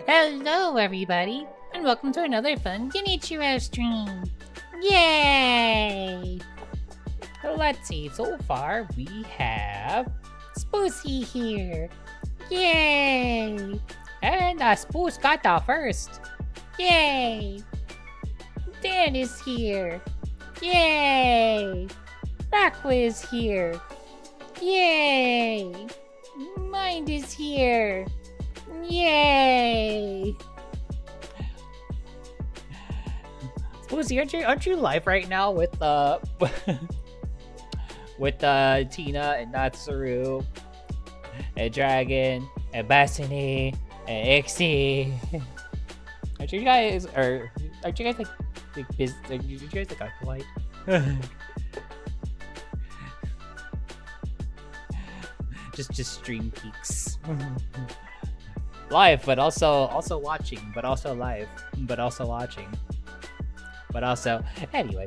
Hello, everybody, and welcome to another fun Genichiro stream. Yay! So let's see, so far we have Spoosy here. Yay! And Spoos got the first. Yay! Dan is here. Yay! Rakwa is here. Yay! Mind is here. Yay! Spoosy, aren't you live right now with with Tina and Natsuru and Dragon and Bassini and Ixie? Aren't you guys like busy? Are you guys like occupied? just stream peaks. Live, but also watching, but also live, but also watching, but also anyway.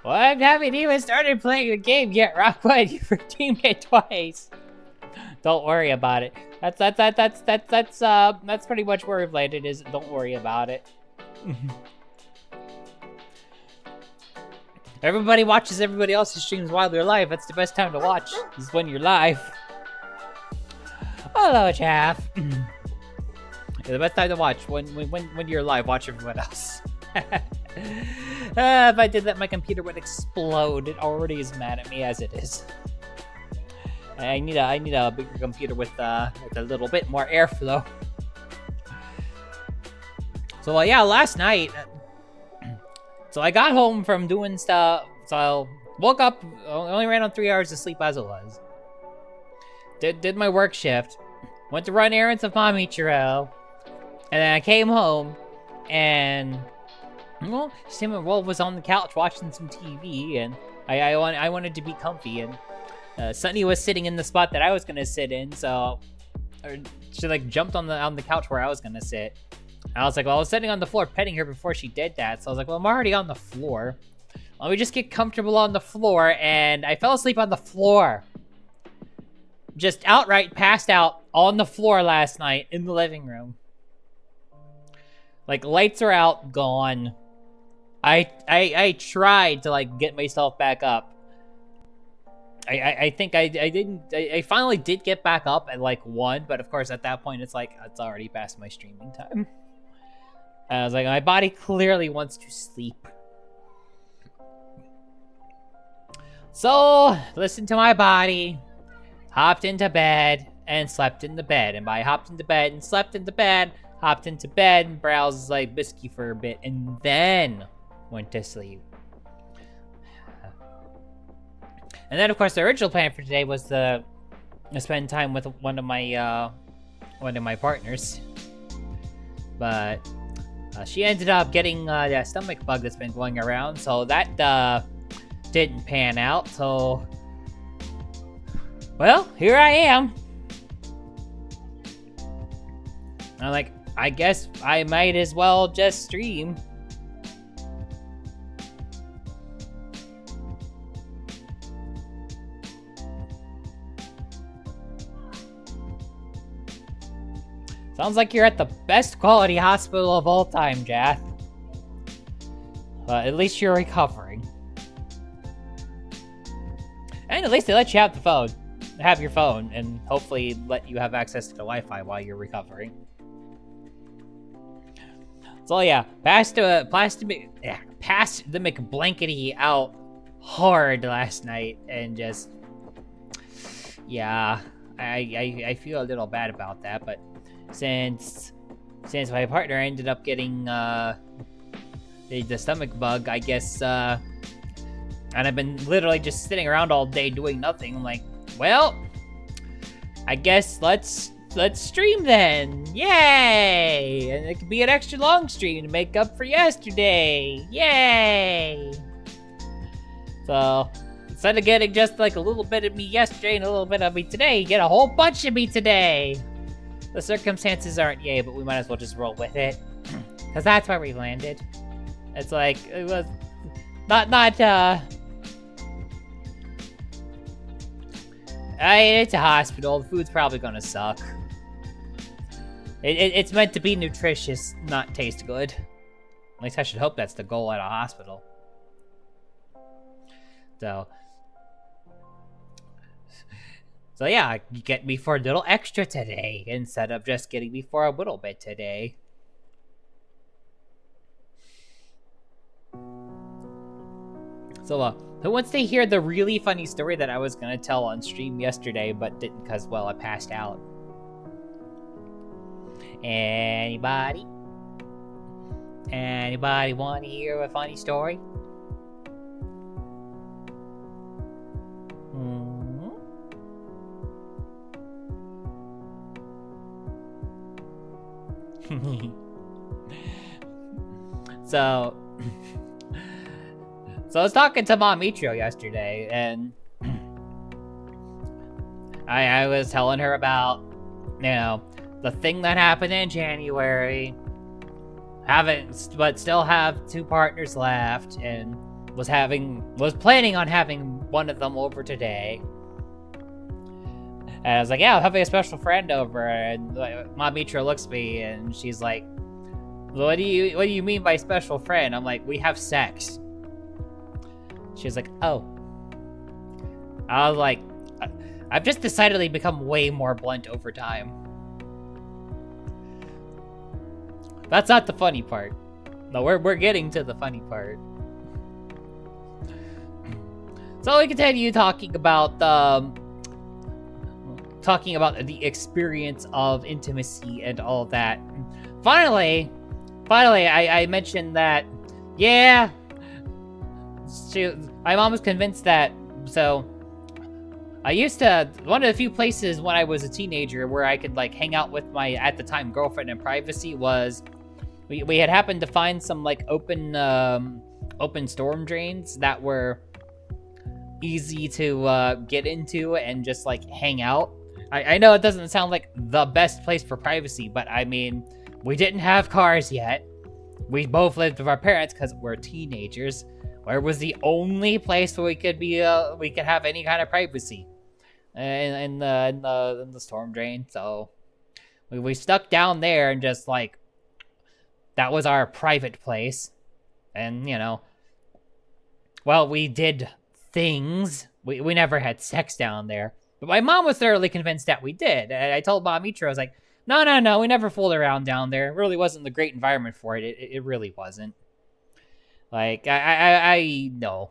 Well, I haven't even started playing the game yet, Rockwood. You've redeemed it twice. Don't worry about it. That's pretty much where we've landed. Is don't worry about it. Everybody watches everybody else's streams while they're live. That's the best time to watch, is when you're live. Hello, Chaff. Yeah, the best time to watch when you're live. Watch everyone else. If I did that, my computer would explode. It already is mad at me as it is. I need a bigger computer with a little bit more airflow. So yeah, last night. So I got home from doing stuff. So I woke up. Only ran on 3 hours of sleep as it was. Did my work shift. Went to run errands with Mommy Churro. And then I came home, and well, Sam was on the couch watching some TV, and I wanted to be comfy, and Sunny was sitting in the spot that I was gonna sit in, so she like jumped on the couch where I was gonna sit. And I was like, well, I was sitting on the floor petting her before she did that, so I was like, well, I'm already on the floor. Let me just get comfortable on the floor, and I fell asleep on the floor. Just outright passed out on the floor last night in the living room. Like, lights are out, gone. I tried to like get myself back up. I think I didn't. I finally did get back up at like 1, but of course at that point it's like it's already past my streaming time. I was like, my body clearly wants to sleep. So listen to my body. Hopped into bed and slept in the bed, and by hopped into bed and slept in the bed, hopped into bed and browsed like Biscuit for a bit, and then went to sleep. And then, of course, the original plan for today was to spend time with one of my partners, but she ended up getting that stomach bug that's been going around, so that didn't pan out. So, well, here I am. I'm like, I guess I might as well just stream. Sounds like you're at the best quality hospital of all time, Jath. At least you're recovering. And at least they let you have your phone, and hopefully let you have access to the Wi-Fi while you're recovering. So yeah, passed the McBlankety out hard last night, and just yeah, I feel a little bad about that, but since my partner ended up getting the stomach bug, I guess, and I've been literally just sitting around all day doing nothing. I'm like, well, I guess let's stream then. Yay! And it could be an extra long stream to make up for yesterday. Yay! So instead of getting just like a little bit of me yesterday and a little bit of me today, you get a whole bunch of me today. The circumstances aren't yay, but we might as well just roll with it, because that's where we landed. It's like, it was not It's a hospital. The food's probably gonna suck. It's meant to be nutritious, not taste good. At least I should hope that's the goal at a hospital. So yeah, you get me for a little extra today, instead of just getting me for a little bit today. So, who wants to hear the really funny story that I was gonna tell on stream yesterday, but didn't because, well, I passed out? Anybody? Anybody want to hear a funny story? So I was talking to Mom Mitro yesterday, and I was telling her about, you know, the thing that happened in January, but still have 2 partners left, and was planning on having one of them over today. And I was like, yeah, I'm having a special friend over, and Mom Mitra looks at me, and she's like, what do you mean by special friend? I'm like, we have sex. She's like, oh. I was like, I've just decidedly become way more blunt over time. That's not the funny part. No, we're getting to the funny part. So we continue talking about the experience of intimacy and all of that. Finally, I mentioned that, yeah, my mom was convinced that, so one of the few places when I was a teenager where I could like hang out with my, at the time, girlfriend in privacy was, we had happened to find some like open storm drains that were easy to get into and just like hang out. I know it doesn't sound like the best place for privacy, but I mean, we didn't have cars yet. We both lived with our parents because we're teenagers. Where was the only place where we could have any kind of privacy in the storm drain. So we stuck down there and just like, that was our private place. And you know, well, we did things. We never had sex down there. But my mom was thoroughly convinced that we did. And I told Mom Mitra, I was like, no, we never fooled around down there. It really wasn't the great environment for it. It really wasn't. Like, no,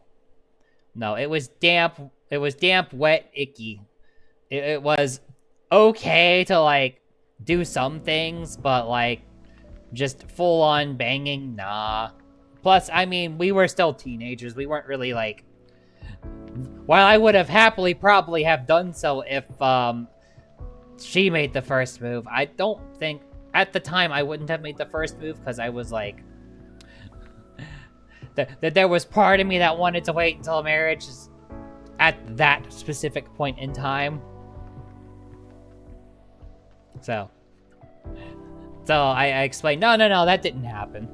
it was damp. It was damp, wet, icky. It was okay to, like, do some things, but, like, just full-on banging, nah. Plus, I mean, we were still teenagers. We weren't really, like... While I would have happily probably have done so if, she made the first move, I don't think... At the time, I wouldn't have made the first move, because I was, like... That there was part of me that wanted to wait until marriage at that specific point in time. So I explained, no, that didn't happen.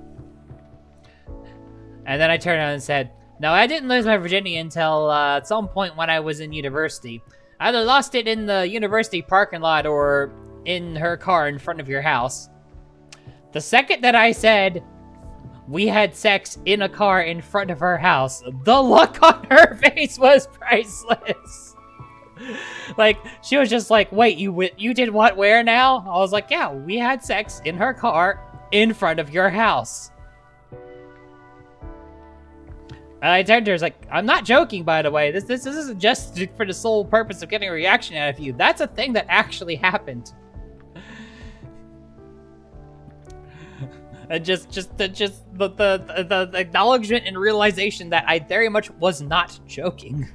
And then I turned around and said, no, I didn't lose my virginity until at some point when I was in university. I either lost it in the university parking lot or in her car in front of your house. The second that I said we had sex in a car in front of her house, the look on her face was priceless. Like, she was just like, wait, you did what, where now? I was like, yeah, we had sex in her car in front of your house. And I turned to her, I was like, I'm not joking, by the way. This isn't just for the sole purpose of getting a reaction out of you. That's a thing that actually happened. And just the acknowledgement and realization that I very much was not joking.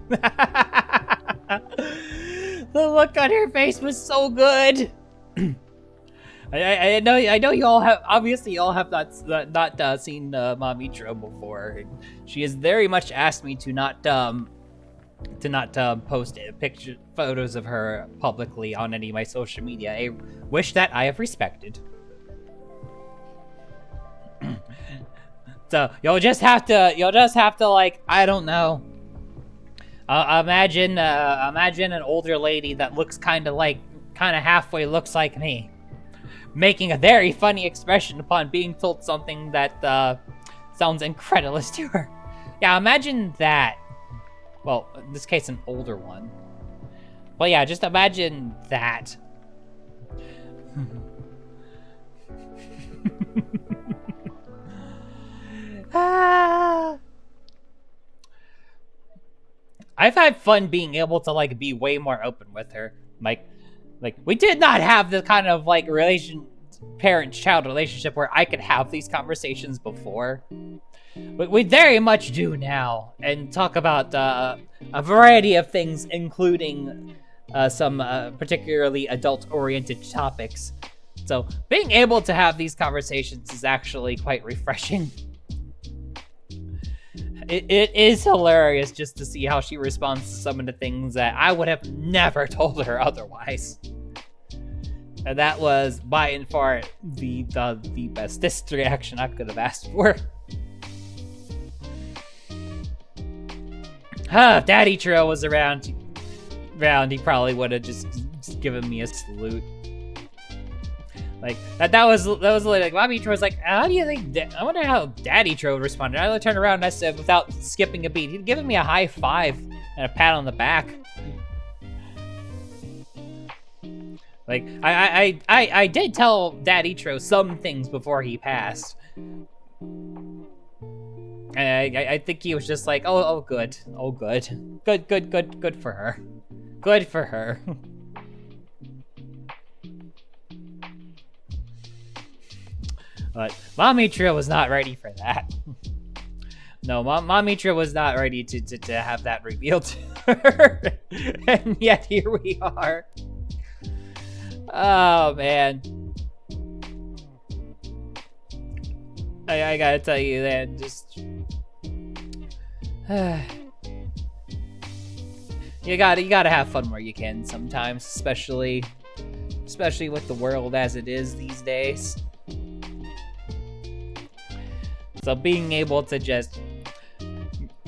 The look on her face was so good. I know you all have, obviously you all have not seen Mom Mitra before. She has very much asked me to not post photos of her publicly on any of my social media. A wish that I have respected. So you'll just have to like, I don't know, Imagine an older lady that looks kind of halfway looks like me, making a very funny expression upon being told something that sounds incredulous to her. Yeah, imagine that. Well, in this case, an older one. Well, yeah, just imagine that. I've had fun being able to like be way more open with her. Like we did not have the kind of like parent-child relationship where I could have these conversations before. But we very much do now, and talk about a variety of things, including some particularly adult-oriented topics. So being able to have these conversations is actually quite refreshing. It is hilarious just to see how she responds to some of the things that I would have never told her otherwise. And that was by and far the bestest reaction I could have asked for. If Daddy Tro was around, he probably would have just given me a salute. Like that was like Bobby Tro was like, how do you think? I wonder how Daddy Tro responded. I turned around and I said, without skipping a beat, he'd given me a high five and a pat on the back. Like I did tell Daddy Tro some things before he passed. I think he was just like, oh good, good for her, good for her. But Mommy Tro was not ready for that. No, Mommy Tro was not ready to have that revealed to her. And yet here we are. Oh, man. I gotta tell you that just... you gotta have fun where you can sometimes, especially with the world as it is these days. So being able to just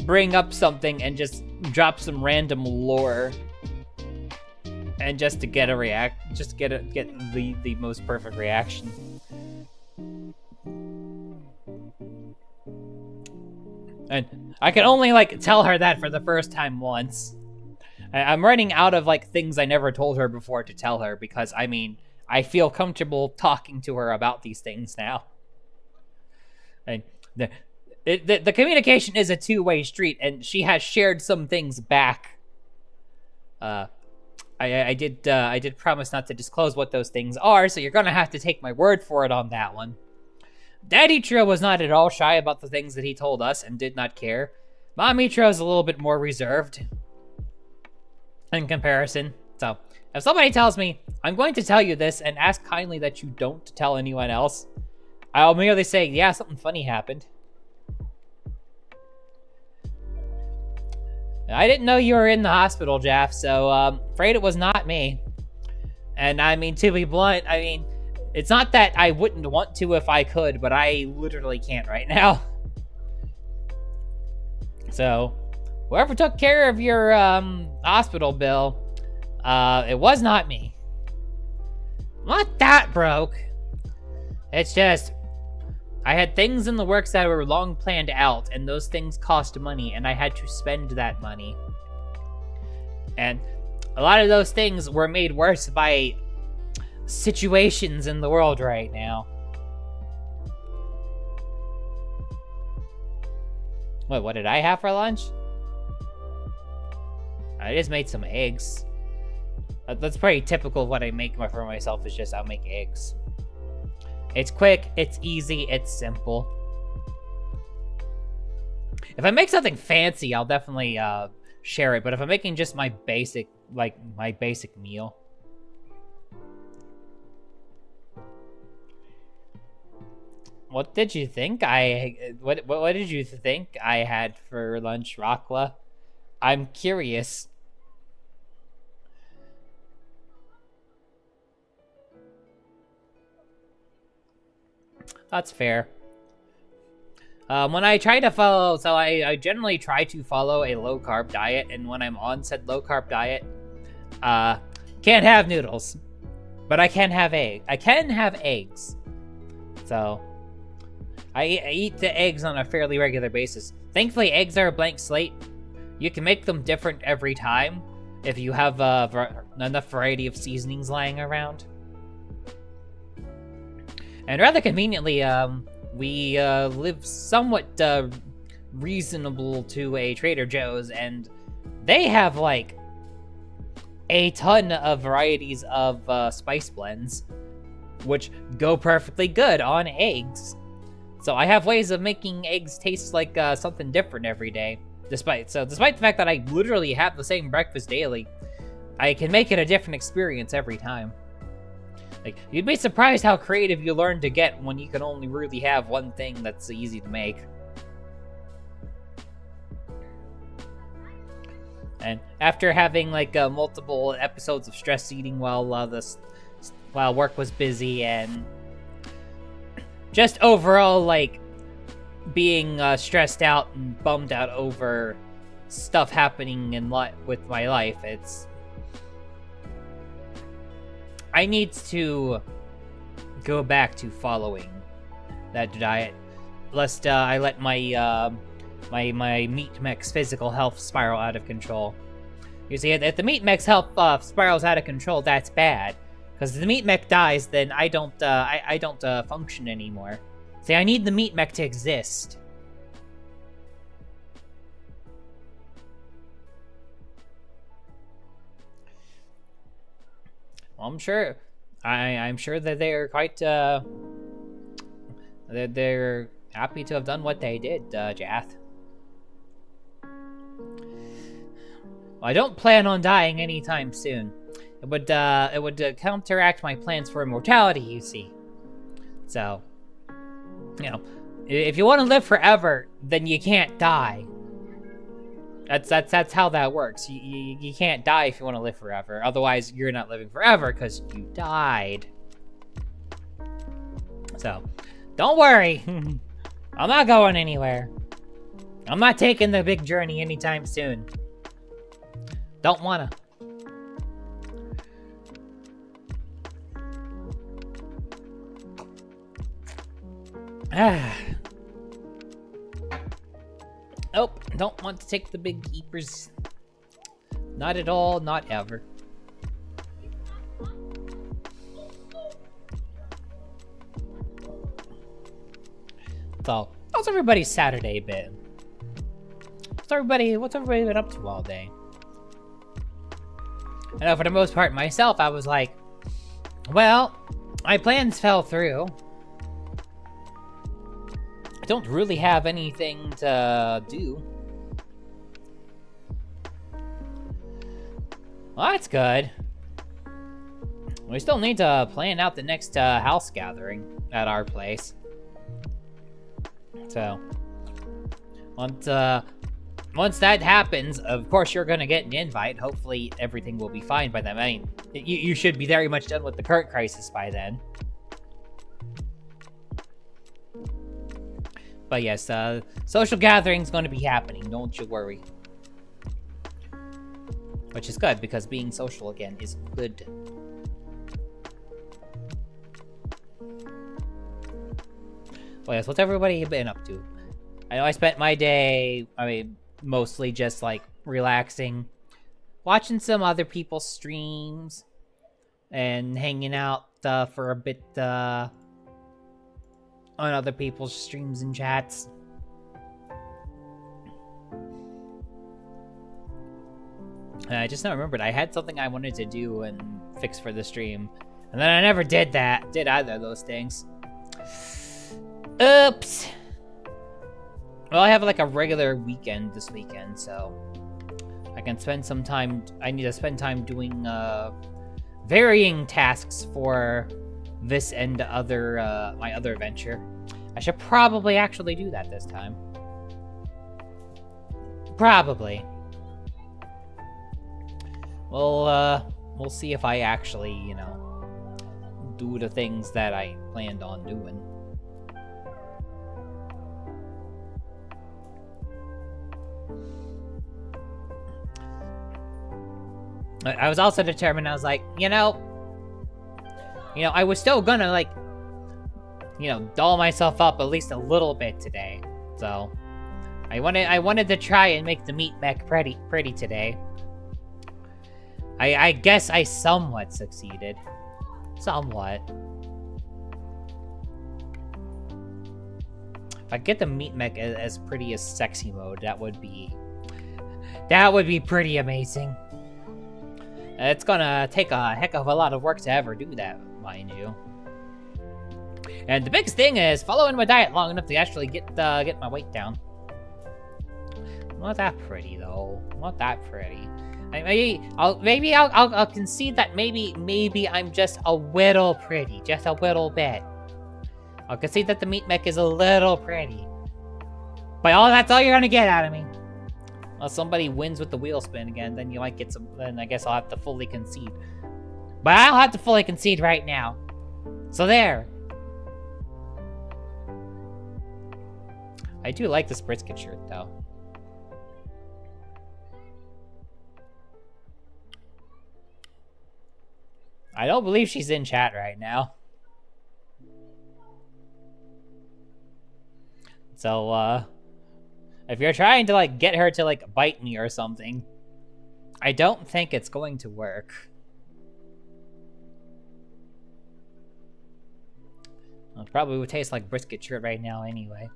bring up something and just drop some random lore, and just to get the most perfect reaction. And I can only like tell her that for the first time once. I'm running out of like things I never told her before to tell her, because I mean, I feel comfortable talking to her about these things now. And the communication is a two-way street, and she has shared some things back. I did promise not to disclose what those things are, so you're gonna have to take my word for it on that one. Daddy Tro was not at all shy about the things that he told us and did not care. Mommy Tro is a little bit more reserved in comparison. So if somebody tells me, I'm going to tell you this and ask kindly that you don't tell anyone else, I'll merely say, yeah, something funny happened. I didn't know you were in the hospital, Jaff, so afraid it was not me. And I mean, to be blunt, I mean, it's not that I wouldn't want to if I could, but I literally can't right now. So, whoever took care of your hospital bill, it was not me. Not that broke. It's just, I had things in the works that were long planned out, and those things cost money, and I had to spend that money. And a lot of those things were made worse by situations in the world right now. Wait, what did I have for lunch? I just made some eggs. That's pretty typical of what I make for myself, is just I'll make eggs. It's quick, it's easy, it's simple. If I make something fancy, I'll definitely share it, but if I'm making just my basic meal. What did you think what did you think I had for lunch, Rockla? I'm curious. That's fair. When I try to follow, so I generally try to follow a low-carb diet, and when I'm on said low-carb diet, can't have noodles, but I can have eggs. So, I eat the eggs on a fairly regular basis. Thankfully, eggs are a blank slate. You can make them different every time if you have enough variety of seasonings lying around. And rather conveniently, we live somewhat reasonable to a Trader Joe's, and they have like a ton of varieties of spice blends, which go perfectly good on eggs. So I have ways of making eggs taste like something different every day. Despite the fact that I literally have the same breakfast daily, I can make it a different experience every time. Like, you'd be surprised how creative you learn to get when you can only really have one thing that's easy to make. And after having like multiple episodes of stress eating while work was busy, and just overall like being stressed out and bummed out over stuff happening with my life, I need to go back to following that diet, lest I let my my meat mech's physical health spiral out of control. You see, if the meat mech's health spirals out of control, that's bad. Because if the meat mech dies, then I don't function anymore. See, I need the meat mech to exist. Well, I'm sure that they're quite they're happy to have done what they did, Jath. Well, I don't plan on dying anytime soon. It would counteract my plans for immortality, you see. So, you know, if you want to live forever, then you can't die. That's how that works. You can't die if you want to live forever. Otherwise, you're not living forever because you died. So, don't worry. I'm not going anywhere. I'm not taking the big journey anytime soon. Don't wanna. Nope, don't want to take the big keepers. Not at all, not ever. So, how's everybody's Saturday been? What's everybody been up to all day? I know for the most part myself, I was like, well, my plans fell through. I don't really have anything to do. Well, that's good. We still need to plan out the next house gathering at our place. So, once that happens, of course you're gonna get an invite. Hopefully everything will be fine by then. I mean, you should be very much done with the current crisis by then. But yes, social gathering's gonna be happening, don't you worry. Which is good, because being social again is good. Well, yes, what's everybody been up to? I know I spent my day, mostly just, like, relaxing, watching some other people's streams, and hanging out for a bit on other people's streams and chats. And I just now remembered I had something I wanted to do and fix for the stream, and then I never did either of those things. Oops. Well, I have like a regular weekend this weekend, so I can spend some time. I need to spend time doing varying tasks for this and other my other adventure. I should probably actually do that this time. Probably. Well, we'll see if I actually, you know, do the things that I planned on doing. I was also determined. I was like, I was still gonna like, doll myself up at least a little bit today. So I wanted to try and make the meat mech pretty today. I guess I somewhat succeeded. Somewhat. If I get the meat mech as pretty as sexy mode, that would be pretty amazing. It's gonna take a heck of a lot of work to ever do that, mind you. And the biggest thing is following my diet long enough to actually get my weight down. Not that pretty though. Not that pretty. Maybe I'll concede that maybe I'm just a little pretty, just a little bit. I'll concede that the meat mech is a little pretty. But that's all you're gonna get out of me. Unless somebody wins with the wheel spin again, then you might get some. Then I guess I'll have to fully concede. But I'll have to fully concede right now. So there. I do like this brisket shirt though. I don't believe she's in chat right now. So, if you're trying to, like, get her to, like, bite me or something, I don't think it's going to work. Well, it probably would taste like brisket shirt right now anyway.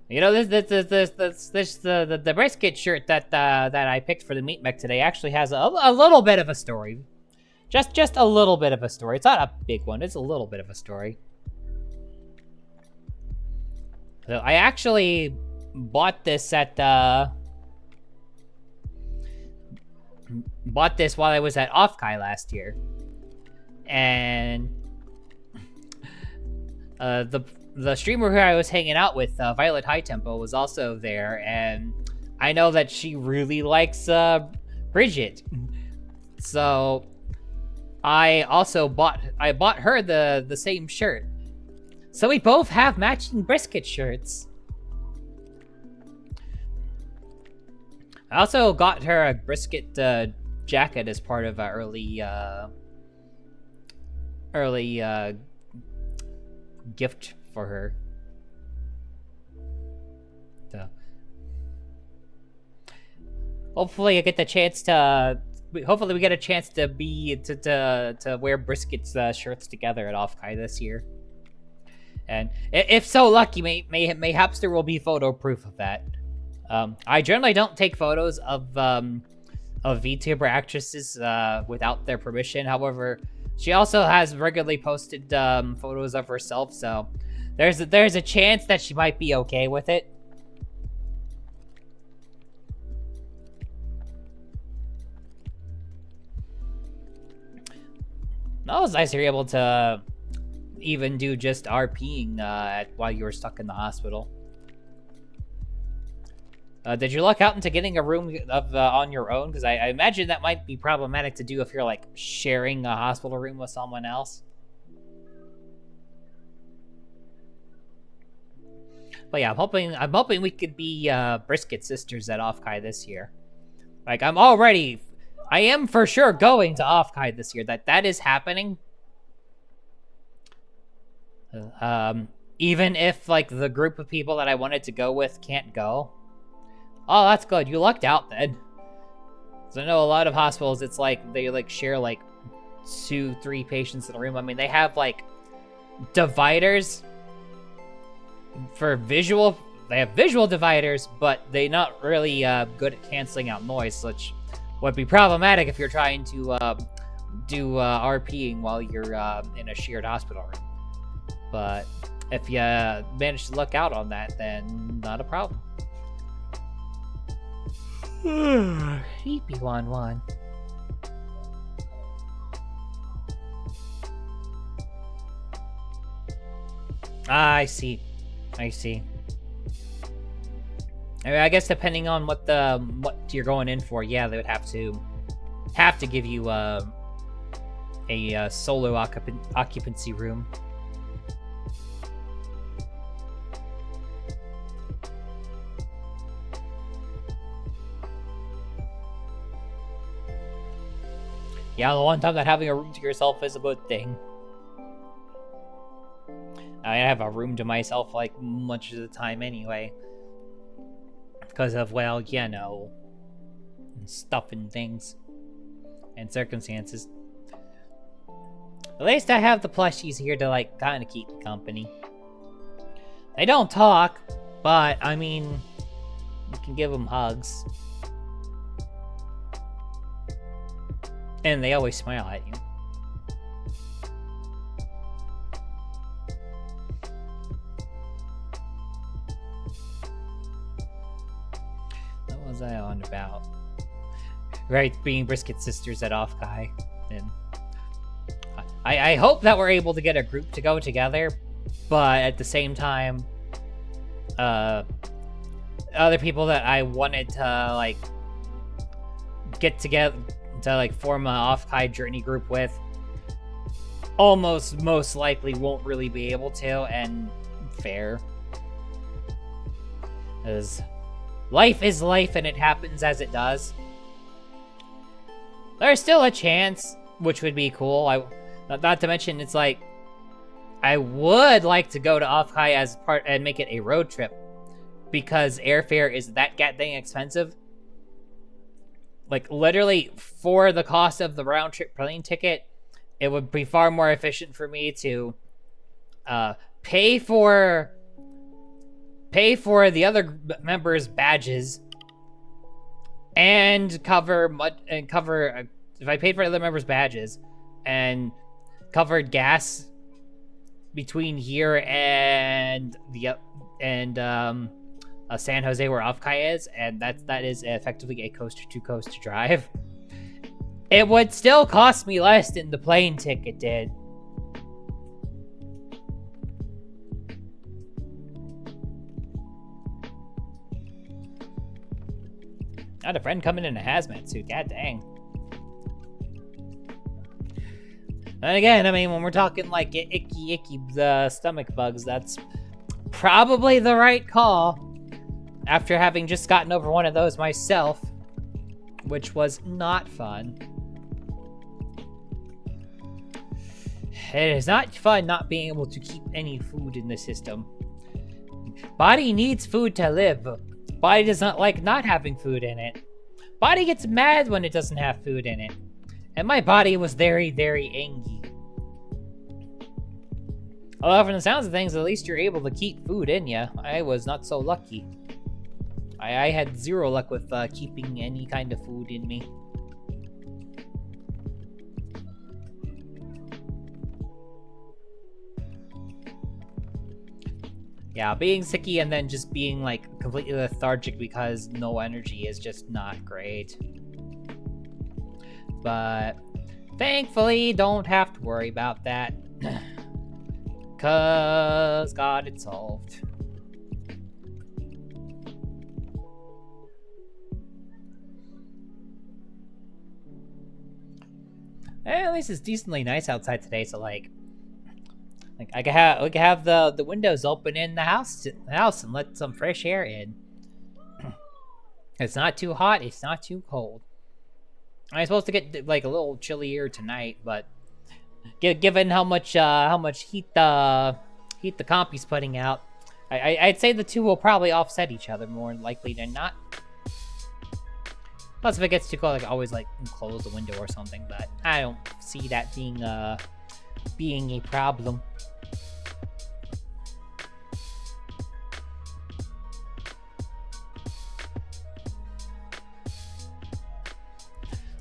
You know, the brisket shirt that I picked for the meat mech today actually has a little bit of a story. Just a little bit of a story. It's not a big one. It's a little bit of a story. So I actually bought this at while I was at Offkai last year, and the streamer who I was hanging out with, Violet High Tempo, was also there, and I know that she really likes Bridget, so I bought her the same shirt. So we both have matching brisket shirts. I also got her a brisket jacket as part of our early gift for her. So hopefully I get the chance to. Hopefully we get a chance to wear brisket's shirts together at Offkai this year. And if so lucky, mayhaps there will be photo proof of that. I generally don't take photos of VTuber actresses without their permission. However, she also has regularly posted photos of herself, so there's a chance that she might be okay with it. That was nice you're able to even do just RPing while you were stuck in the hospital. Did you luck out into getting a room on your own? Because I imagine that might be problematic to do if you're like sharing a hospital room with someone else. But yeah, I'm hoping we could be brisket sisters at Offkai this year. Like I am for sure going to Offkai this year. That is happening. Even if like the group of people that I wanted to go with can't go. Oh, that's good. You lucked out then. So I know a lot of hospitals, it's like they like share like 2-3 patients in a room. I mean, they have like dividers for visual. They have visual dividers, but they're not really good at canceling out noise, which would be problematic if you're trying to do RPing while you're in a shared hospital room. But if you manage to luck out on that, then not a problem. Creepy 1-1. I see. I see. I mean, I guess depending on what you're going in for, yeah, they would have to give you a solo occupancy room. Yeah, the one time that having a room to yourself is a good thing. I have a room to myself like much of the time anyway. Because of, well, you know, stuff and things and circumstances. At least I have the plushies here to, like, kind of keep me company. They don't talk, but, I mean, you can give them hugs. And they always smile at you. What was I on about? Right, being Brisket sisters at Offkai. And I hope that we're able to get a group to go together, but at the same time, other people that I wanted to, like, get together to, like, form an Offkai journey group with most likely won't really be able to, and fair. Because life is life and it happens as it does. There's still a chance, which would be cool. Not to mention, it's like, I would like to go to Offkai as part and make it a road trip, because airfare is that dang expensive. Like, literally, for the cost of the round trip plane ticket, it would be far more efficient for me to pay for the other members' badges and cover if I paid for other members' badges and covered gas between here and San Jose, where Offkai is, and that is effectively a coast-to-coast drive. It would still cost me less than the plane ticket did. I had a friend coming in a hazmat suit. God dang. And again, I mean, when we're talking like icky stomach bugs, that's probably the right call. After having just gotten over one of those myself, which was not fun. It is not fun not being able to keep any food in the system. Body needs food to live. Body does not like not having food in it. Body gets mad when it doesn't have food in it. And my body was very, very angry. Although from the sounds of things, at least you're able to keep food in you. I was not so lucky. I had zero luck with keeping any kind of food in me. Yeah, being sicky and then just being like completely lethargic because no energy is just not great. But thankfully, don't have to worry about that. 'Cause got it solved. At least it's decently nice outside today, so like we can have the windows open in the house and let some fresh air in. It's not too hot, it's not too cold. I'm supposed to get like a little chillier tonight, but given how much heat the compy's putting out, I'd say the two will probably offset each other more likely than not. Plus, if it gets too cold, I can always like close the window or something. But I don't see that being a problem.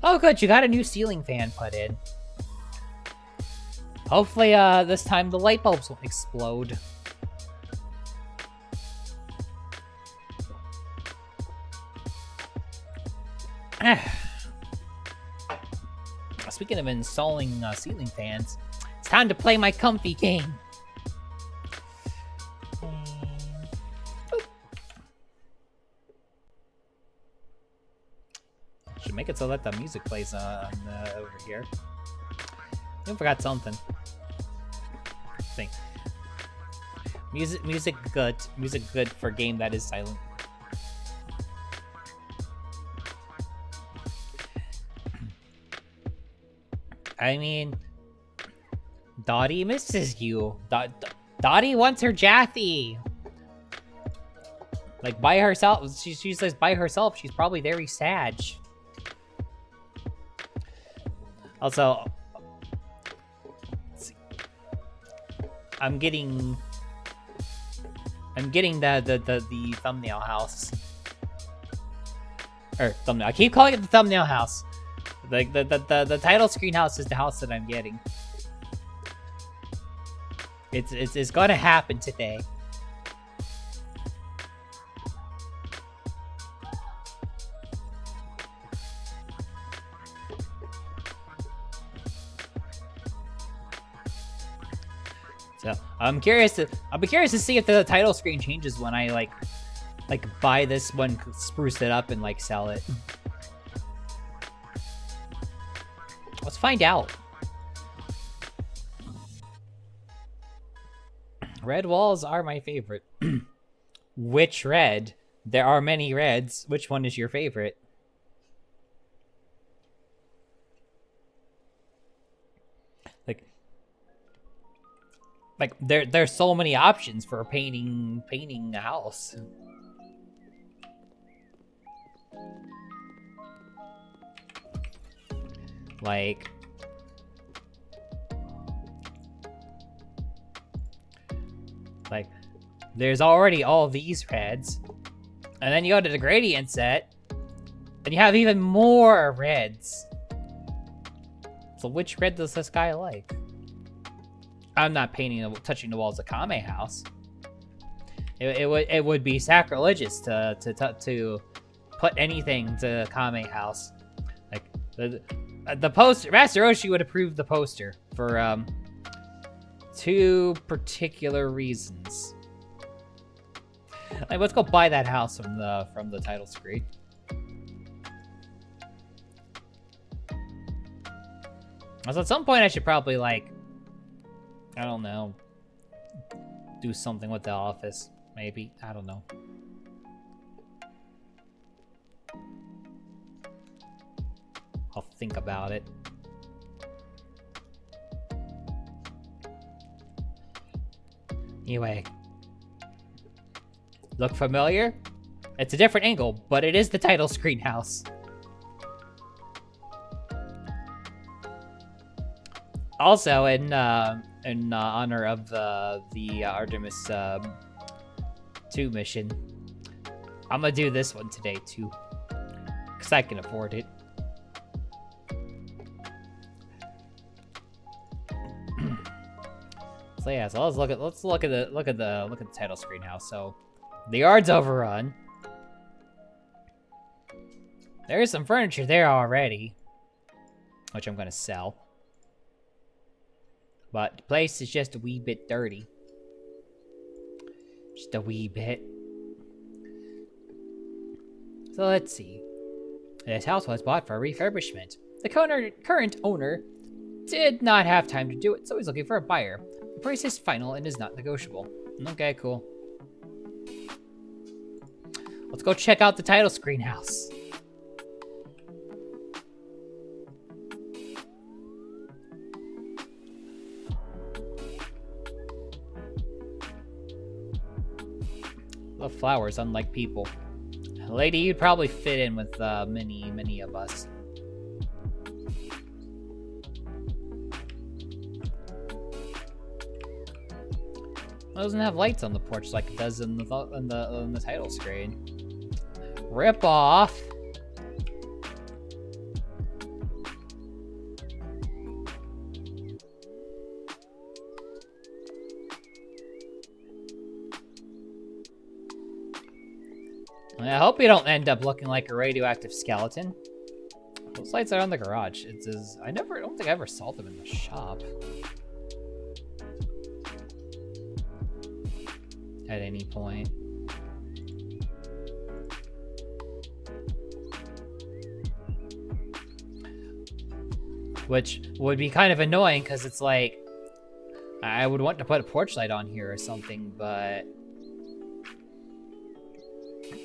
Oh, good! You got a new ceiling fan put in. Hopefully, this time the light bulbs won't explode. Speaking of installing ceiling fans, it's time to play my comfy game. Should make it so that the music plays over here. I forgot something. Thing. Music good. Music good for a game that is silent. I mean, Dottie misses you. Dottie wants her Jathy. Like, by herself. She says by herself, she's probably very sad. Also, let's see. I'm getting the thumbnail house. Or thumbnail. I keep calling it the thumbnail house. Like the title screen house is the house that I'm getting. It's gonna happen today. So I'm curious to see if the title screen changes when I like buy this one, spruce it up, and like sell it. Let's find out. Red walls are my favorite. Which red? There are many reds. Which one is your favorite? Like there's so many options for painting a house. Like there's already all these reds, and then you go to the gradient set, and you have even more reds. So which red does this guy like? I'm not touching the walls of Kame House. It would be sacrilegious to put anything to Kame House. Like the poster, Master Oshi would approve the poster for two particular reasons. Like, let's go buy that house from the title screen. So at some point I should probably like, I don't know, do something with the office, maybe. I don't know. I'll think about it. Anyway. Look familiar? It's a different angle, but it is the title screen house. Also, in honor of the Artemis 2 mission, I'm gonna do this one today too, cause I can afford it. So yeah, so let's look at the title screen house. So the yard's overrun. There is some furniture there already, which I'm gonna sell. But the place is just a wee bit dirty. Just a wee bit. So let's see. This house was bought for refurbishment. The current owner did not have time to do it, so he's looking for a buyer. The price is final and is not negotiable. Okay, cool. Let's go check out the title screen house. Love flowers, unlike people. Lady, you'd probably fit in with many of us. It doesn't have lights on the porch like it does in the title screen. Rip off. I hope you don't end up looking like a radioactive skeleton. Those lights are on the garage. It says I don't think I ever saw them in the shop. At any point. Which would be kind of annoying because it's like I would want to put a porch light on here or something, but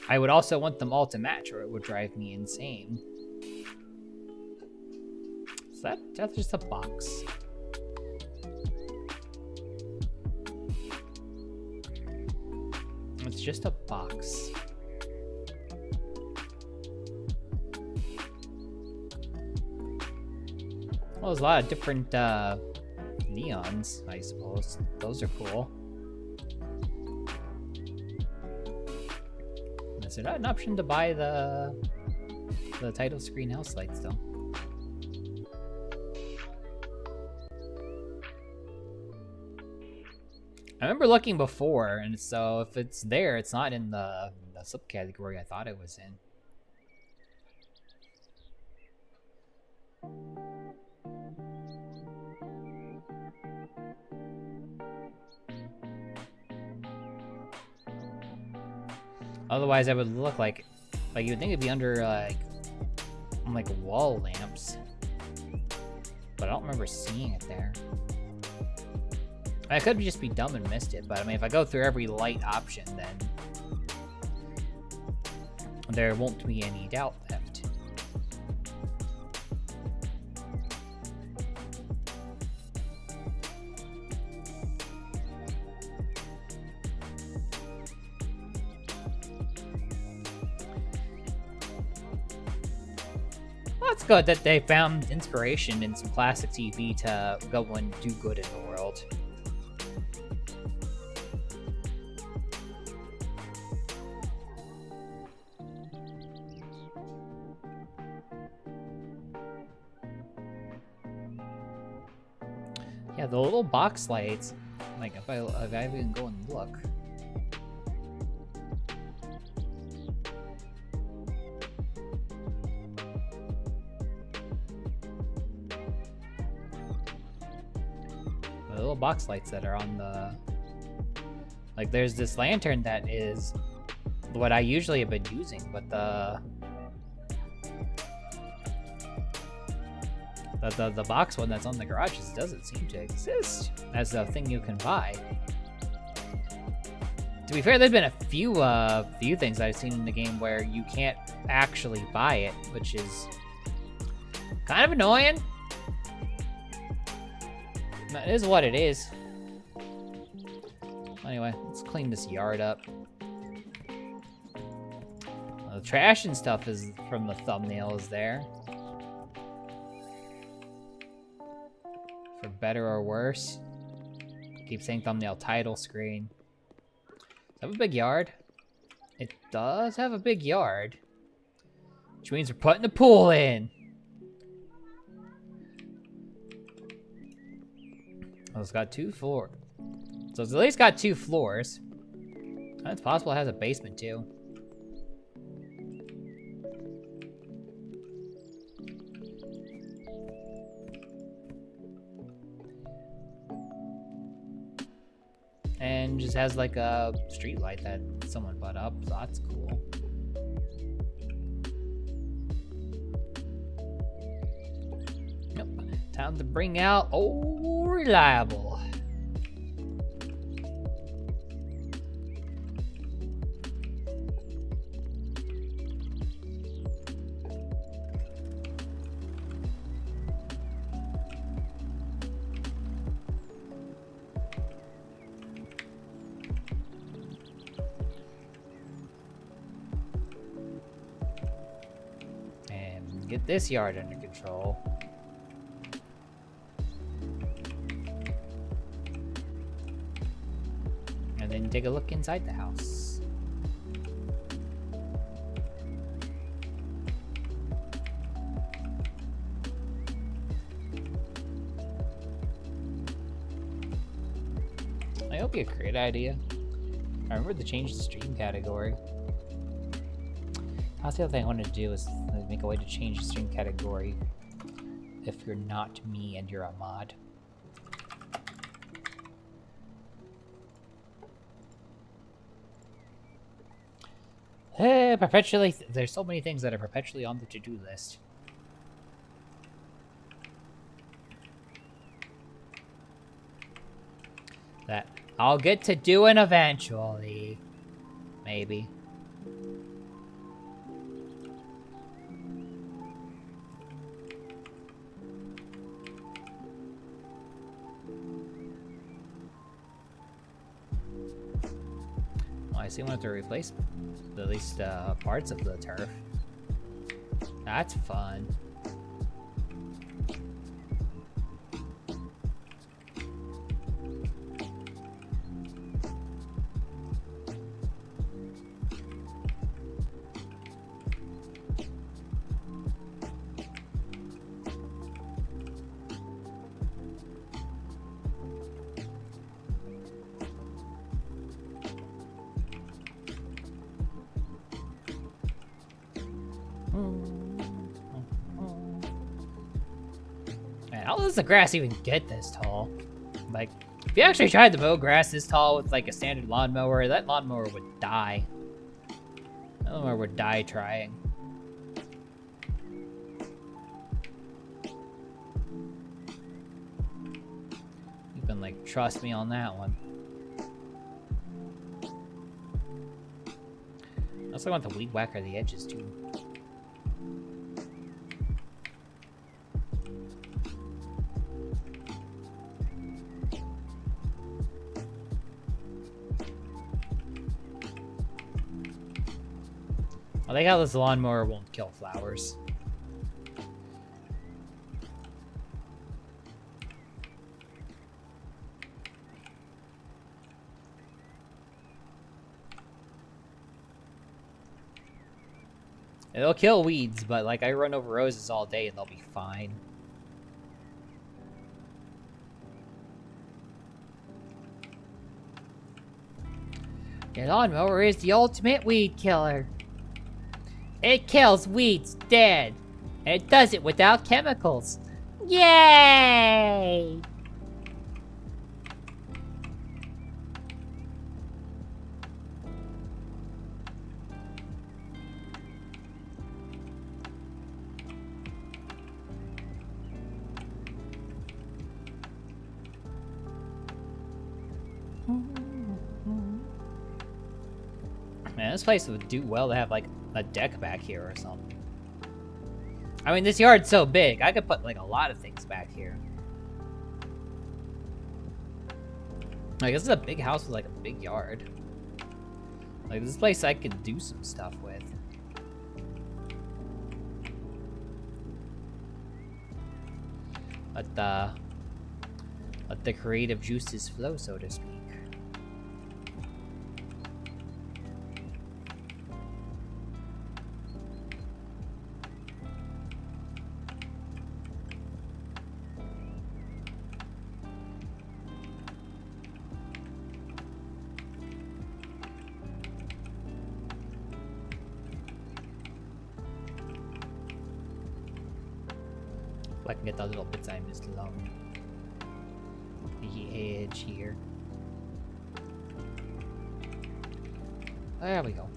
I would also want them all to match or it would drive me insane. Is that's just a box? It's just a box. Well, there's a lot of different neons, I suppose. Those are cool. Is there not an option to buy the title screen house lights though? I remember looking before, and so if it's there, it's not in the subcategory I thought it was in. Otherwise, I would look like you would think it'd be under like wall lamps, but I don't remember seeing it there. I could just be dumb and missed it, but I mean, if I go through every light option, then there won't be any doubt left. Well, it's good that they found inspiration in some classic TV to go and do good in the world. Yeah, the little box lights, like if I even go and look. The little box lights that are on the, like there's this lantern that is what I usually have been using, but the box one that's on the garages doesn't seem to exist as a thing you can buy. To be fair, there's been a few things I've seen in the game where you can't actually buy it, which is kind of annoying. That is what it is. Anyway, let's clean this yard up. The trash and stuff is from the thumbnail is there. For better or worse. Keep saying thumbnail title screen. Does it have a big yard? It does have a big yard. Which means we're putting the pool in. Oh, it's got 2 floors. So it's at least got 2 floors. It's possible it has a basement too. And just has like a street light that someone put up, so that's cool. Yep. Time to bring out old reliable. Get this yard under control. And then take a look inside the house. I hope you have a great idea. I remember to change the stream category. That's the other thing I wanted to do is make a way to change the stream category if you're not me and you're a mod. Perpetually, there's so many things that are perpetually on the to-do list. That I'll get to doing eventually. Maybe. I see one have to replace at least parts of the turf. That's fun. Man, how does the grass even get this tall? Like, if you actually tried to mow grass this tall with like a standard lawnmower, that lawnmower would die. That lawnmower would die trying. You can like trust me on that one. I also want the weed whacker the edges too. I like how this lawnmower won't kill flowers. It'll kill weeds, but like I run over roses all day and they'll be fine. Your lawnmower is the ultimate weed killer. It kills weeds dead. And it does it without chemicals. Yay! Man, this place would do well to have like a deck back here or something. I mean, this yard's so big, I could put like a lot of things back here. Like, this is a big house with like a big yard. Like, this place I could do some stuff with. Let the creative juices flow, so to speak. I can get the little bits I missed along the edge here. There we go.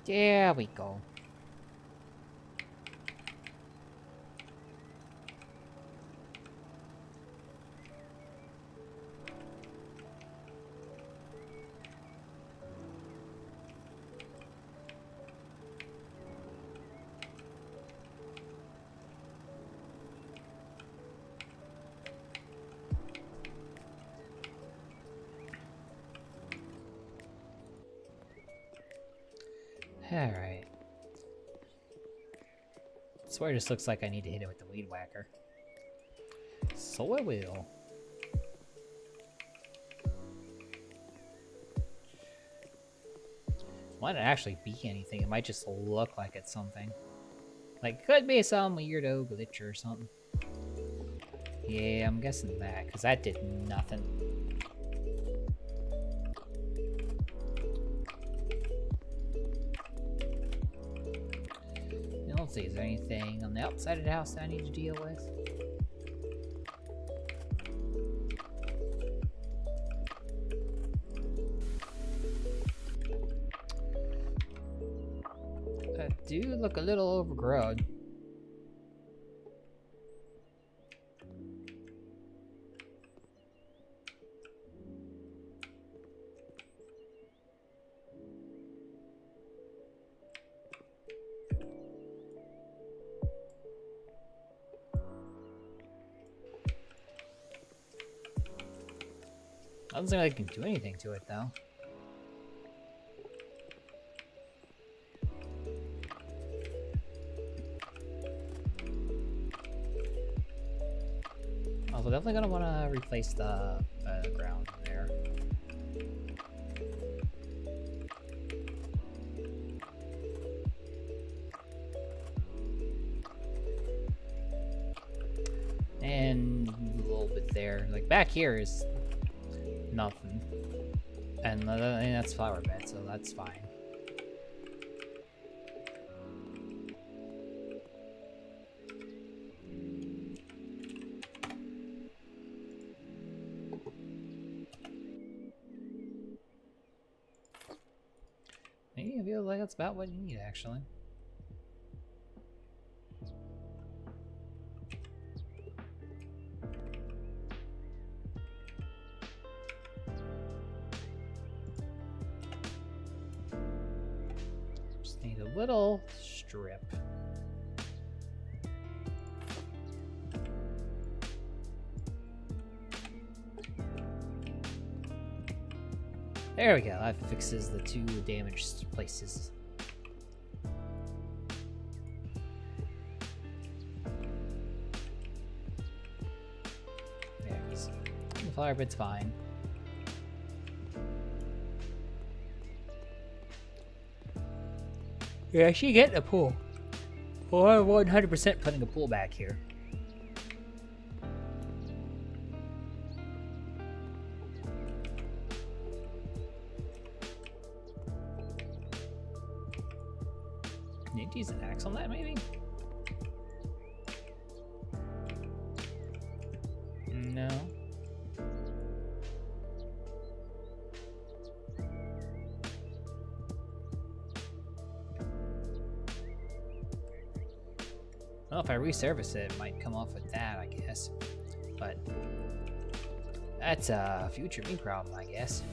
There we go. Alright. I swear it just looks like I need to hit it with the weed whacker. So I will. Might not actually be anything, it might just look like it's something. Like, could be some weirdo glitch or something. Yeah, I'm guessing that, because that did nothing. Let's see, is there anything on the outside of the house that I need to deal with? That do look a little overgrown. Doesn't seem like I can do anything to it, though. Also, definitely gonna want to replace the ground there. And a little bit there. Like, back here is nothing. And that's flower bed, so that's fine. Maybe I feel like that's about what you need, actually. Just need a little strip. There we go, that fixes the 2 damaged places. There, easy. The flower bed's fine. Yeah, she get a pool. Or 100% putting a pool back here. Need to use an axe on that, maybe? No. Well, if I resurface it, it might come off with that, I guess. But that's a future me problem, I guess.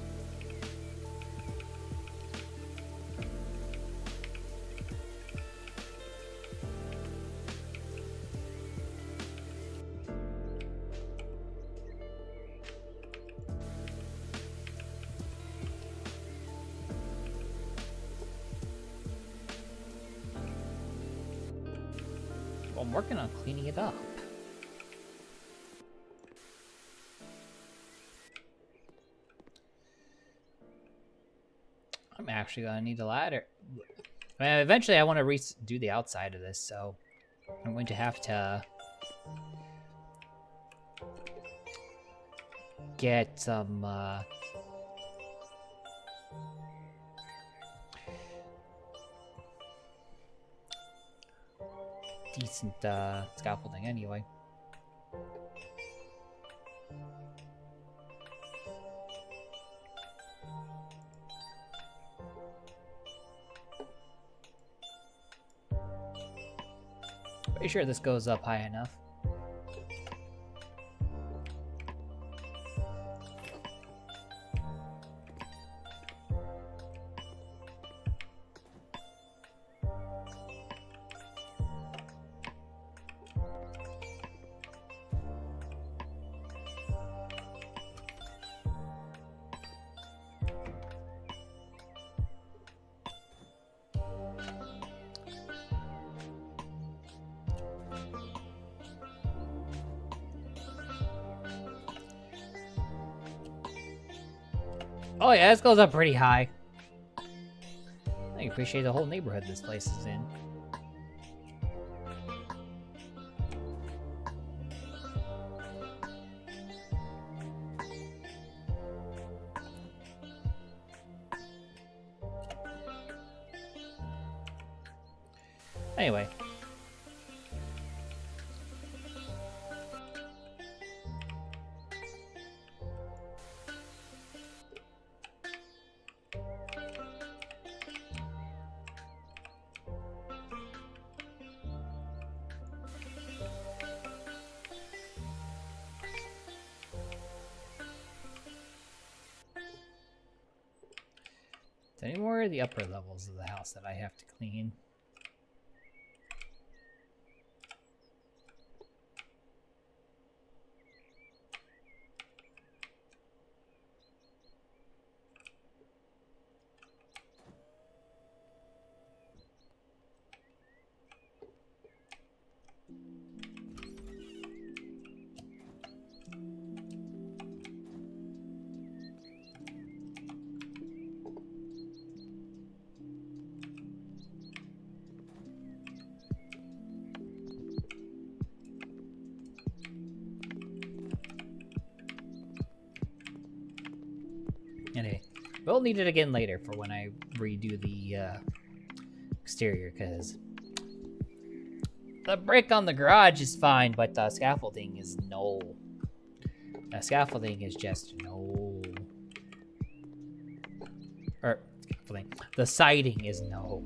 I'm working on cleaning it up. I'm actually gonna need a ladder. I mean, eventually I want to redo the outside of this, so I'm going to have to get some decent scaffolding anyway. Pretty sure this goes up high enough. Oh yeah, this goes up pretty high. I appreciate the whole neighborhood this place is in. Anyway. Any more of the upper levels of the house that I have to clean? We'll need it again later for when I redo the exterior, because the brick on the garage is fine, but the scaffolding is no. The scaffolding is just no. Or, scaffolding. The siding is no.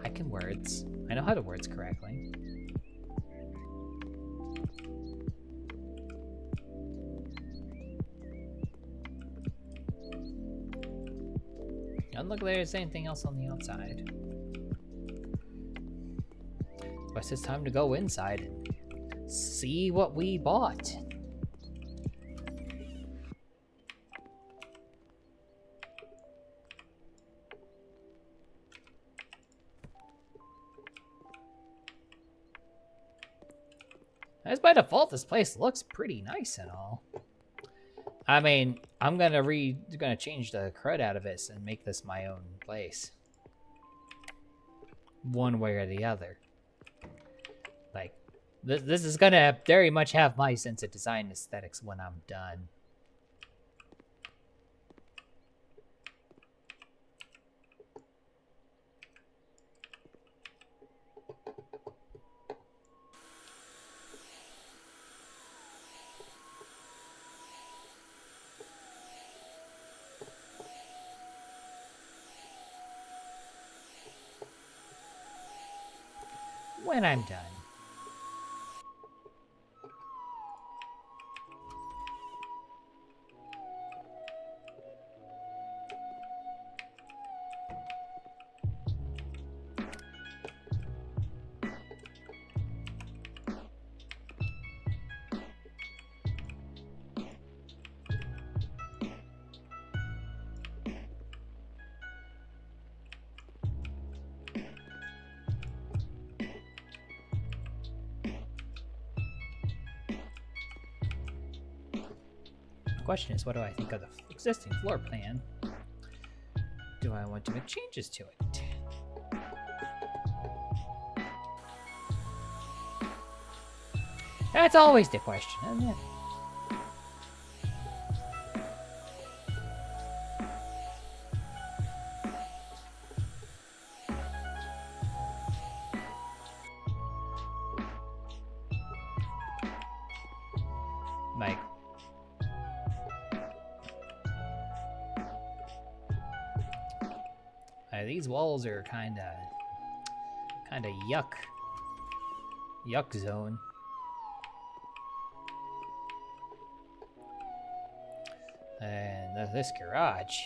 I can words. I know how to words correctly. Doesn't look like there's anything else on the outside. Guess it's time to go inside and see what we bought. As by default, this place looks pretty nice and all. I mean, I'm gonna change the crud out of it and make this my own place. One way or the other. Like, this is gonna very much have my sense of design aesthetics when I'm done. When I'm done. The question is, what do I think of the existing floor plan? Do I want to make changes to it? That's always the question, isn't it? Like, these walls are kind of yuck zone. And this garage.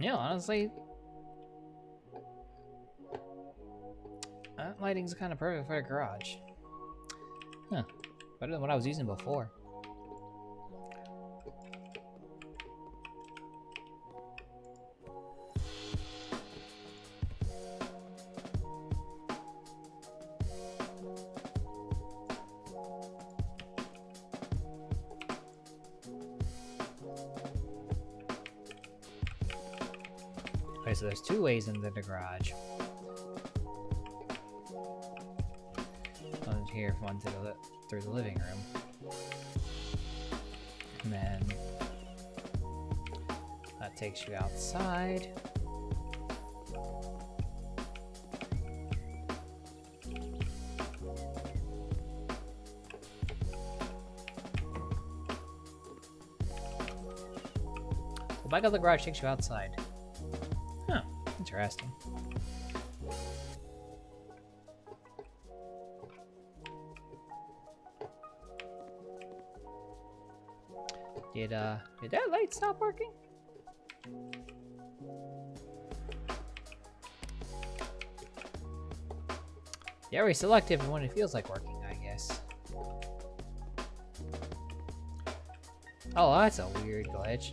Yeah, honestly, that lighting's kind of perfect for a garage. Huh. Better than what I was using before. Okay, so there's two ways into the garage. One here, one through the living room. And then that takes you outside. The back of the garage takes you outside. Huh, interesting. Did that light stop working? Yeah, very selective when it feels like working, I guess. Oh, that's a weird glitch.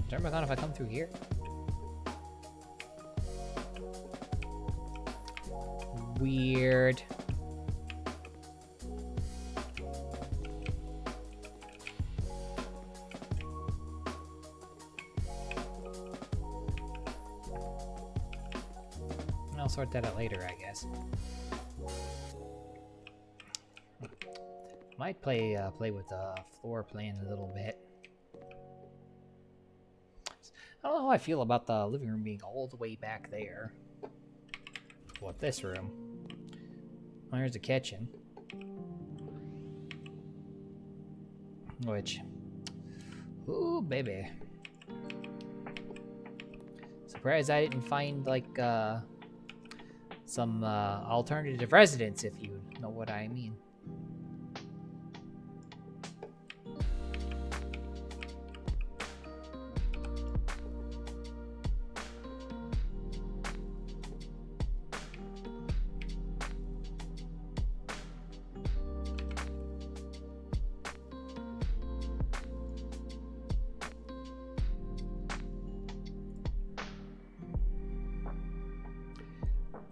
Turn back on if I come through here. weird. I'll sort that out later, I guess. Might play with the floor plan a little bit. I don't know how I feel about the living room being all the way back there. What, this room? Well, here's the kitchen. Which... ooh, baby. Surprised I didn't find, like, some alternative residence, if you know what I mean.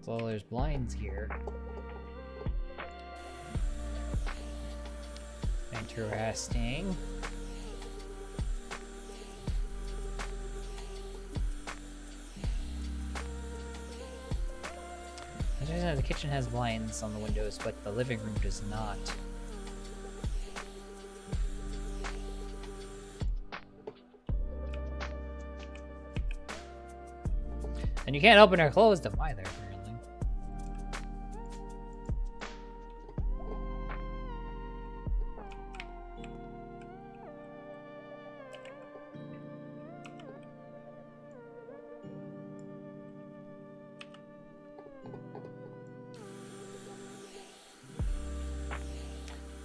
So there's blinds here. Interesting. The kitchen has blinds on the windows, but the living room does not. And you can't open or close them either, apparently.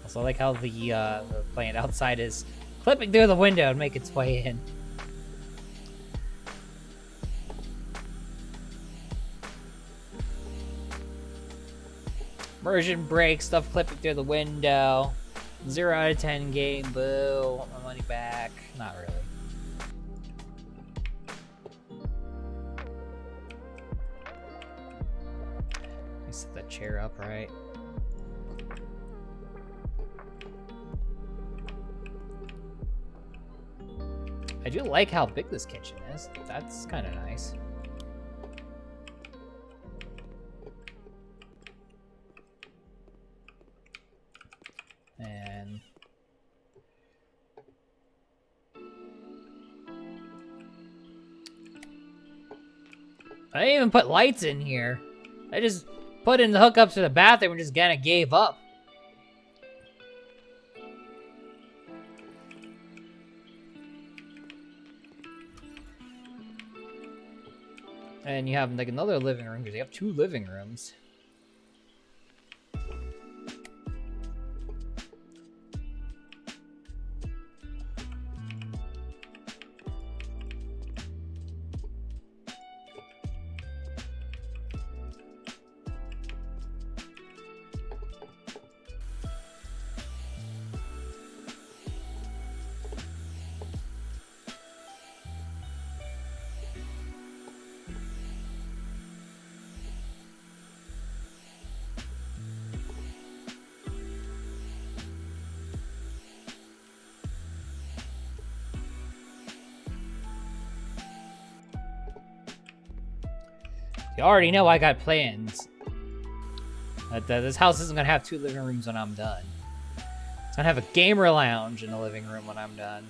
Also, I like how the plant outside is clipping through the window and make its way in. Immersion break, stuff clipping through the window. 0 out of 10 game, boo. Want my money back. Not really. Let me set that chair up right. I do like how big this kitchen is. That's kind of nice. And I didn't even put lights in here. I just put in the hookups to the bathroom and just kind of gave up. And you have like another living room because you have 2 living rooms. You already know I got plans. This house isn't gonna have 2 living rooms when I'm done. It's gonna have a gamer lounge in the living room when I'm done.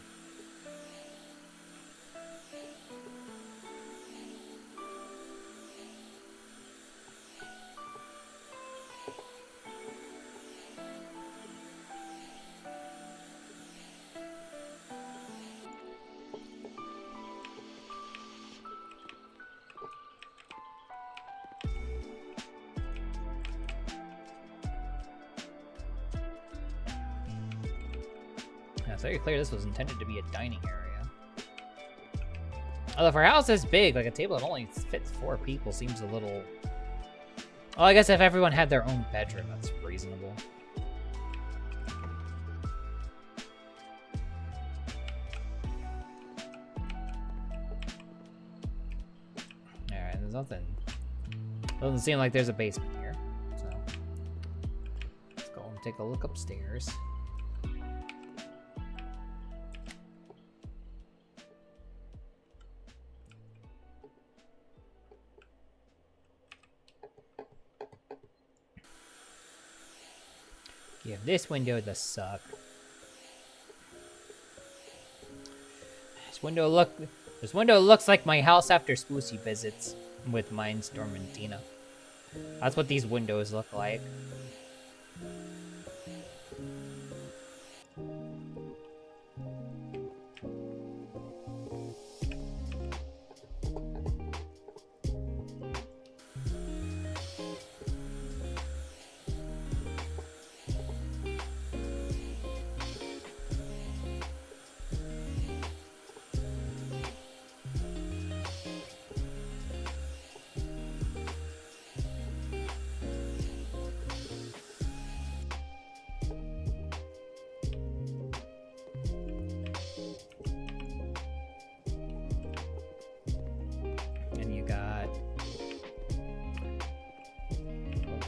Yeah, it's very clear this was intended to be a dining area. Although for a house this big, like a table that only fits 4 people seems a little... Well, I guess if everyone had their own bedroom, that's reasonable. Alright, there's nothing... Doesn't seem like there's a basement here. take a look upstairs. Give this window the suck. This window looks like my house after Spoosie visits with Mindstorm and Tina. That's what these windows look like.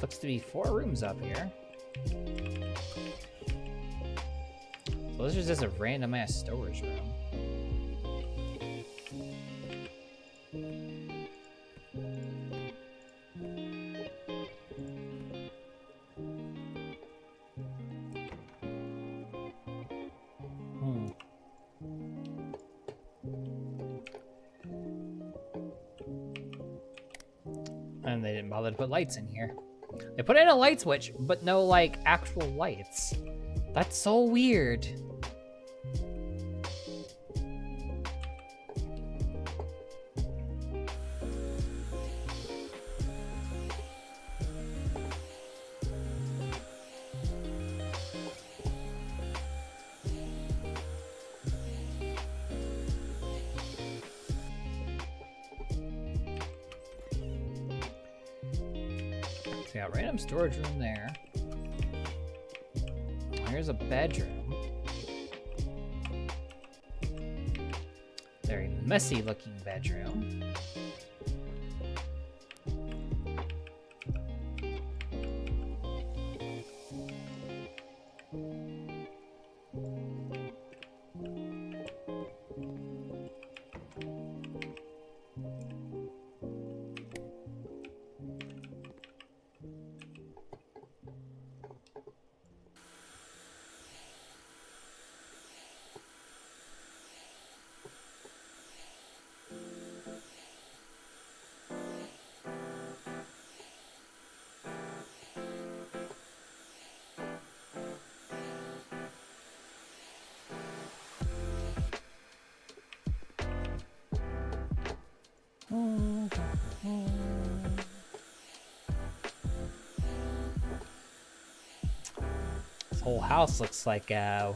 Looks to be 4 rooms up here. So this is just a random ass storage room. And they didn't bother to put lights in here. They put in a light switch, but no, like, actual lights. That's so weird. Yeah, random storage room there. Here's a bedroom. Very messy looking bedroom. This whole house looks like the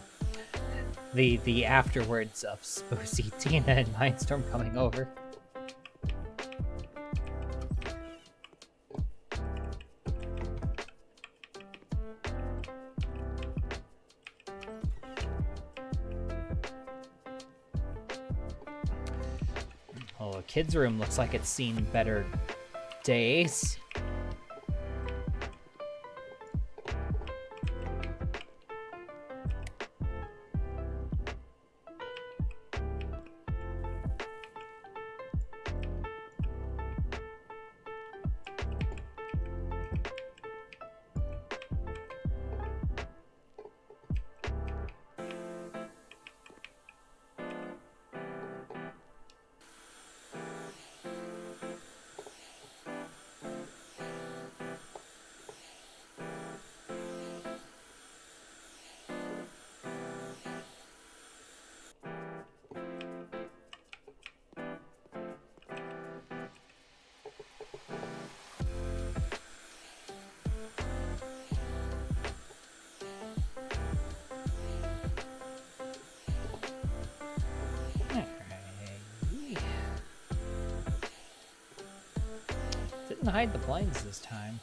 afterwards of Spoosie, Tina, and Mindstorm coming over. Oh, the kids' room looks like it's seen better days. Didn't hide the blinds this time.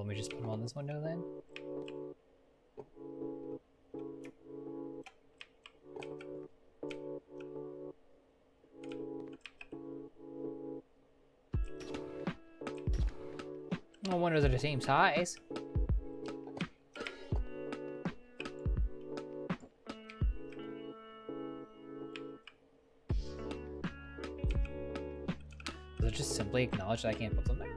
me to just put them on this window then? No wonder they're the same size. Does it just simply acknowledge that I can't put them there?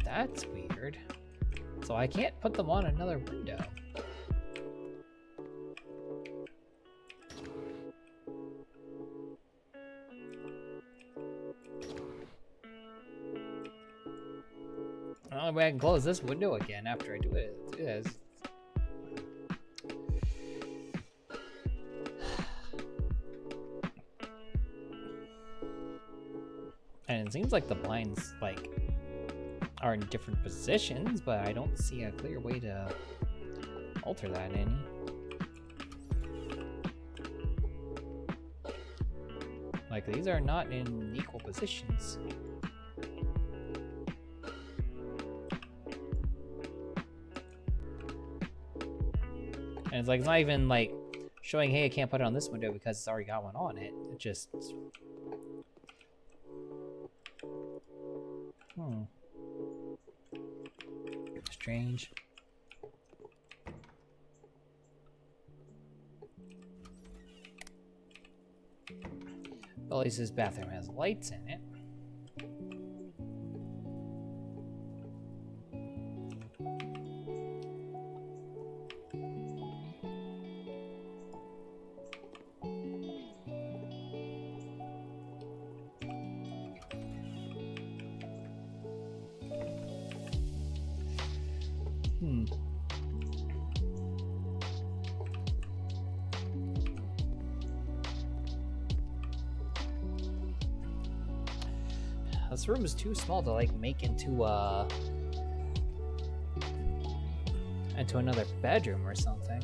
That's weird. So I can't put them on another window. The only way I can close this window again after I do this. And it seems like the blinds, like, are in different positions, but I don't see a clear way to alter that any. Like, these are not in equal positions. And it's like, it's not even like showing, hey, I can't put it on this window because it's already got one on it. It just... Strange. Well, at least this bathroom has lights in it. This room is too small to like make into another bedroom or something.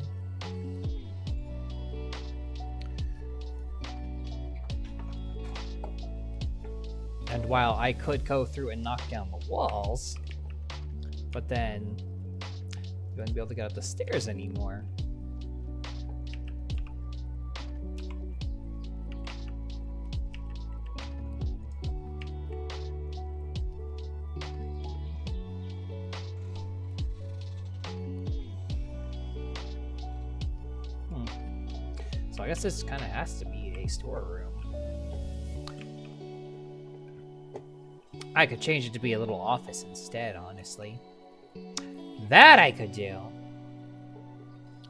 And while I could go through and knock down the walls, but then you wouldn't be able to get up the stairs anymore. So I guess this kind of has to be a storeroom. I could change it to be a little office instead, honestly. That I could do.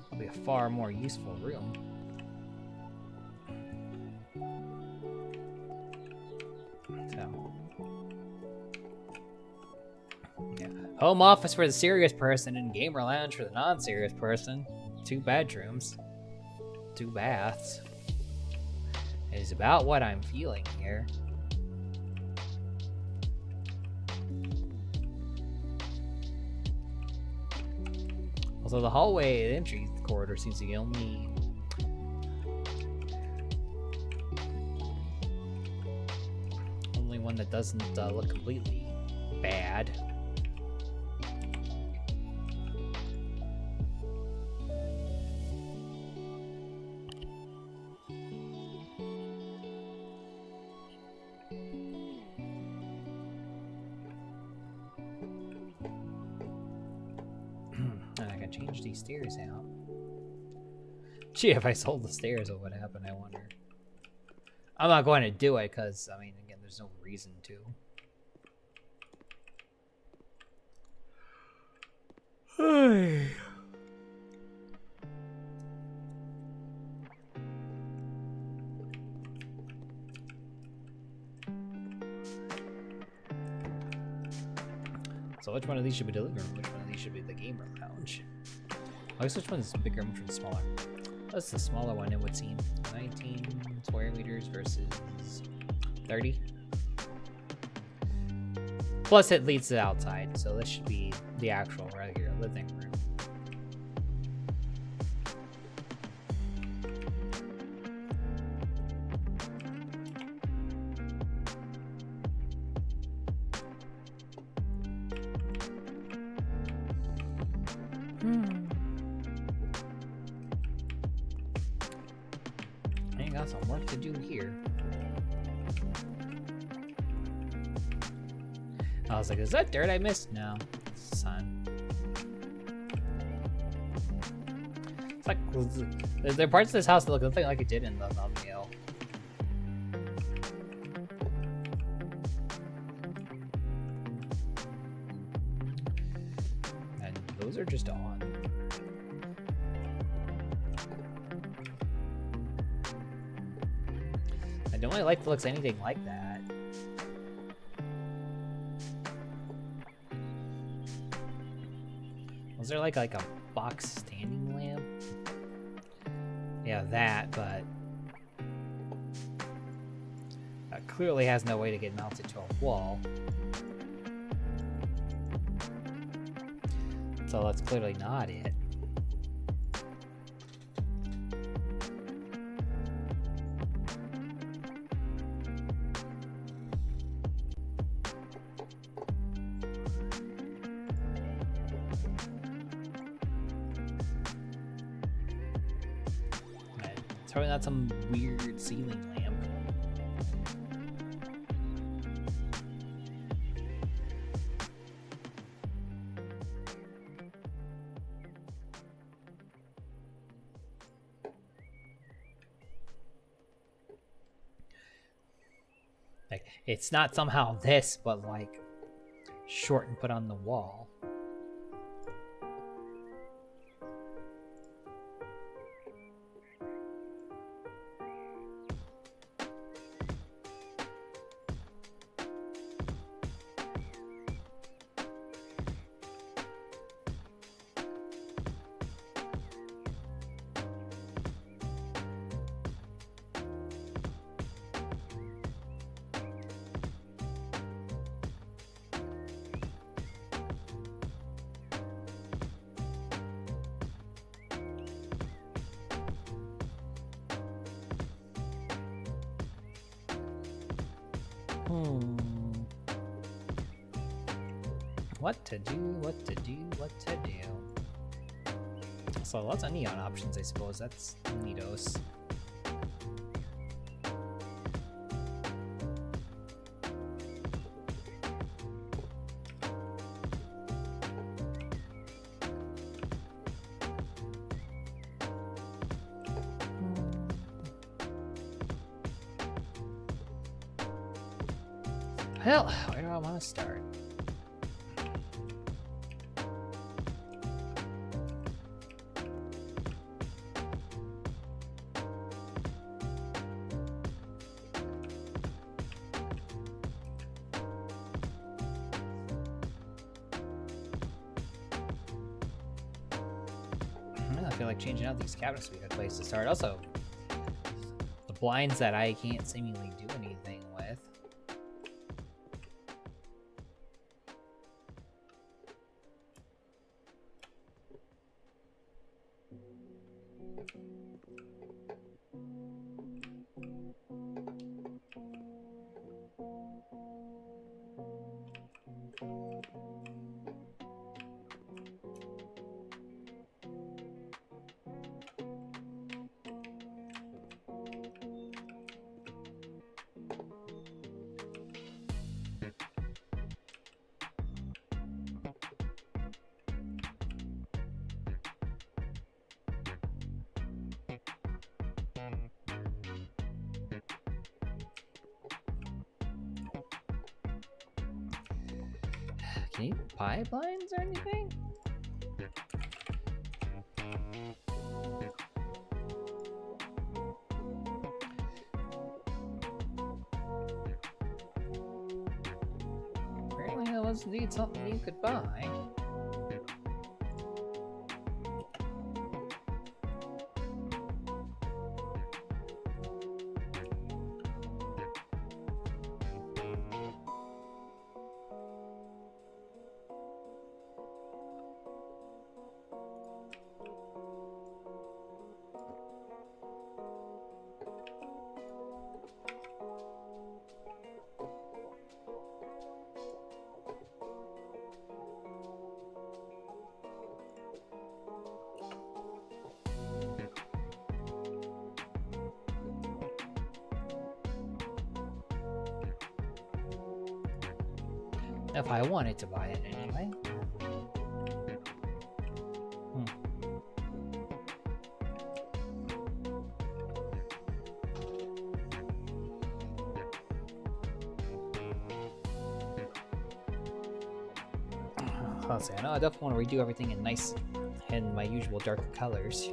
It'll be a far more useful room. So. Yeah. Home office for the serious person and gamer lounge for the non-serious person. 2 bedrooms. 2 baths. It is about what I'm feeling here. Although the hallway entry corridor seems to be only one that doesn't look completely bad. Change these stairs out. Gee, if I sold the stairs, what would happen, I wonder. I'm not going to do it because, I mean, again, there's no reason to. So which one of these should be the living room? Which one of these should be the gamer lounge? I guess which one's bigger and which one's smaller? That's the smaller one, it would seem. 19 square meters versus 30. Plus it leads to the outside, so this should be the actual regular living room. got some work to do here. I was like, is that dirt I missed? No, it's the sun. It's like, there are parts of this house that look nothing like it did in the thumbnail. And those are just on. I don't really like if it looks anything like that. Was there like a box standing lamp? Yeah, that, but that clearly has no way to get mounted to a wall. So that's clearly not it. Probably not some weird ceiling lamp. Like, it's not somehow this, but like short and put on the wall. What to do, what to do, what to do. So lots of neon options, I suppose. That's neatos. Well, where do I want to start? I feel like changing out these cabinets would be a good place to start. Also, the blinds that I can't seemingly do anything with. Can you buy blinds or anything? Apparently that was indeed something you could buy. If I wanted to buy it anyway. Let's see, I know I definitely want to redo everything in my usual darker colors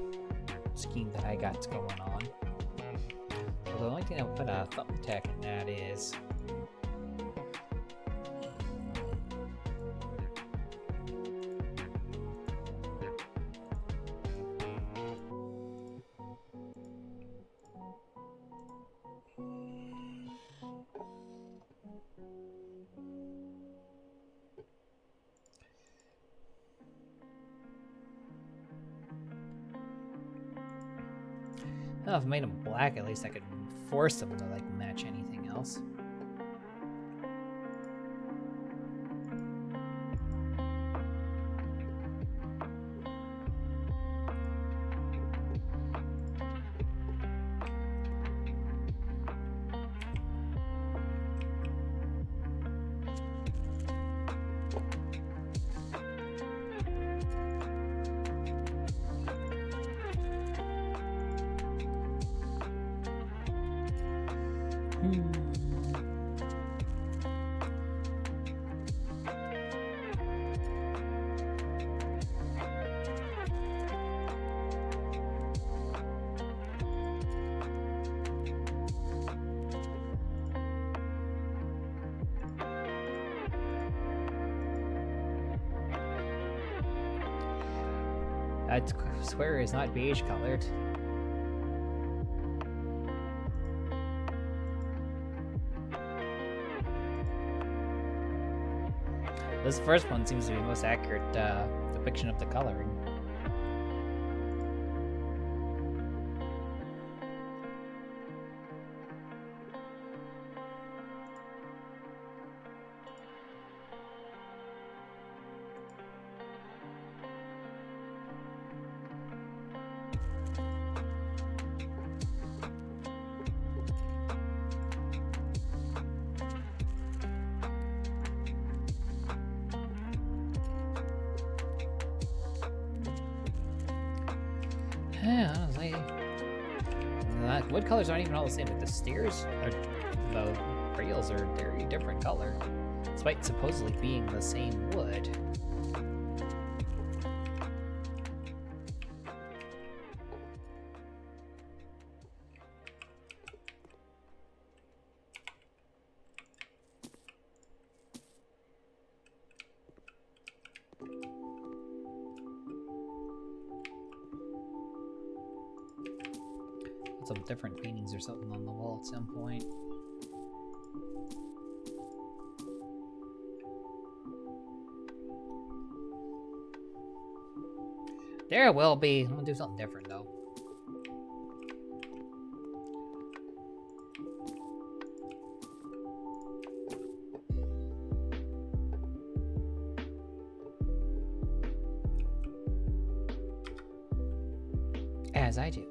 scheme that I got going on. Although the only thing I would put a thumbtack in that is well, if I made them black, at least I could force them to like match anything else. I swear it's not beige colored. This first one seems to be the most accurate depiction of the coloring. Yeah, honestly, wood colors aren't even all the same. But the steers, the rails are very different color, despite supposedly being the same wood. Some different paintings or something on the wall at some point. There will be. I'm gonna do something different though. As I do.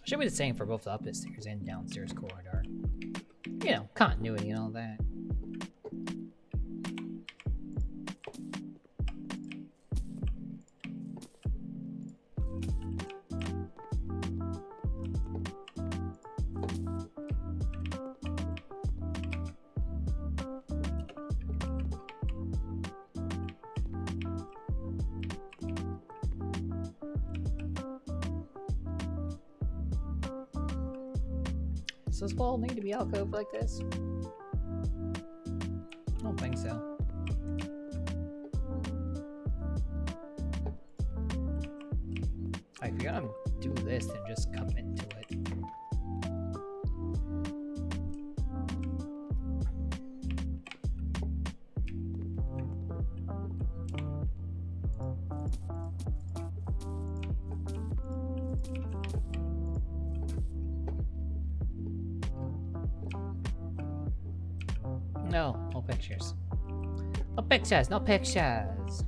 Should be the same for both the upstairs and downstairs corridor. You know, continuity and all that. Does this wall need to be alcove like this? I don't think so. If you're gonna do this, then just come into it. No pictures. No pictures, no pictures.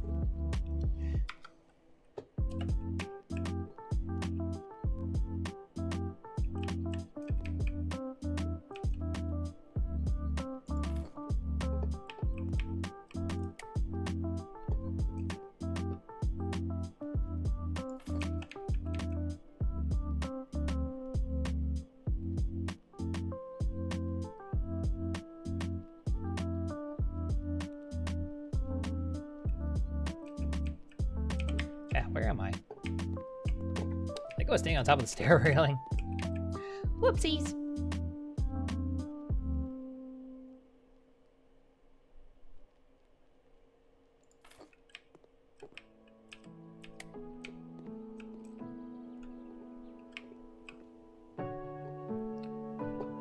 Where am I? I think I was staying on top of the stair railing. Whoopsies.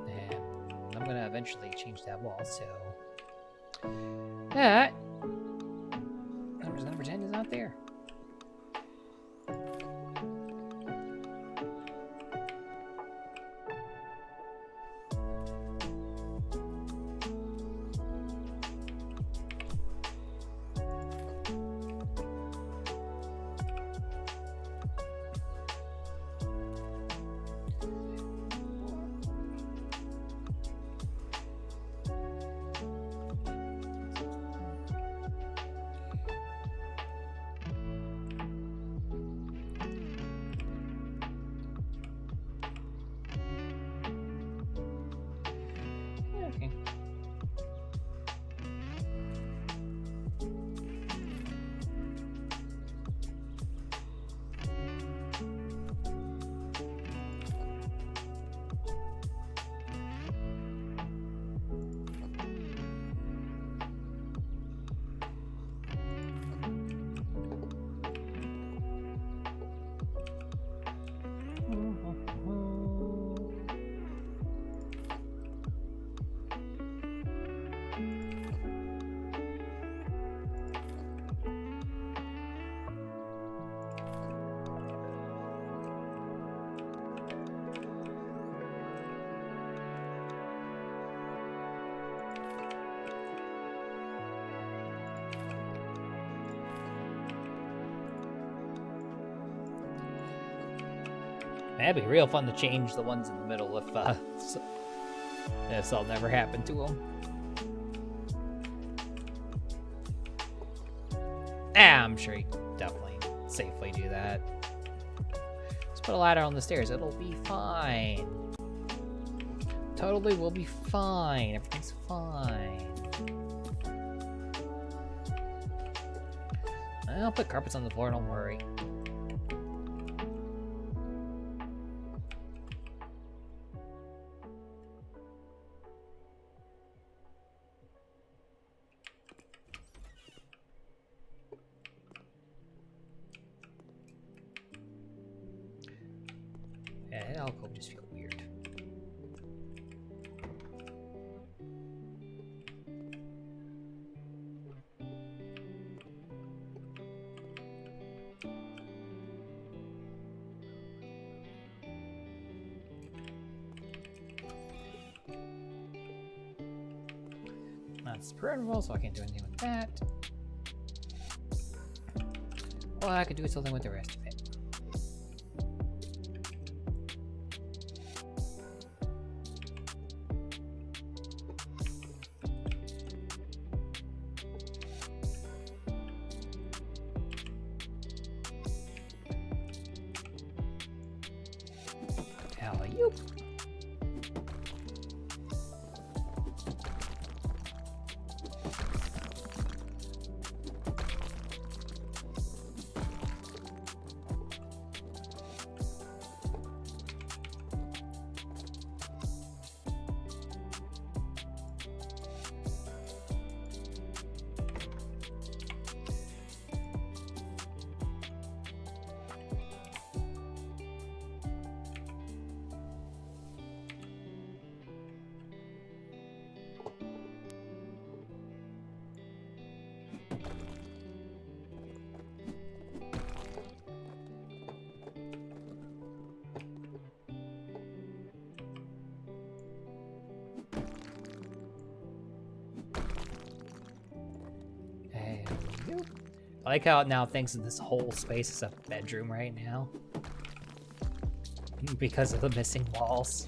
And I'm gonna eventually change that wall, so that number 10 is not there. Okay. That'd be real fun to change the ones in the middle if this all never happened to them. I'm sure you can definitely safely do that. Just put a ladder on the stairs. It'll be fine. Totally will be fine. Everything's fine. I'll put carpets on the floor, don't worry. Yeah, that alcove just feel weird. That's peripheral, so I can't do anything with that. Well, I could do something with the rest of it. Alley-oop. I like how it now thinks that this whole space is a bedroom right now. Because of the missing walls.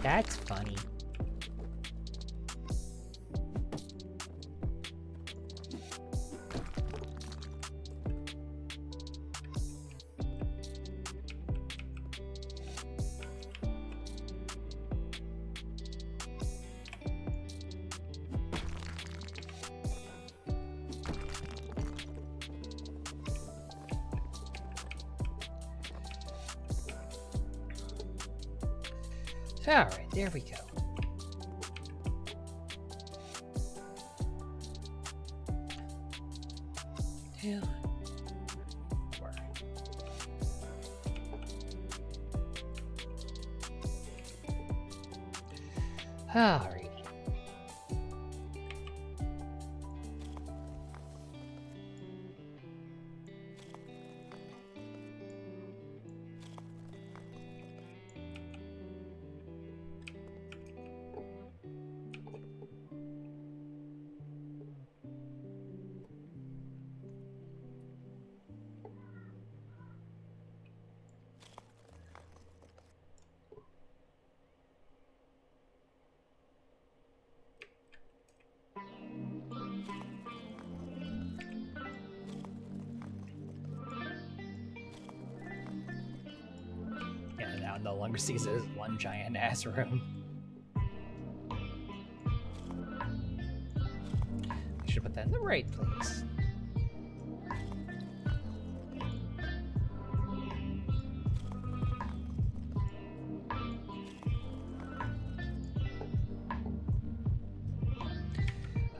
That's funny. Alright, there we go. Yeah. Alright. No longer sees it as one giant ass room. I should put that in the right place.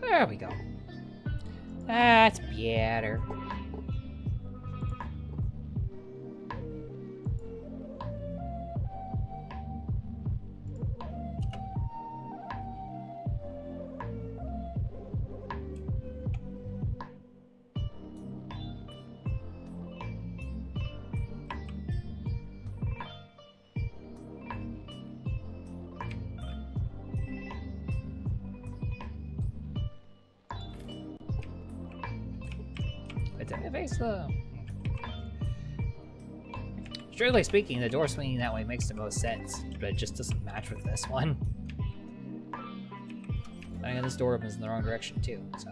There we go. That's better. Strictly speaking, the door swinging that way makes the most sense, but it just doesn't match with this one. And this door opens in the wrong direction too, so...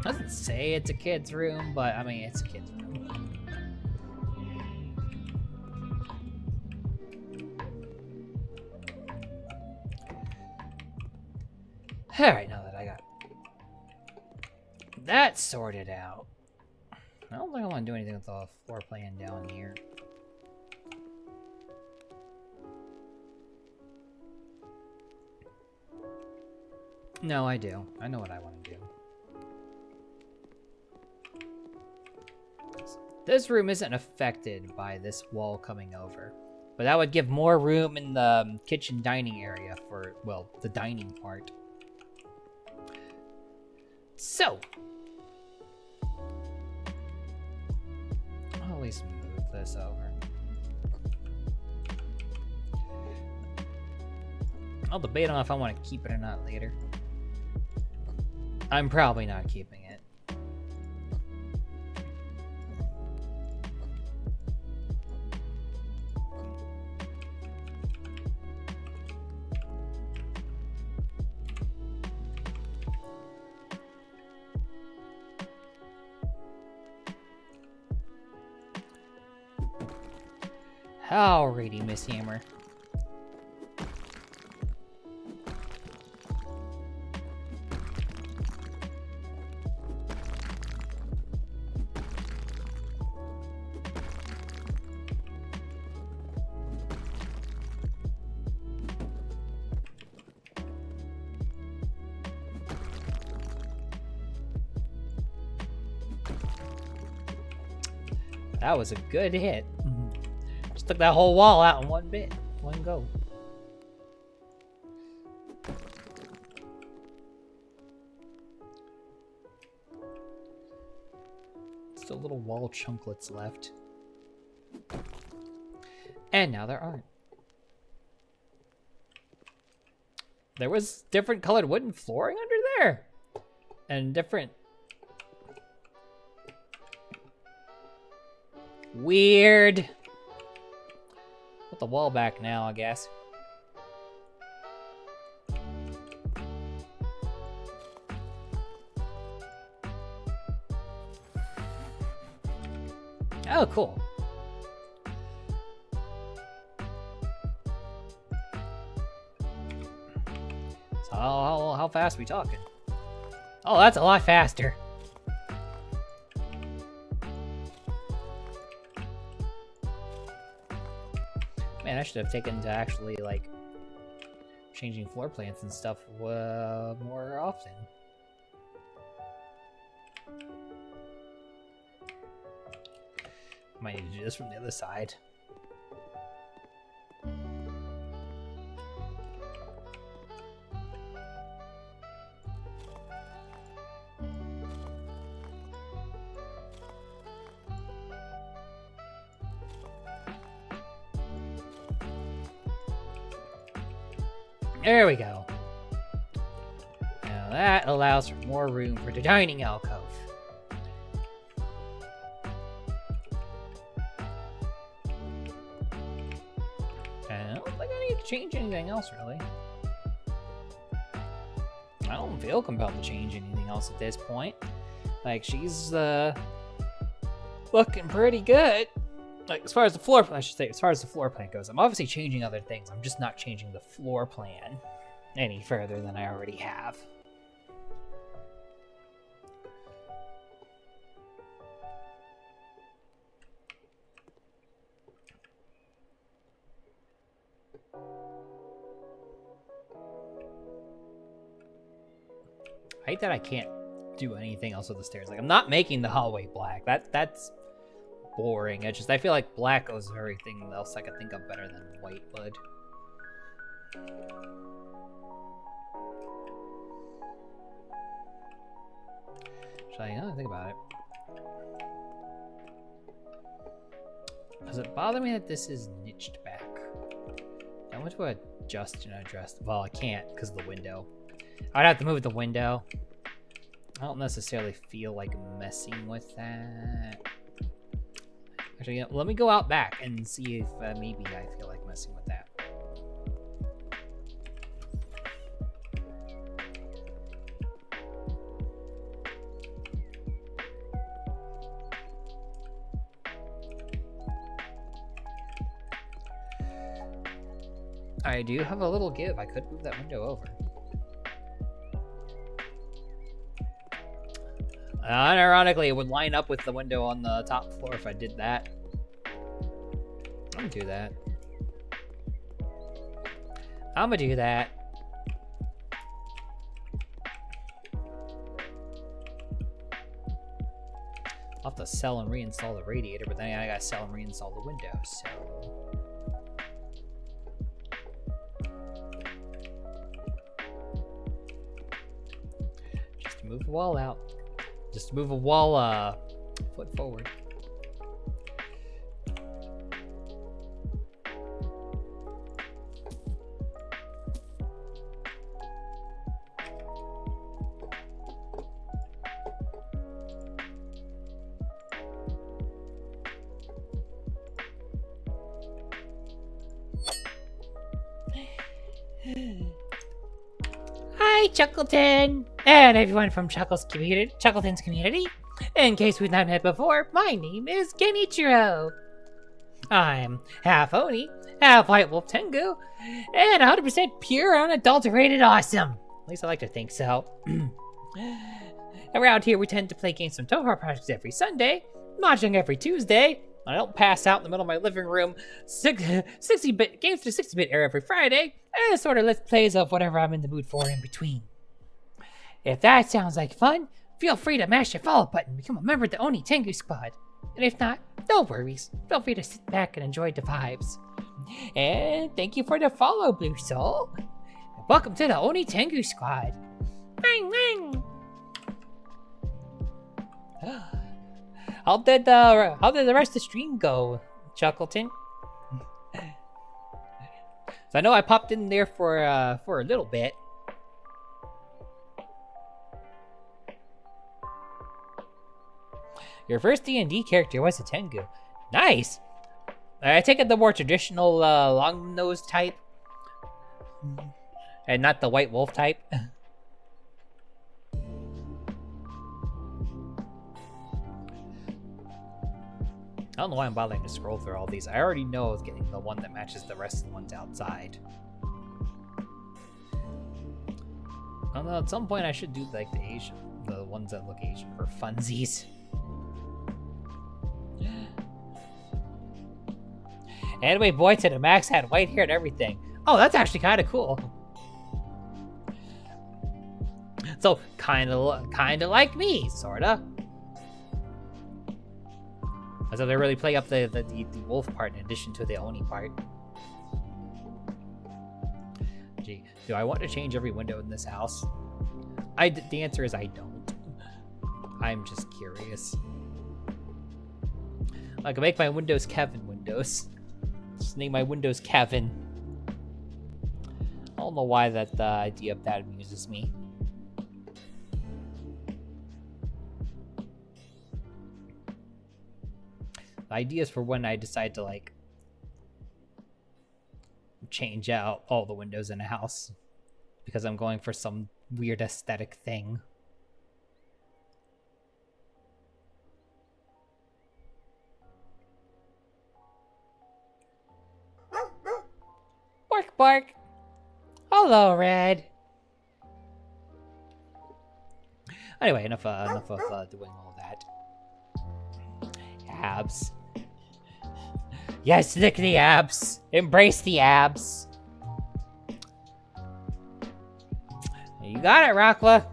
Doesn't say it's a kid's room, but I mean, it's a kid's room. Alright, now that I got that sorted out, I don't think I want to do anything with the floor plan down here. No, I do. I know what I want to do. This room isn't affected by this wall coming over, but that would give more room in the kitchen dining area for, well, the dining part. So, I'll at least move this over. I'll debate on if I want to keep it or not later. I'm probably not keeping it. Alrighty, Miss Hammer. That was a good hit. Just took that whole wall out in one go. Still little wall chunklets left. And now there aren't. There was different colored wooden flooring under there. And different... Weird. Put the wall back now, I guess. Oh, cool. So how fast are we talking? Oh, that's a lot faster. Man, I should have taken to actually, like, changing floor plans and stuff more often. Might need to do this from the other side. There we go. Now that allows for more room for the dining alcove. I don't think I need to change anything else, really. I don't feel compelled to change anything else at this point. Like, she's looking pretty good. Like, as far as the floor plan, I should say, as far as the floor plan goes, I'm obviously changing other things. I'm just not changing the floor plan any further than I already have. I hate that I can't do anything else with the stairs. Like, I'm not making the hallway black. That's boring. I feel like black goes with everything else I could think of better than white would. Should I think about it? Does it bother me that this is niched back? I want to adjust and address. Well, I can't because of the window. I'd have to move the window. I don't necessarily feel like messing with that. Actually, you know, let me go out back and see if maybe I feel like messing with that. I do have a little give. I could move that window over. Unironically, it would line up with the window on the top floor if I did that. I'm gonna do that. I'm gonna do that. I'll have to sell and reinstall the radiator, but then I gotta sell and reinstall the window, so... Just to move the wall out. Just move a wall foot forward. Hi, Chuckleton! And everyone from Chuckleton's community. In case we've not met before, my name is Genichiro. I'm half Oni, half White Wolf Tengu, and 100% pure, unadulterated awesome. At least I like to think so. Around here, we tend to play games from Toho Projects every Sunday, mahjong every Tuesday. I don't pass out in the middle of my living room. 60-bit games for 60-bit era every Friday, and a sort of let's plays of whatever I'm in the mood for in between. If that sounds like fun, feel free to mash the follow button and become a member of the Oni Tengu Squad. And if not, no worries. Feel free to sit back and enjoy the vibes. And thank you for the follow, Blue Soul. Welcome to the Oni Tengu Squad. Bang, bang. How did the rest of the stream go, Chuckleton? So I know I popped in there for a little bit. Your first D&D character was a Tengu. Nice! I take it the more traditional long-nosed type. And not the white wolf type. I don't know why I'm bothering to scroll through all these. I already know I was getting the one that matches the rest of the ones outside. Although at some point I should do like the ones that look Asian for funsies. Anyway, boy to the max had white hair and everything. Oh, that's actually kind of cool. So kind of like me, sorta. So they really play up the wolf part in addition to the Oni part. Gee, do I want to change every window in this house? The answer is I don't. I'm just curious. I can make my windows Kevin windows. Just name my windows Kevin. I don't know why the idea of that amuses me. The idea is for when I decide to like change out all the windows in a house because I'm going for some weird aesthetic thing. Bark, bark. Hello, Red. Anyway, enough of doing all that. Abs. Yes, lick the abs. Embrace the abs. You got it, Rockla.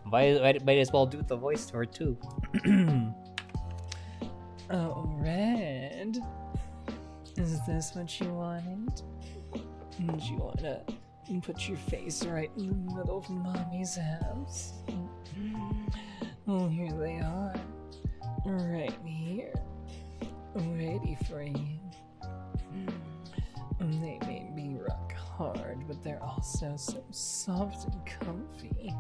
Might as well do the voice to her too. Oh, Red. Is this what you wanted? Do you wanna put your face right in the middle of Mommy's abs? Oh, here they are. Right here. Ready for you. They may be rock hard, but they're also so soft and comfy.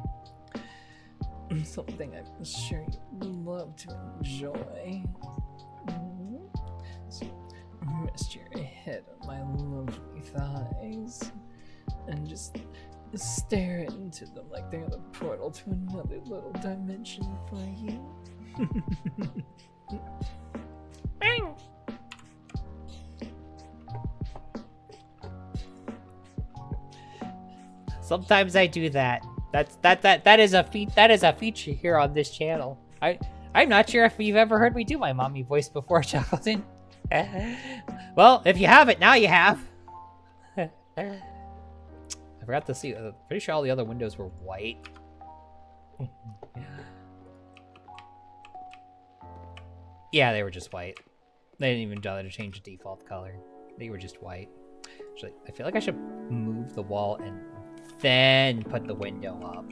Something I'm sure you'd love to enjoy. So rest your head on my lovely thighs and just stare into them like they're the portal to another little dimension for you. Bang! Sometimes I do that. That is a feature here on this channel. I'm not sure if you've ever heard me do my mommy voice before, Chuckleton. Well, if you haven't, now you have. I forgot to see. Pretty sure all the other windows were white. Yeah, they were just white. They didn't even bother to change the default color. They were just white. Actually, I feel like I should move the wall and then put the window up.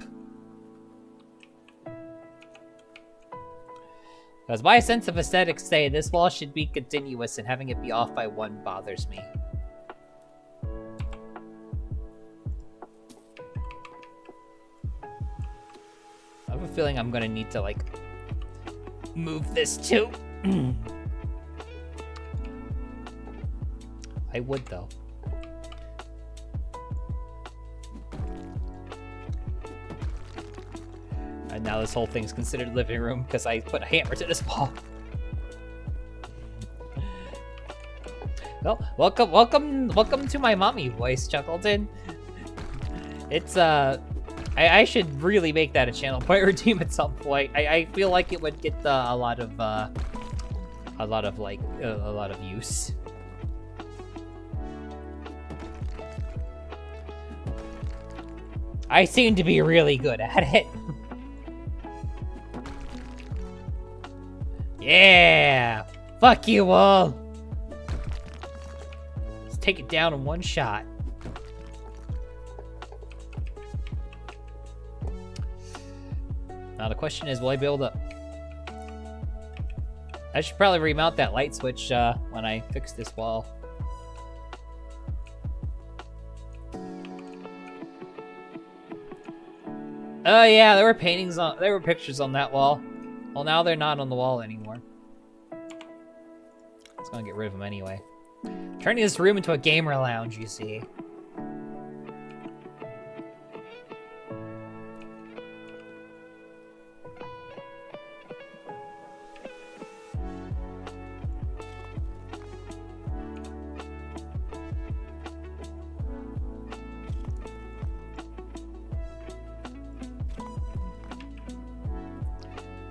Because my sense of aesthetics say this wall should be continuous and having it be off by one bothers me. I have a feeling I'm gonna need to like move this too. I would though. And now this whole thing's considered living room because I put a hammer to this wall. Well, welcome to my mommy voice, Chuckleton. It's I should really make that a channel point routine at some point. I feel like it would get a lot of use. I seem to be really good at it. Yeah! Fuck you all! Let's take it down in one shot. Now the question is, will I be able to... I should probably remount that light switch when I fix this wall. Oh yeah, there were pictures on that wall. Well, now they're not on the wall anymore. I was gonna get rid of them anyway. Turning this room into a gamer lounge, you see.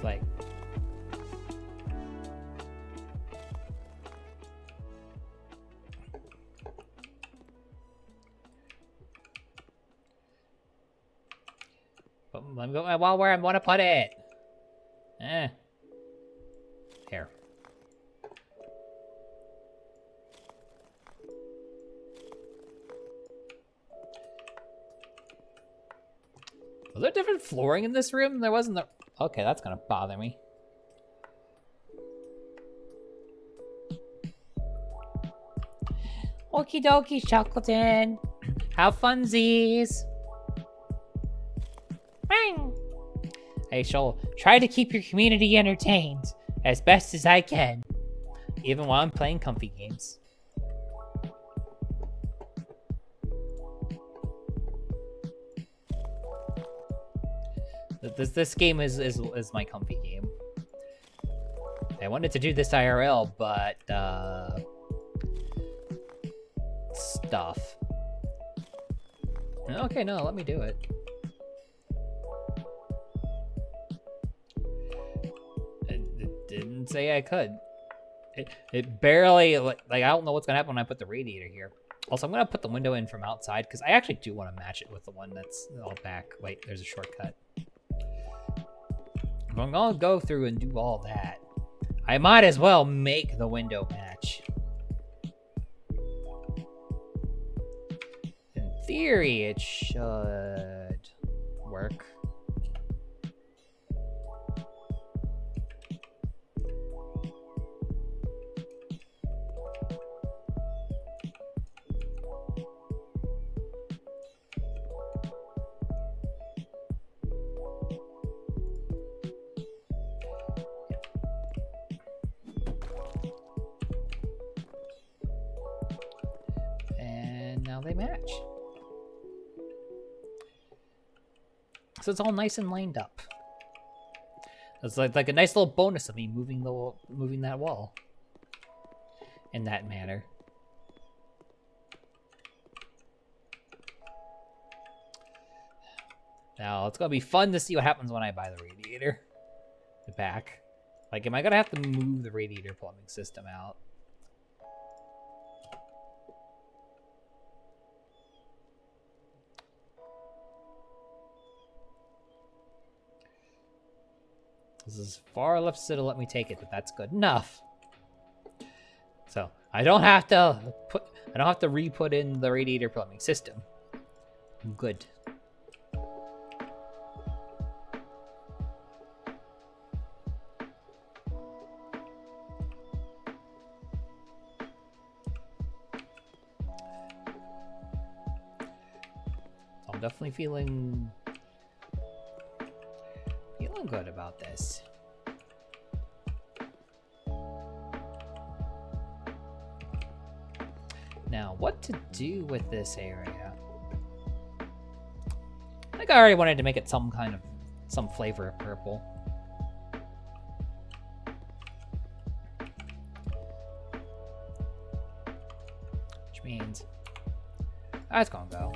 Like, let me put my wall where I want to put it. Here. Was there different flooring in this room? There wasn't. Okay, that's gonna bother me. Okie dokie, Chuckleton. Have funsies. I shall try to keep your community entertained as best as I can, even while I'm playing comfy games. This game is my comfy game. I wanted to do this IRL, but stuff. Okay, no, let me do it. It didn't say I could. It barely, like I don't know what's gonna happen when I put the radiator here. Also, I'm gonna put the window in from outside because I actually do want to match it with the one that's all back. Wait, there's a shortcut. If I'm gonna go through and do all that, I might as well make the window match. In theory, it should work. Now they match. So it's all nice and lined up. It's like a nice little bonus of me moving that wall in that manner. Now it's gonna be fun to see what happens when I buy the radiator. The back. Like, am I gonna have to move the radiator plumbing system out? This is far left, so to let me take it, but that's good enough. So I don't have to re-put in the radiator plumbing system. I'm good. I'm definitely feeling good about this. Now what to do with this area. I think I already wanted to make it some flavor of purple. Which means that's gonna go.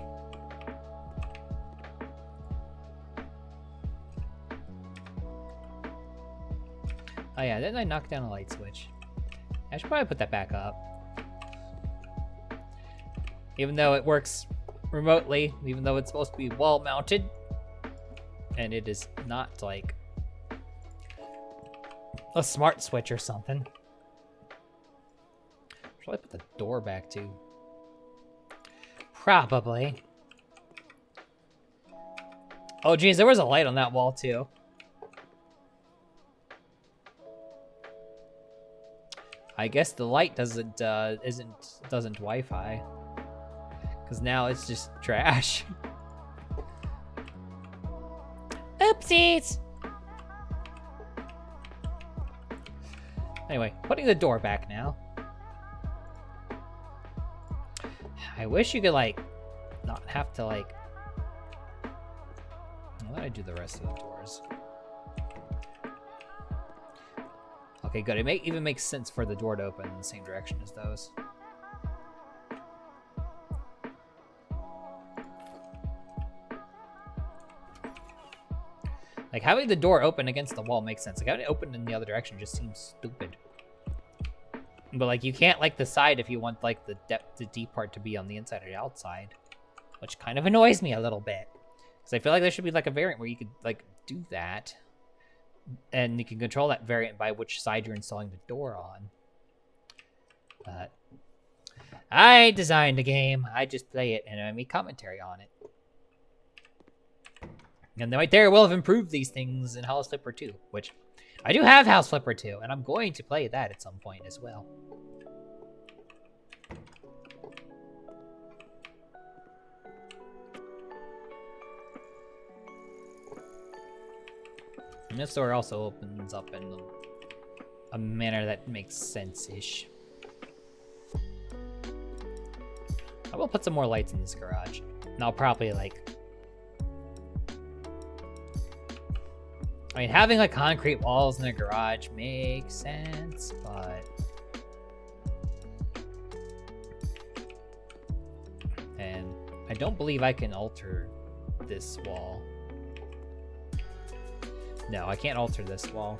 Oh yeah, didn't I knock down a light switch? I should probably put that back up. Even though it works remotely, even though it's supposed to be wall mounted. And it is not like a smart switch or something. Should I put the door back too? Probably. Oh geez, there was a light on that wall too. I guess the light doesn't Wi-Fi, because now it's just trash. Oopsies. Anyway, putting the door back now. I wish you could like not have to like. Let me do the rest of the doors. Okay, good. It even makes sense for the door to open in the same direction as those. Like, having the door open against the wall makes sense. Like, having it open in the other direction just seems stupid. But, like, you can't, like, decide if you want, like, the deep part to be on the inside or the outside. Which kind of annoys me a little bit. Because I feel like there should be, like, a variant where you could, like, do that. And you can control that variant by which side you're installing the door on. But I designed a game. I just play it and I make commentary on it. And right there will have improved these things in House Flipper 2, which I do have House Flipper 2, and I'm going to play that at some point as well. And this door also opens up in a manner that makes sense-ish. I will put some more lights in this garage. And I'll probably, like... I mean, having, like, concrete walls in the garage makes sense, but... And I don't believe I can alter this wall. No, I can't alter this wall.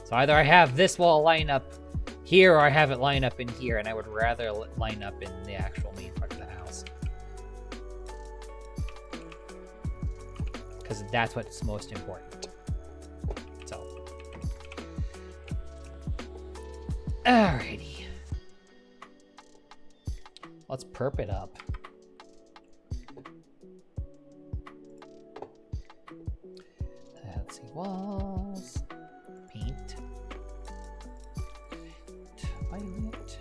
So either I have this wall line up here or I have it line up in here, and I would rather line up in the actual main part of the house. Because that's what's most important. So. Alrighty. Let's perp it up. Let's see, walls, paint, violet.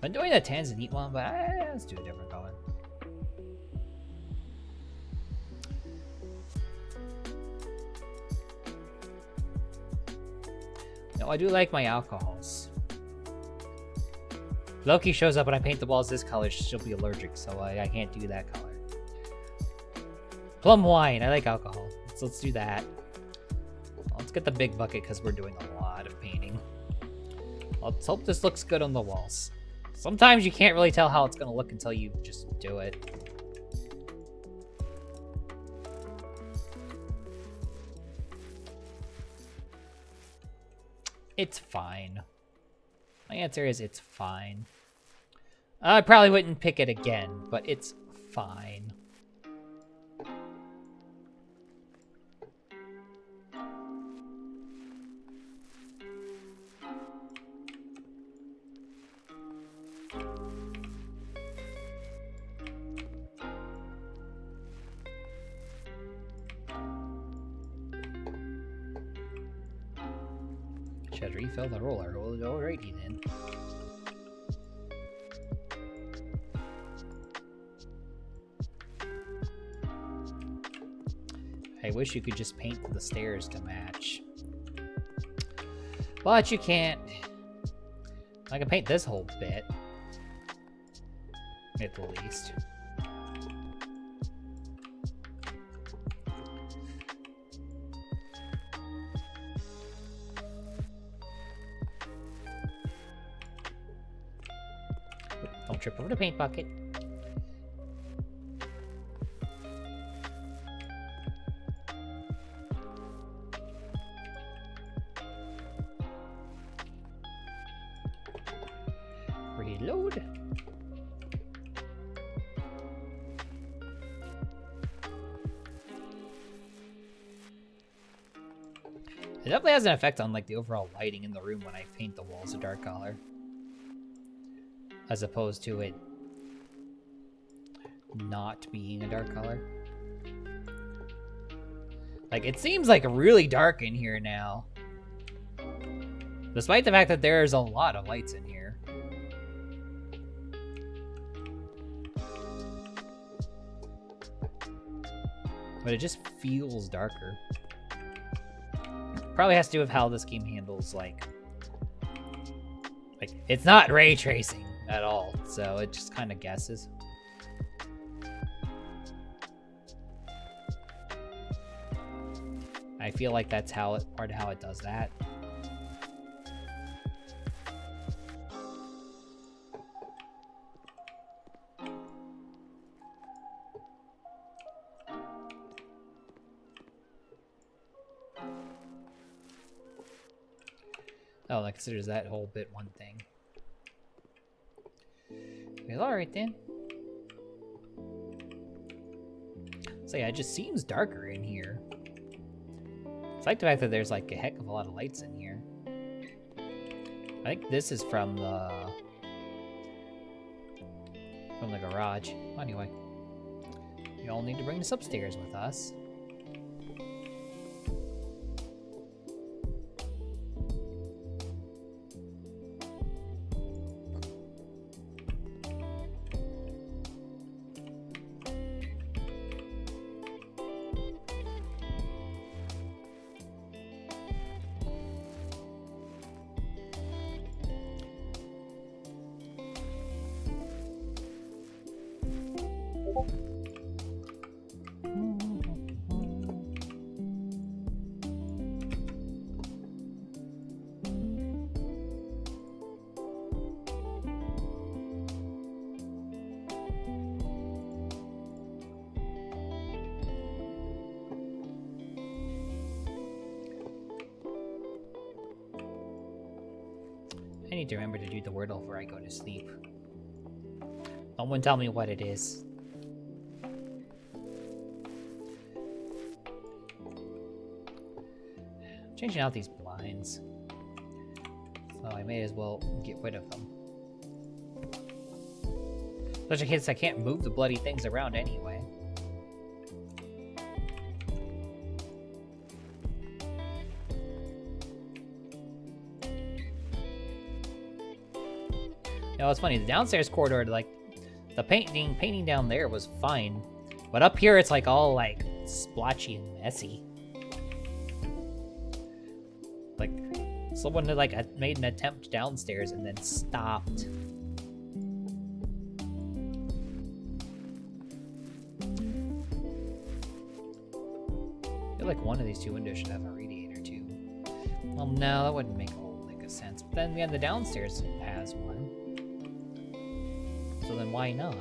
I'm doing the Tanzanite one, but let's do a different color. No, I do like my alcohols. Loki shows up and I paint the walls this color, she'll be allergic, so I can't do that color. Plum wine, I like alcohol. So let's do that. Let's get the big bucket because we're doing a lot of painting. Let's hope this looks good on the walls. Sometimes you can't really tell how it's going to look until you just do it. It's fine. My answer is it's fine. I probably wouldn't pick it again, but it's fine. Should refill the roller. Alrighty then. I wish you could just paint the stairs to match. But you can't. I can paint this whole bit. At the least. Don't trip over the paint bucket. Reload. It definitely has an effect on like the overall lighting in the room when I paint the walls a dark color, as opposed to it not being a dark color. Like, it seems like really dark in here now, despite the fact that there's a lot of lights in here. But it just feels darker. Probably has to do with how this game handles, like it's not ray tracing at all, so it just kind of guesses. I feel like that's how it, part of how it does that. Oh, that considers that whole bit one thing. Well, alright then. So yeah, it just seems darker in here. It's like the fact that there's like a heck of a lot of lights in here. I think this is from the garage. Anyway, you all need to bring this upstairs with us. I need to remember to do the Wordle before I go to sleep. Someone tell me what it is. Changing out these blinds, so I may as well get rid of them. Especially in case I can't move the bloody things around anyway. You know, it's funny, the downstairs corridor, like, the painting down there was fine, but up here it's like all like splotchy and messy. Like, someone had like made an attempt downstairs and then stopped. I feel like one of these two windows should have a radiator too. Well, no, that wouldn't make a whole lick of sense. But then again, the downstairs has one. So then why not?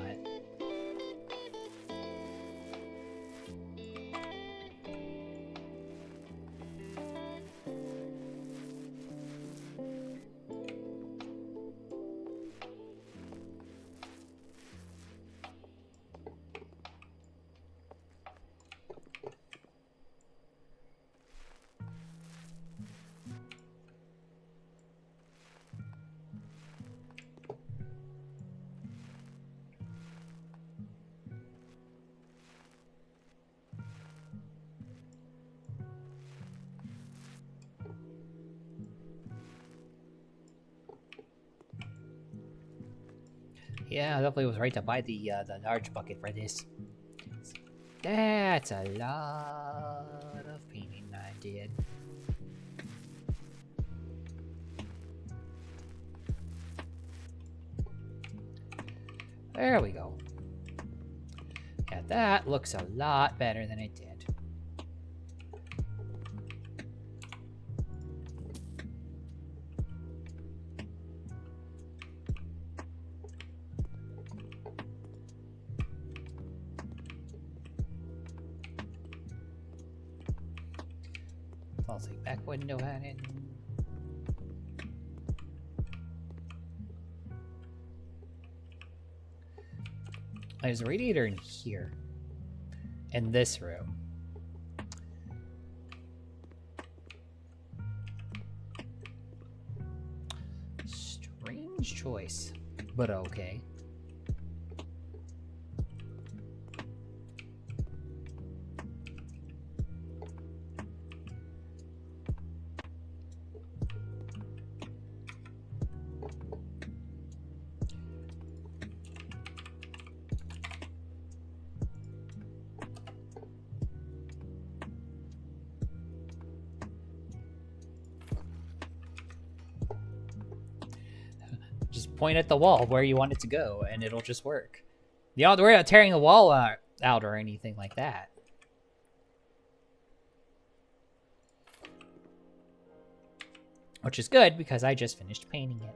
Yeah, I definitely was right to buy the large bucket for this. That's a lot of painting I did. There we go. Yeah, that looks a lot better than it did. Falsely back window added. There's a radiator in here. In this room. Strange choice, but okay. Just point at the wall where you want it to go, and it'll just work. You don't have to worry about tearing the wall out or anything like that. Which is good, because I just finished painting it.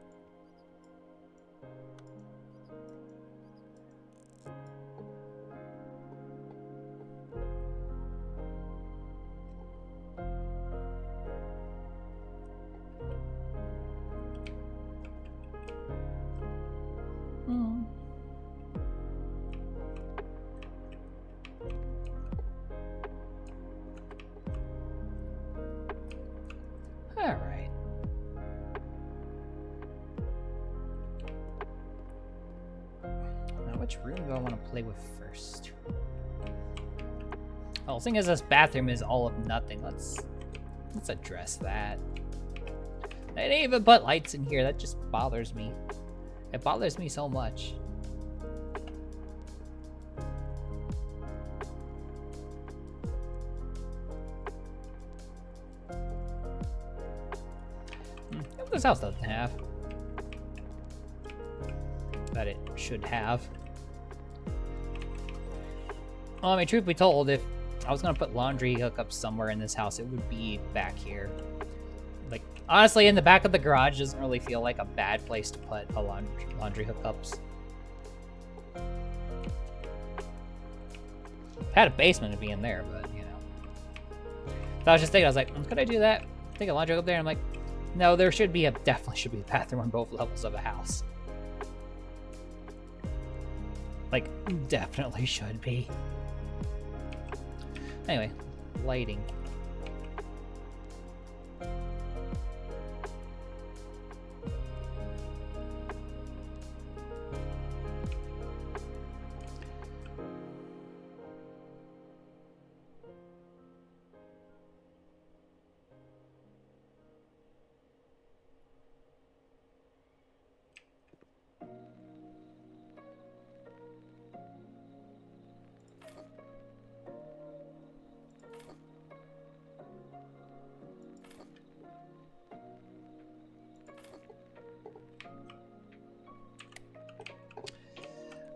Alright. Now, which room do I want to play with first? Oh, the thing is, this bathroom is all of nothing. Let's address that. They didn't even put lights in here. That just bothers me. It bothers me so much. This house doesn't have. That it should have. Well, I mean, truth be told, if I was gonna put laundry hookups somewhere in this house, it would be back here. Like, honestly, in the back of the garage doesn't really feel like a bad place to put a laundry hookups. If I had a basement, it'd be in there, but, you know. So I was just thinking, I was like, could I do that? Take a laundry up there, and I'm like, no, there definitely should be a bathroom on both levels of a house. Like, definitely should be. Anyway, lighting.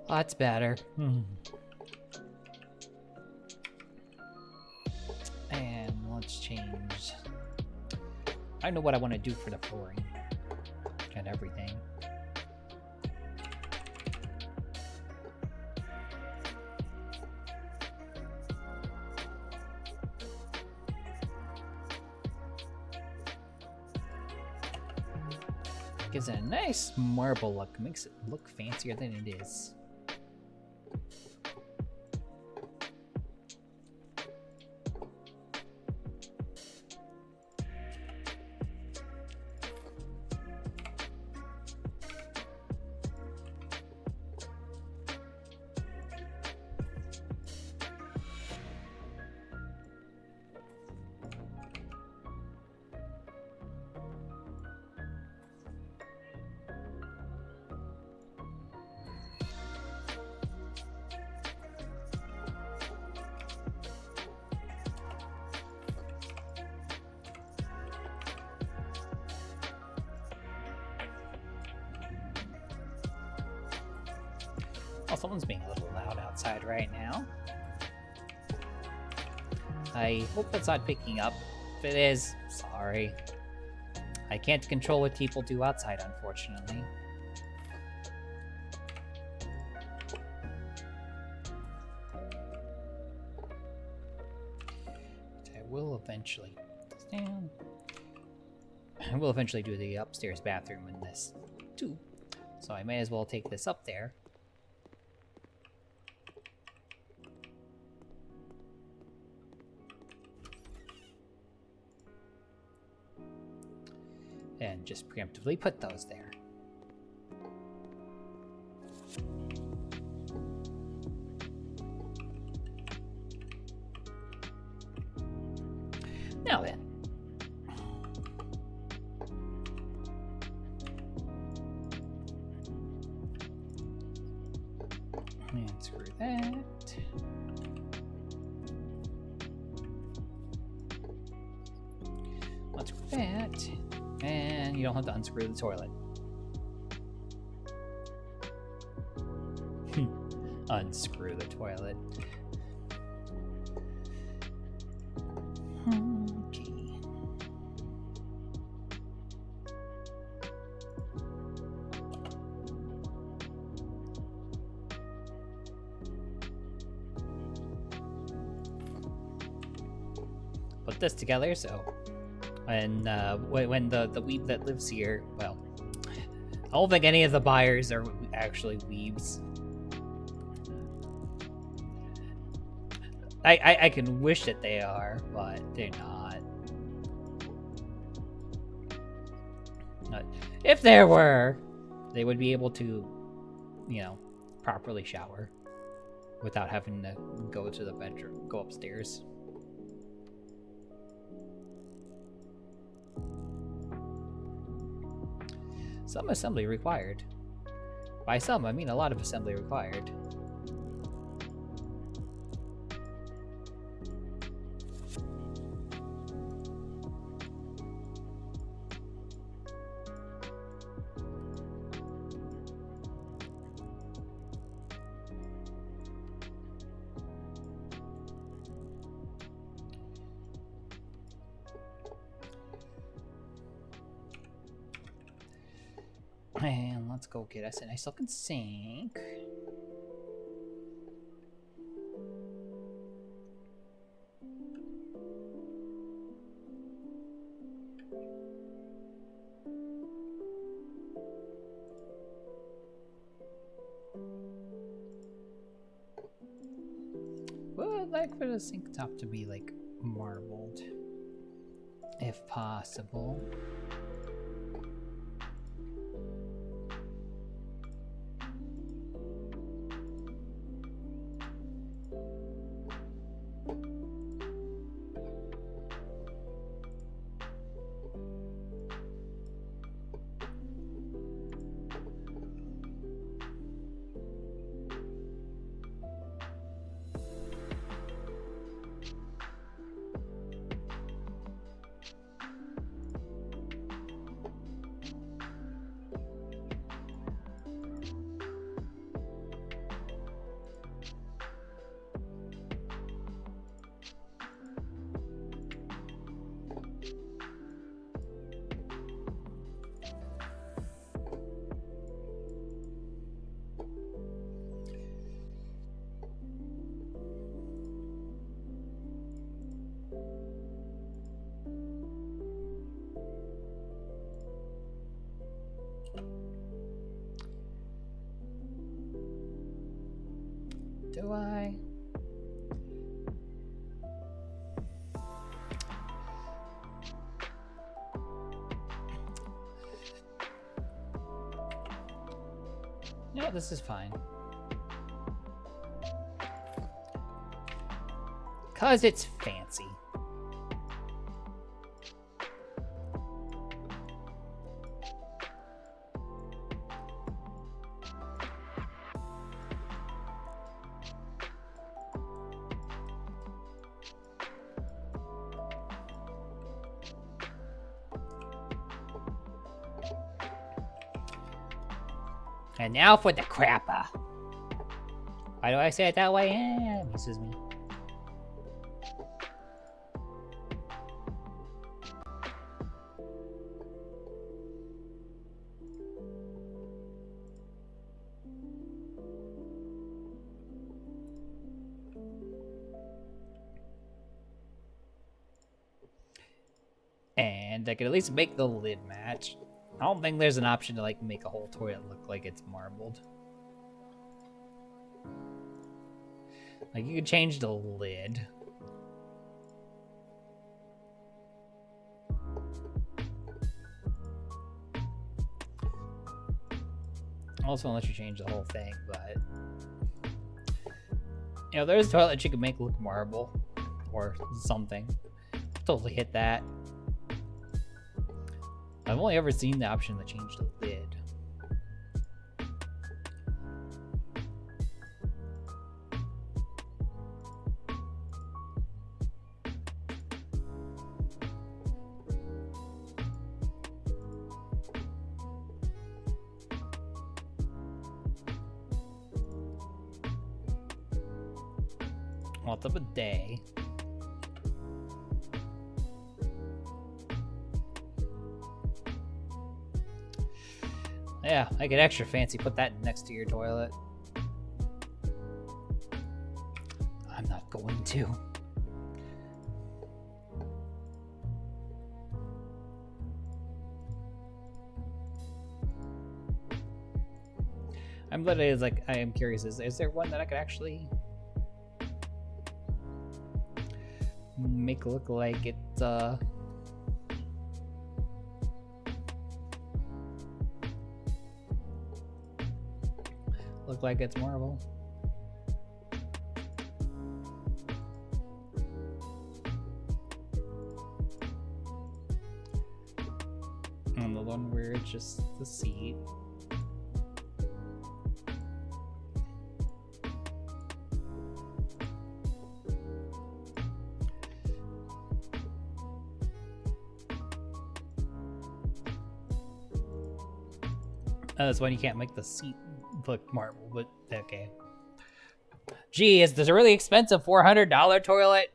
That's better. And let's change. I know what I want to do for the flooring and everything. Gives it a nice marble look, makes it look fancier than it is. Oh, someone's being a little loud outside right now. I hope that's not picking up. If it is, sorry. I can't control what people do outside, unfortunately. I will eventually stand. I will eventually do the upstairs bathroom in this too. So I may as well take this up there. And just preemptively put those there. Now then. And screw that. Unscrew that. And you don't have to unscrew the toilet. Unscrew the toilet. Okay. Put this together so when the weeb that lives here, well, I don't think any of the buyers are actually weebs. I can wish that they are, but they're not. If there were, they would be able to, you know, properly shower without having to go to the bedroom, go upstairs. Some assembly required. By some, I mean a lot of assembly required. And let's go get us a nice looking sink. Well, I'd like for the sink top to be like marbled, if possible. Do I? No, this is fine. 'Cause it's fancy. And now for the crapper. Why do I say it that way? Eh, amuses me. And I could at least make the lid match. I don't think there's an option to like make a whole toilet look like it's marbled. Like you could change the lid. Also, unless you change the whole thing, but you know, there's a toilet you could make look marble or something. Totally hit that. I've only ever seen the option to change the lid. What's up a day? Yeah, I get extra fancy. Put that next to your toilet. I'm not going to. I'm literally like, I am curious. Is there one that I could actually make look like it, look like it's marble? And the one where it's just the seat. That's when you can't make the seat look marble, but okay. Gee, is this a really expensive $400 toilet?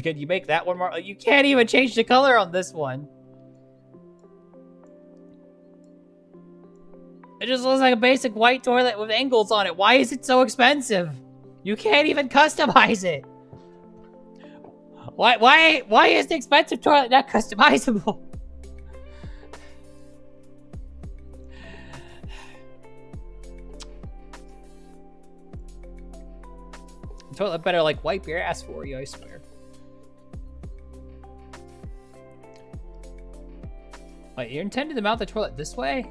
Can you make that one marble? You can't even change the color on this one. It just looks like a basic white toilet with angles on it. Why is it so expensive? You can't even customize it. Why is the expensive toilet not customizable? The toilet better like wipe your ass for you, I swear. Wait, you're intended to mount the toilet this way?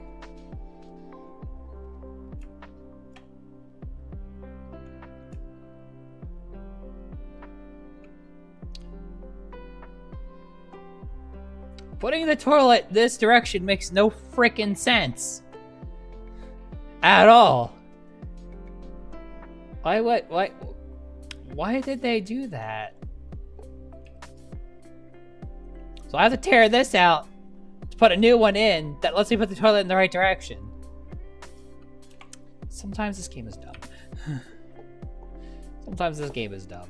Putting the toilet this direction makes no frickin' sense. At all. Why did they do that? So I have to tear this out to put a new one in that lets me put the toilet in the right direction. Sometimes this game is dumb. Sometimes this game is dumb.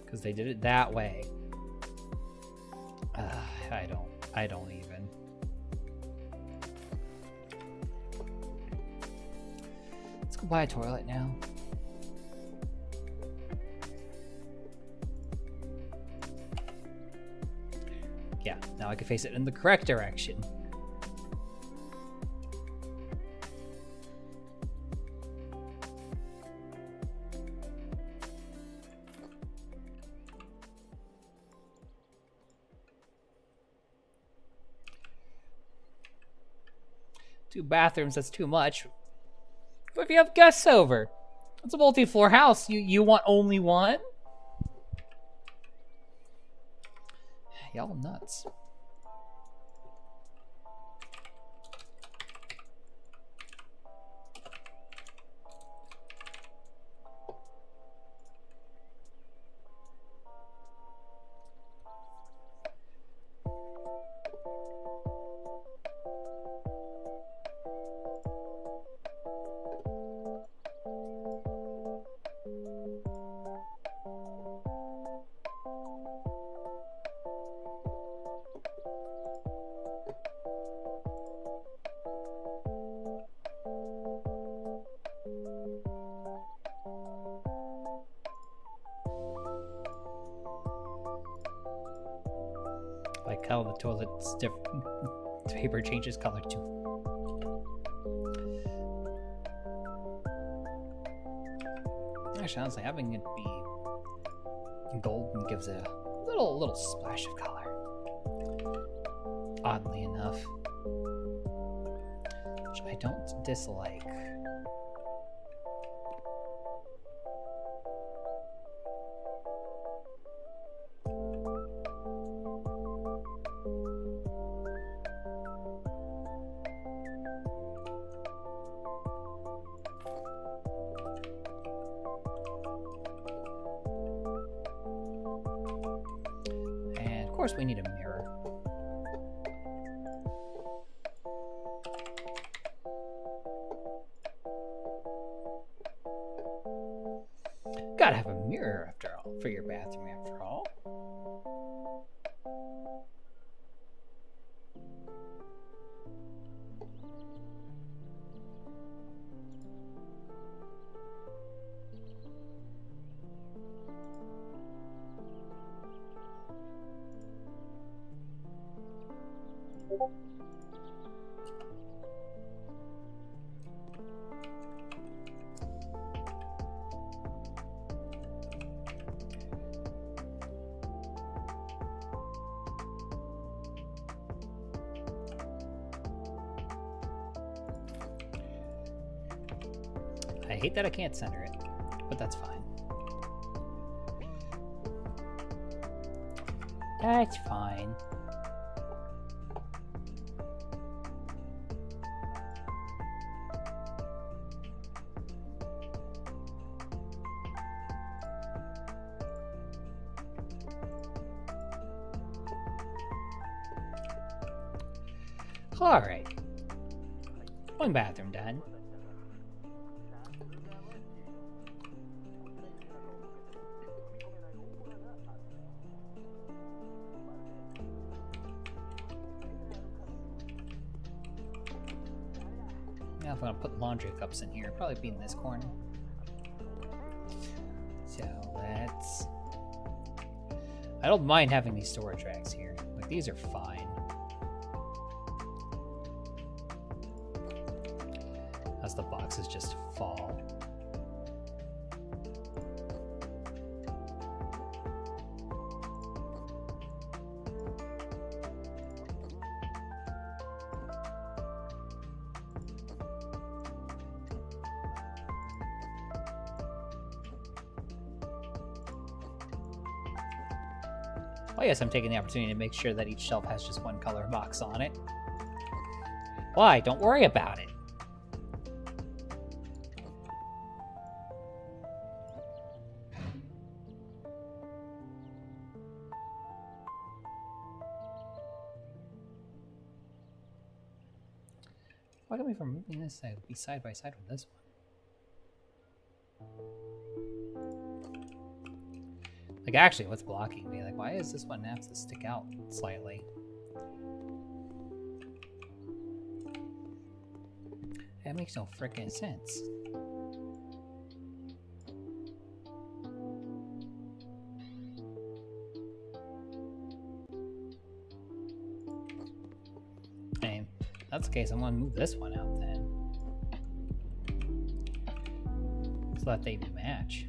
Because they did it that way. I don't even. Let's go buy a toilet now. Yeah, now I can face it in the correct direction. Two bathrooms, that's too much. What if you have guests over? It's a multi-floor house. You want only one? Y'all nuts. tell the toilet's paper changes color too. Actually, honestly, having it be golden gives it a little splash of color. Oddly enough, which I don't dislike. Of course, we need a mirror. Gotta have a mirror after all, for your bathroom after all. I hate that I can't center it, but that's fine. That's fine. All right. One bathroom done. Now if I'm gonna put laundry cups in here, it'll probably be in this corner. So let's... I don't mind having these storage racks here. Like, these are fine. As the boxes just fall. Oh yes, I'm taking the opportunity to make sure that each shelf has just one color box on it. Why? Don't worry about it. Why don't we from moving this side be side by side with this one? Like, actually, what's blocking me? Like, why does this one have to stick out slightly? That makes no freaking sense. Okay, that's the case. I'm gonna move this one out then, so that they match.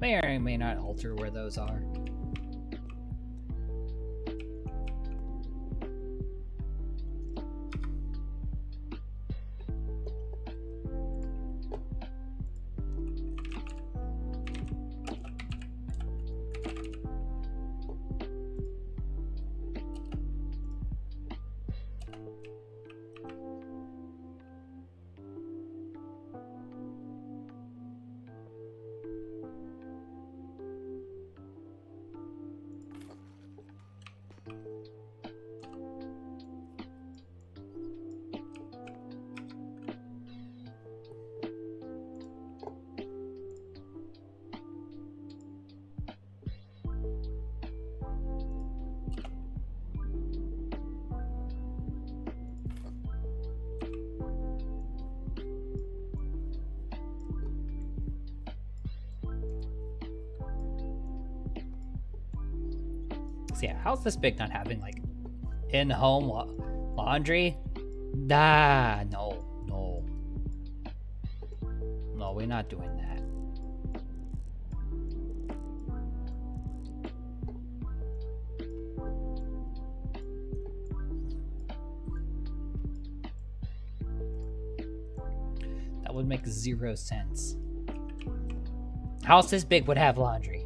May or may not alter where those are. Yeah, how's this big not having like in-home laundry? Nah, no. No, we're not doing that. That would make 0 sense. House this big would have laundry.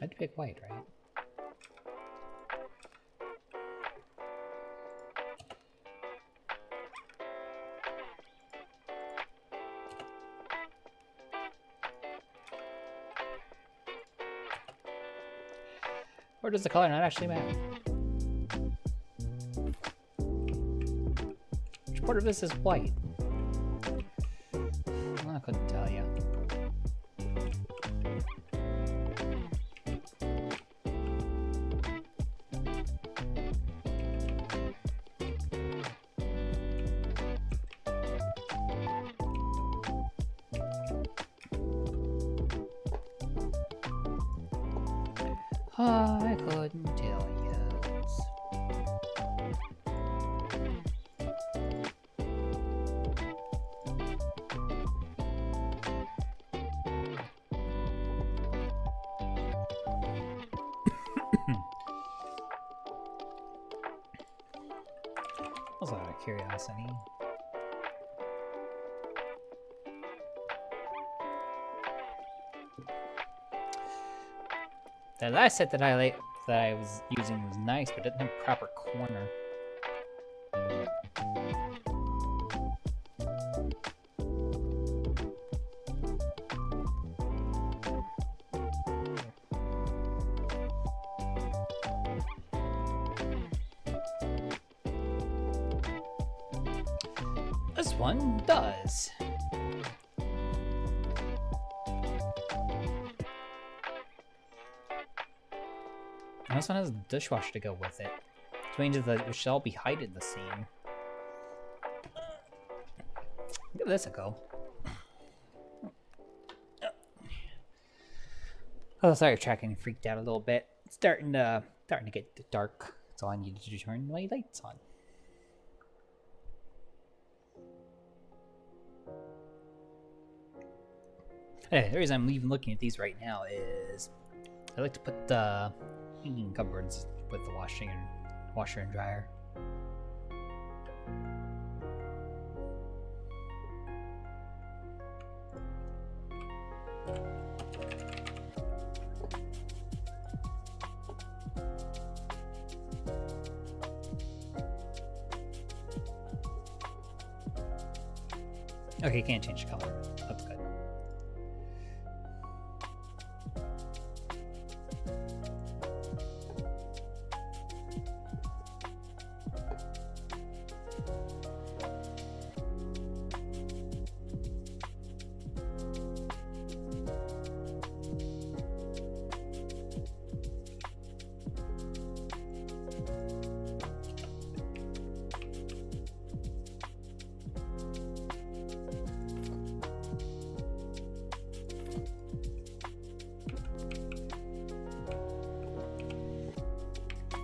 I'd pick white, right? Or does the color not actually matter? Which part of this is white? I couldn't tell you. I couldn't tell you. Also out of curiosity. The last set that I was using was nice, but didn't have a proper corner. This one does. This one has a dishwasher to go with it. Which means that it should all be hiding the scene. Give this a go. Oh, sorry, tracking freaked out a little bit. It's starting to get dark, so I needed to turn my lights on. Anyway, the reason I'm even looking at these right now is I like to put the hanging cupboards with the washer and dryer. Okay, can't change the color. That's good.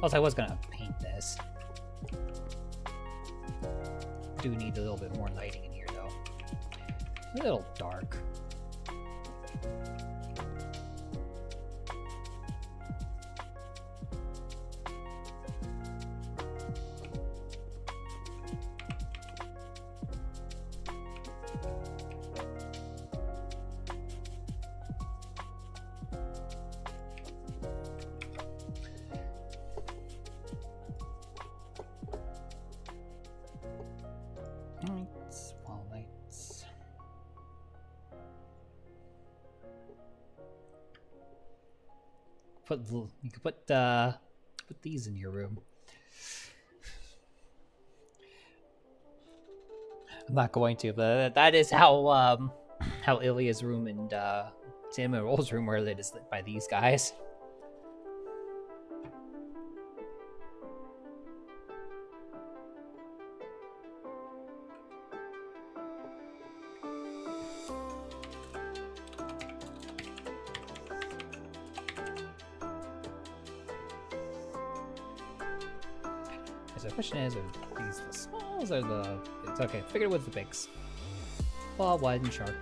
Also, I was gonna paint this. Do need a little bit more lighting in here, though. A little dark. Lights, wall lights. You could put these in your room. I'm not going to, but that is how Ilya's room and Sam and Roll's room were lit by these guys. So the question is, are these the smalls or the... It's okay, figured it was the bigs. Ball, wide, and sharp.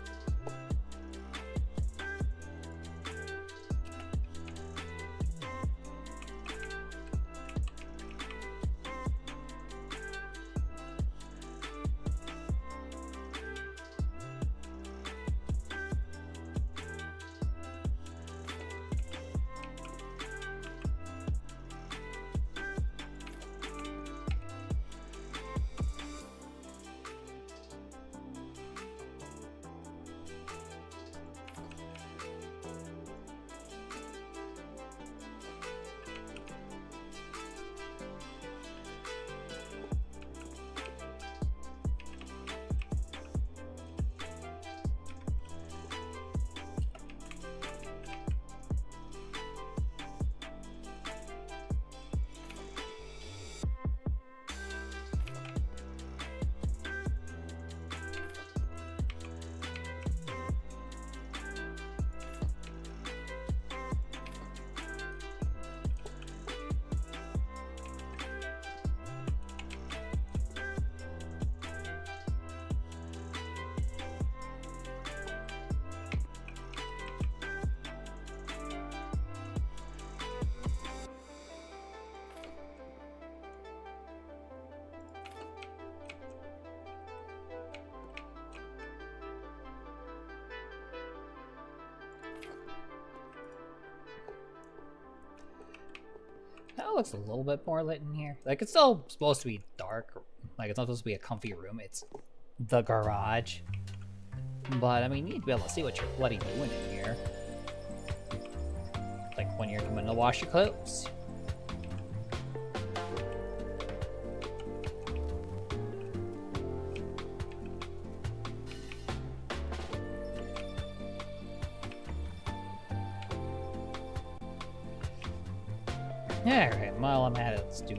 That looks a little bit more lit in here. Like, it's still supposed to be dark. Like, it's not supposed to be a comfy room. It's the garage. But, I mean, you need to be able to see what you're bloody doing in here. Like, when you're coming to wash your clothes. Alright, while I'm at it, let's do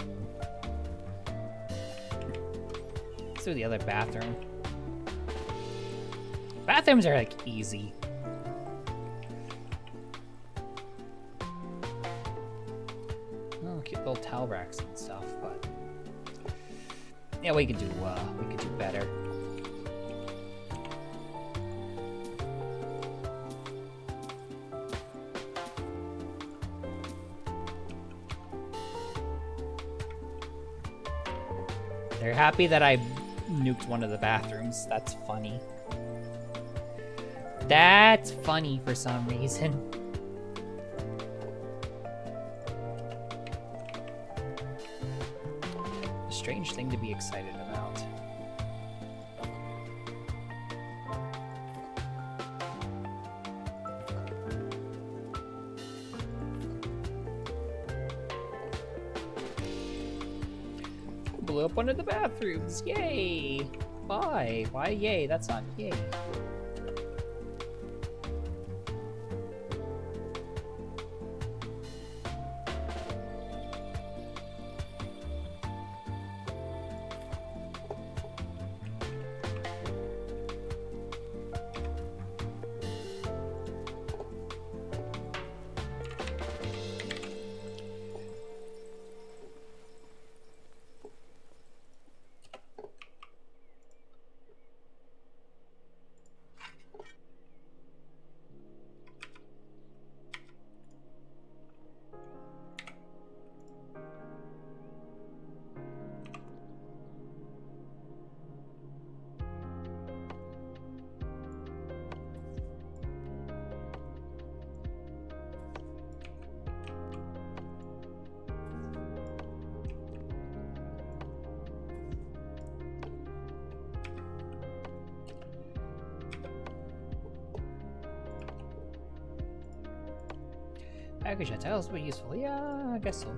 the other bathroom. Bathrooms are, like, easy. Oh, cute little towel racks and stuff, but... yeah, we could do better. They're happy that I nuked one of the bathrooms. That's funny. That's funny for some reason. A strange thing to be excited about. Blew up one of the bathrooms. Yay! Why? Why yay? That's not yay. Package that tiles would be useful. Yeah, I guess so.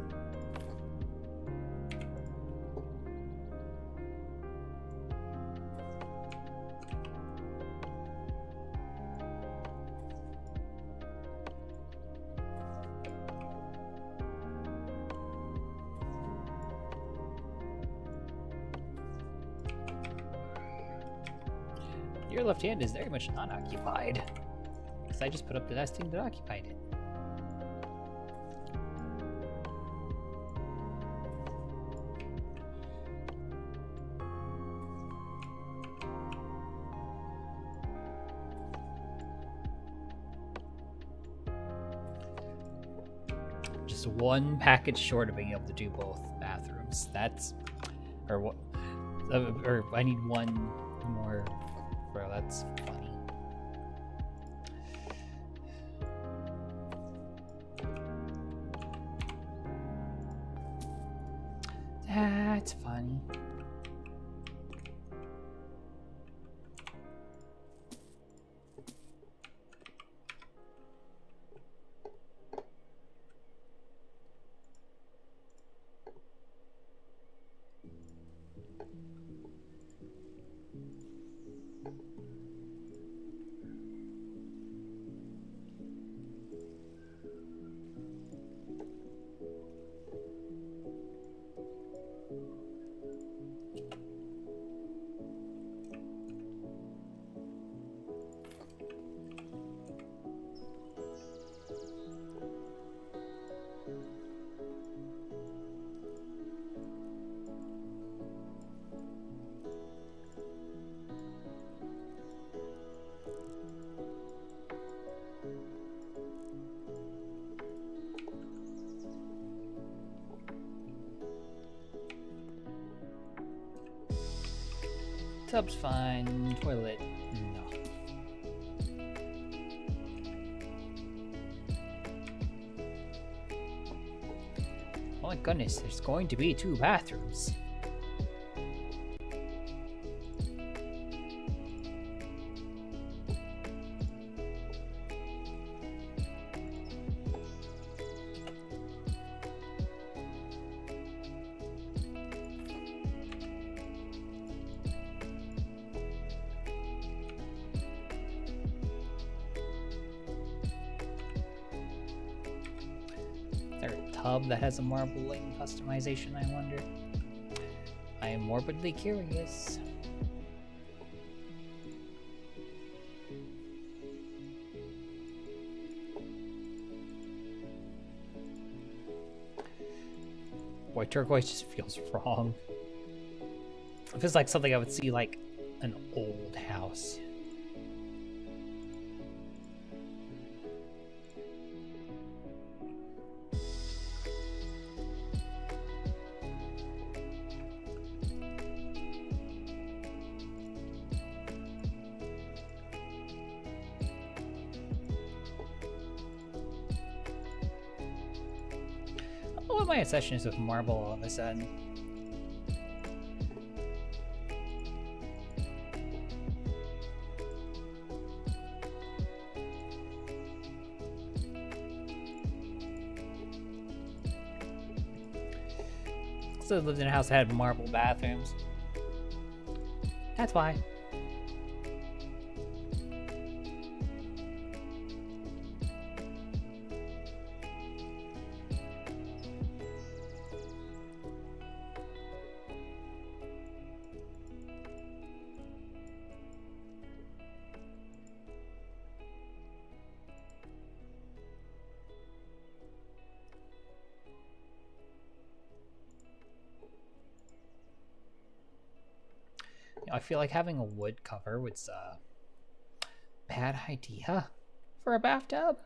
Your left hand is very much not occupied. Because I just put up the last thing that occupied it. Just one package short of being able to do both bathrooms. That's... Or what... Or I need one more... Bro, that's funny. That's funny. Tub's fine. Toilet, no. Oh my goodness, there's going to be 2 bathrooms. Tub that has a marbling customization, I wonder. I am morbidly curious. Boy, turquoise just feels wrong. It feels like something I would see like an old house. My obsession is with marble all of a sudden. So I lived in a house that had marble bathrooms. That's why. I feel like having a wood cover was a bad idea for a bathtub.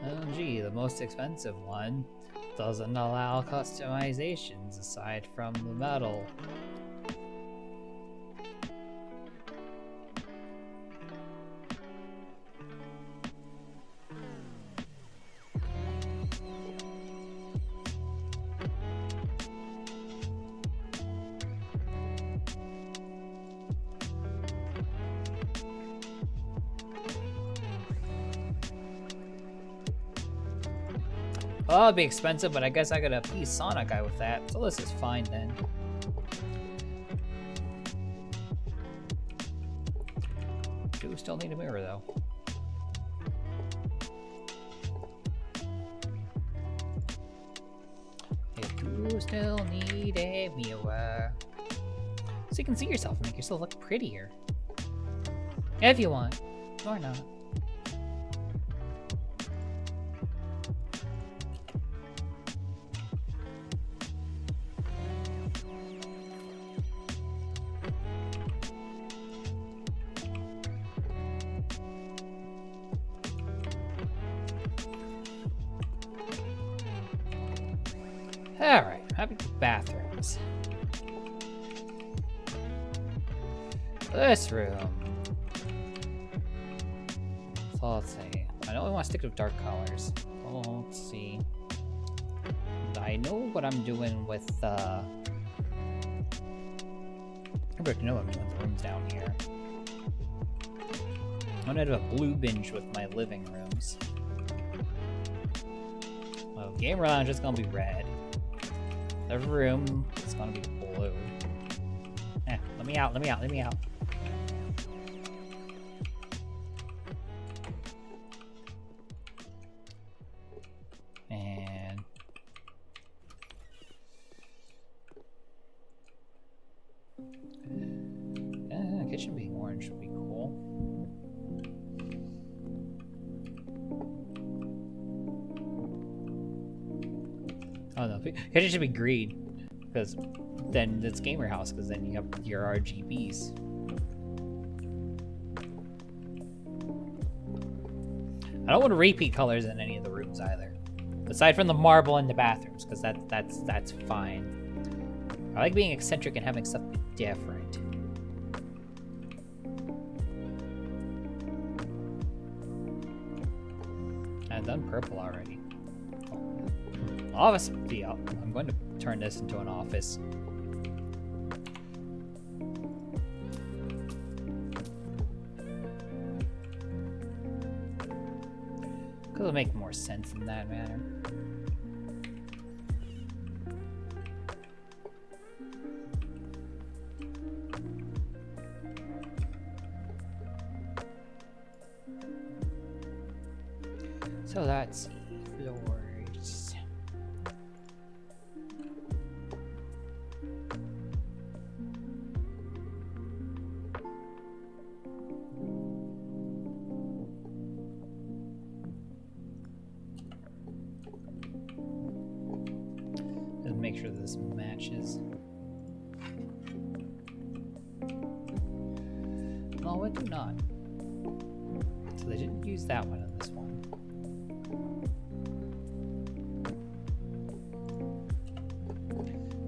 Oh gee, the most expensive one doesn't allow customizations aside from the metal. Oh, it'd be expensive, but I guess I could appease Sonic Guy with that, so this is fine then. Do still need a mirror though. You still need a mirror. So you can see yourself and make yourself look prettier. If you want. Or not. Alright, happy bathrooms. This room. So let's see. I know we want to stick with dark colors. So let's see. I know what I'm doing with I know what I'm doing with the rooms down here. I'm gonna do a blue binge with my living rooms. Well, gamer lounge is gonna be red. The room is gonna be blue. Let me out, let me out, let me out. And kitchen being orange would be cool. Oh no, kitchen should be green, because then it's gamer house, because then you have your RGBs. I don't want repeat colors in any of the rooms either, aside from the marble in the bathrooms, because that's fine. I like being eccentric and having stuff be different. I've done purple already. Office feel. I'm going to turn this into an office. Because it'll make more sense in that manner. So that's floors. Just make sure this matches. No, it do not. So they didn't use that one on this one.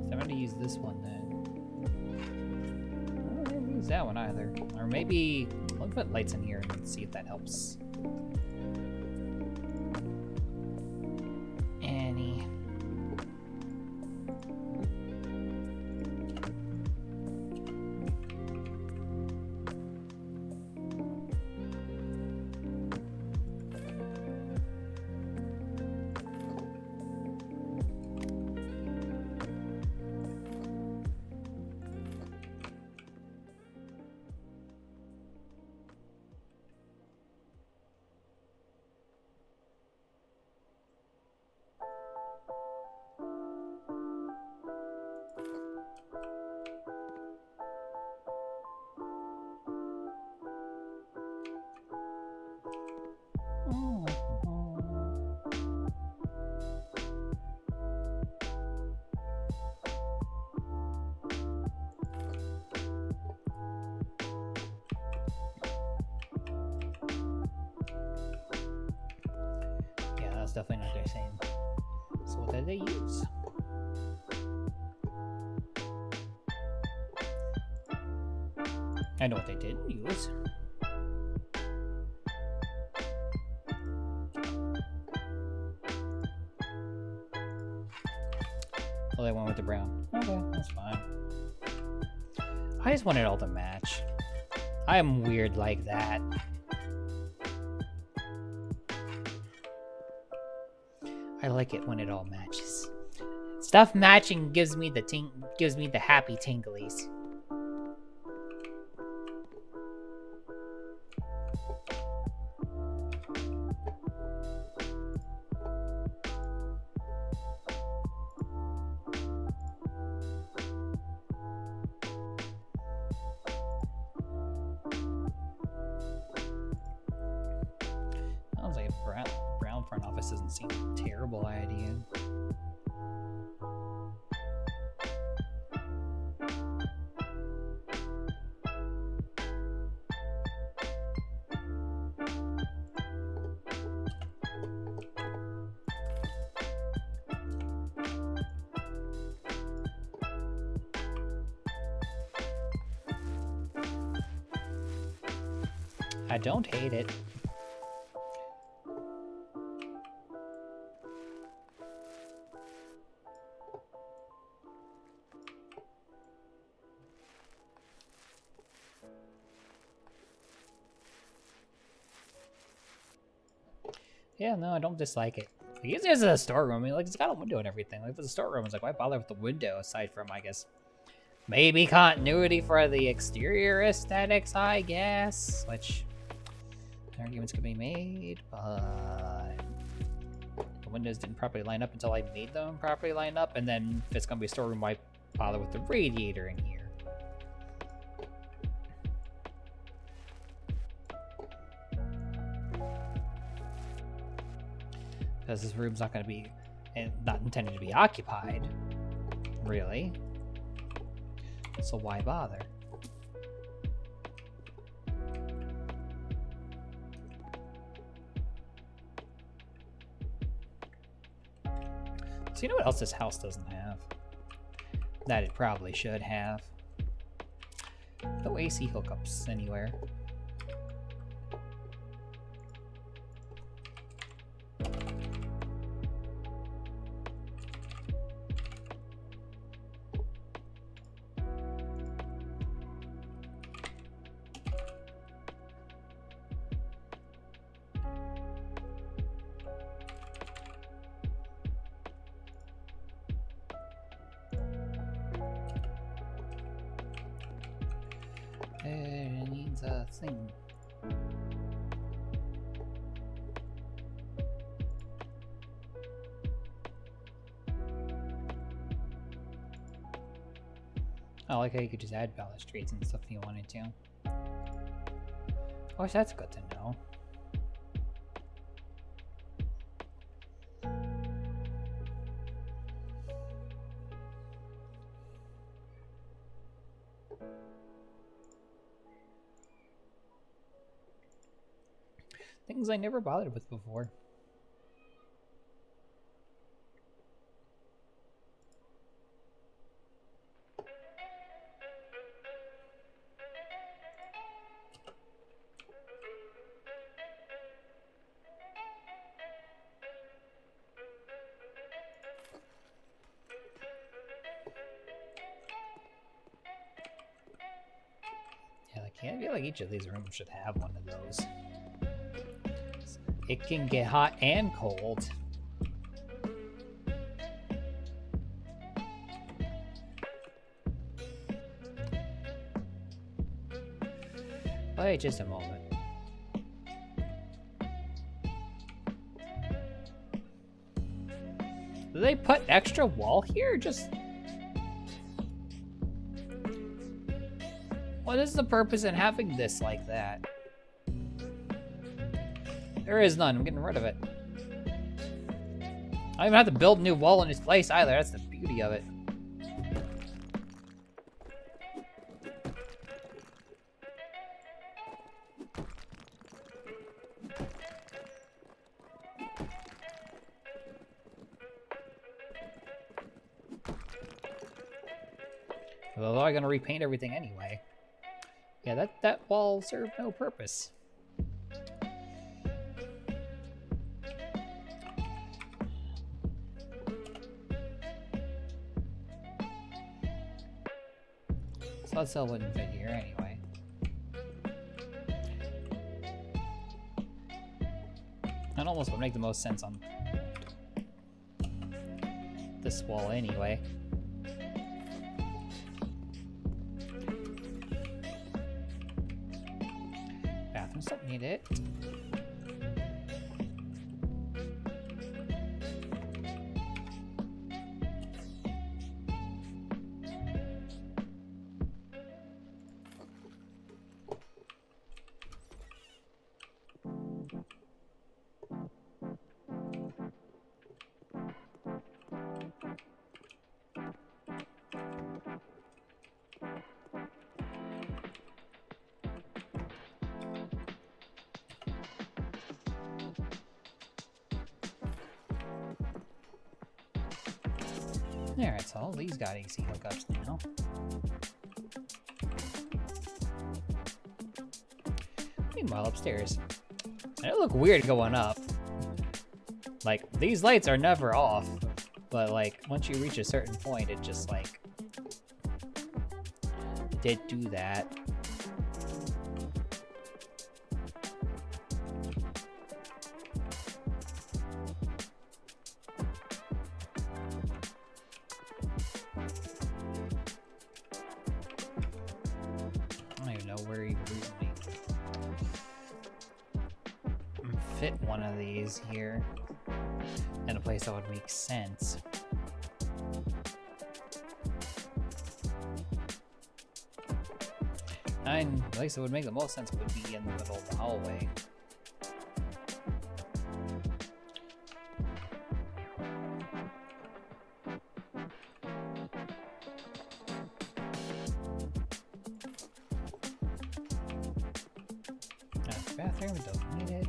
So I'm going to use this one then. I didn't use that one either. Or maybe I'll put lights in here and see if that helps. Annie. Yeah, that's definitely not their same. So what did they use? I know what they didn't use. Well, they went with the brown. Okay, that's fine. I just want it all to match. I am weird like that. I like it when it all matches. Stuff matching gives me the happy tinglies. front office doesn't seem a terrible idea. I don't hate it. Yeah, no, I don't dislike it. Like, it's a storeroom. I mean, like, it's got a window and everything. Like, if it's a storeroom, it's like, why bother with the window aside from, I guess, maybe continuity for the exterior aesthetics, I guess, which arguments could be made, but the windows didn't properly line up until I made them properly line up, and then if it's gonna be a storeroom, why bother with the radiator in here? Because this room's not gonna be, not intended to be occupied, really. So why bother? So you know what else this house doesn't have? That it probably should have. No AC hookups anywhere. It needs a thing. I like how you could just add balustrades and stuff if you wanted to. Oh, that's good to know. Things I never bothered with before. Yeah, I feel like each of these rooms should have one of those. It can get hot and cold. Wait just a moment. Do they put extra wall here? Just... what is the purpose in having this like that? There is none. I'm getting rid of it. I don't even have to build a new wall in its place either. That's the beauty of it. Although I'm gonna repaint everything anyway. Yeah, that wall served no purpose. So that cell wouldn't fit here anyway. That almost would make the most sense on this wall anyway. Bathrooms don't need it. Alright, so all these got AC hookups now. Meanwhile, upstairs. It look weird going up. Like, these lights are never off, but like, once you reach a certain point, it just like, it did do that. I don't even know where he recently fit one of these here in a place that would make sense. And the place that would make the most sense would be in the middle of the hallway. Bathroom, don't need it.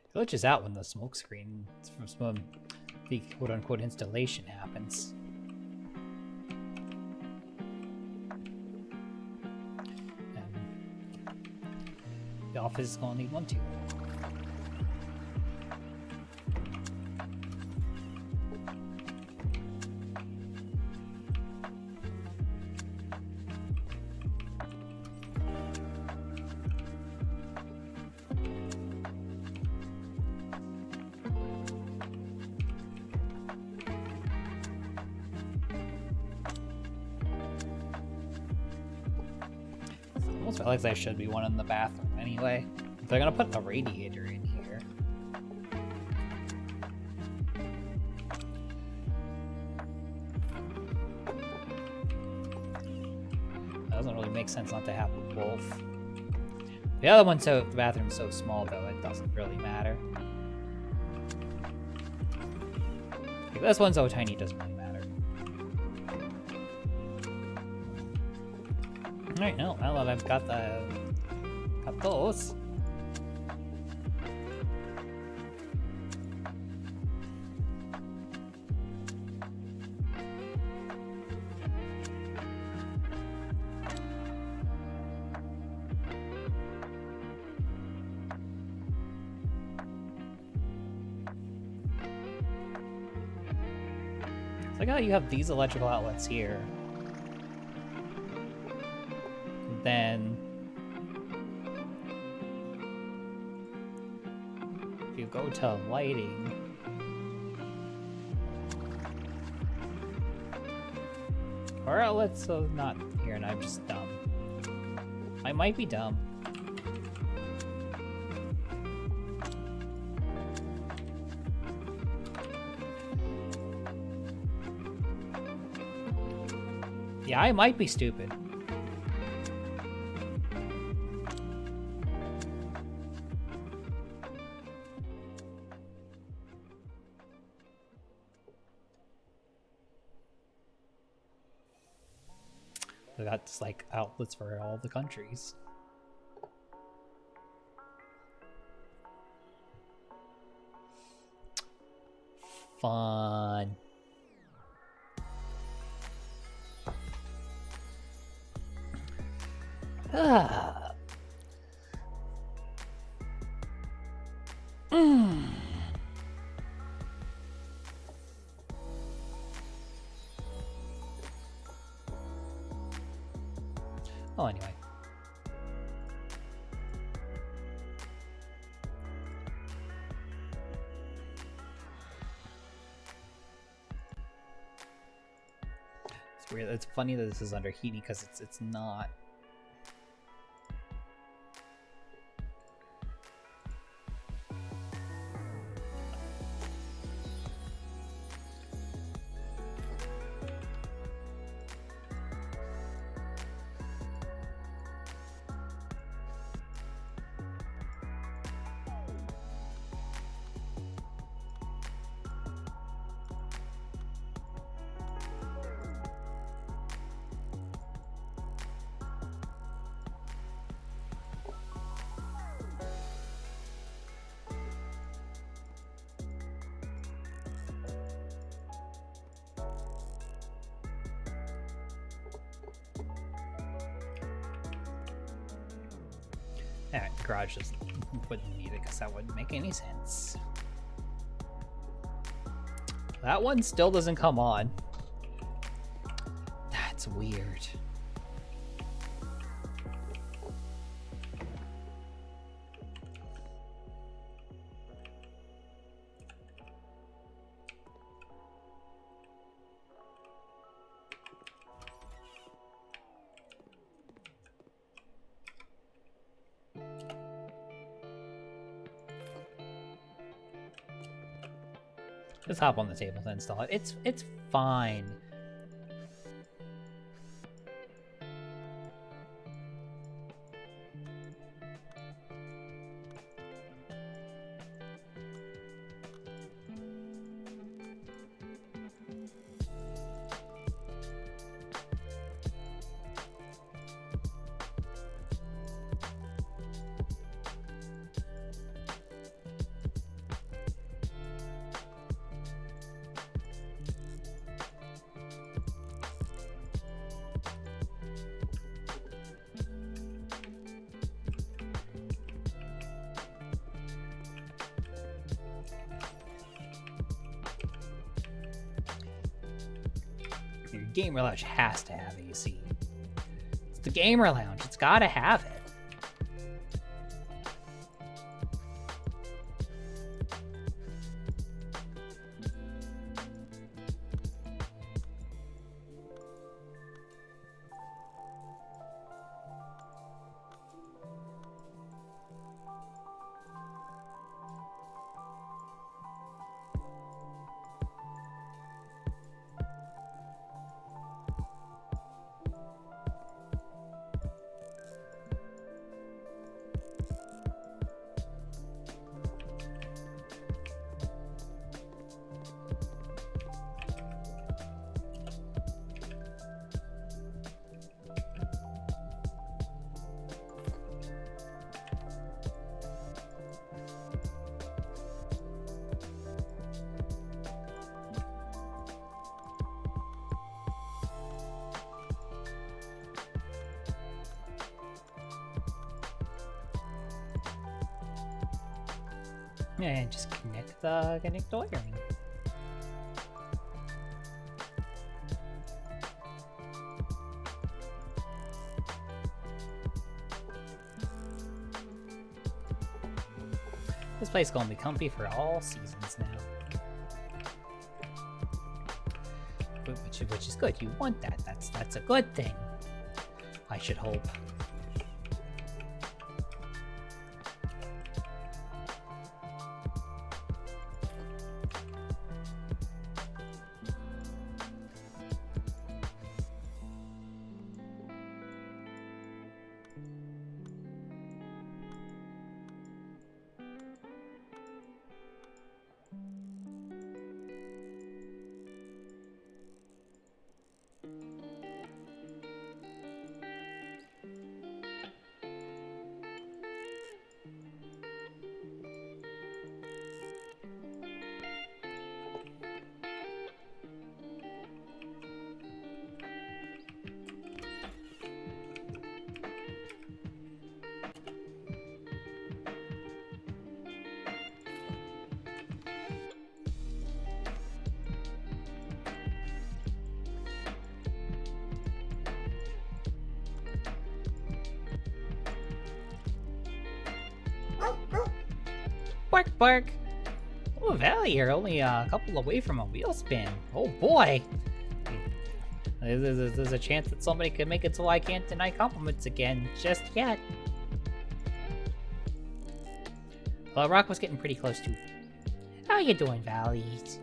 It glitches out when the smoke screen from the quote-unquote installation happens. And the office is gonna need one too. Almost felt like there should be one in the bathroom anyway. They're gonna put a radiator in here. That doesn't really make sense not to have both. The other one, so the bathroom's so small though, it doesn't really matter. Like, this one's so tiny, it doesn't really matter. Alright, no, now that I've got those. It's like how you have these electrical outlets here. Then if you go to lighting, or outlets, so not here, and I'm just dumb. I might be dumb. Yeah, I might be stupid. That's like outlets for all the countries. Fun. Ah. Oh, anyway. weird. It's funny that this is under heating because it's not. Alright, garage just wouldn't need it because that wouldn't make any sense. That one still doesn't come on. That's weird. Just hop on the table to install it. It's fine. Your gamer lounge has to have AC. It's the gamer lounge. It's gotta have it. Yeah, just connect the wiring. This place is gonna be comfy for all seasons now. Which is good. You want that. That's a good thing. I should hope. Bark, bark. Oh, Valley, you're only a couple away from a wheel spin. Oh boy. There's a chance that somebody could make it so I can't deny compliments again just yet. Well, Rock was getting pretty close too. How you doing, Valleys?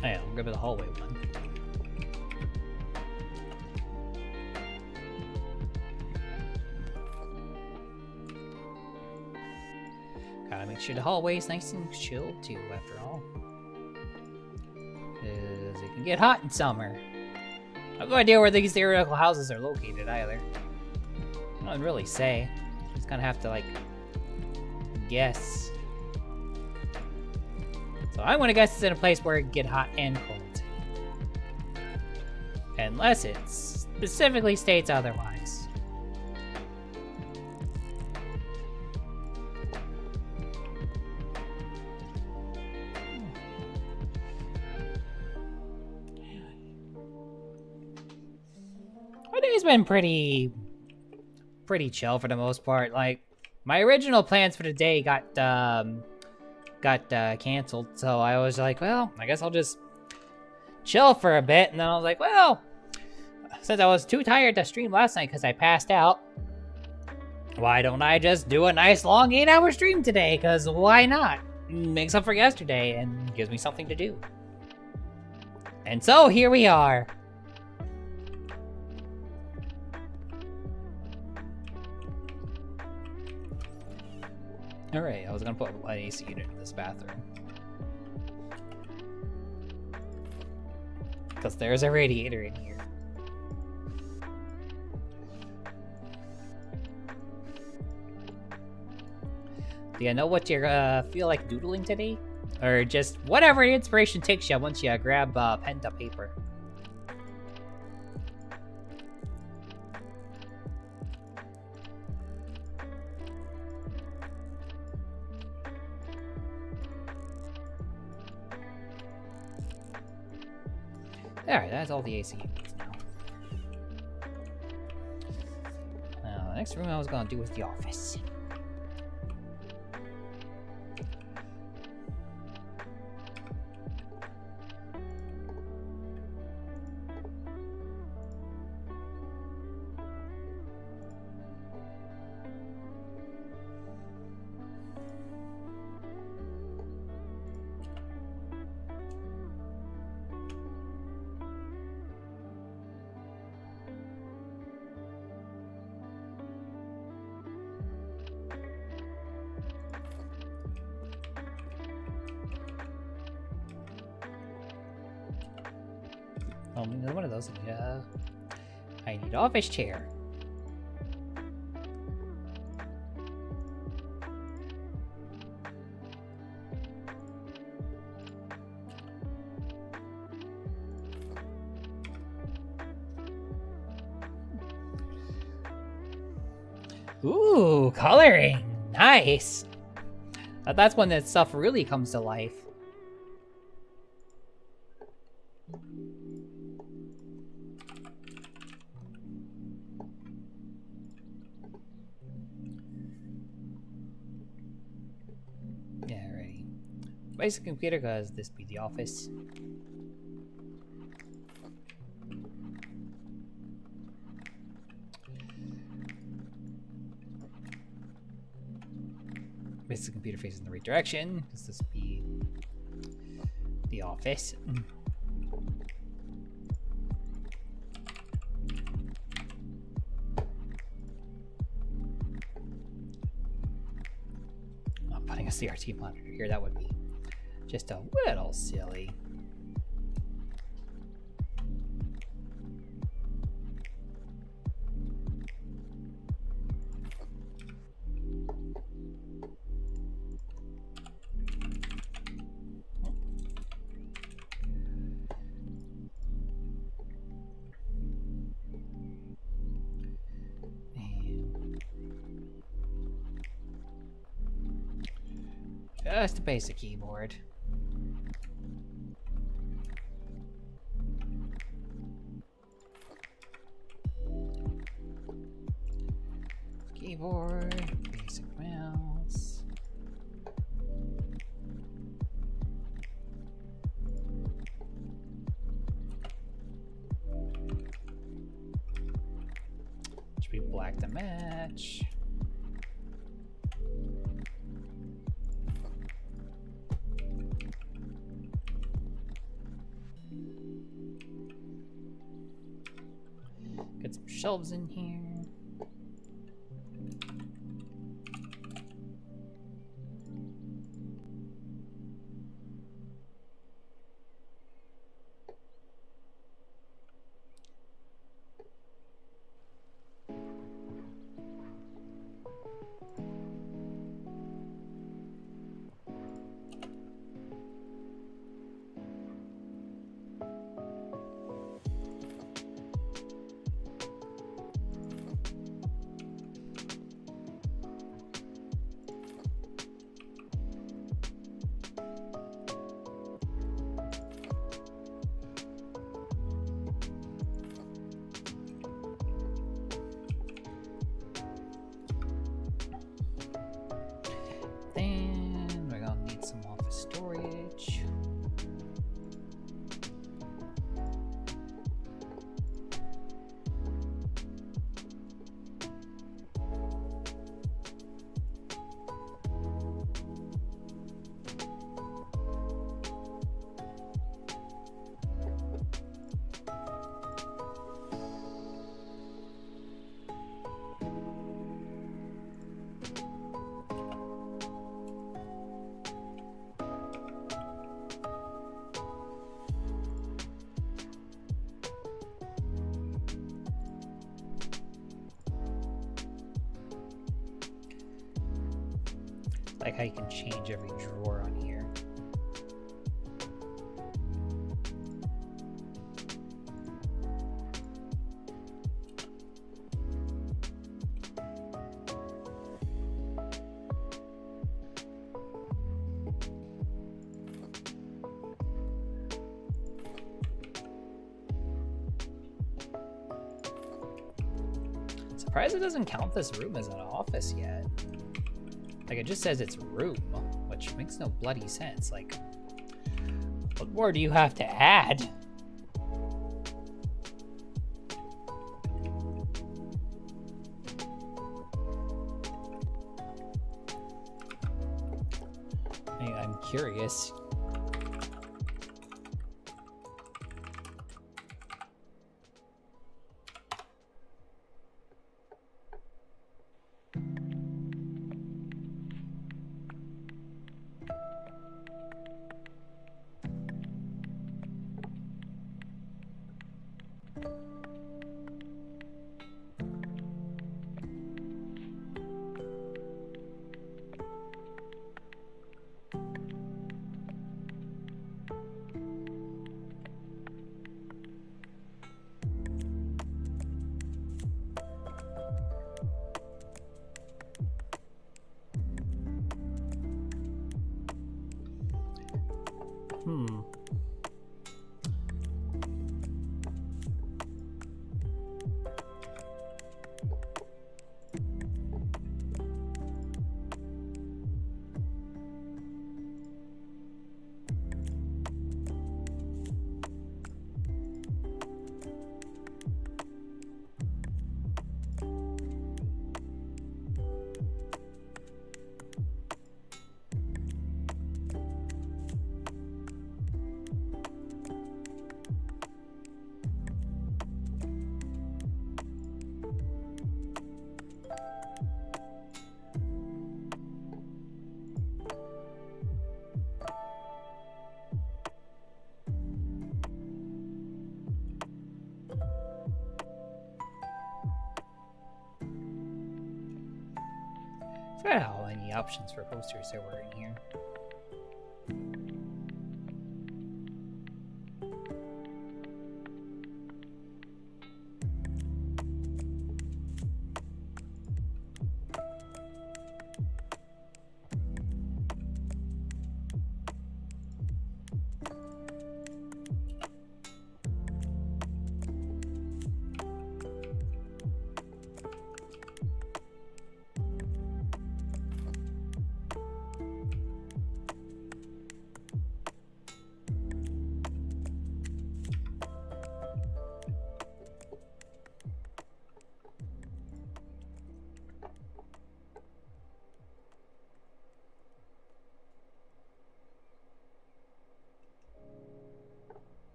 Oh yeah, I'll grab the hallway one. Gotta make sure the hallway's nice and chill too, after all. 'Cause it can get hot in summer. I have no idea where these theoretical houses are located either. I don't really say. Just gonna have to, like, guess. So I'm gonna guess it's in a place where it can get hot and cold. Unless it specifically states otherwise. My day's been pretty chill for the most part. Like, my original plans for the day got canceled, so I was like, well, I guess I'll just chill for a bit. And then I was like, well, since I was too tired to stream last night because I passed out, why don't I just do a nice long 8-hour stream today? Because why not? Makes up for yesterday and gives me something to do. And so here we are. Alright, I was gonna put an AC unit in this bathroom. Because there's a radiator in here. Do you know what you feel like doodling today? Or just whatever inspiration takes you once you grab pen to paper. Alright, that's all the AC units now. Now, the next room I was gonna do was the office. Oh, another one of those. Yeah. I need office chair. Ooh, coloring. Nice. That's when that stuff really comes to life. Yeah, ready. Basic computer, cause this be the office. Basic computer faces in the right direction. Does this be the office? I'm putting a CRT monitor here. That would be just a little silly. Just a basic keyboard. Keyboard, basic mouse. Should be black to match. Get some shelves in here. Then we're gonna need some office storage. Like how you can change every drawer on here. Surprised it doesn't count this room as an office yet. Like, it just says it's room, which makes no bloody sense. Like, what more do you have to add? I'm curious. I forgot how many options for posters there were in here.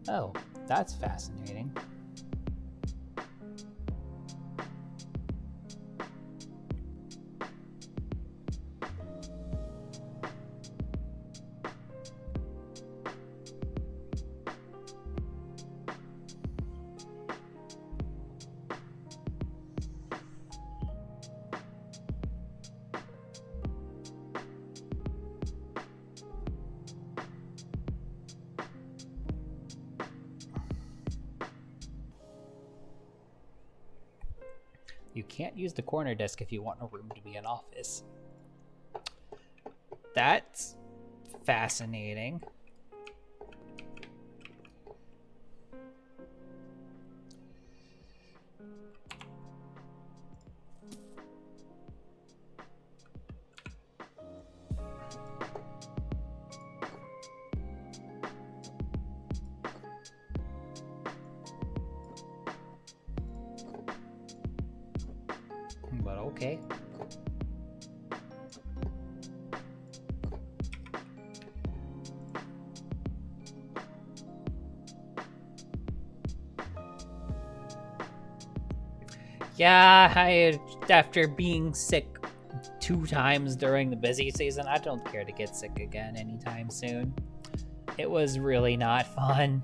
Oh, that's fascinating. You can't use the corner desk if you want a room to be an office. That's fascinating. But okay. Yeah, after being sick 2 times during the busy season, I don't care to get sick again anytime soon. It was really not fun.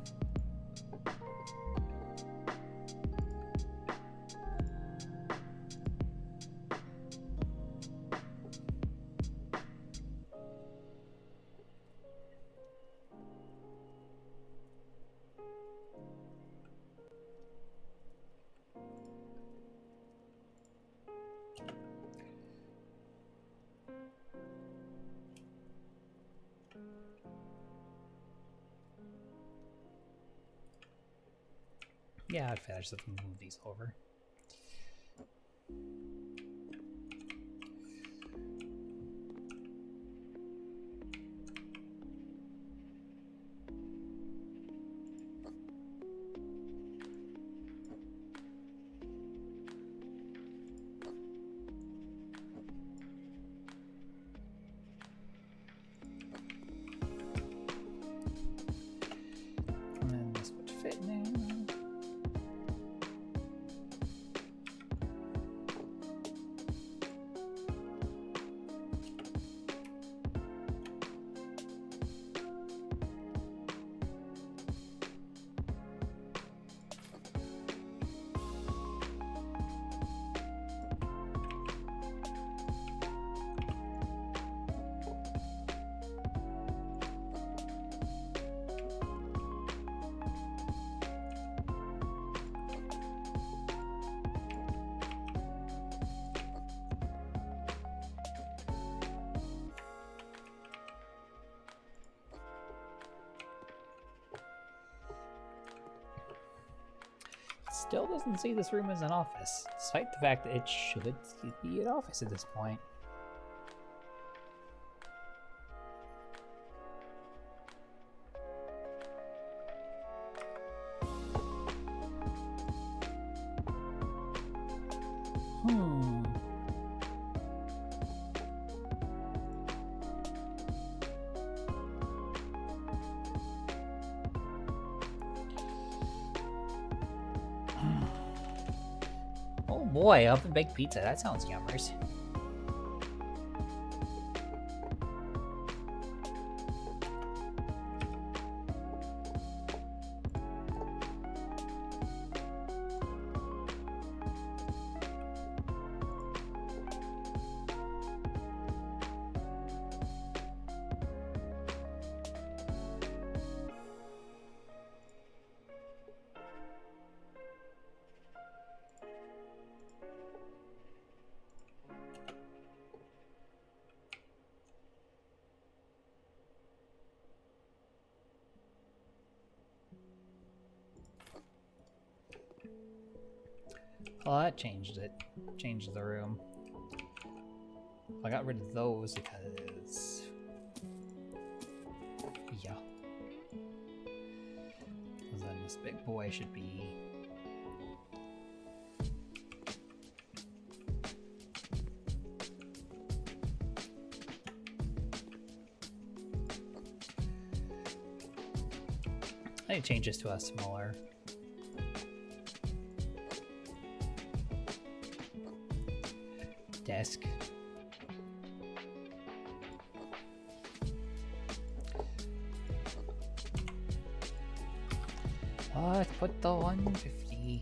Yeah, I'd finish if we move these over. And then this would fit now. Still doesn't see this room as an office, despite the fact that it should be an office at this point. Hmm. Oh boy, oven baked pizza. That sounds yummers. Oh, that changed it. Changed the room. I got rid of those because... yeah. Because then this big boy should be... I need to change this to a smaller... desk. Let's put the 150.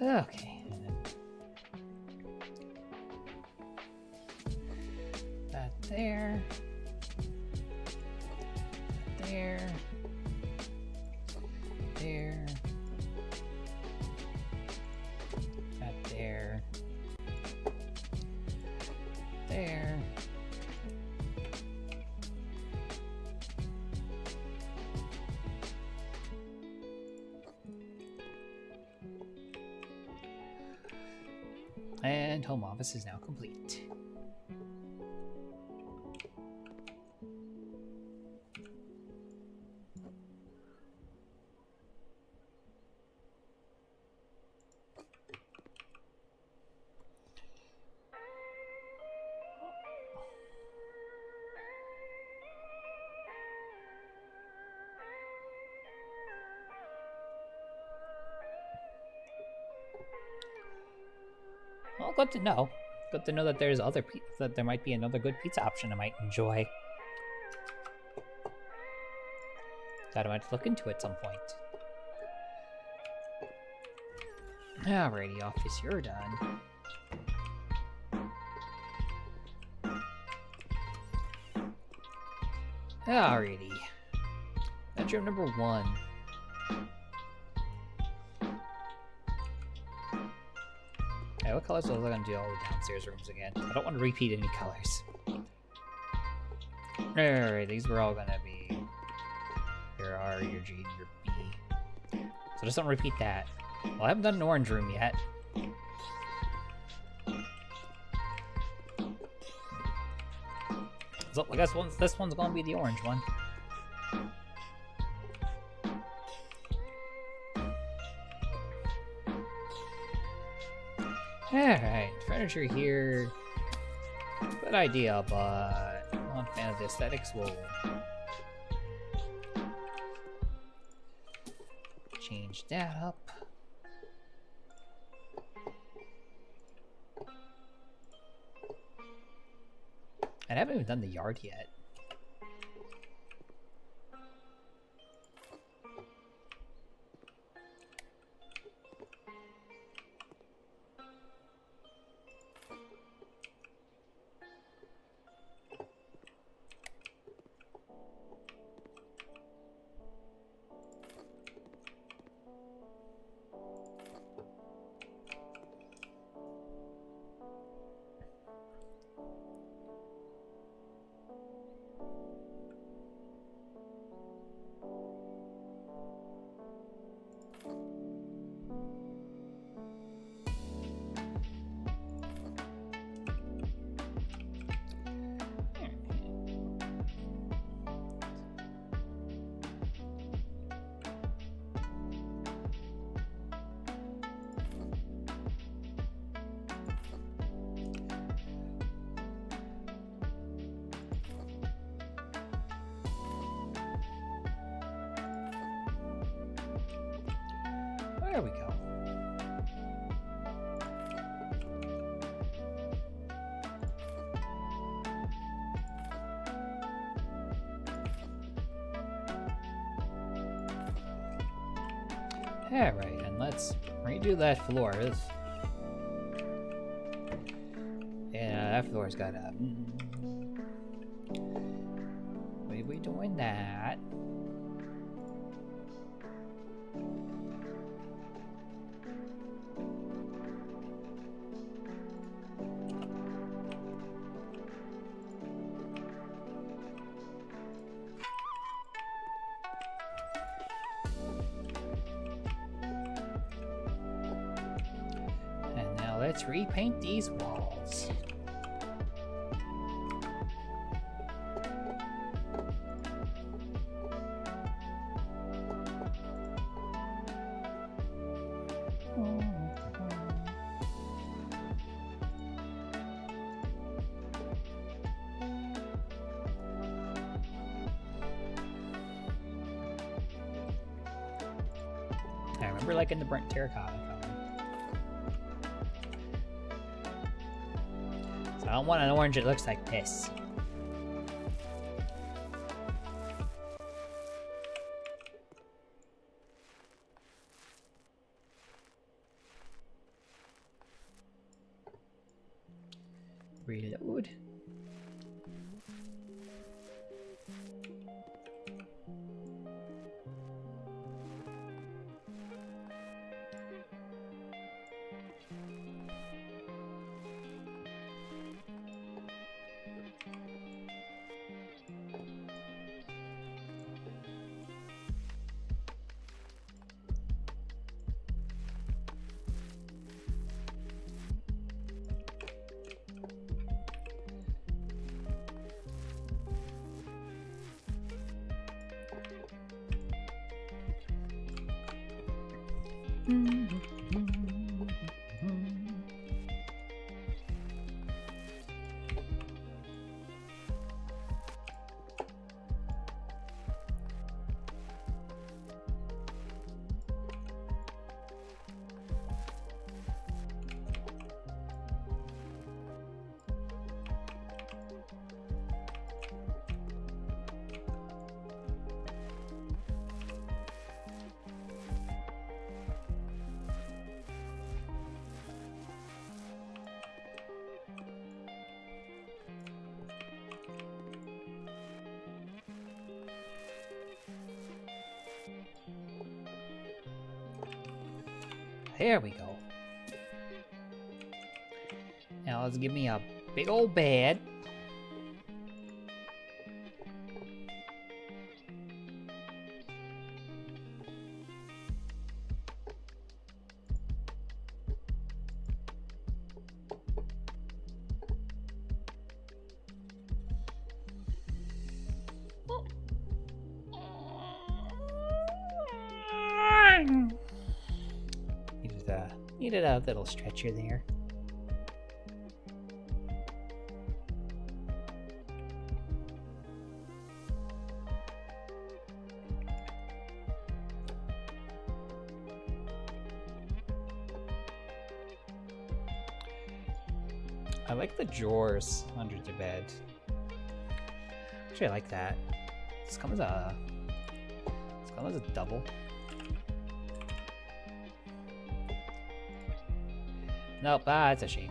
Okay. That there. There. There. That there. There. And home office is now complete. Well, good to know. Good to know that there's that there might be another good pizza option I might enjoy. That I might look into at some point. Alrighty, office, you're done. Alrighty. Bedroom number 1. Okay, what colors was I gonna do all the downstairs rooms again? I don't want to repeat any colors. Alright, these were all gonna be your R, your G, and your B. So just don't repeat that. Well, I haven't done an orange room yet. So I guess this one's gonna be the orange one. Alright, furniture here. Good idea, but I'm not a fan of the aesthetics. We'll change that up. I haven't even done the yard yet. There we go. Alright, and let's redo that floor. Yeah, that floor's got a... we doing that. And now let's repaint these walls. I remember liking the burnt terracotta color. So I don't want an orange that looks like this. Reload. There we go. Now let's give me a big old bed. Needed a little stretcher there. I like the drawers under the bed. Actually, I like that. This comes as a double. Nope, that's a shame.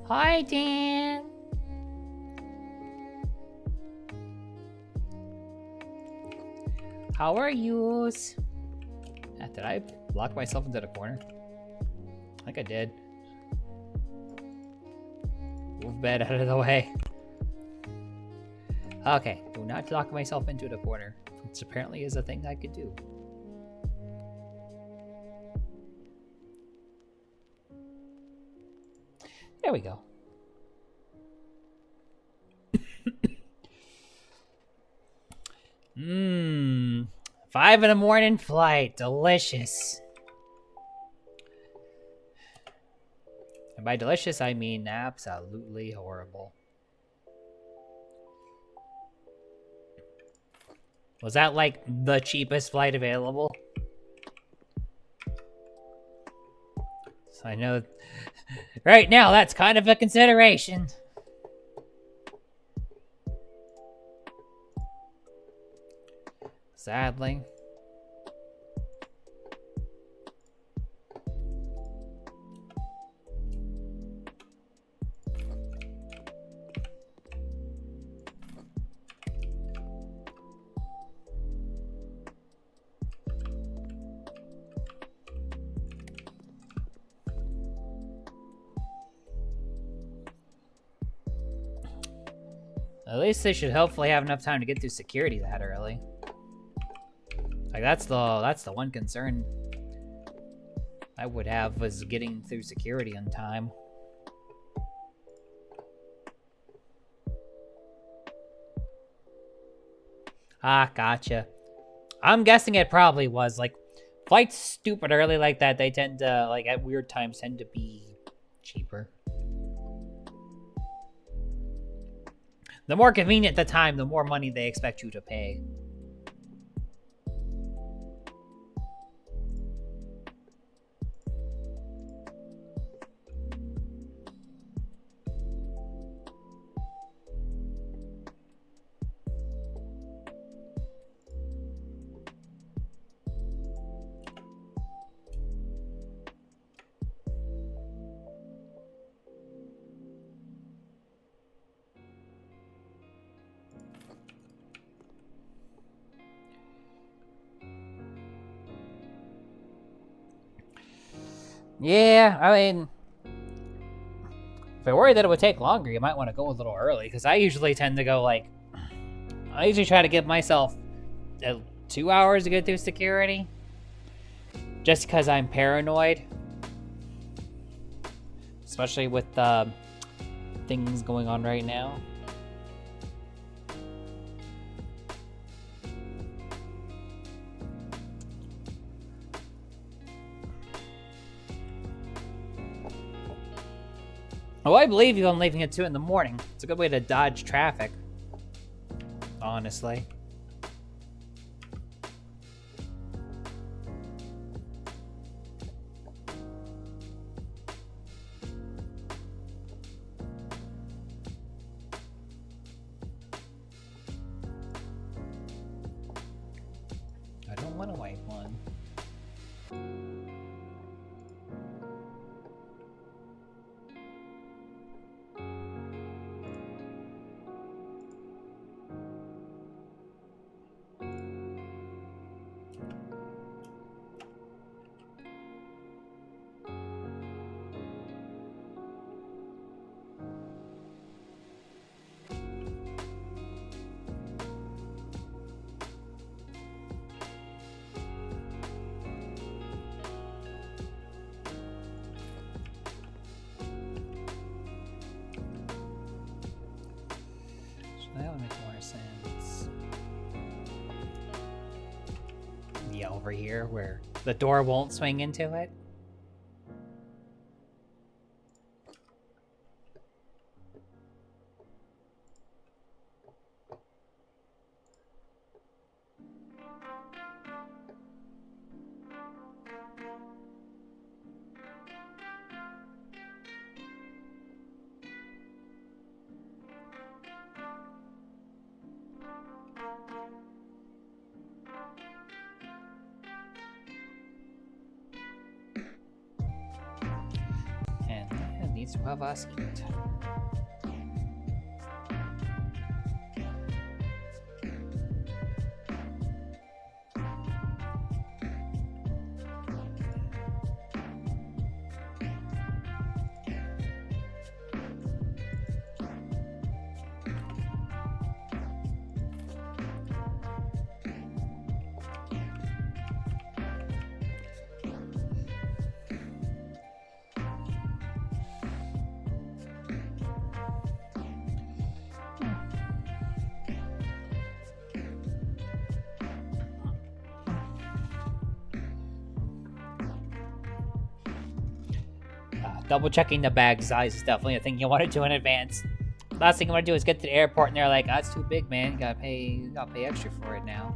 Hi, Dan. How are yous? Did I lock myself into the corner? I think I did. Move bed out of the way. Okay, do not lock myself into the corner, which apparently is a thing I could do. There we go. 5 in the morning flight, delicious. And by delicious, I mean absolutely horrible. Was that like the cheapest flight available? So I know right now that's kind of a consideration. Sadly. At least they should hopefully have enough time to get through security that early. Like that's the one concern I would have, was getting through security on time. Ah, gotcha. I'm guessing it probably was. Like, flights stupid early like that, they tend to, like, at weird times tend to be cheaper. The more convenient the time, the more money they expect you to pay. Yeah, I mean, if I worried that it would take longer, you might want to go a little early, because I usually tend to go, like, I usually try to give myself 2 hours to get through security, just because I'm paranoid. Especially with things going on right now. Oh, I believe you on leaving at 2 in the morning. It's a good way to dodge traffic, honestly. I don't want to wipe one. That would make more sense. Yeah, over here where the door won't swing into it. needs to have us eat. Double checking the bag size is definitely a thing you want to do in advance. Last thing you want to do is get to the airport and they're like, "That's too big, man. You gotta pay extra for it now."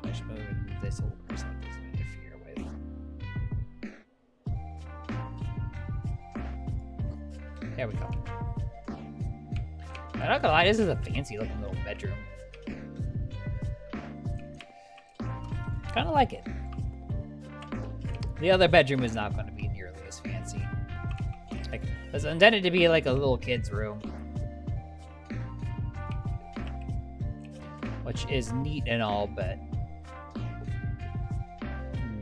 I should move this over so it doesn't interfere with. There we go. I'm not gonna lie, this is a fancy looking little bedroom. Kind of like it. The other bedroom is not going to be nearly as fancy. Like, it's intended to be like a little kid's room, which is neat and all, but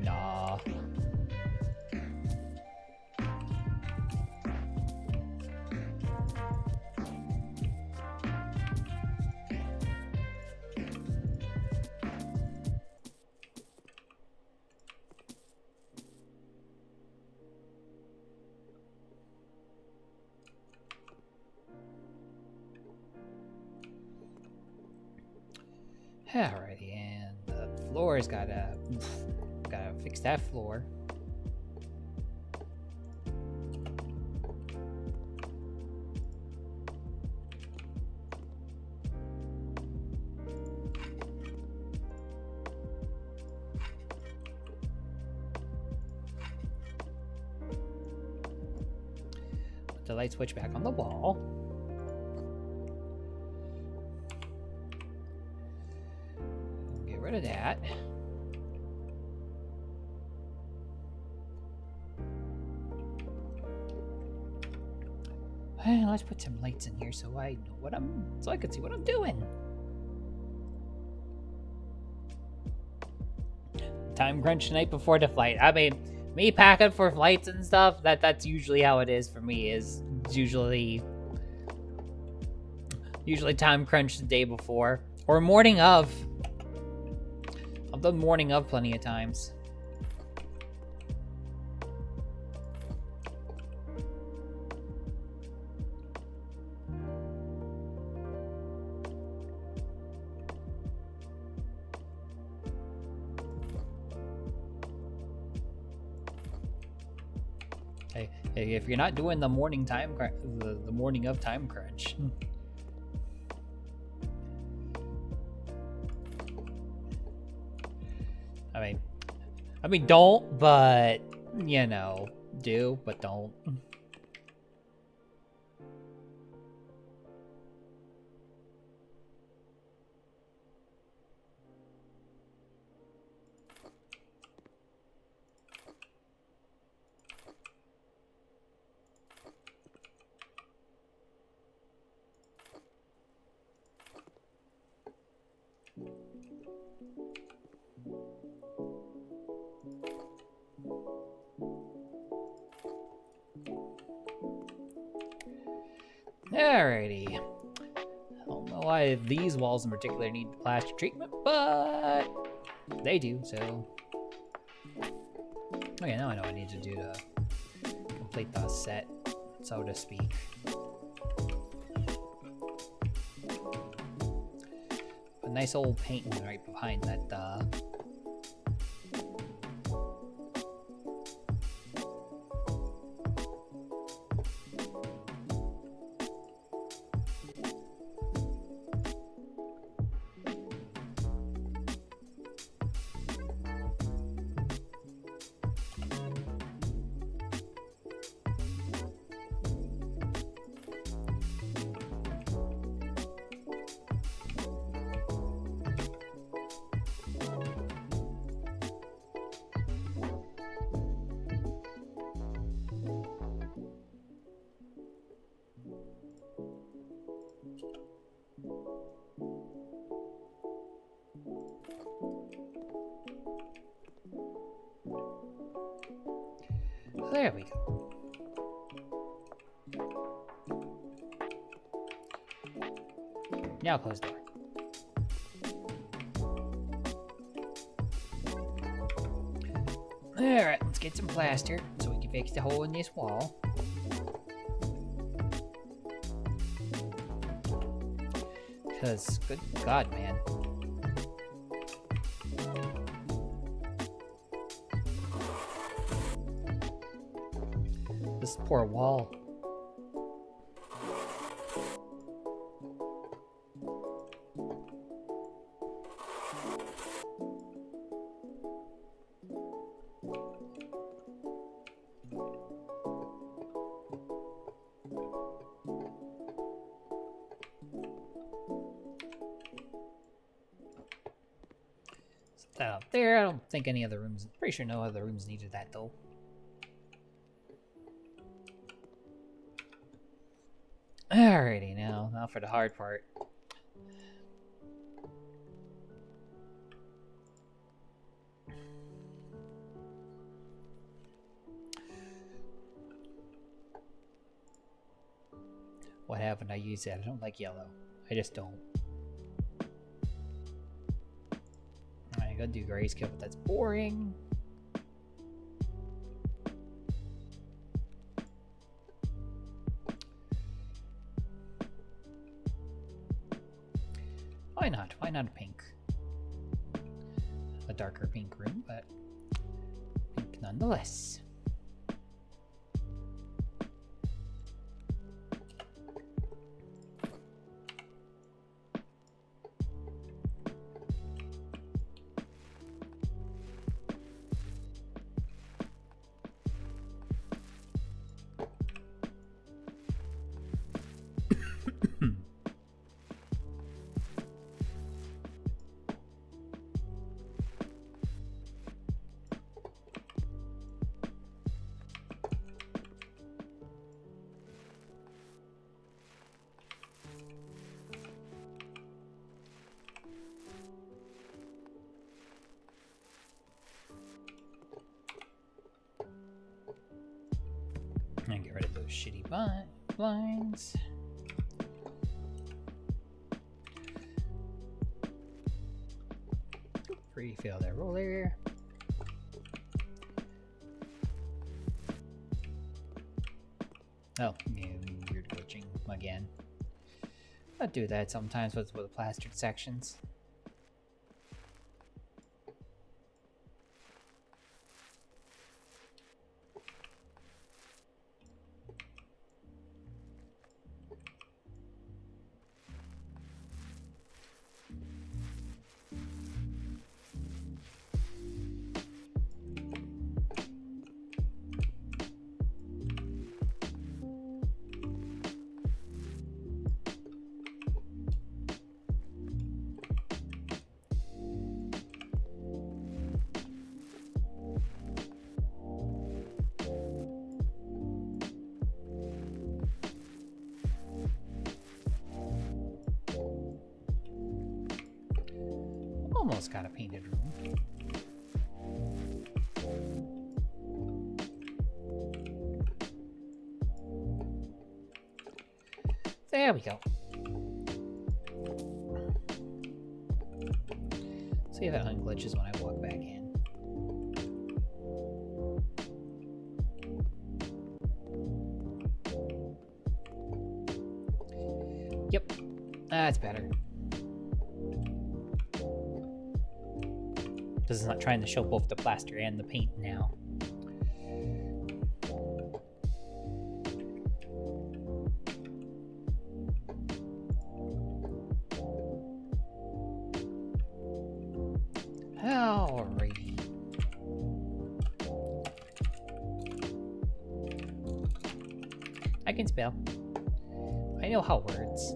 nah. Alrighty, and the floor's gotta fix that floor. Put the light switch back on the wall. Rid of that. Well, let's put some lights in here so I know what so I can see what I'm doing. Time crunch night before the flight. I mean, me packing for flights and stuff, that's usually how it is for me, is usually time crunch the day before or morning of. I've done morning of plenty of times. Hey, if you're not doing the morning the morning of time crunch. I mean, don't, but, you know, do, but don't. Alrighty. I don't know why these walls in particular need plaster treatment, but they do, so. Okay, now I know what I need to do to complete the set, so to speak. A nice old painting right behind that, There we go. Now close the door. Alright, let's get some plaster so we can fix the hole in this wall. Because, good God, man. This poor wall. That up there. I don't think any other rooms. Pretty sure no other rooms needed that though. Alrighty, now for the hard part. What haven't I used yet? I don't like yellow. I just don't. I gotta do grayscale, but that's boring. Why not? Why not a pink? A darker pink room, but pink nonetheless. And get rid of those shitty blinds. Refill that roller. Oh, yeah, weird glitching again. I do that sometimes with plastered sections. Almost got a painted room. There we go. See if it unglitches when I walk back in. Yep, that's better. This is not trying to show both the plaster and the paint now. Alrighty. I can spell. I know how words.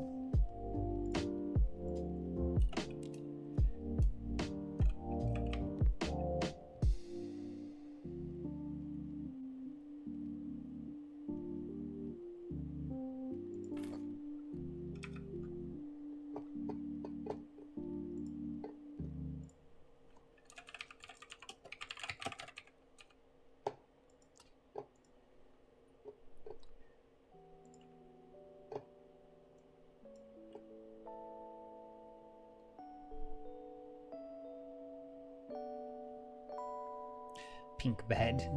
pink bed.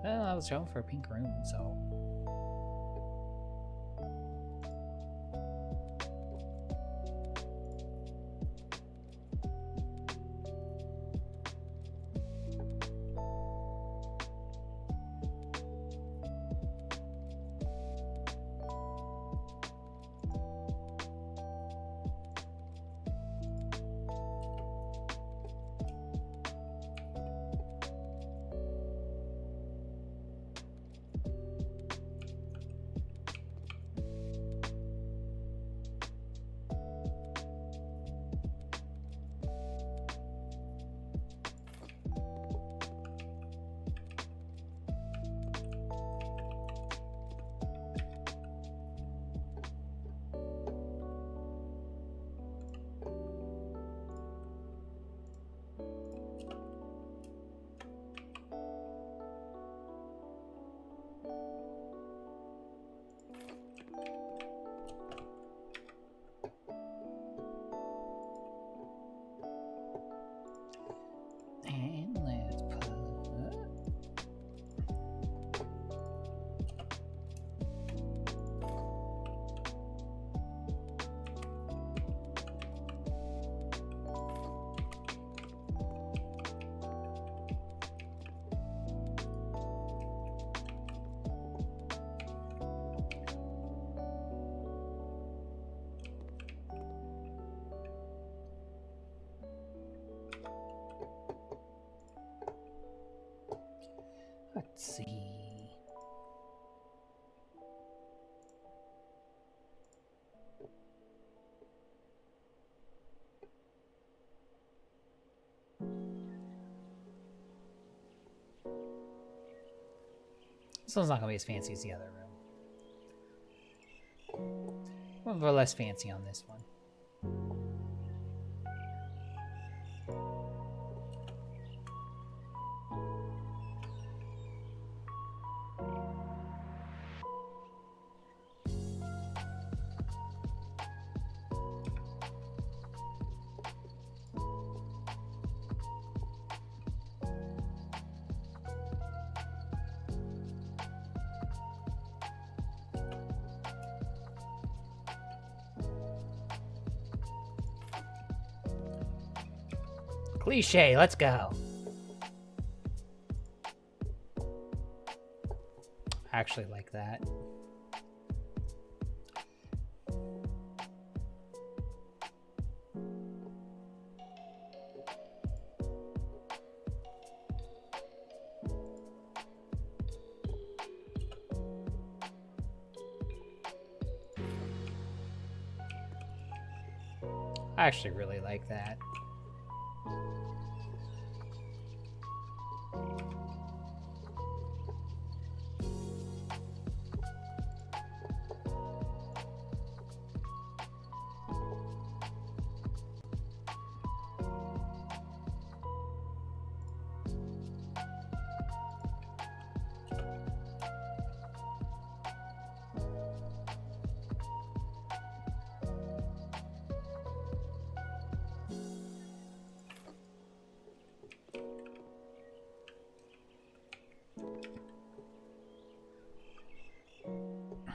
Well, I was going for a pink room, so. And let's put. Let's see. This one's not gonna be as fancy as the other room. We're less fancy on this one. Cliche, let's go. I actually like that. I actually really like that.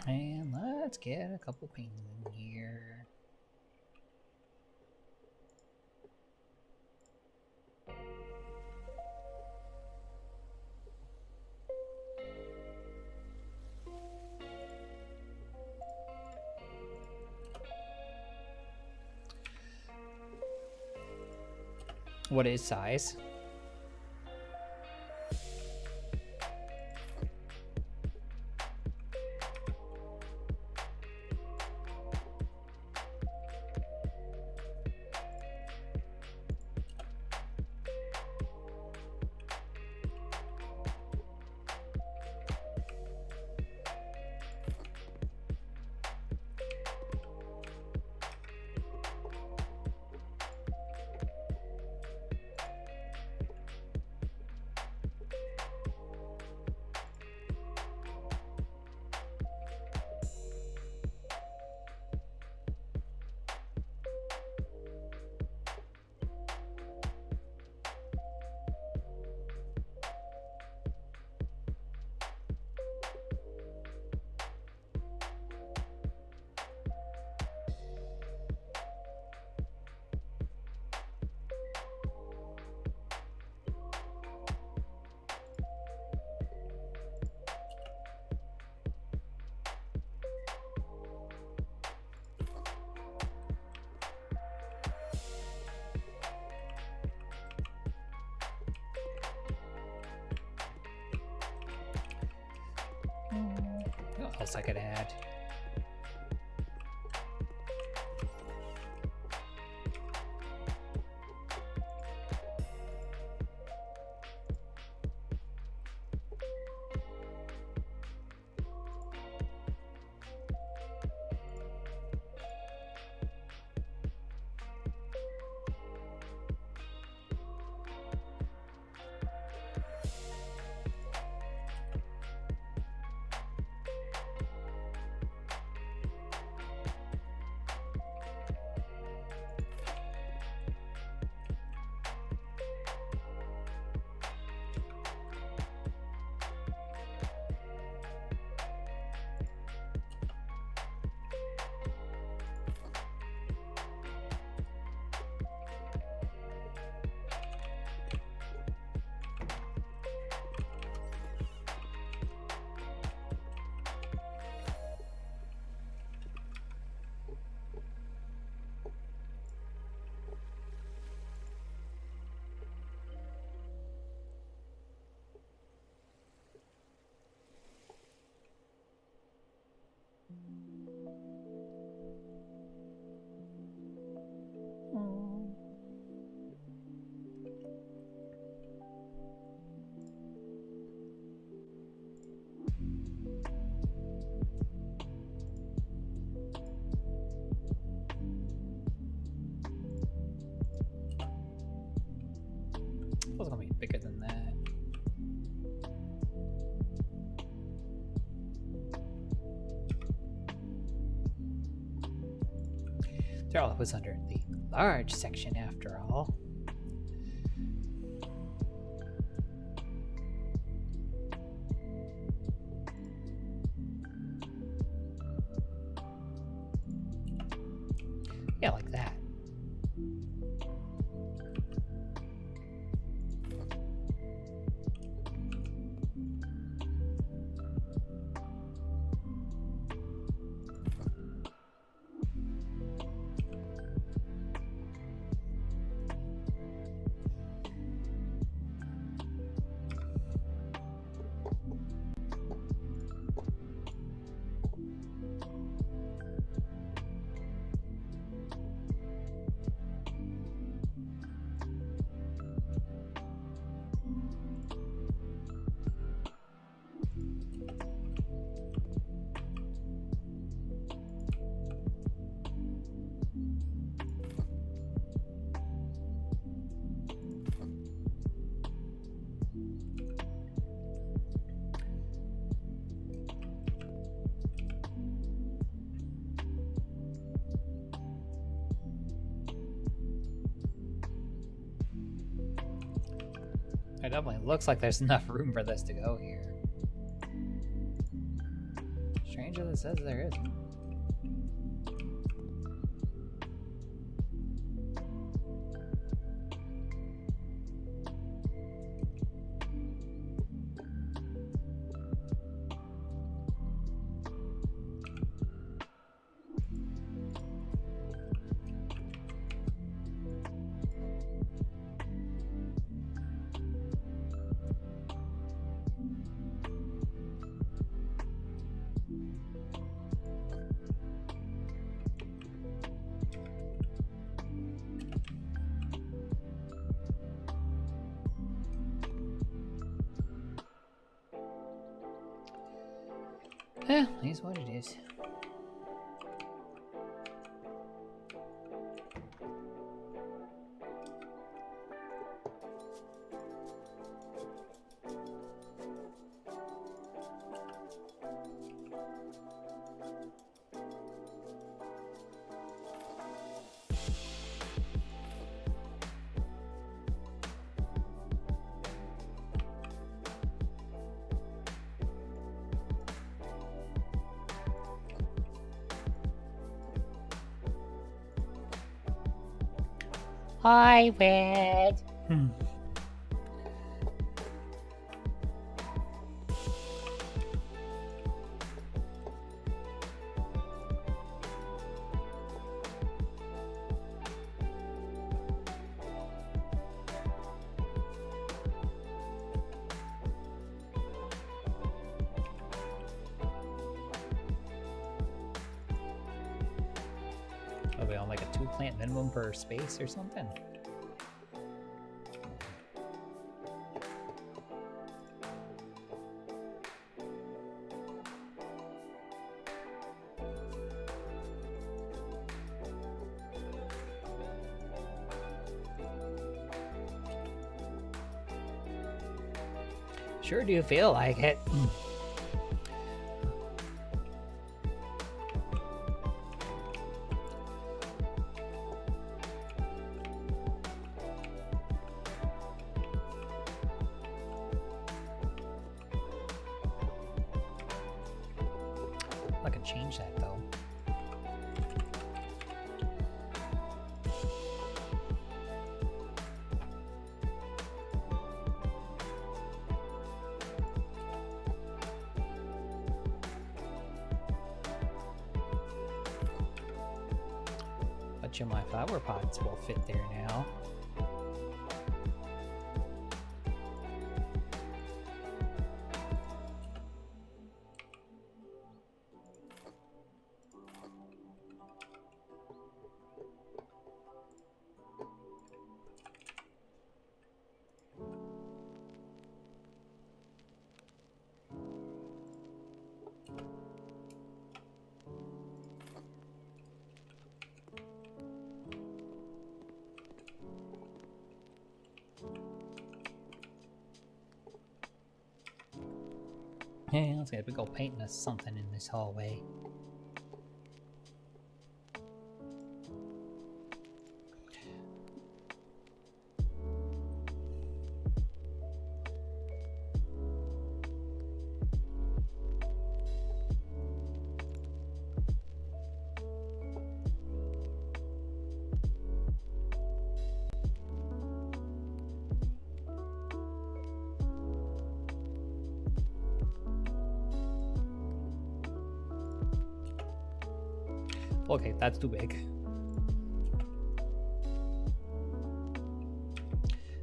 And let's get a couple paintings in here. What is size? else I could add. It was gonna be bigger than that. Darla was under the large section after all. Yeah, like that. It definitely looks like there's enough room for this to go here. Strange as it says there isn't. Eh, it is what it is. Hi, Red. Are we on like a 2-plant minimum per space or something? Sure do feel like it. I can change that though. My flower pots will fit there now. Yeah, let's get a big old painting us something in this hallway. Okay, that's too big.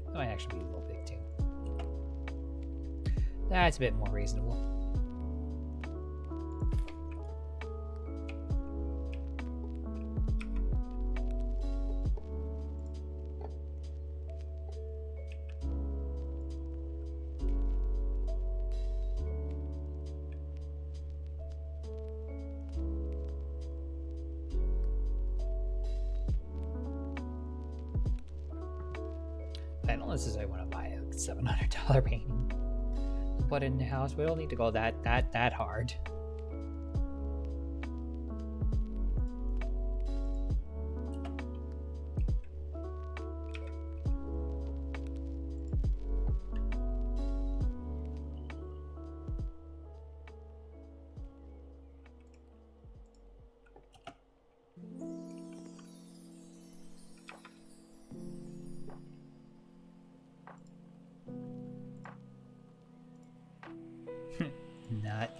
That might actually be a little big too. That's a bit more reasonable. I don't necessarily want to buy a $700 painting to put in the house. We don't need to go that hard. Not.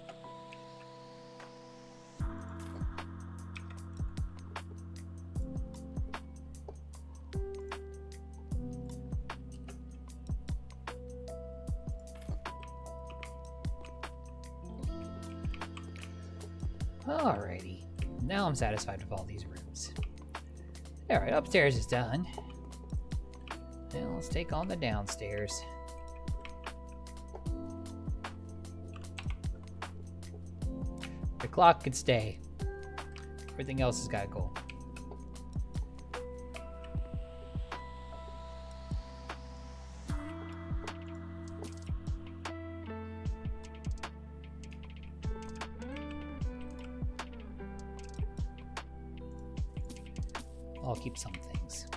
Alrighty. Now I'm satisfied with all these rooms. Alright, upstairs is done. Now let's take on the downstairs. The clock could stay. Everything else has got to go. I'll keep some things.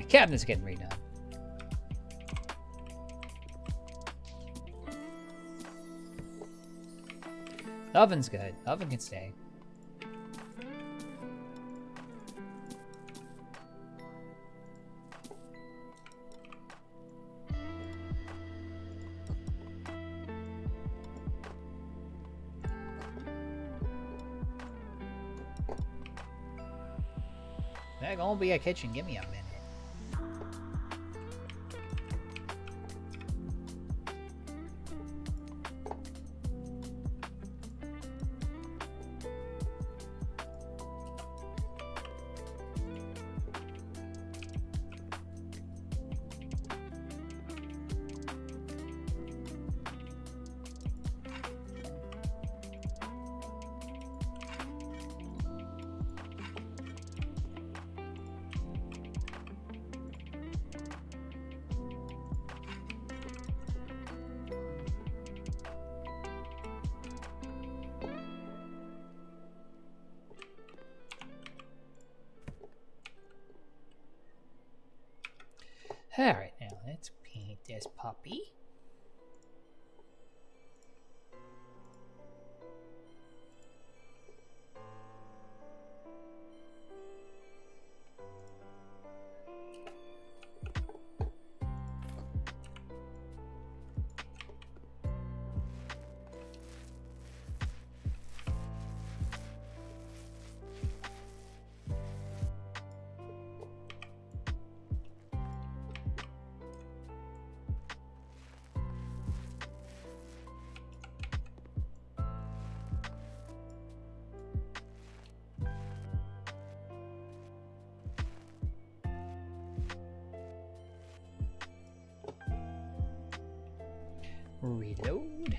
Cabinet's getting redone. Oven's good. Oven can stay. That gonna be a kitchen. Give me a minute. Alright, now let's paint this puppy. Reload.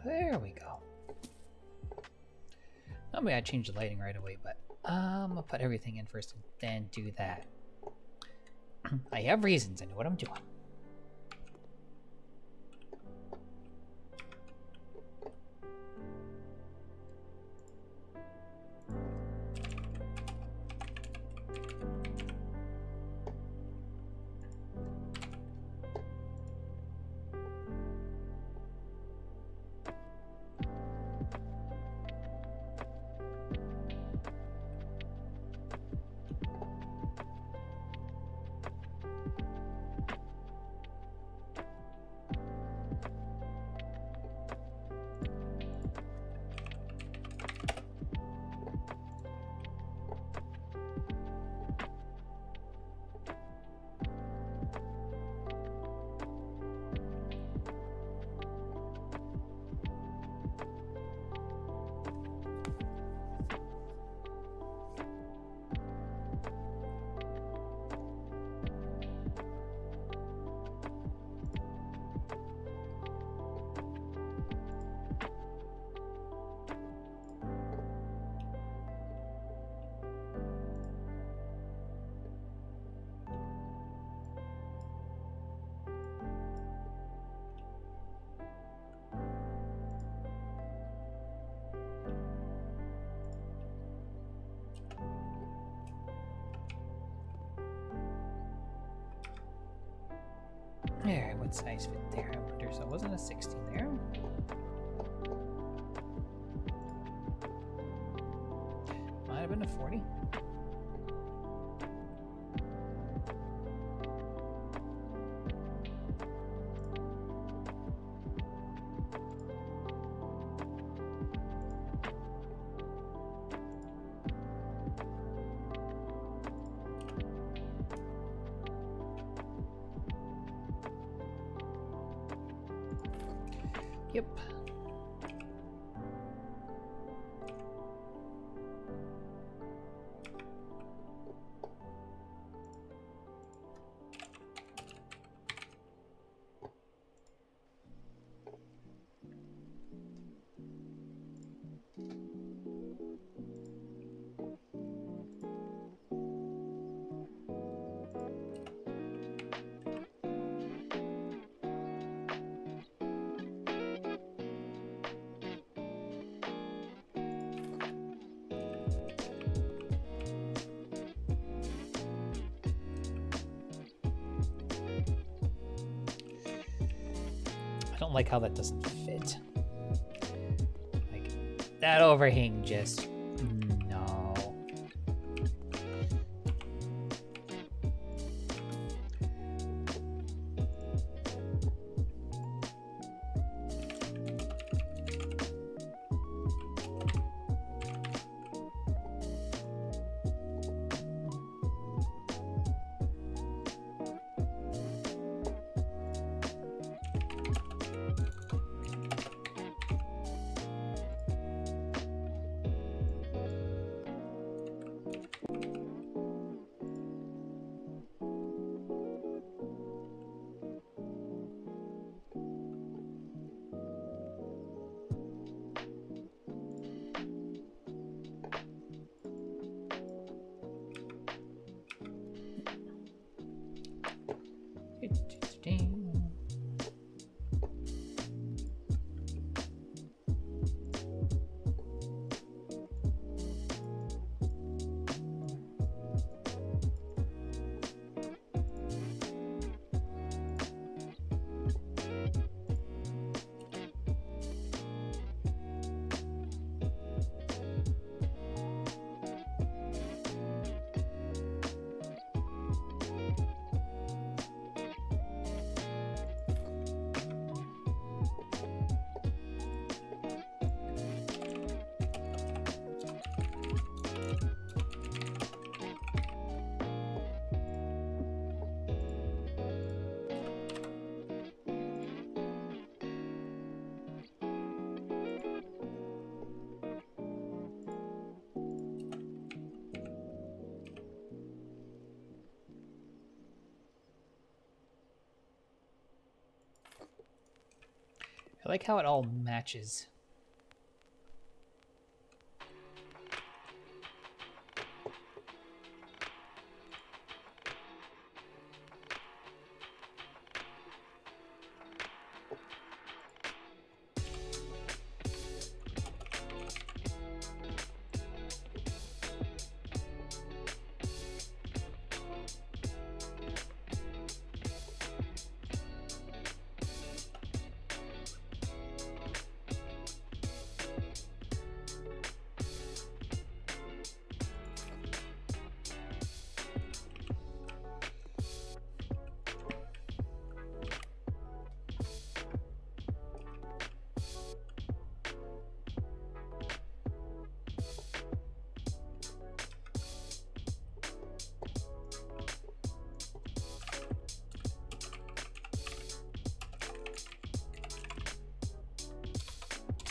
There we go. I'm gonna change the lighting right away, but I'm gonna put everything in first and then do that. I have reasons. I know what I'm doing. Alright, what size fit there? I wonder, so it wasn't a 16 there. Might have been a 40. Yep. I don't like how that doesn't fit. That overhang just... no. I like how it all matches.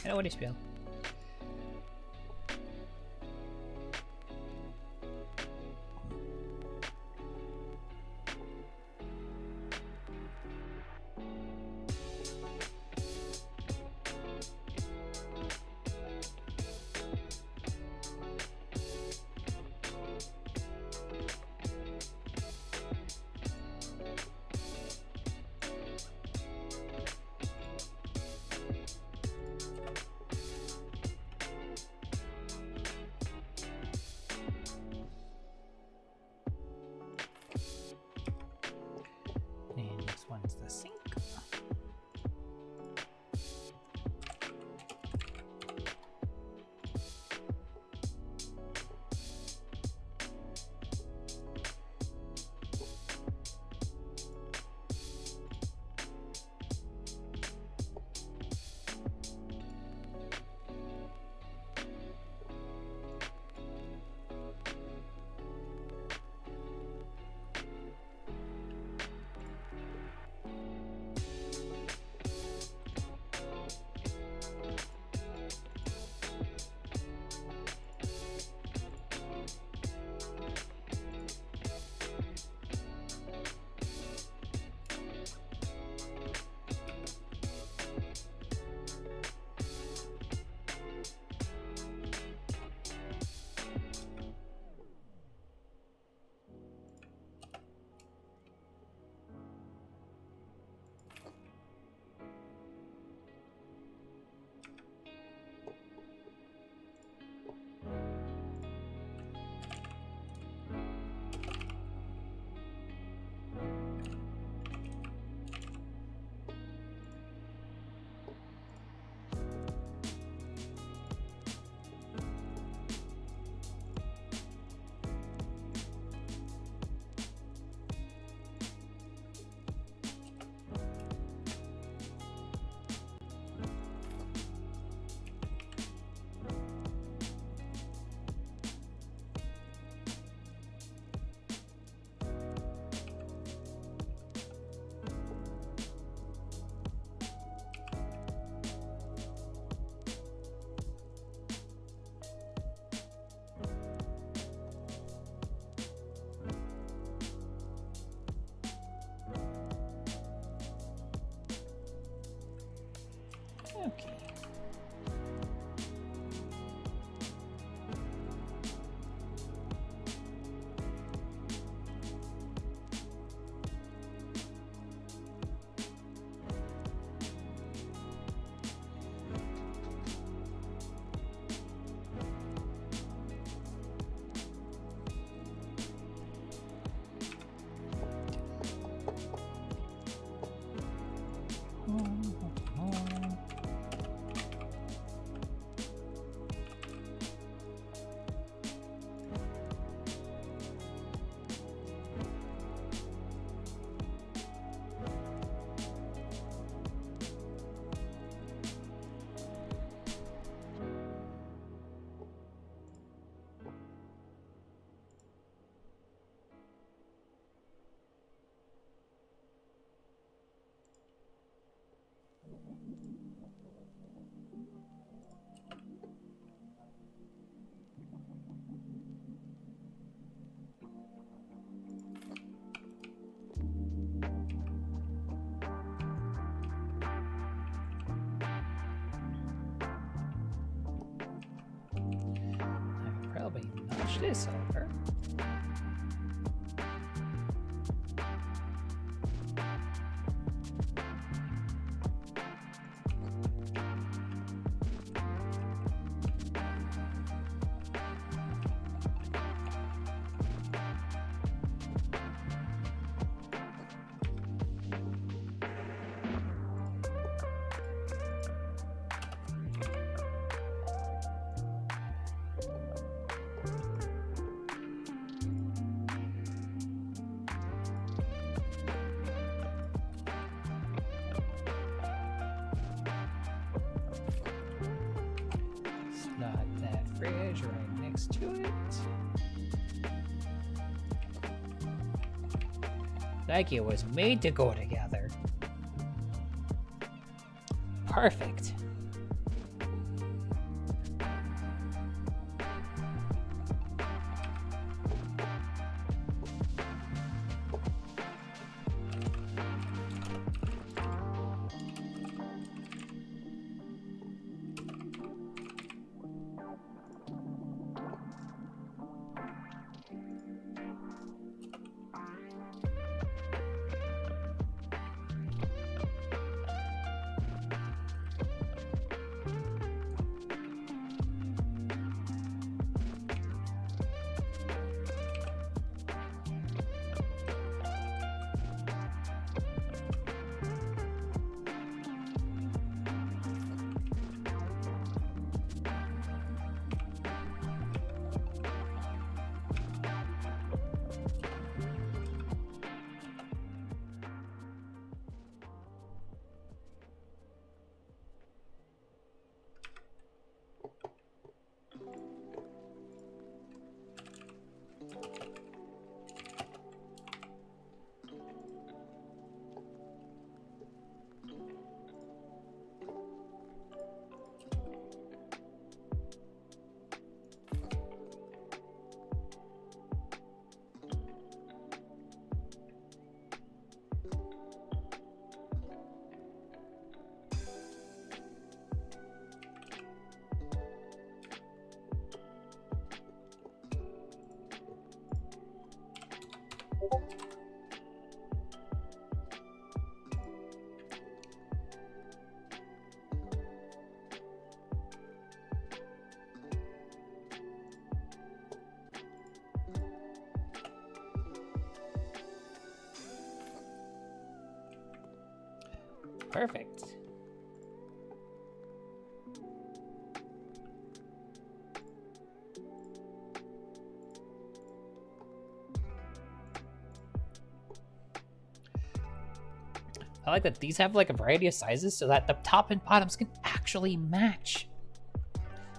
Hello, what is spell? switch this over. Slide that fridge right next to it. Like it was made to go together. Perfect. Perfect. I like that these have like a variety of sizes so that the top and bottoms can actually match.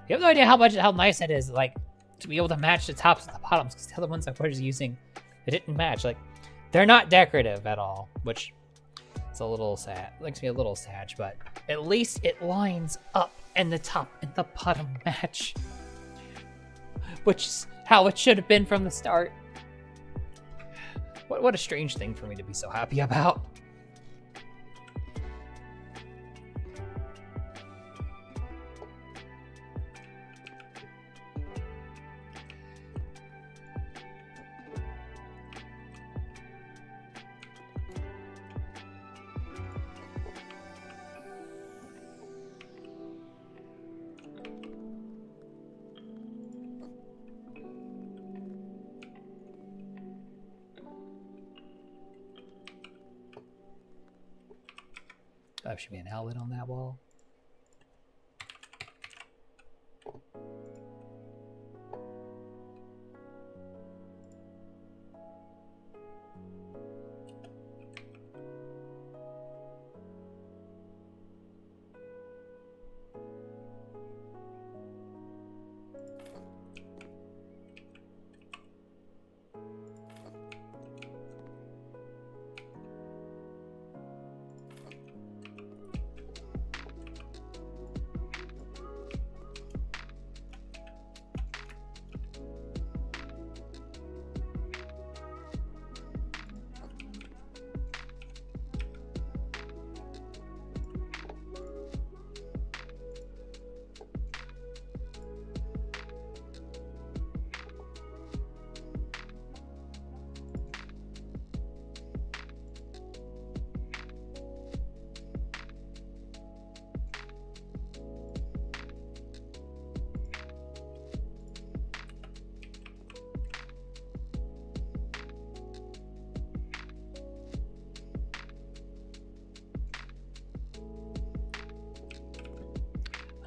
You have no idea how nice it is, like, to be able to match the tops and the bottoms, because the other ones I was using, they didn't match. Like, they're not decorative at all, which is a little sad. Makes me a little sad, but at least it lines up and the top and the bottom match, which is how it should have been from the start. What a strange thing for me to be so happy about. Oh, should be an outlet on that wall.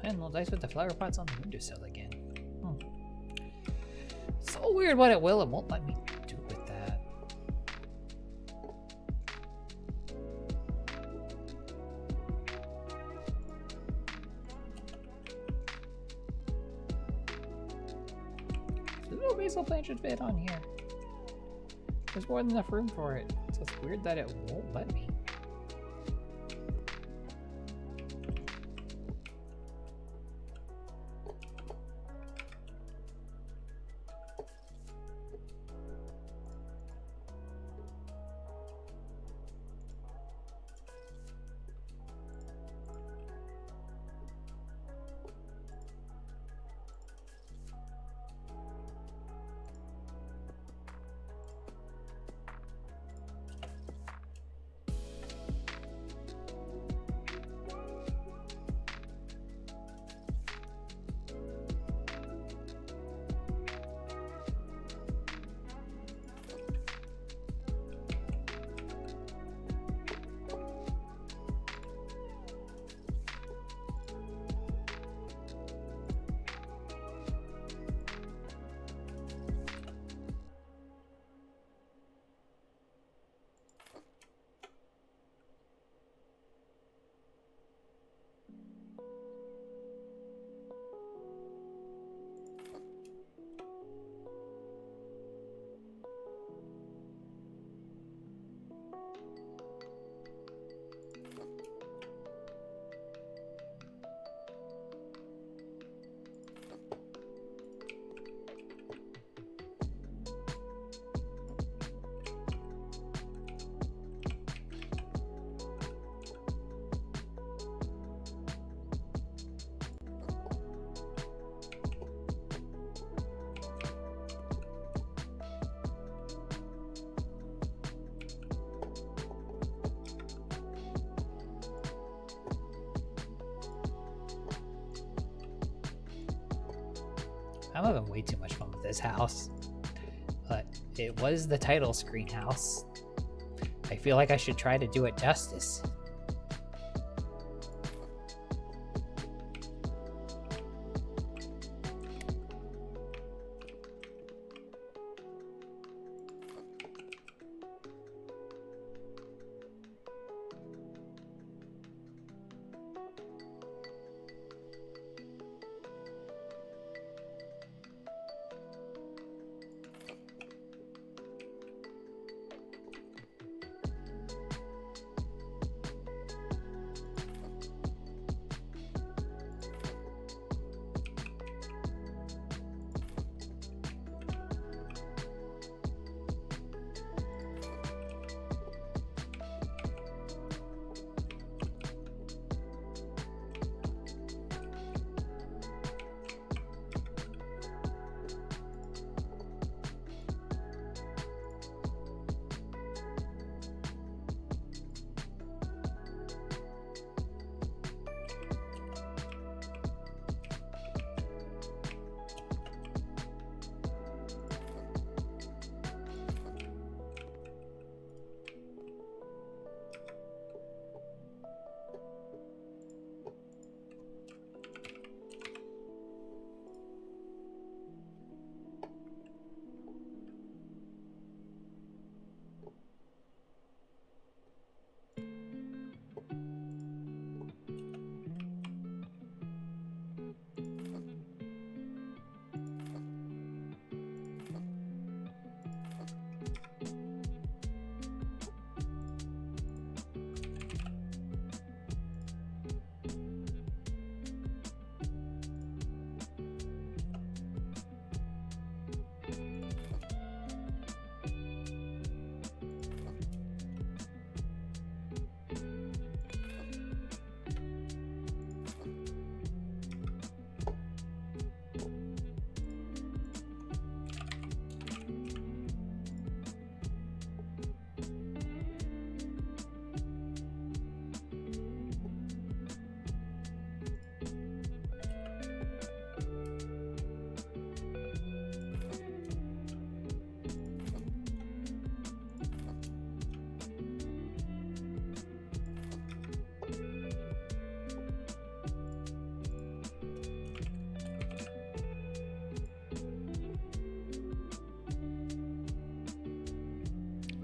Playing little dice with the flower pots on the windowsill again. So weird what it will and won't let me do with that. There's no basil plant should fit on here. There's more than enough room for it. So it's weird that it won't let me. I'm having way too much fun with this house. But it was the title screen house. I feel like I should try to do it justice.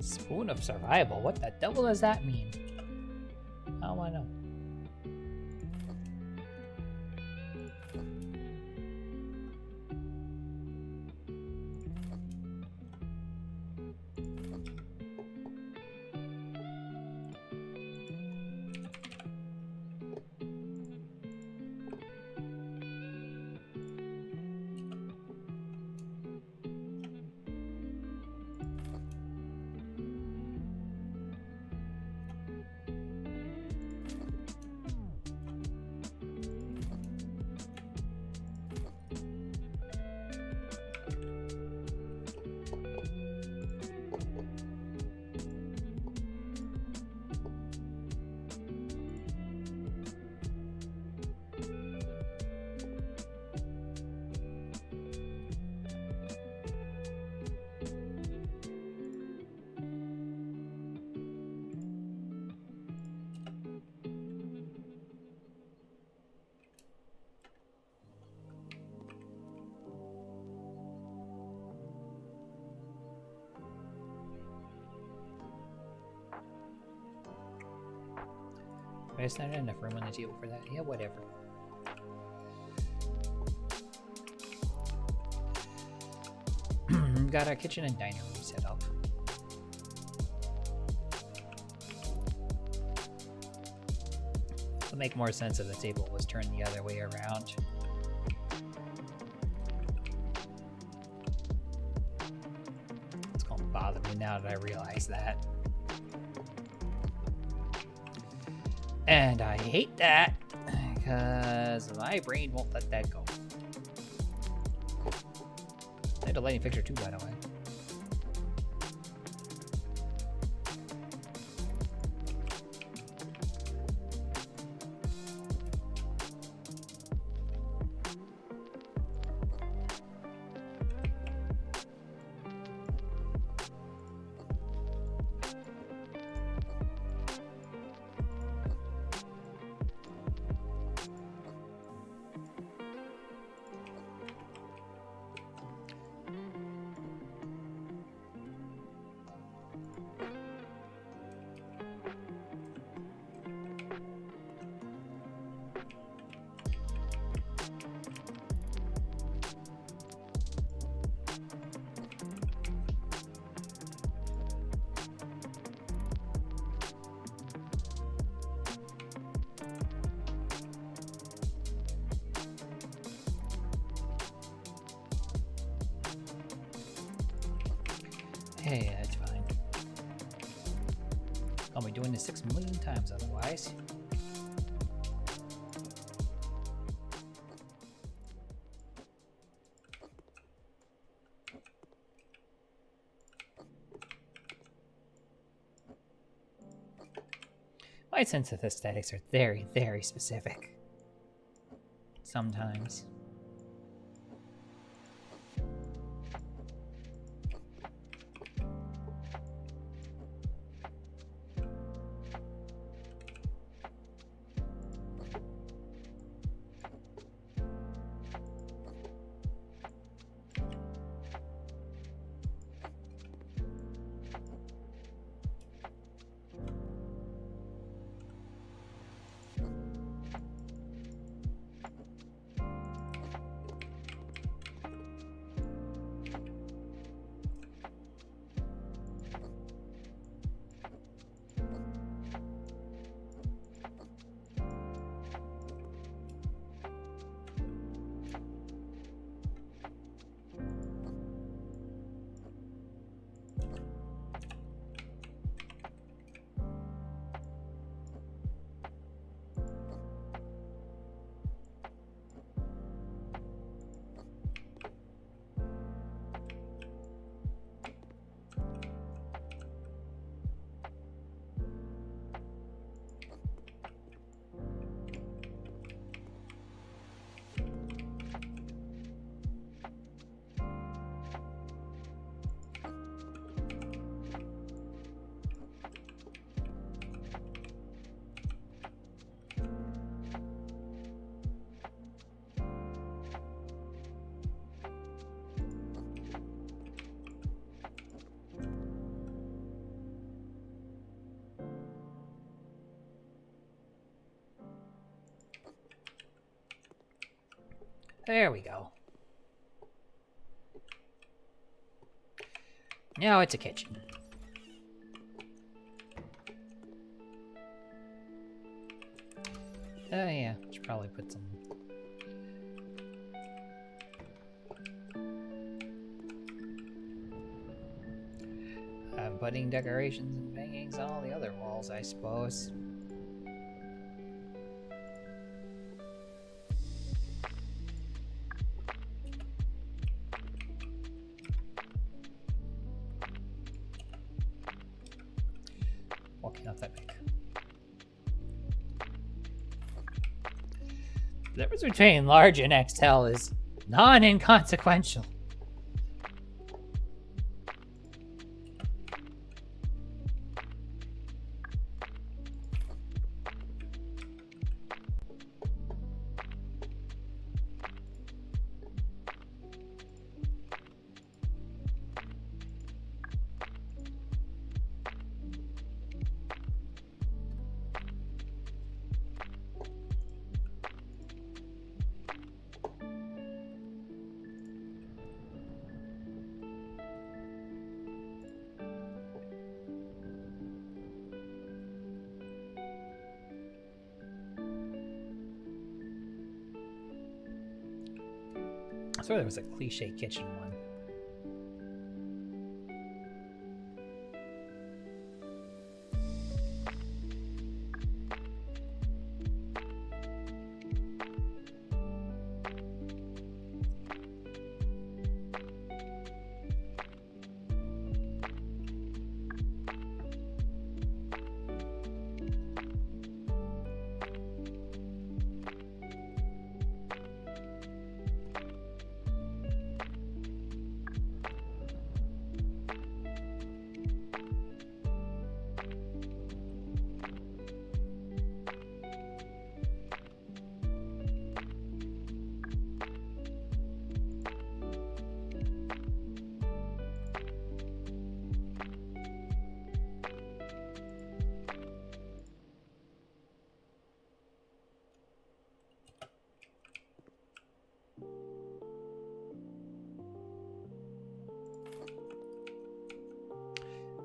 Spoon of survival? What the devil does that mean? How do I know? There's not enough room on the table for that. Yeah, whatever. Got our kitchen and dining room set up. It'll make more sense if the table was turned the other way around. It's gonna bother me now that I realize that. And I hate that, because my brain won't let that go. I had a lighting fixture too, by the way. Hey, that's fine. I'll be doing this 6 million times otherwise. My sense of aesthetics are very, very specific. Sometimes. There we go. Now it's a kitchen. Oh yeah, should probably put some... putting decorations and hangings on all the other walls, I suppose. Walking up that big. The difference between large and XL is non-inconsequential. I swear there was a cliche kitchen one.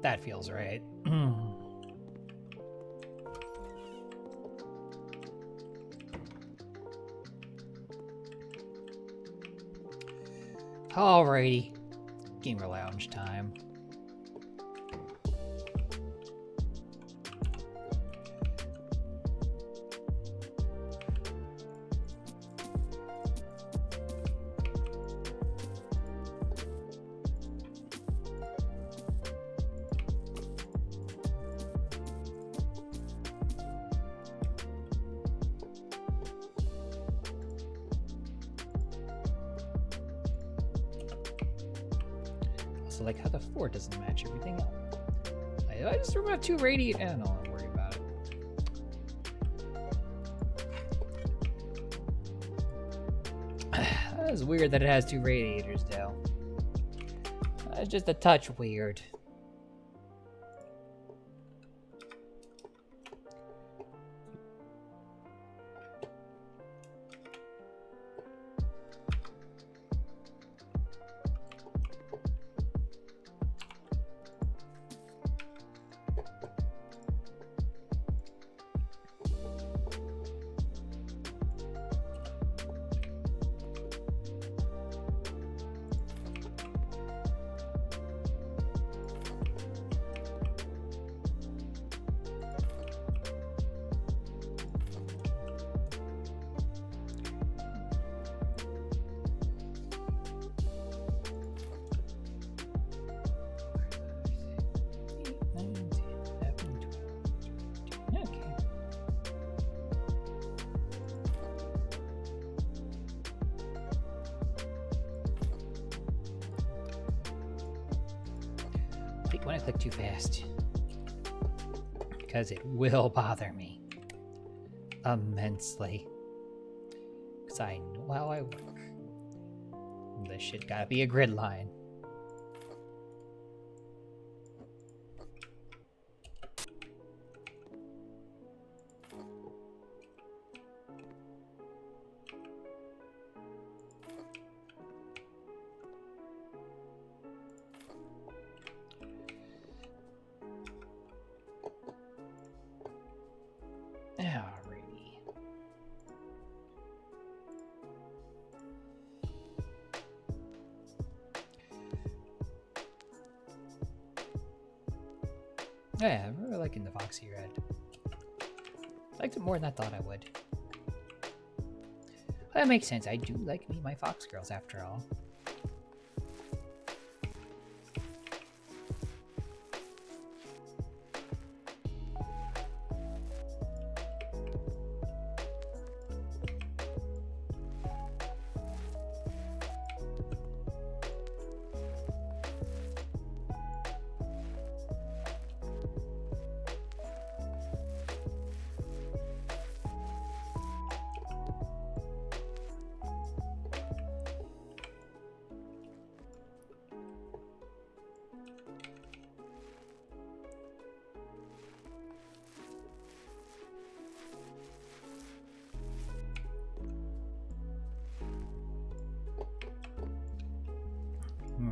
That feels right. Alrighty. Gamer lounge time. So like how the 4 doesn't match everything else. I just remember 2 radiant. I don't worry about it. That is weird that it has 2 radiators though. That's just a touch weird. When I click too fast, because it will bother me immensely, because I know how I work. This shit gotta be a grid line. Yeah, I'm really liking the Foxy Red. Liked it more than I thought I would. That makes sense. I do like me my Fox Girls after all.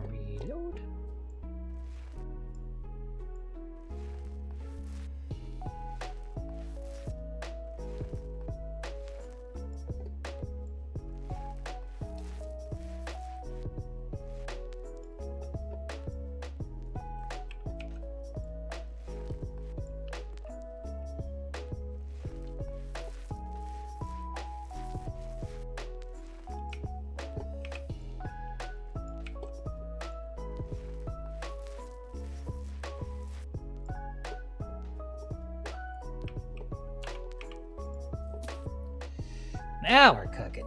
Reload. Now we're cooking.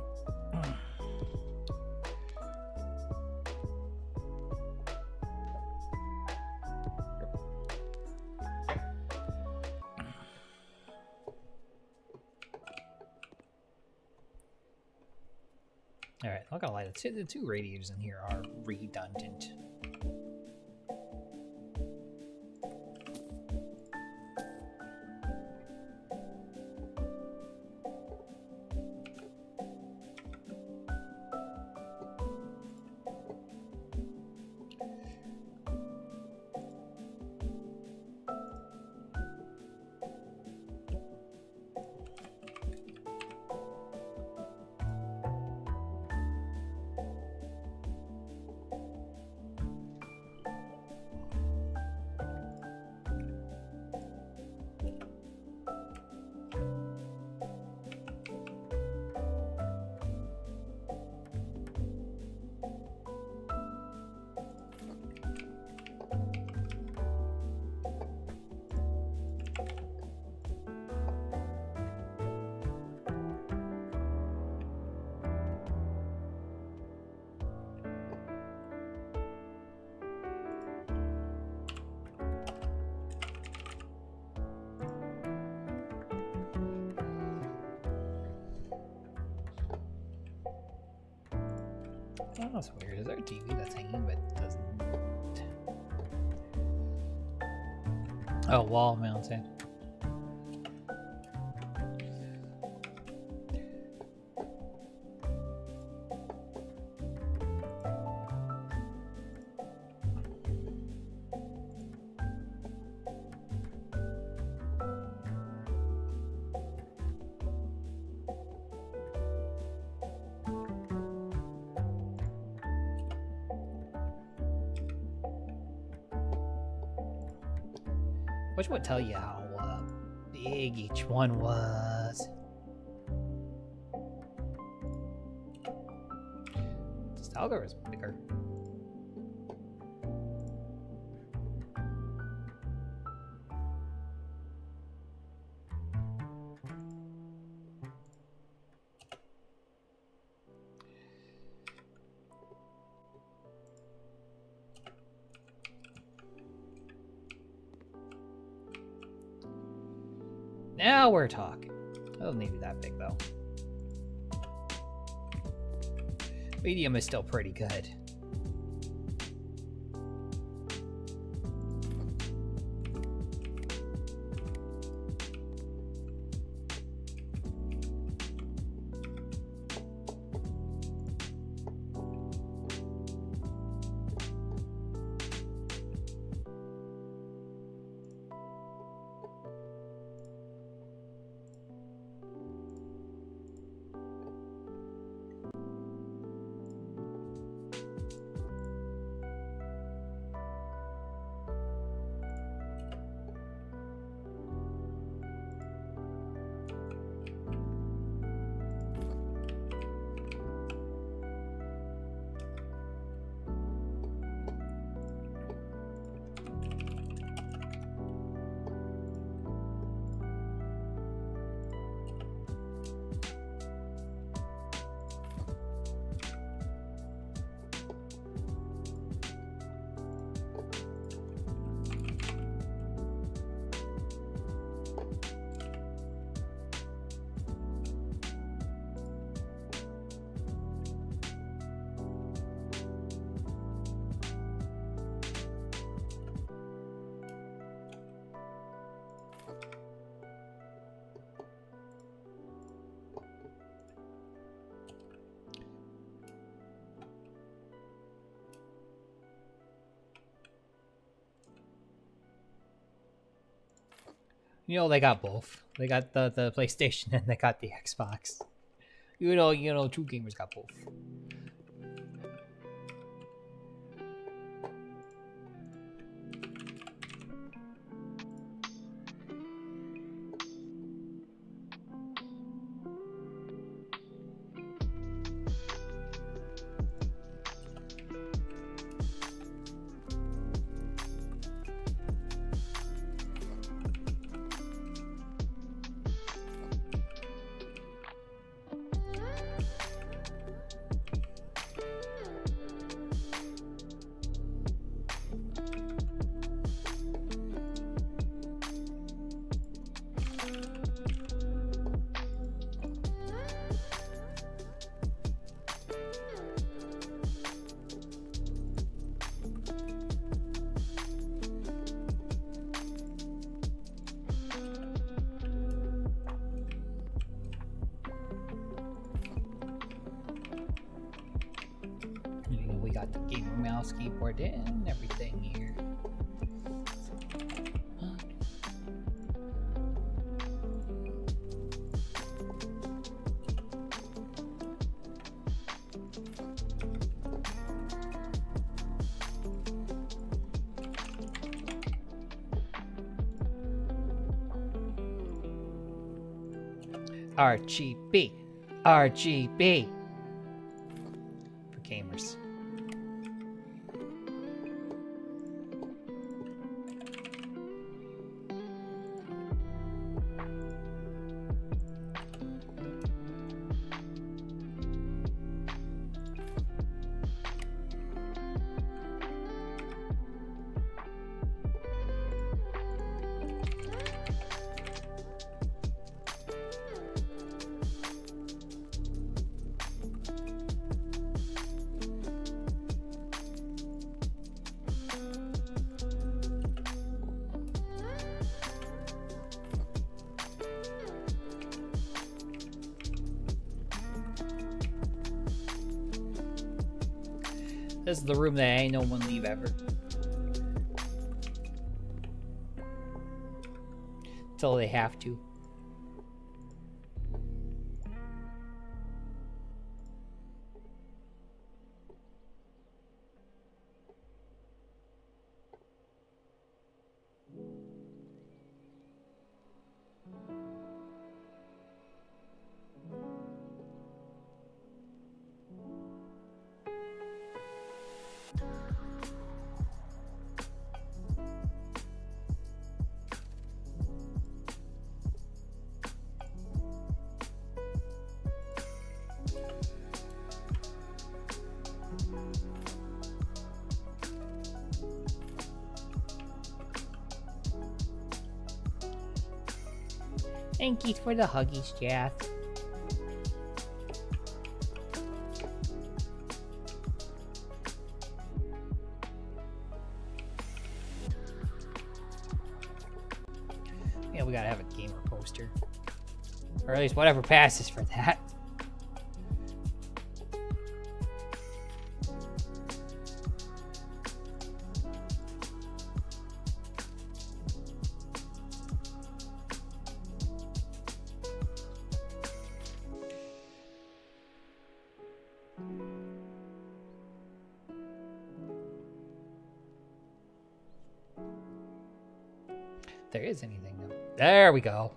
All right, not gonna lie, the two radiators in here are redundant. Oh, that's weird. Is there a TV that's hanging but doesn't? Oh, wall mounted. Which would tell you how big each one was. Stalker is bigger. Now we're talking. It doesn't need to be that big though. Medium is still pretty good. You know, they got both. They got the PlayStation and they got the Xbox. You know, two gamers got both. We got the gamer mouse, keyboard, and everything here. RGB. RGB. For gamers. This is the room that ain't no one leave ever. Till they have to. Thank you for the huggies, chat. Yeah, we gotta have a gamer poster. Or at least whatever passes for that. There is anything though. There we go.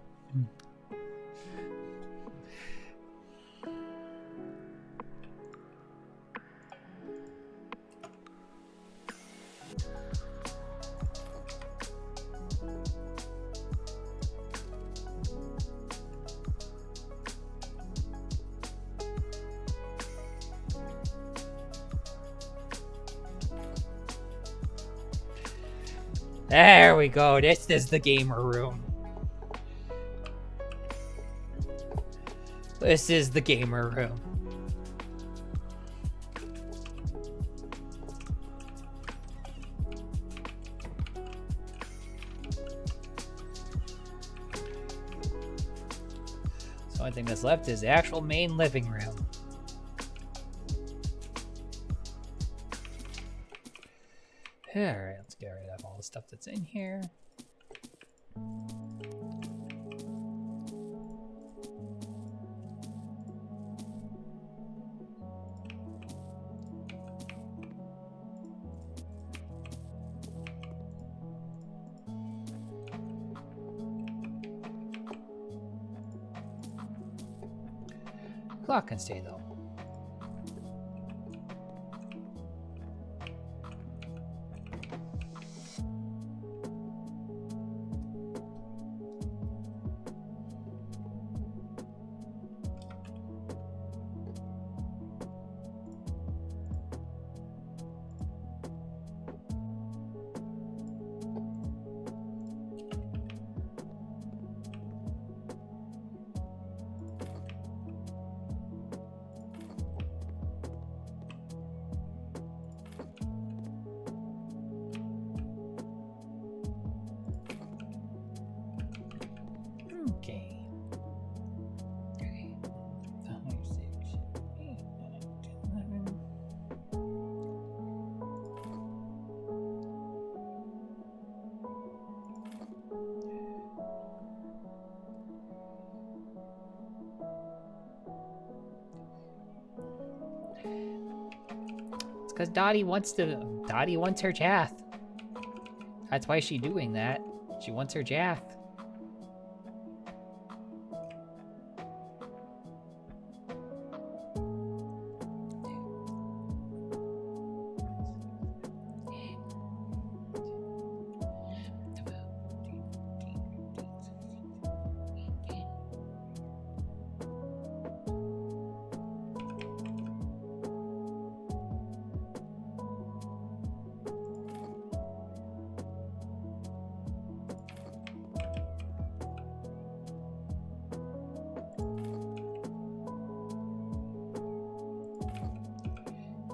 There we go. This is the gamer room. This is the gamer room. So the only thing that's left is the actual main living room. Alright, let's get rid of all the stuff that's in here. clock can stay, though. Okay. 3, 5, 6, 8, 9, 10, 11. It's because Dottie wants her Jath. That's why she's doing that. She wants her Jath.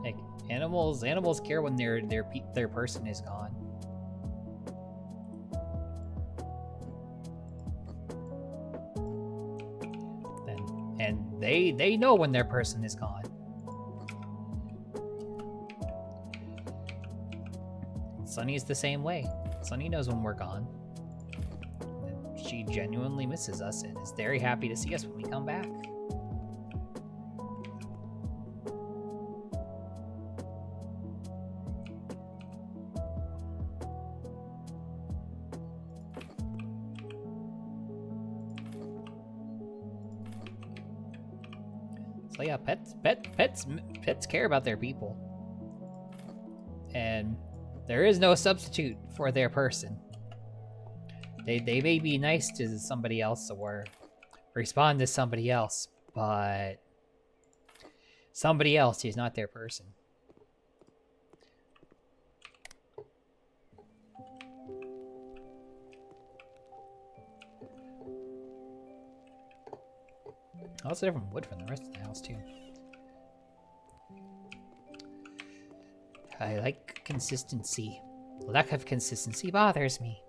Like animals care when their person is gone. And they know when their person is gone. Sunny's the same way. Sunny knows when we're gone. And she genuinely misses us and is very happy to see us when we come back. So yeah, pets care about their people. And there is no substitute for their person. They may be nice to somebody else or respond to somebody else, but somebody else is not their person. Also different wood from the rest of the house too. I like consistency. Lack of consistency bothers me.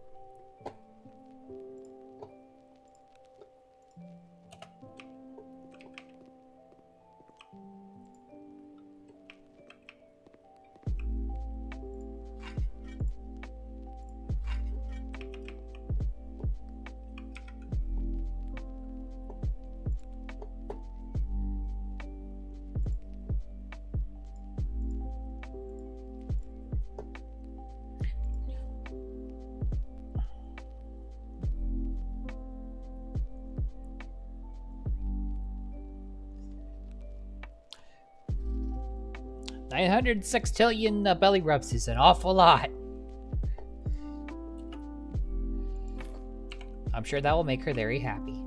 $900 sextillion belly rubs is an awful lot. I'm sure that will make her very happy.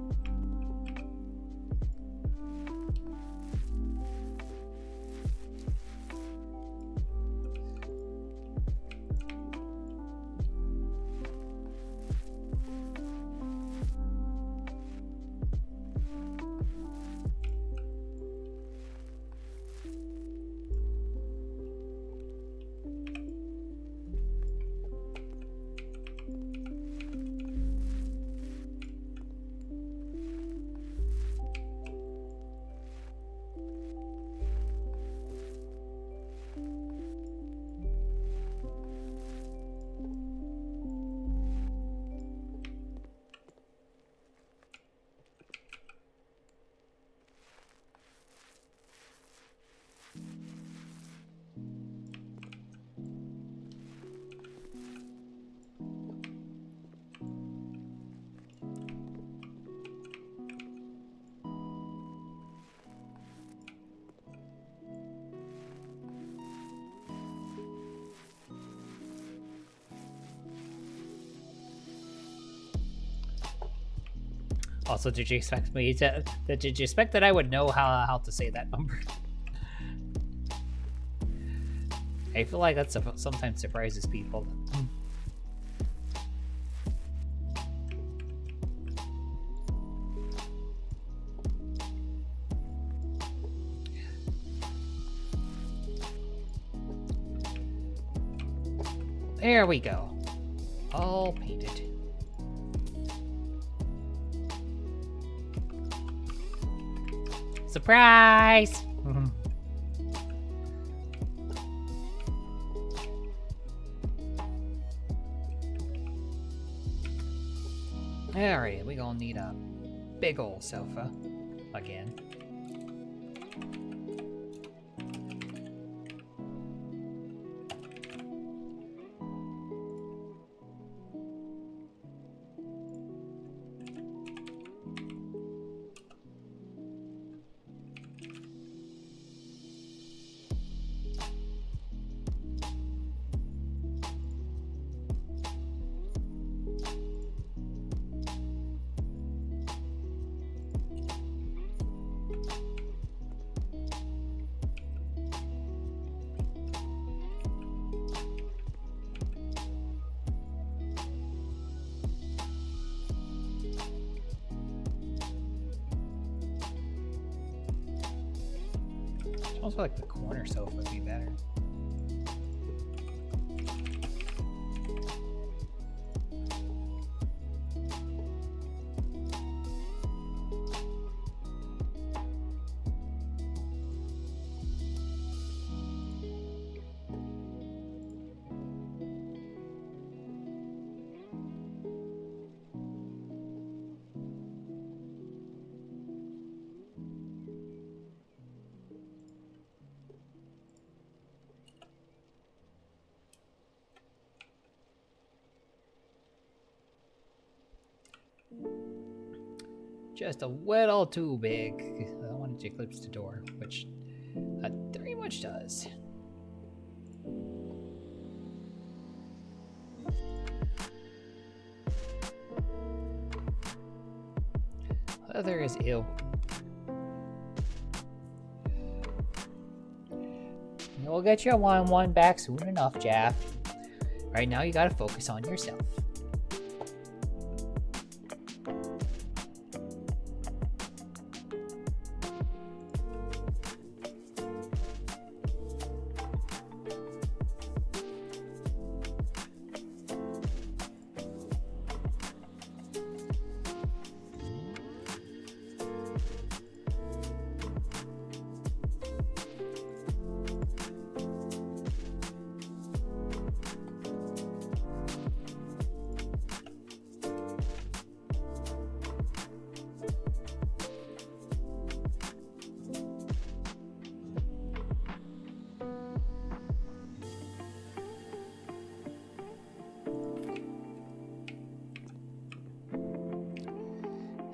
Also, did you expect me to? Did you expect that I would know how to say that number? I feel like that sometimes surprises people. There we go. All painted. Surprise! Alright, we gonna need a big old sofa again. I feel like the corner sofa would be better. Just a little too big. I don't want it to eclipse the door, which it very much does. Leather is ill. We'll get your 1-1 back soon enough, Jaff. Right now, you gotta focus on yourself.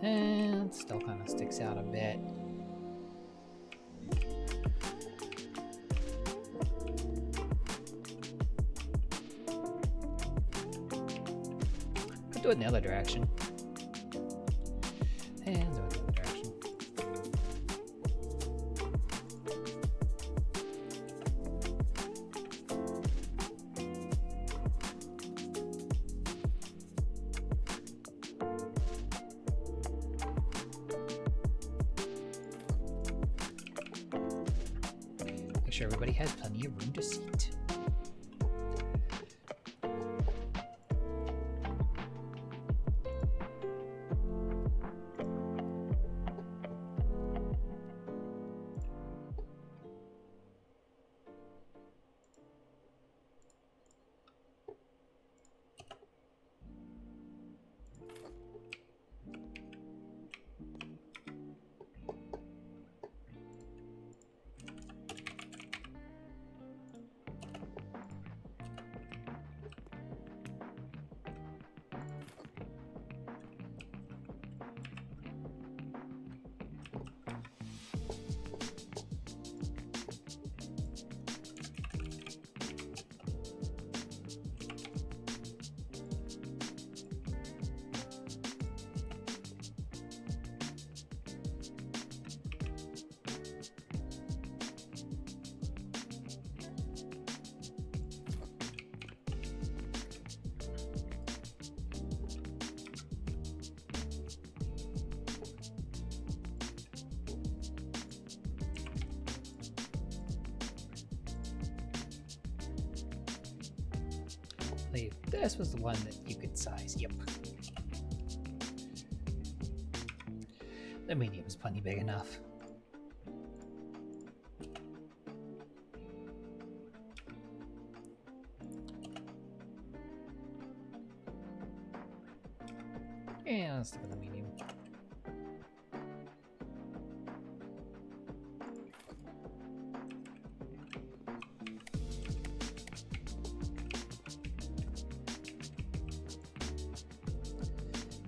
And it still kind of sticks out a bit. Could do it in the other direction. And do it in the other direction. Make sure everybody has plenty of room to seat. believe this was the one that you could size. Yep. The medium is plenty big enough. Yeah, let's stick with the medium.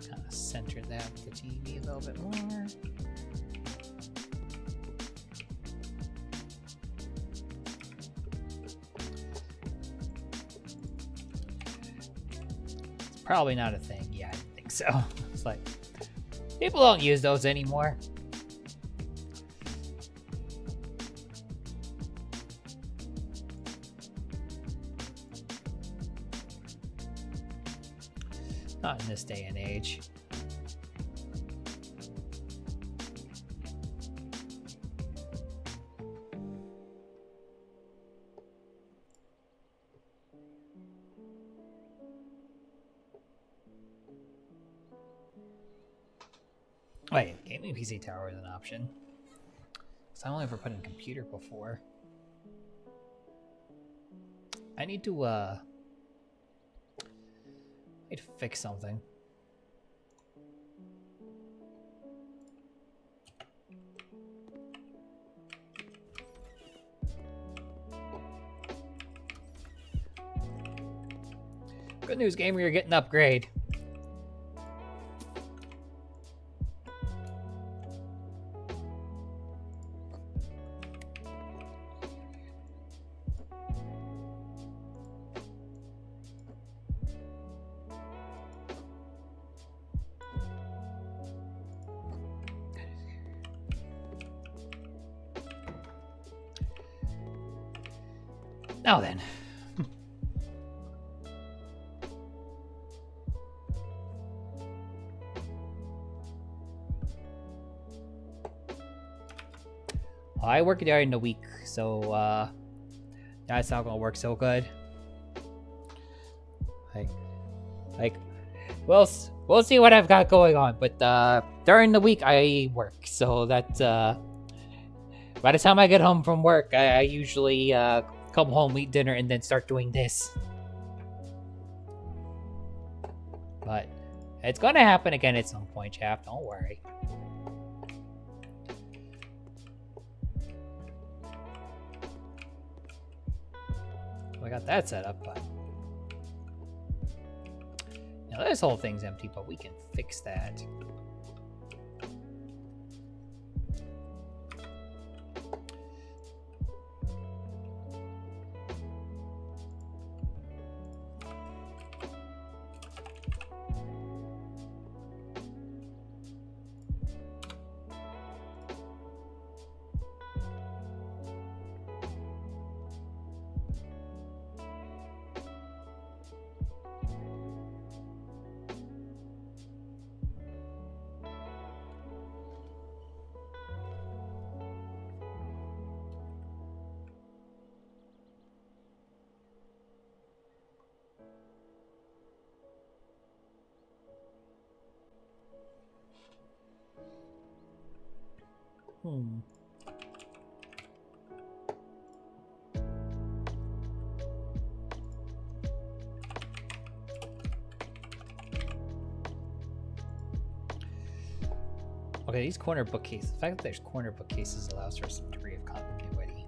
Kind of center that with the TV a little bit more. It's probably not a thing. Yeah, I think so. It's like, people don't use those anymore. Not in this day and age. Wait, gaming PC tower is an option. Because I only ever put in computer before. I need to fix something. Good news, gamer, you're getting an upgrade. Now then. I work during the week, so that's not gonna work so good. Like, we'll see what I've got going on, but during the week I work, so that by the time I get home from work, I usually come home, eat dinner, and then start doing this. But it's gonna happen again at some point, chap. Don't worry. I got that set up, but now this whole thing's empty, but we can fix that. Okay, these corner bookcases. The fact that there's corner bookcases allows for some degree of continuity,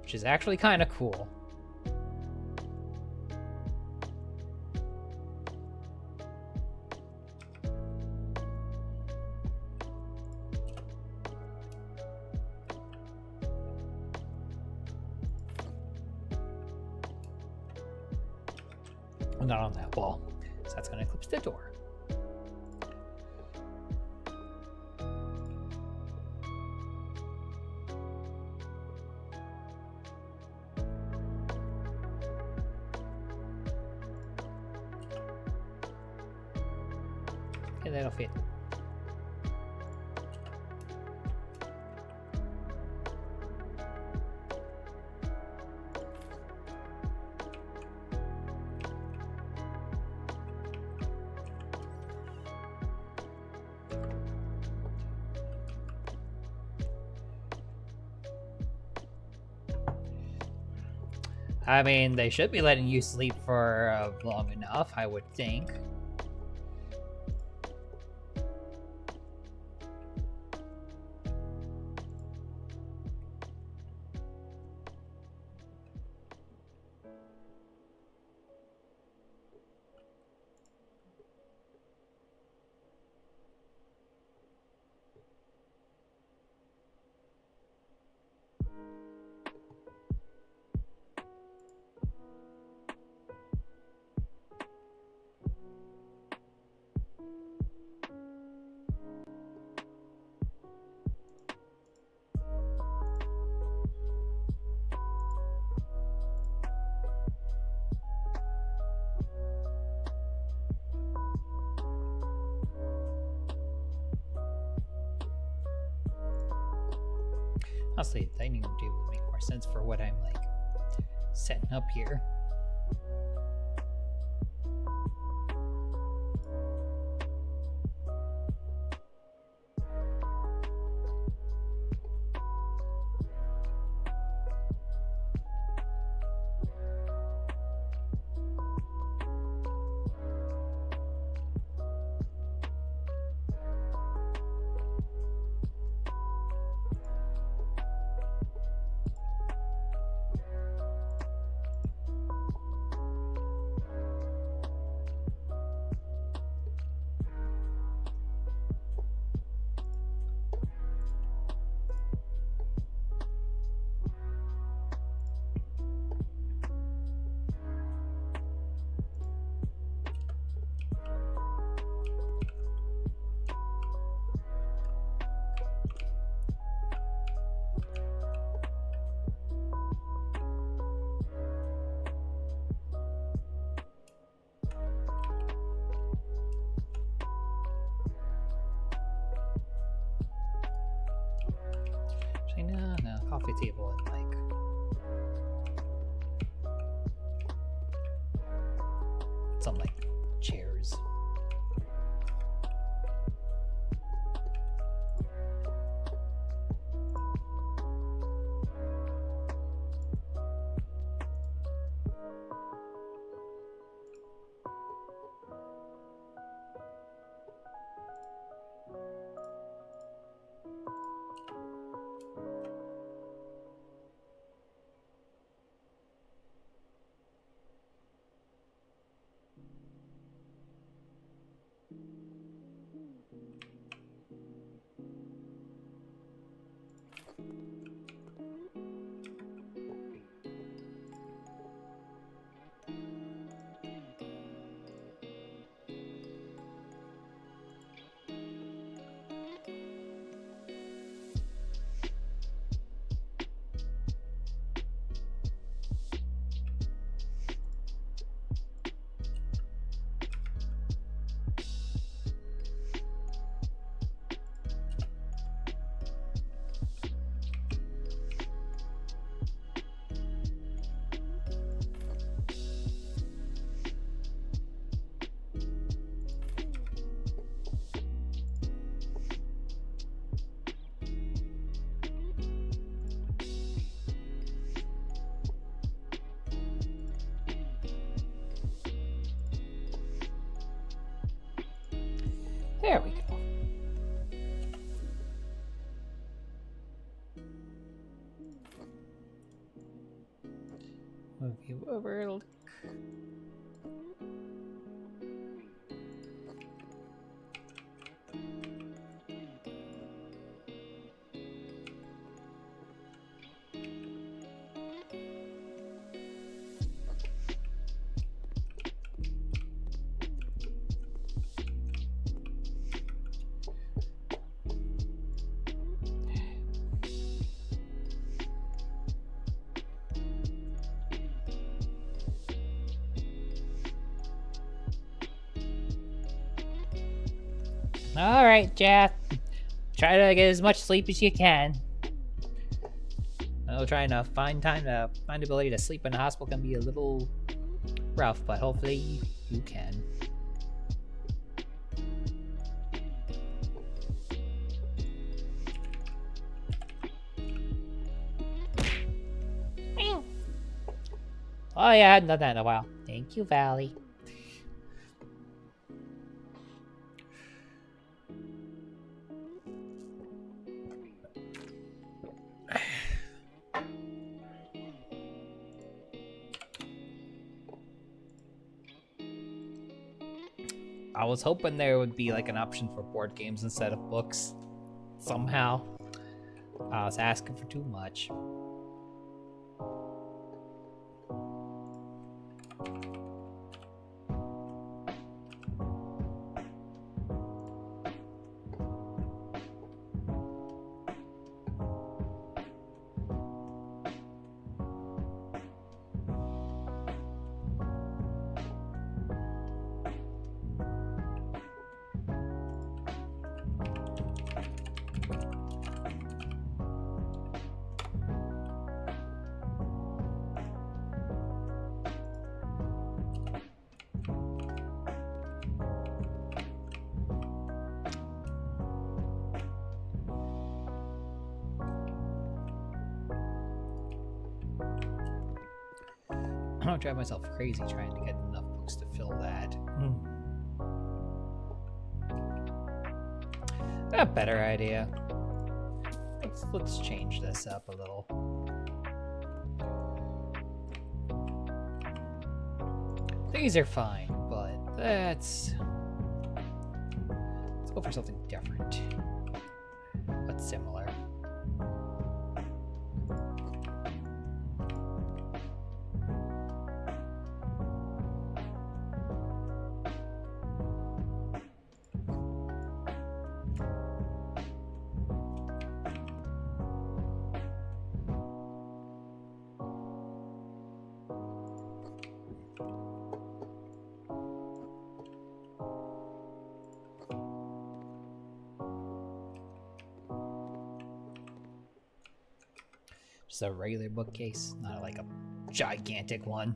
which is actually kind of cool. Not on that wall, so that's going to eclipse the door. Okay, that'll fit. I mean, they should be letting you sleep for long enough, I would think. Honestly, the dining room table would make more sense for what I'm like setting up here. No, coffee table and like some like chairs. There we go. Move you over. Look. All right, Jeff. Try to get as much sleep as you can. I'll try to find ability to sleep in the hospital can be a little rough, but hopefully you can. Oh yeah, I hadn't done that in a while. Thank you, Valley. I was hoping there would be like an option for board games instead of books. Somehow. I was asking for too much. I don't drive myself crazy trying to get enough books to fill that. A better idea. Let's change this up a little. These are fine, but let's go for something different, but similar. Just a regular bookcase, not like a gigantic one.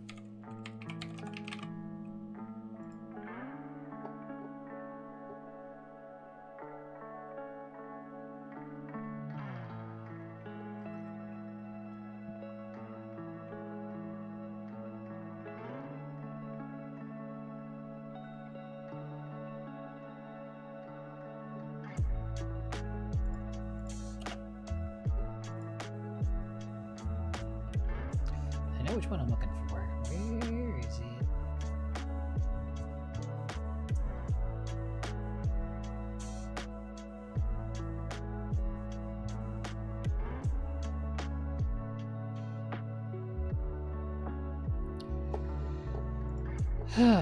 I know which one I'm looking for. Where is it?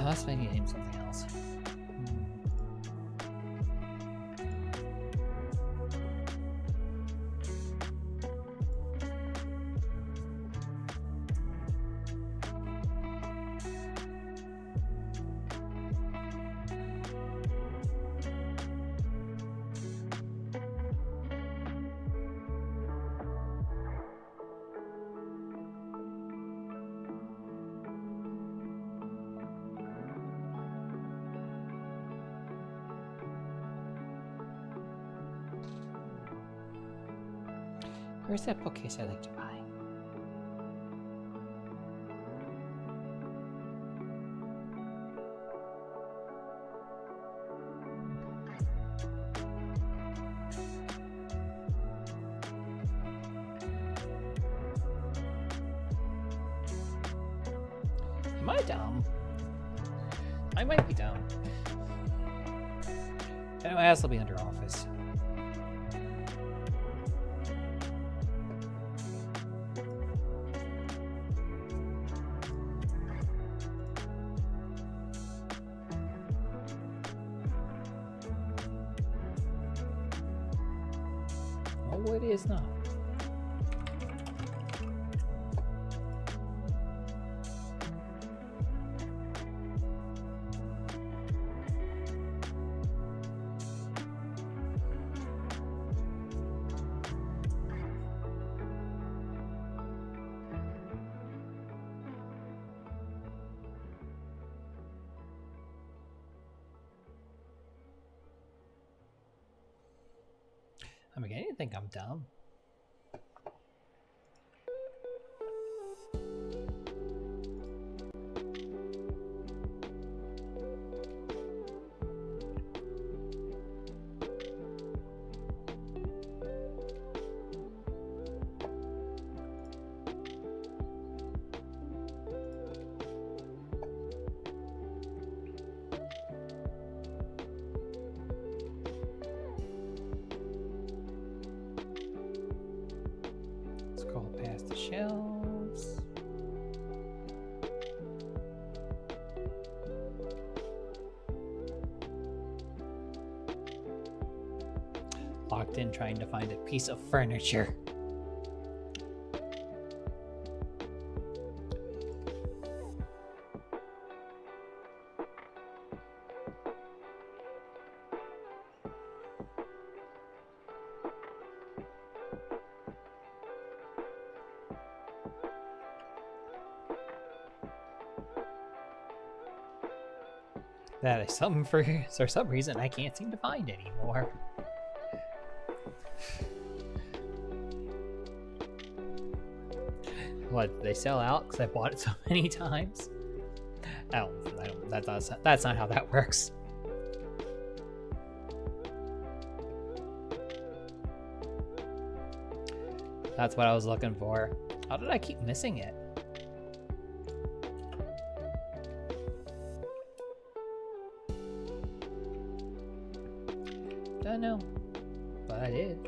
Must maybe name something else. Where's that bookcase I like to buy? Am I dumb? I might be dumb. Anyway, this will be under office. Oh, it is not. I mean, I didn't think I'm dumb. shelves. Locked in trying to find a piece of furniture. That is something for some reason I can't seem to find anymore. What, they sell out because I bought it so many times? That's not how that works. That's what I was looking for. How did I keep missing it? Don't know, but I did.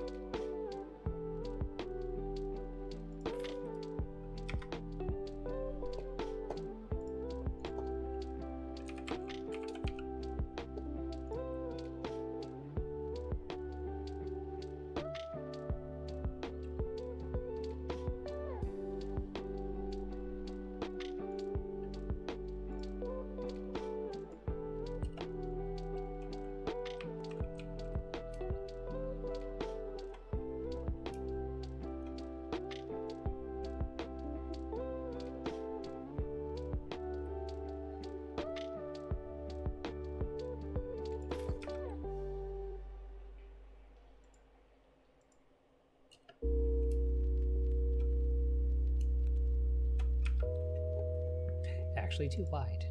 Actually too wide.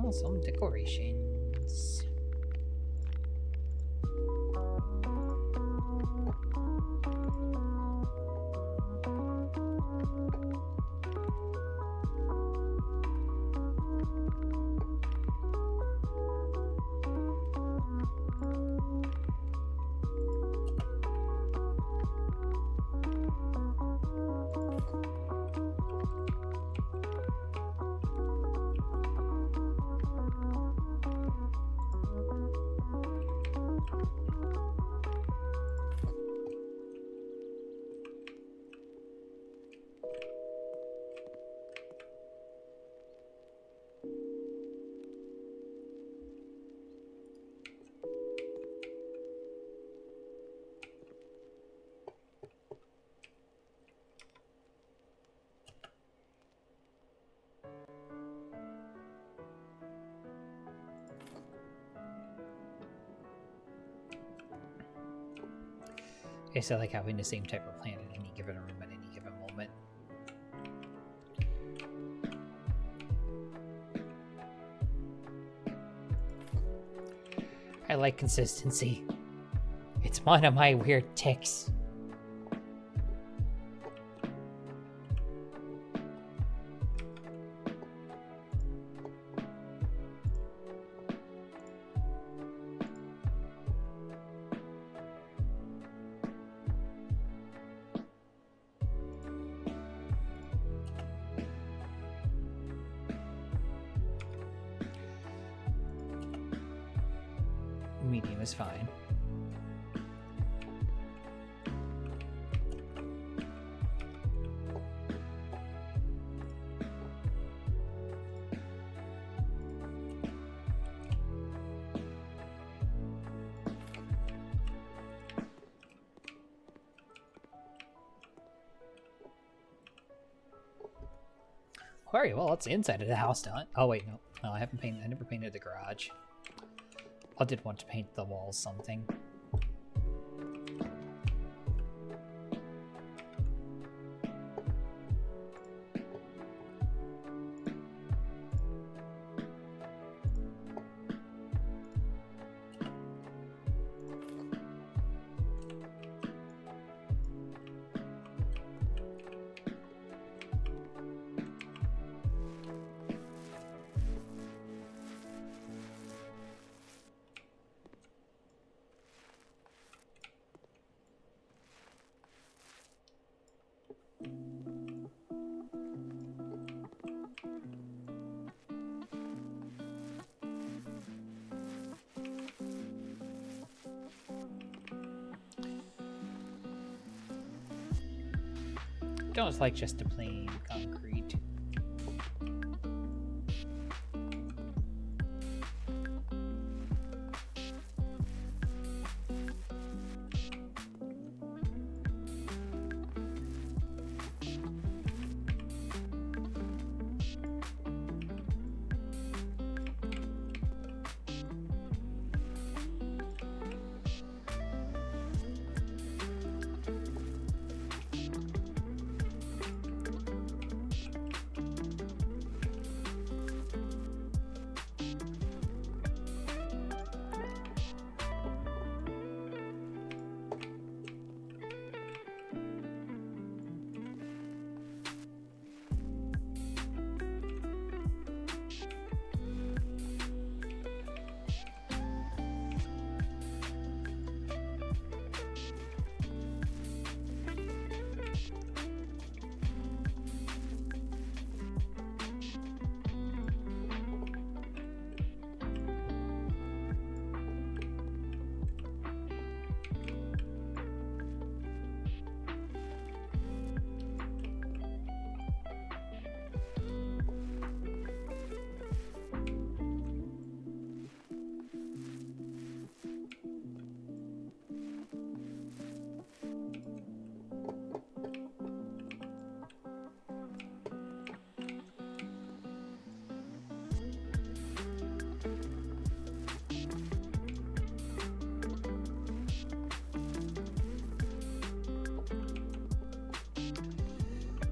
Now some decorations. It's like having the same type of plant in any given room at any given moment. I like consistency. It's one of my weird tics. Medium is fine. Very well, that's the inside of the house done. Oh wait, no. No, I haven't painted. I never painted the garage. I did want to paint the walls something. Don't like just a plain concrete.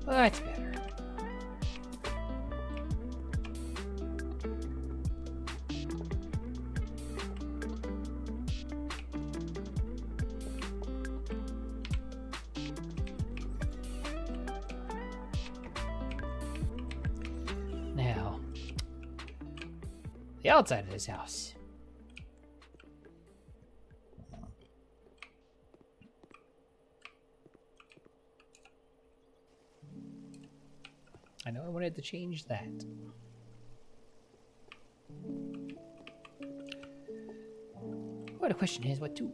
Well, that's better. Now, the outside of this house. I know I wanted to change that. Well, the question is what to.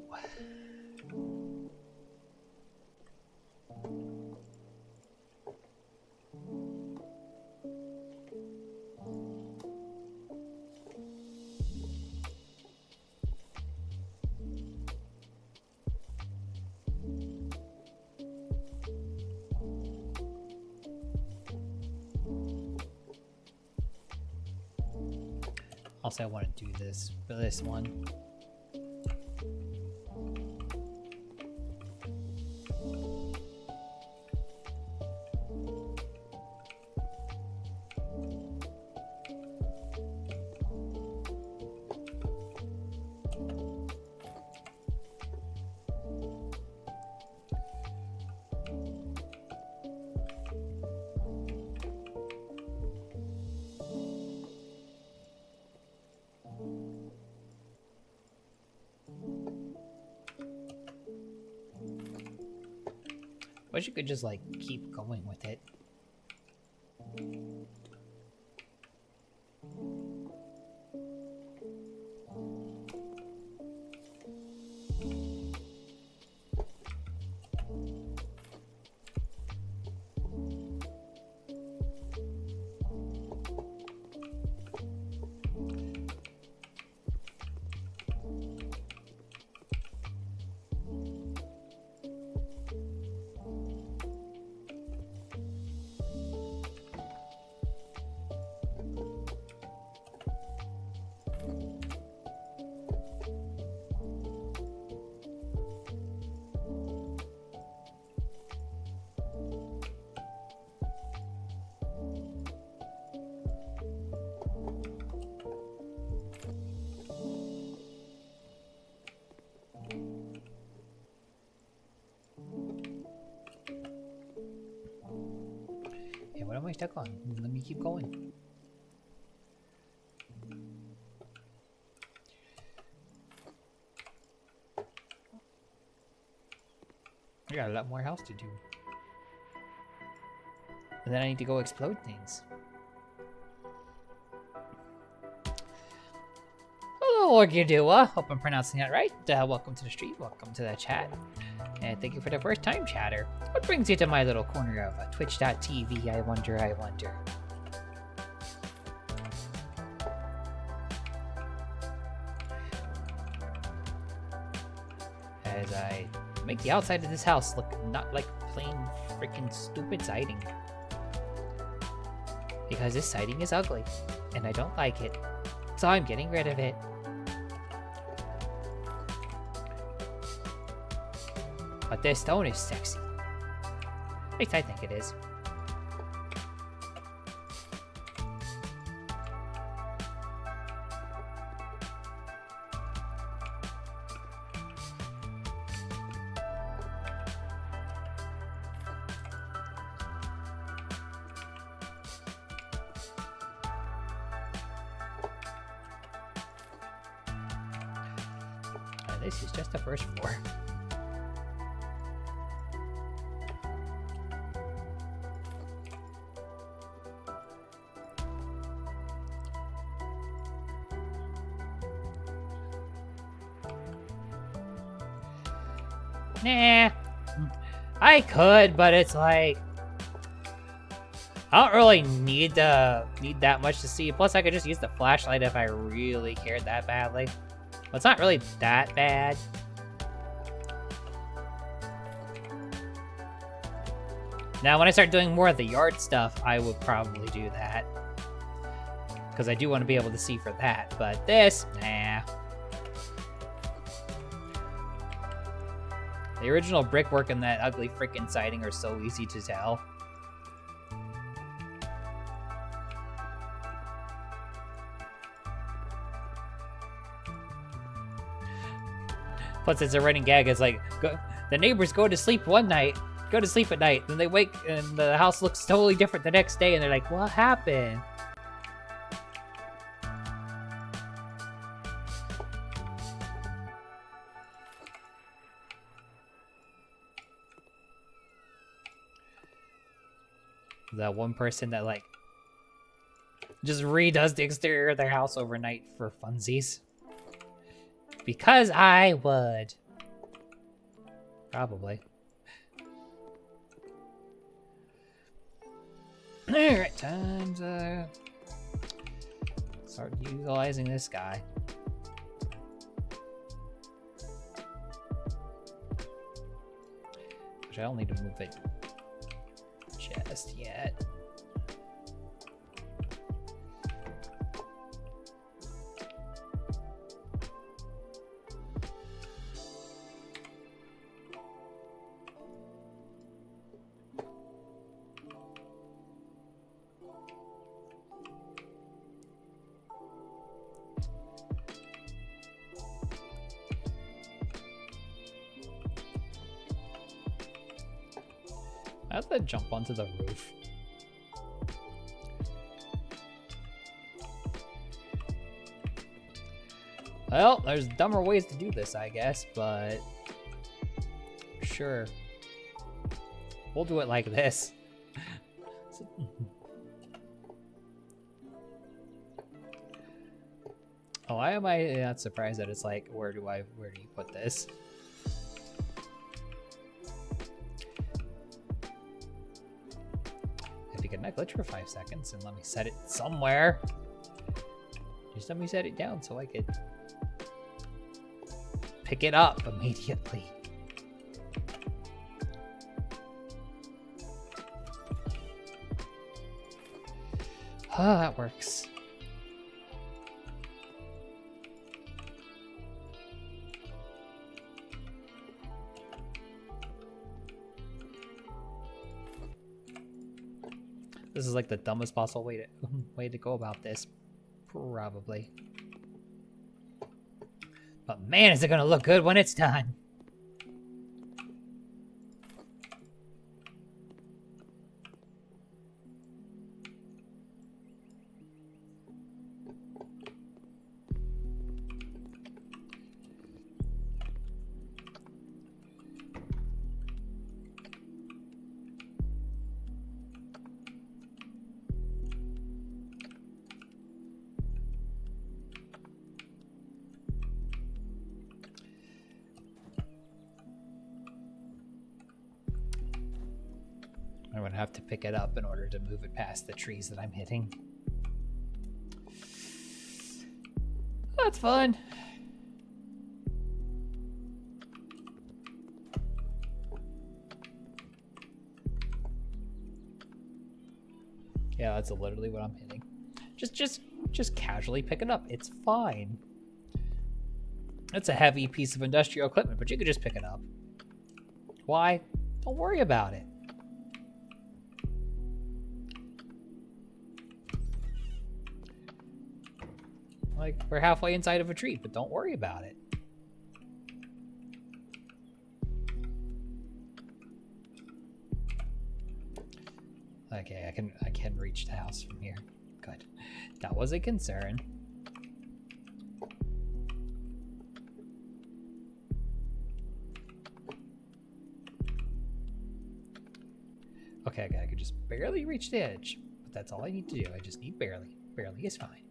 Also, I want to do this for this one. Wish you could just like keep going with it. me stuck on. Let me keep going. I got a lot more house to do. And then I need to go explode things. Hello, Orgidua. Hope I'm pronouncing that right. Welcome to the street. Welcome to the chat. And thank you for the first time, chatter. What brings you to my little corner of twitch.tv? I wonder. As I make the outside of this house look not like plain freaking stupid siding. Because this siding is ugly, and I don't like it. So I'm getting rid of it. But this stone is sexy. At least I think it is. This is just the first floor. Nah, I could, but it's like I don't really need that much to see. Plus, I could just use the flashlight if I really cared that badly. But it's not really that bad. Now, when I start doing more of the yard stuff, I would probably do that. Because I do want to be able to see for that. But this, nah. The original brickwork and that ugly freaking siding are so easy to tell. Plus, it's a running gag. It's like, the neighbors go to sleep at night, then they wake, and the house looks totally different the next day, and they're like, what happened? That one person that, like, just redoes the exterior of their house overnight for funsies. Because I would. Probably. Alright, time to start utilizing this guy. Which I don't need to move it just yet. I have to jump onto the roof. Well, there's dumber ways to do this, I guess, but sure. We'll do it like this. Oh, why am I not surprised that it's like, where do you put this? If you can not glitch for 5 seconds and let me set it somewhere. Just let me set it down so I could pick it up immediately. Oh, that works. This is like the dumbest possible way to go about this, probably. But man, is it gonna look good when it's done. I'm gonna have to pick it up in order to move it past the trees that I'm hitting. That's fun. Yeah, that's literally what I'm hitting. Just casually pick it up. It's fine. It's a heavy piece of industrial equipment, but you could just pick it up. Why? Don't worry about it. Like, we're halfway inside of a tree, but don't worry about it. Okay, I can reach the house from here. Good. That was a concern. Okay, I could just barely reach the edge, but that's all I need to do. I just need barely. Barely is fine.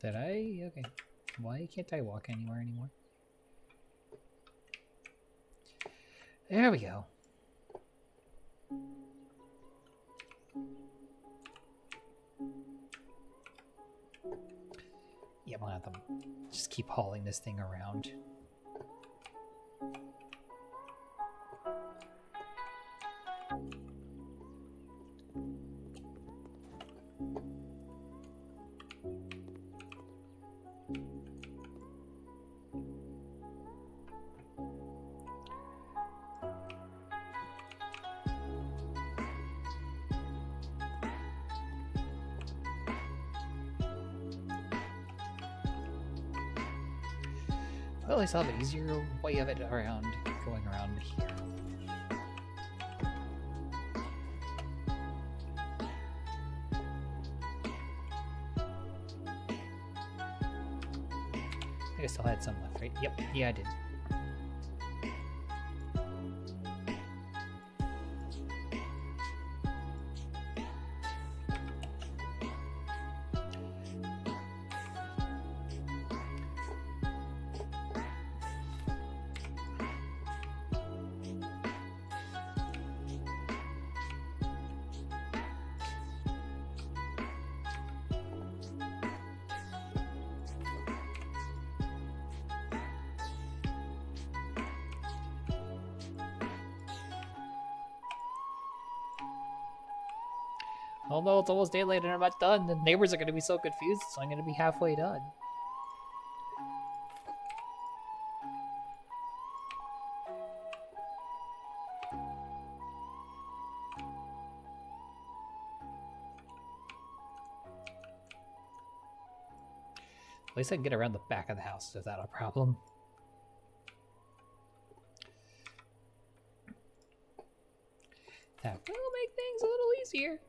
Did I? Okay. Why can't I walk anywhere anymore? There we go. Yeah, I'm gonna have to just keep hauling this thing around. Well, I still have an easier way of it around, going around here. I guess I still had some left, right? Yep, yeah, I did. Oh no, it's almost daylight and I'm not done. The neighbors are going to be so confused, so I'm going to be halfway done. At least I can get around the back of the house without a problem. That will make things a little easier.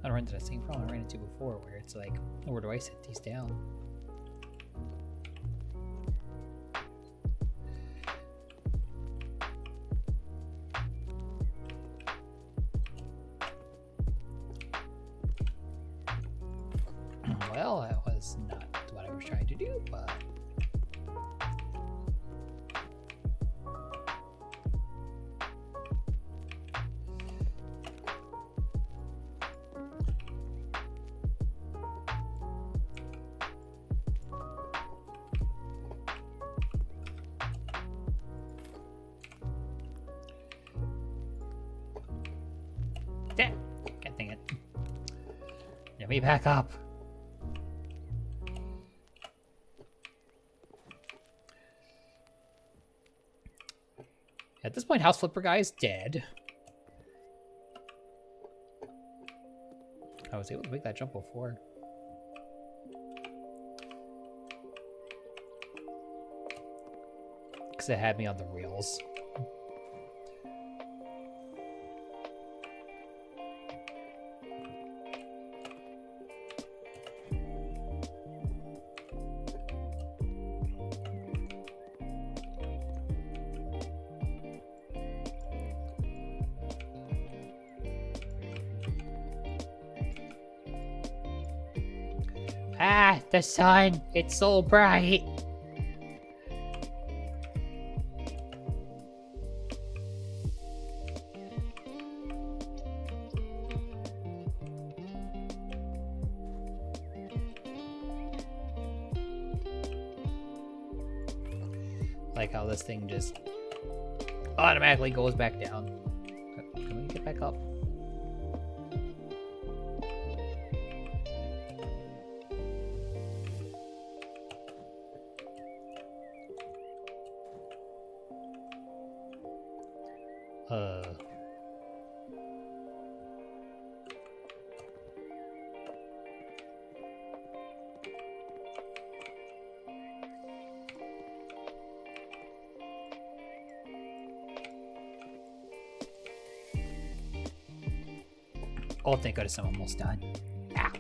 I don't run into the same problem I ran into before, where it's like, oh, where do I set these down? Well, that was not what I was trying to do, but... Damn. Can't think it. Get me back up. At this point, House Flipper guy is dead. I was able to make that jump before. Because it had me on the rails. Ah, the sun! It's so bright! Like how this thing just automatically goes back down. Can we get back up? Oh, thank goodness I'm almost done. Ah.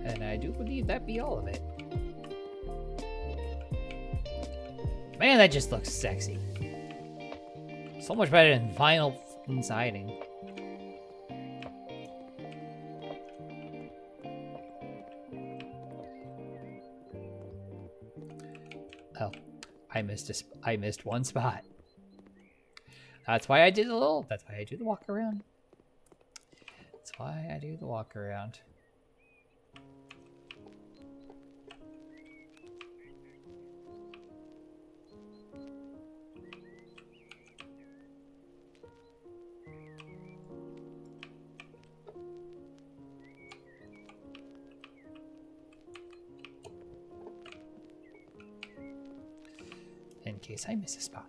And I do believe that be all of it. Man, that just looks sexy. So much better than vinyl siding. Oh, I missed one spot. That's why I did that's why I do the walk around. That's why I do the walk around. In case I miss a spot.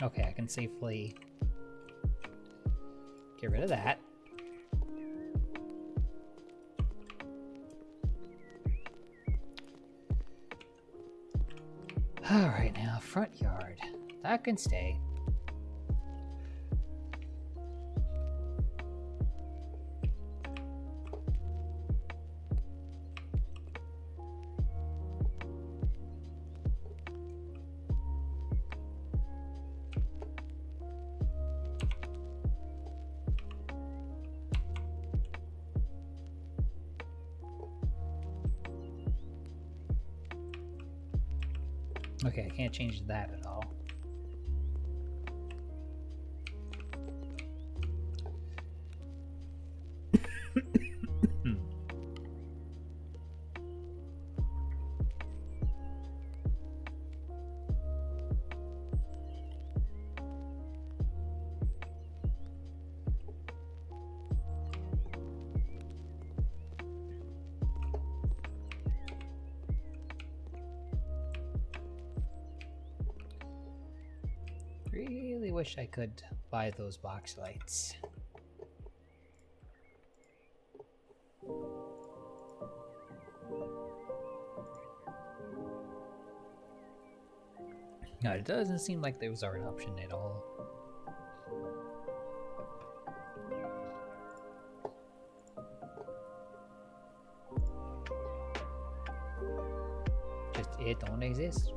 Okay, I can safely get rid of that. Alright, now, front yard. That can stay. Okay, I can't change that at all. Really wish I could buy those box lights. No, it doesn't seem like those are an option at all. Just it don't exist.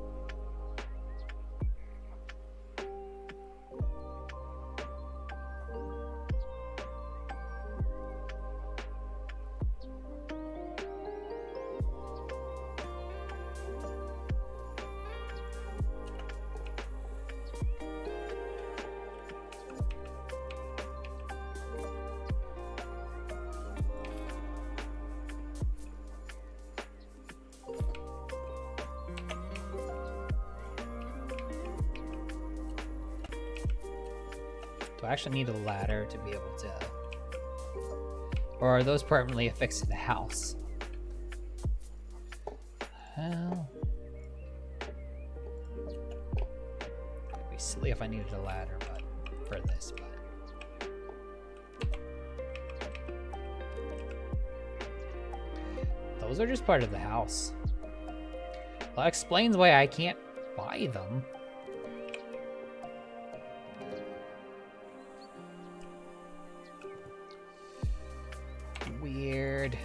Do I actually need a ladder to be able to... Or are those permanently affixed to the house? Well... It'd be silly if I needed a ladder, but... For this, but... Those are just part of the house. Well, that explains why I can't buy them. Weird.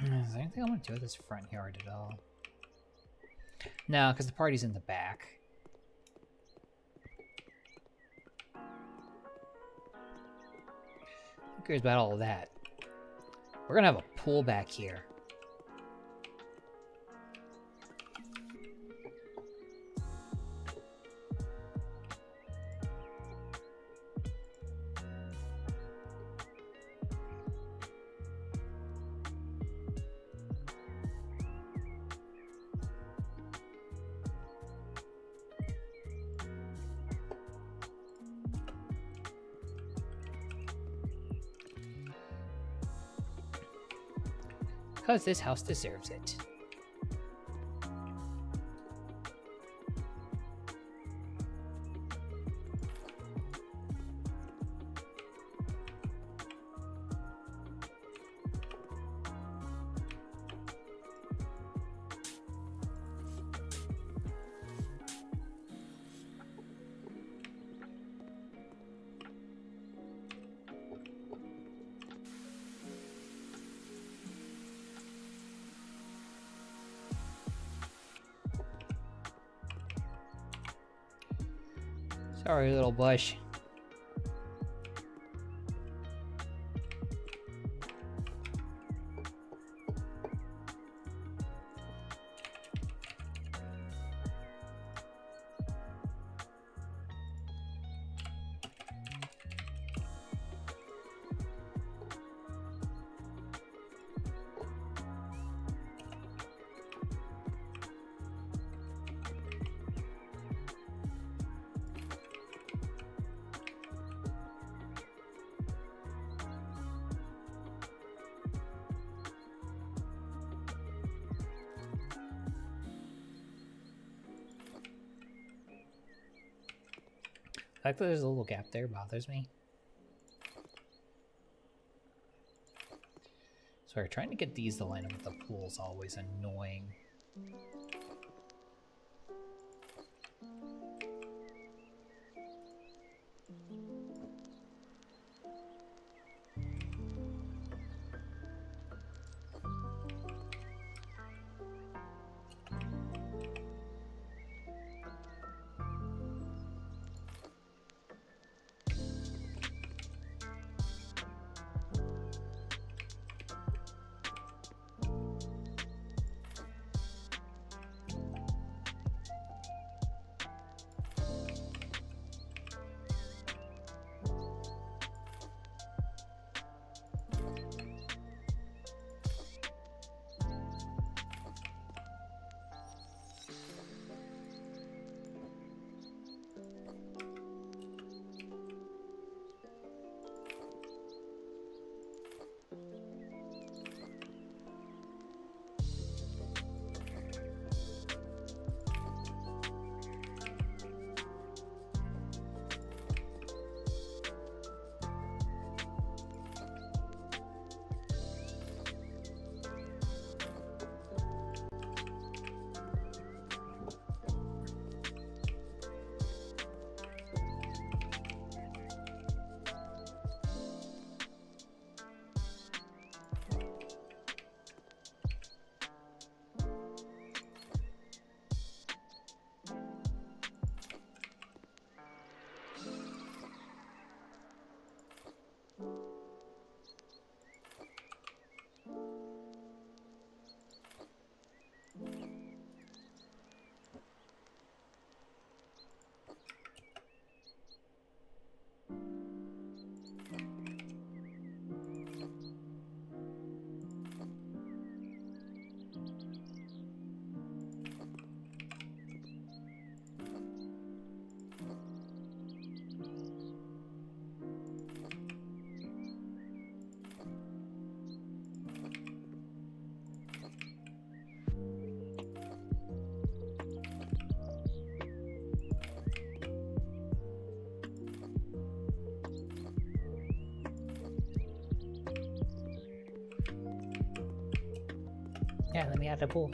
Is there anything I want to do with this front yard at all? No, because the party's in the back. Who cares about all of that? We're gonna have a pool back here. Because this house deserves it. Sorry, little bush. The fact that there's a little gap there bothers me. Sorry, trying to get these to line up with the pool is always annoying. me at the pool.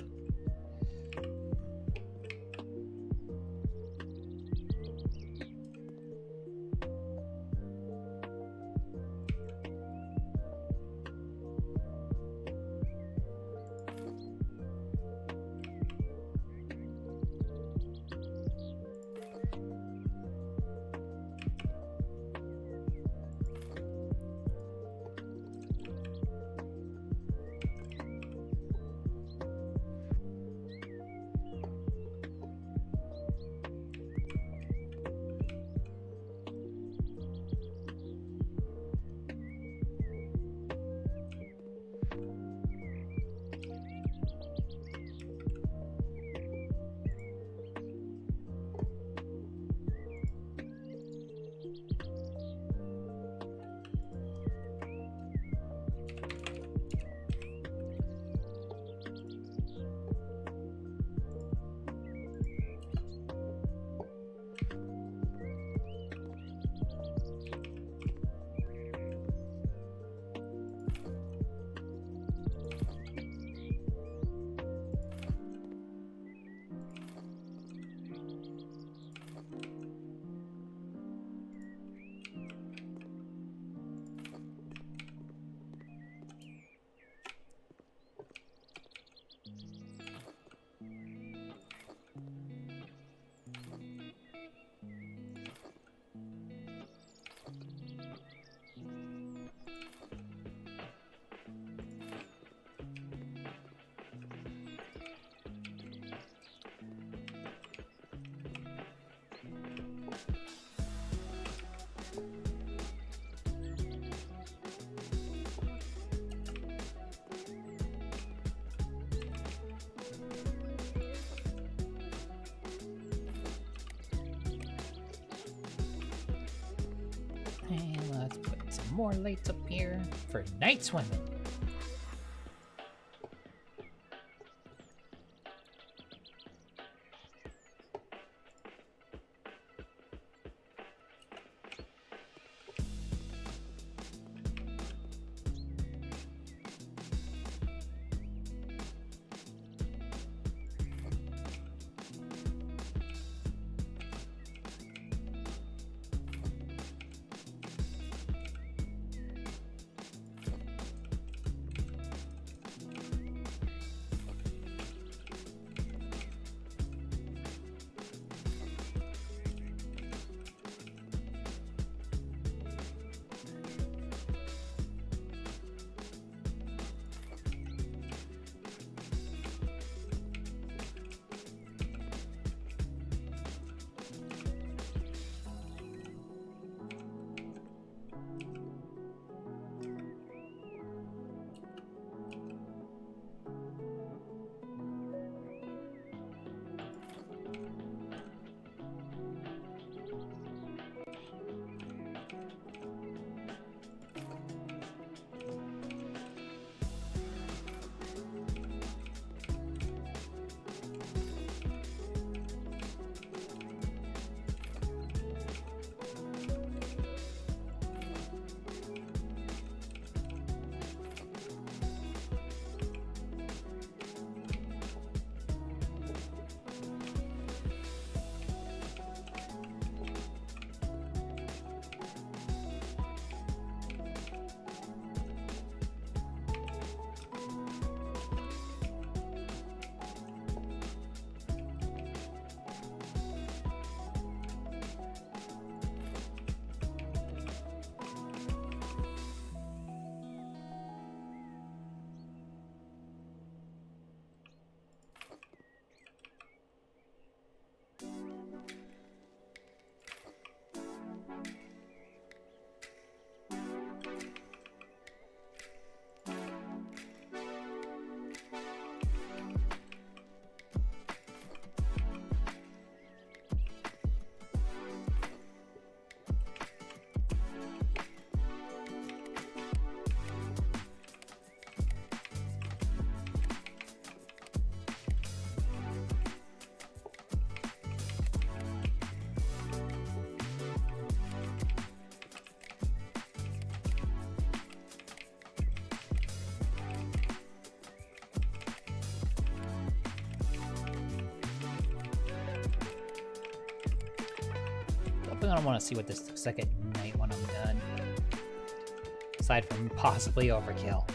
And let's put some more lights up here for night swimming. Hopefully I don't want to see what this looks like at night when I'm done. Aside from possibly overkill.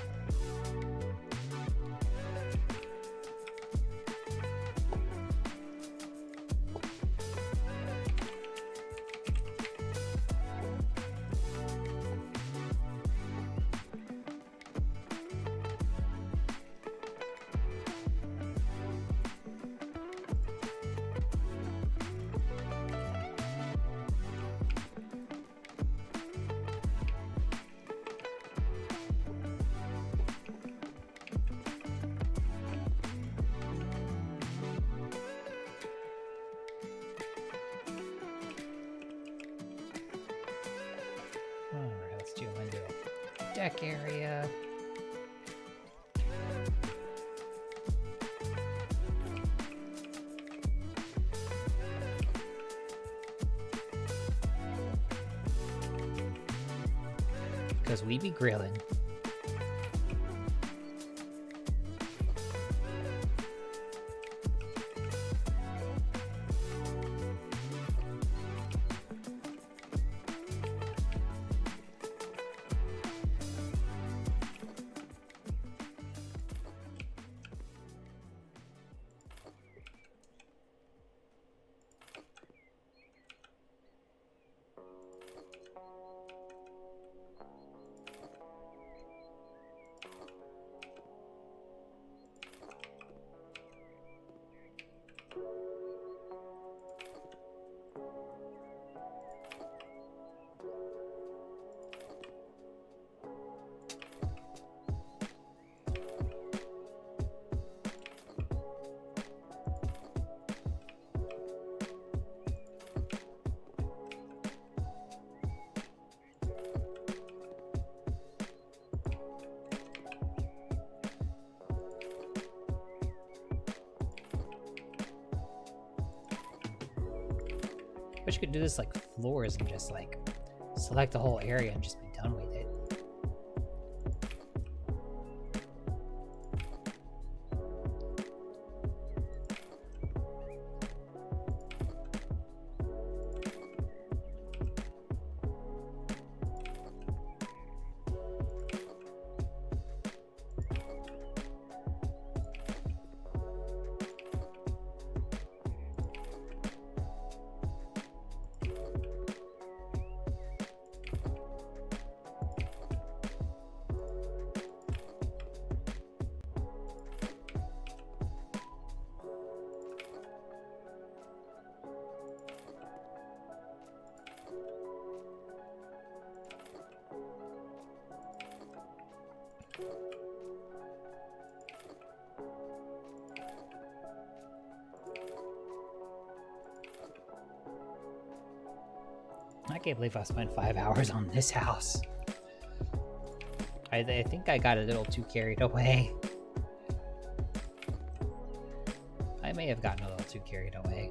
Alright, let's do a window. Deck area. Because we be grilling. Wish you could do this like floors and just like select the whole area and just be done with it. I can't believe I spent 5 hours on this house. I think I got a little too carried away. I may have gotten a little too carried away.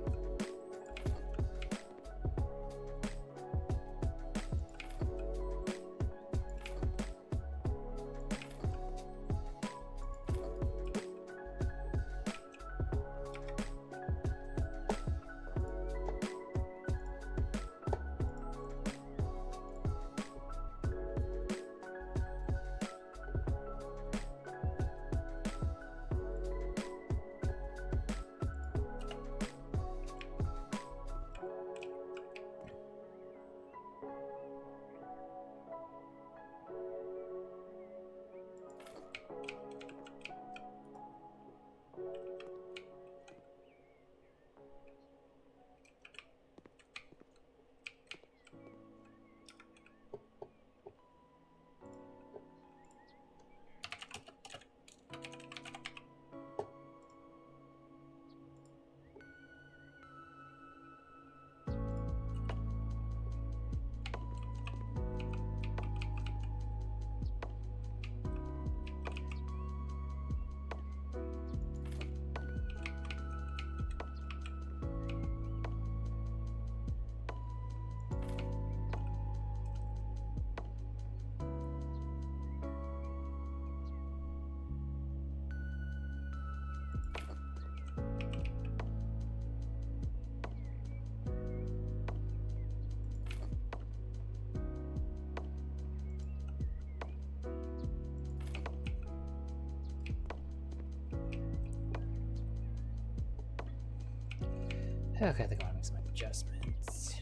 Okay, I think I want to make some adjustments.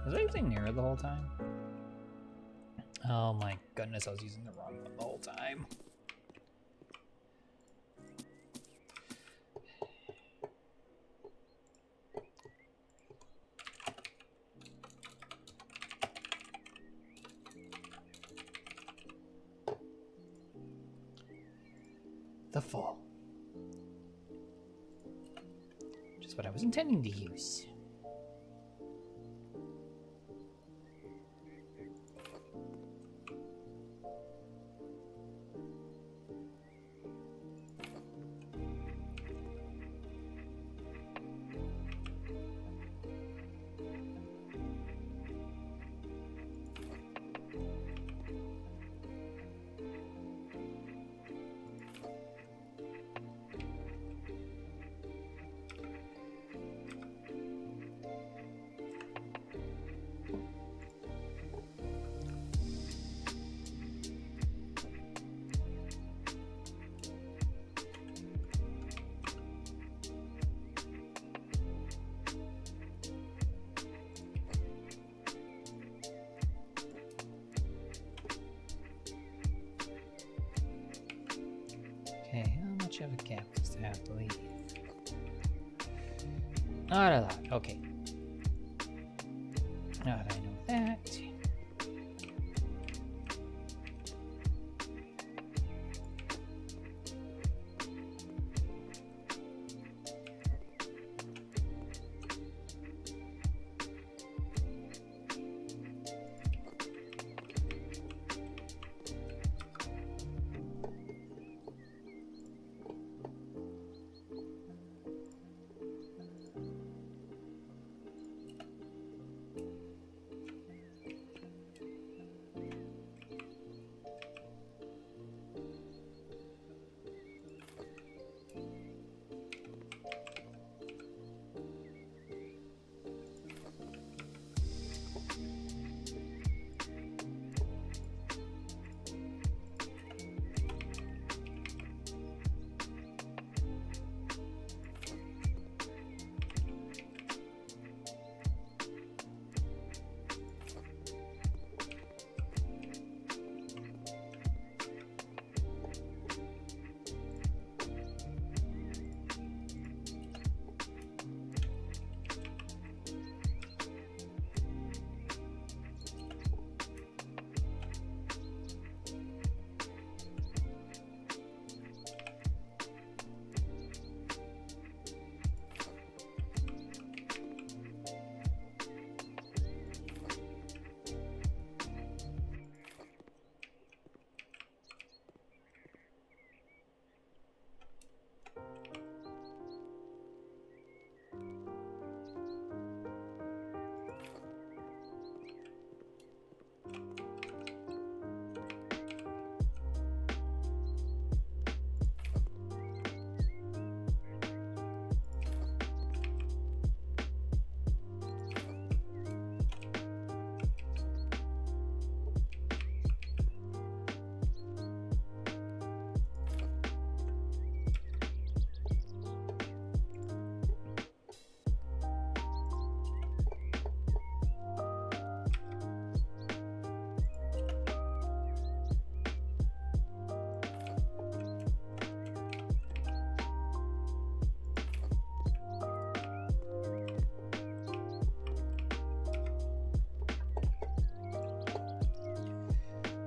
Was I using Nero the whole time? Oh my goodness, I was using the wrong one the whole time. The fall. Just what I was intending to use. Okay, how much of a gap does that leave? Not a lot. Okay. Now that I know that.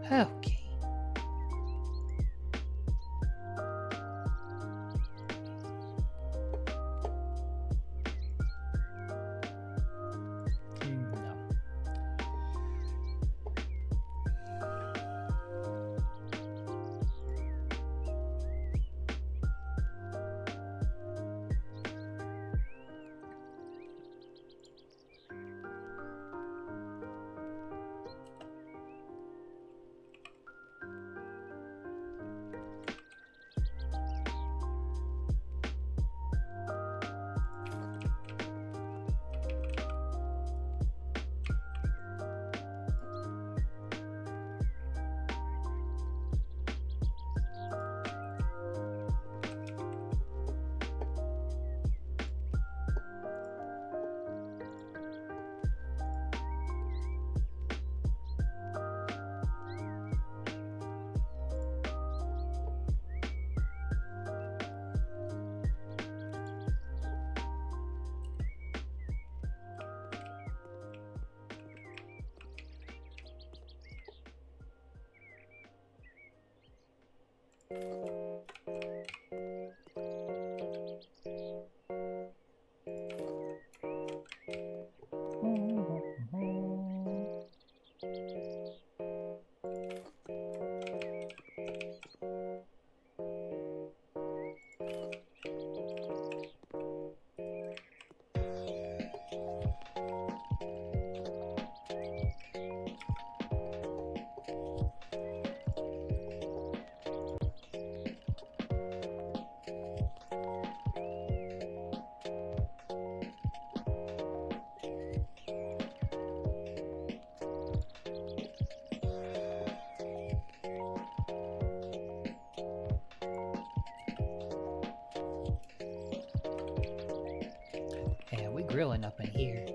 Okay. No. Yeah, we grilling up in here.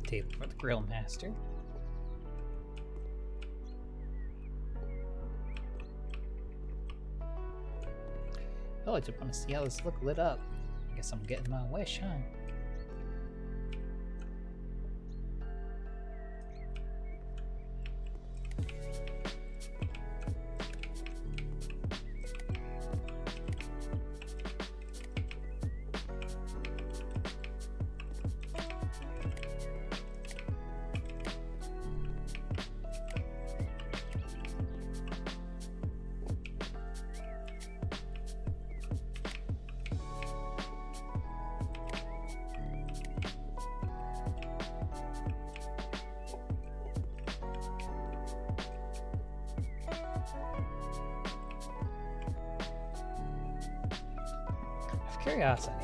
Table for the grill master. Oh, I just want to see how this look lit up. I guess I'm getting my wish, huh? Curiosity.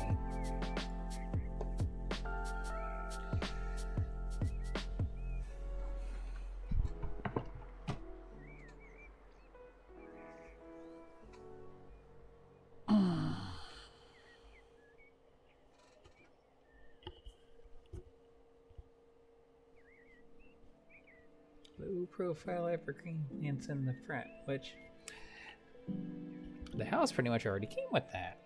Blue profile evergreen plants in the front, which the house pretty much already came with that.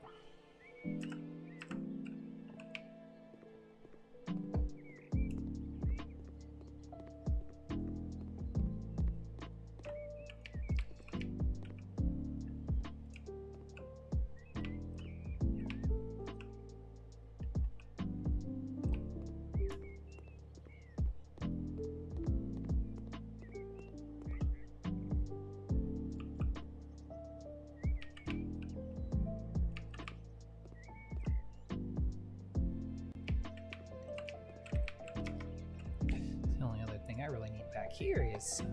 I really need back here is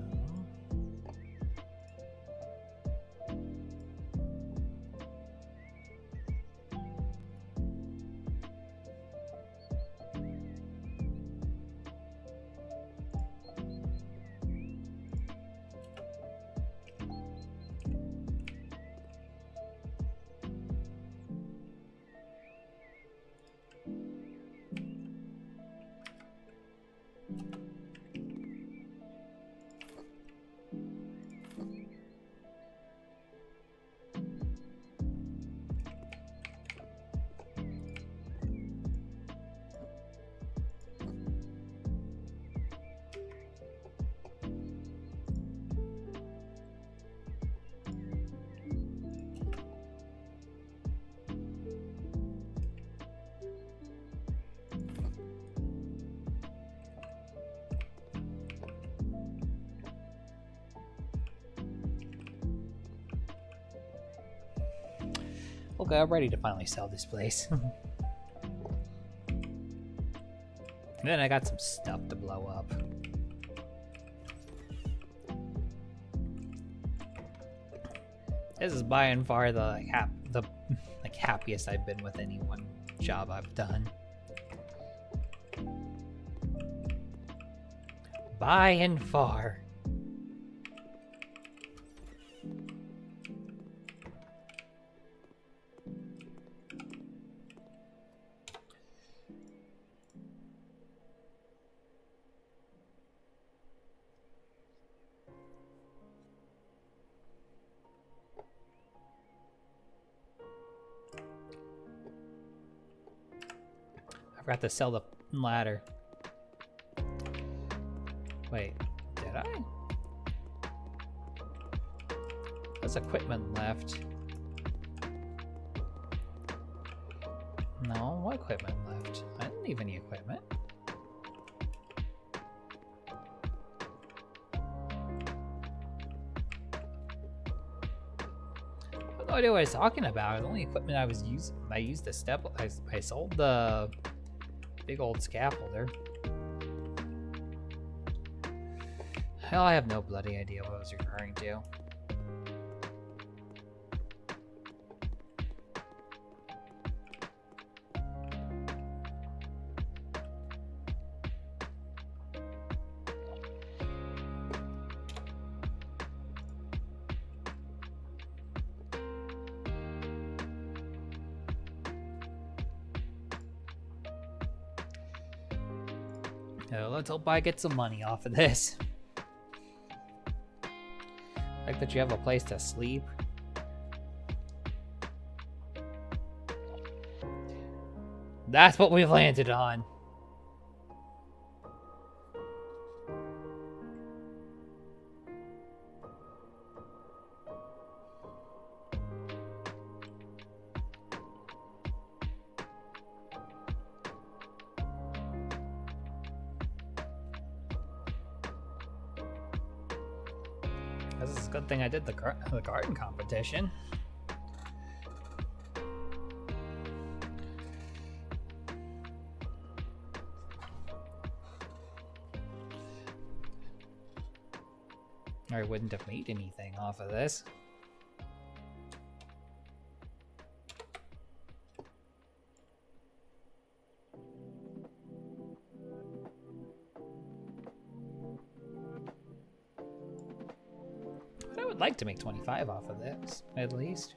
okay, I'm ready to finally sell this place. And then I got some stuff to blow up. This is by and far the happiest I've been with any one job I've done. By and far. I forgot to sell the ladder. Wait, did I? There's equipment left. No, what equipment left? I didn't leave any equipment. I have no idea what I was talking about. The only equipment I was using, I used the step. I sold the big old scaffolder. Hell, I have no bloody idea what I was referring to. Let's hope I get some money off of this. Like that you have a place to sleep. That's what we've landed on. This is a good thing I did the garden competition. I wouldn't have made anything off of this. would like to make 25 off of this, at least.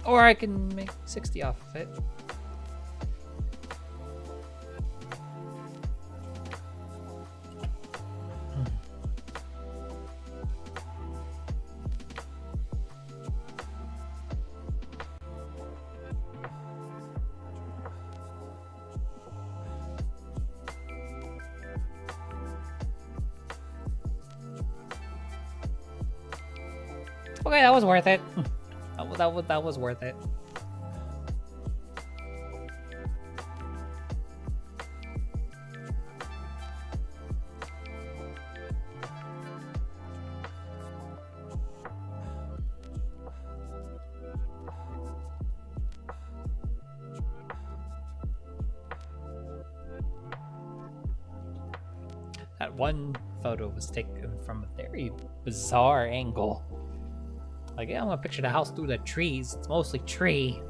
Or I can make 60 off of it. Okay, that was worth it. That was worth it. That one photo was taken from a very bizarre angle. Like, yeah, I'm gonna picture the house through the trees. It's mostly tree.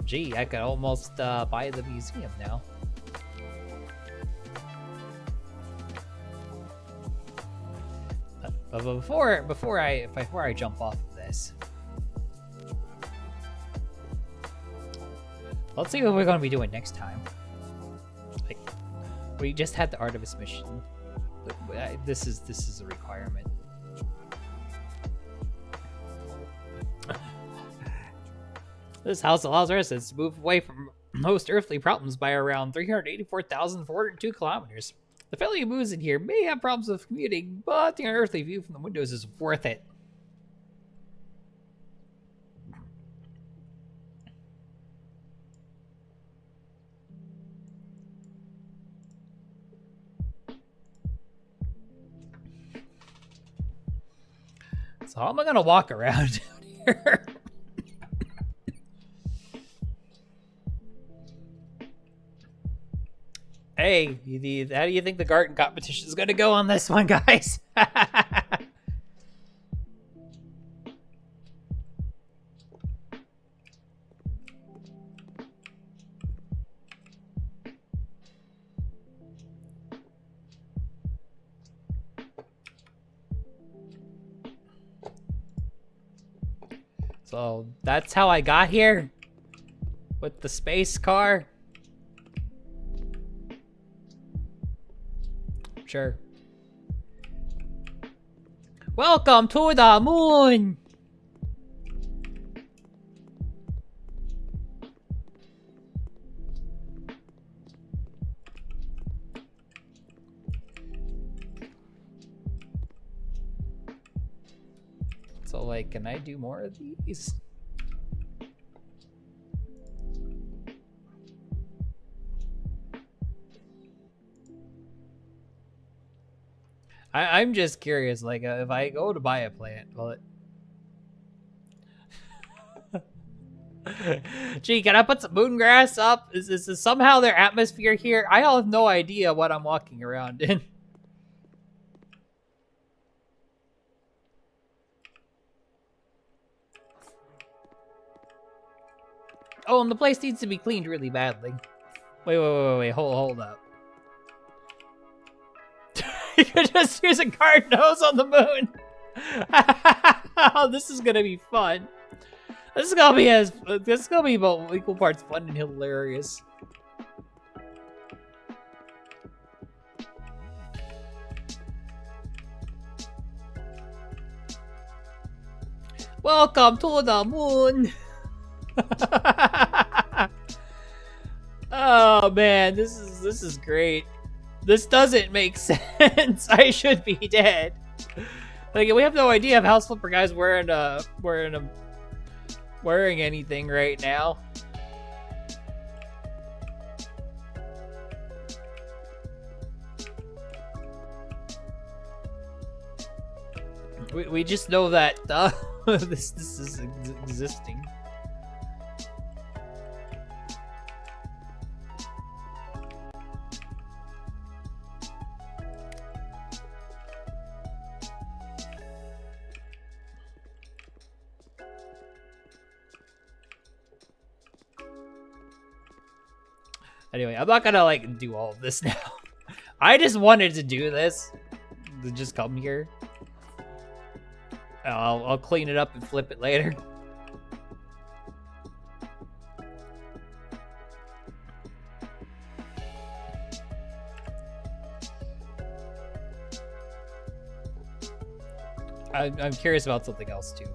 Gee, I could almost buy the museum now. But before I jump off of this, let's see what we're gonna be doing next time. Like, we just had the Artemis mission. This is a requirement. This house allows residents to move away from most earthly problems by around 384,402 kilometers. The family who moves in here may have problems with commuting, but the unearthly view from the windows is worth it. So how am I gonna walk around down here? Hey, how do you think the garden competition is going to go on this one, guys? So that's how I got here? With the space car? Sure. Welcome to the moon! So, like, can I do more of these? I'm just curious, like, if I go to buy a plant, will it... Gee, can I put some moon grass up? Is somehow their atmosphere here? I have no idea what I'm walking around in. Oh, and the place needs to be cleaned really badly. Wait, hold up. You could just use a garden hose on the moon. Oh, this is gonna be fun. This is gonna be both equal parts fun and hilarious. Welcome to the moon. Oh man, this is great. This doesn't make sense. I should be dead. Like, we have no idea if House Flipper Guy's wearing anything right now. We just know that this is existing. Anyway, I'm not gonna like do all of this now. I just wanted to do this. To just come here. I'll clean it up and flip it later. I'm curious about something else too.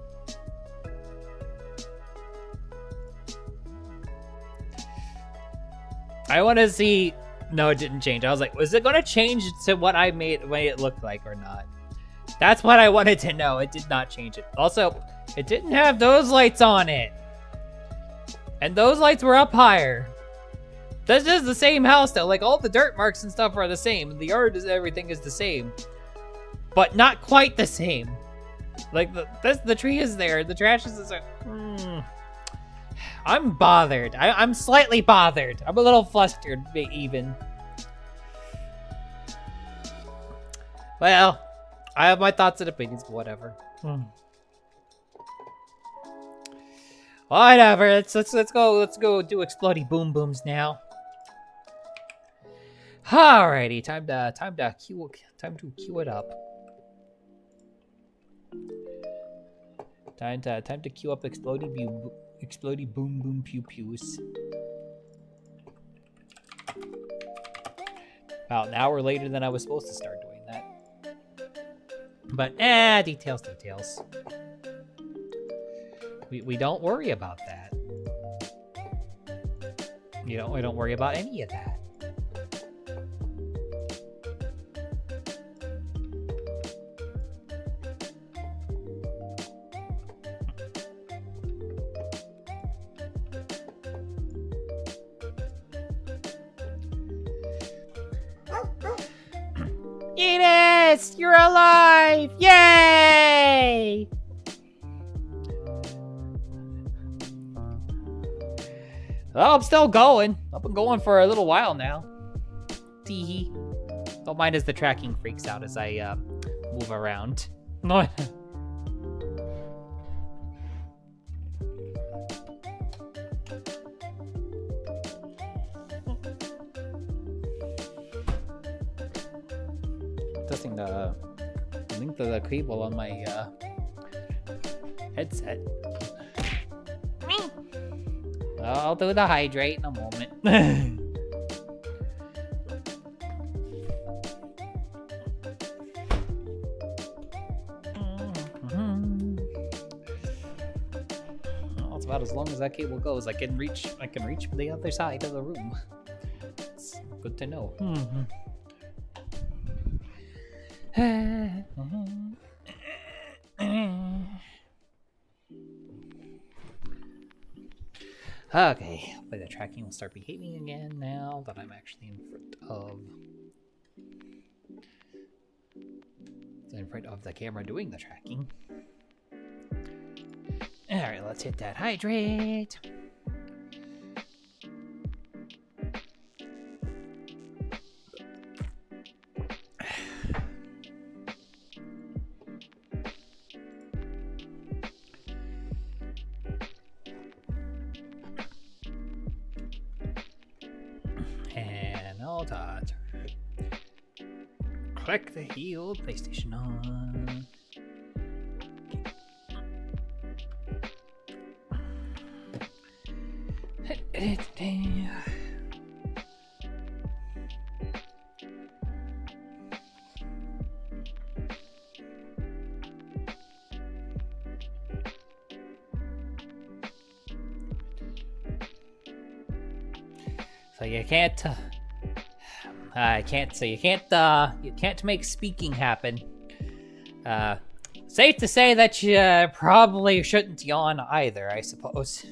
I want to see. No, it didn't change. I was like, was it going to change to what I made it look like or not? That's what I wanted to know. It did not change it. Also, it didn't have those lights on it. And those lights were up higher. This is the same house though. Like all the dirt marks and stuff are the same. The yard is everything is the same. But not quite the same. Like the tree is there. The trash is there. I'm bothered. I'm slightly bothered. I'm a little flustered, even. Well, I have my thoughts and opinions, but whatever. Whatever. Let's go do explodey boom booms now. Alrighty, time to cue it up. Time to cue up explodey boom boom pew pews. About an hour later than I was supposed to start doing that. But details. We don't worry about that. We don't worry about any of that. Enos, you're alive! Yay! Well, I'm still going. I've been going for a little while now. Teehee. Don't mind as the tracking freaks out as I move around. Testing the link to the cable on my headset. I'll do the hydrate in a moment. Well, it's about as long as that cable goes. I can reach the other side of the room. It's good to know. Okay, hopefully the tracking will start behaving again now that I'm actually in front of the camera doing the tracking. Alright, let's hit that hydrate. Click the heel, PlayStation on. So you can't make speaking happen. Safe to say that you probably shouldn't yawn either, I suppose.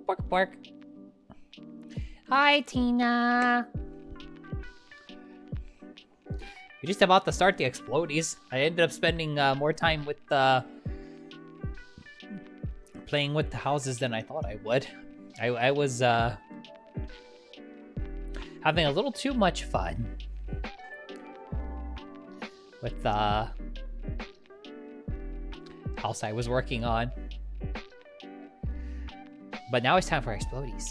Bark, bark. Hi, Tina. We're just about to start the explodies. I ended up spending more time with playing with the houses than I thought I would. I was having a little too much fun with the house I was working on. But now it's time for explodies.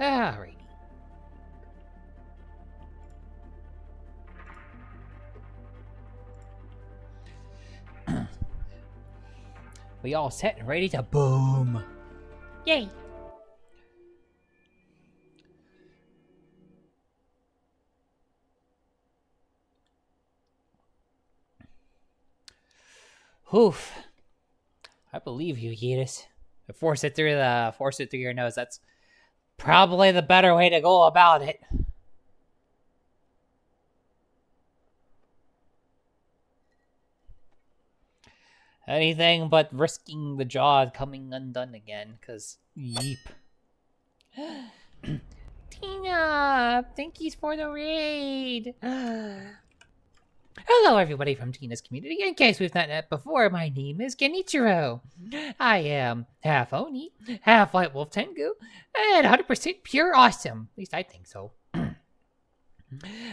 Alrighty. We all set and ready to boom. Yay! Oof. I believe you, Yeetus. Force it through your nose. That's probably the better way to go about it. Anything but risking the jaw coming undone again, cause yeep. Tina, thank you for the raid. Hello, everybody from Tina's community. In case we've not met before, my name is Genichiro. I am half Oni, half White Wolf Tengu, and 100% pure awesome. At least I think so.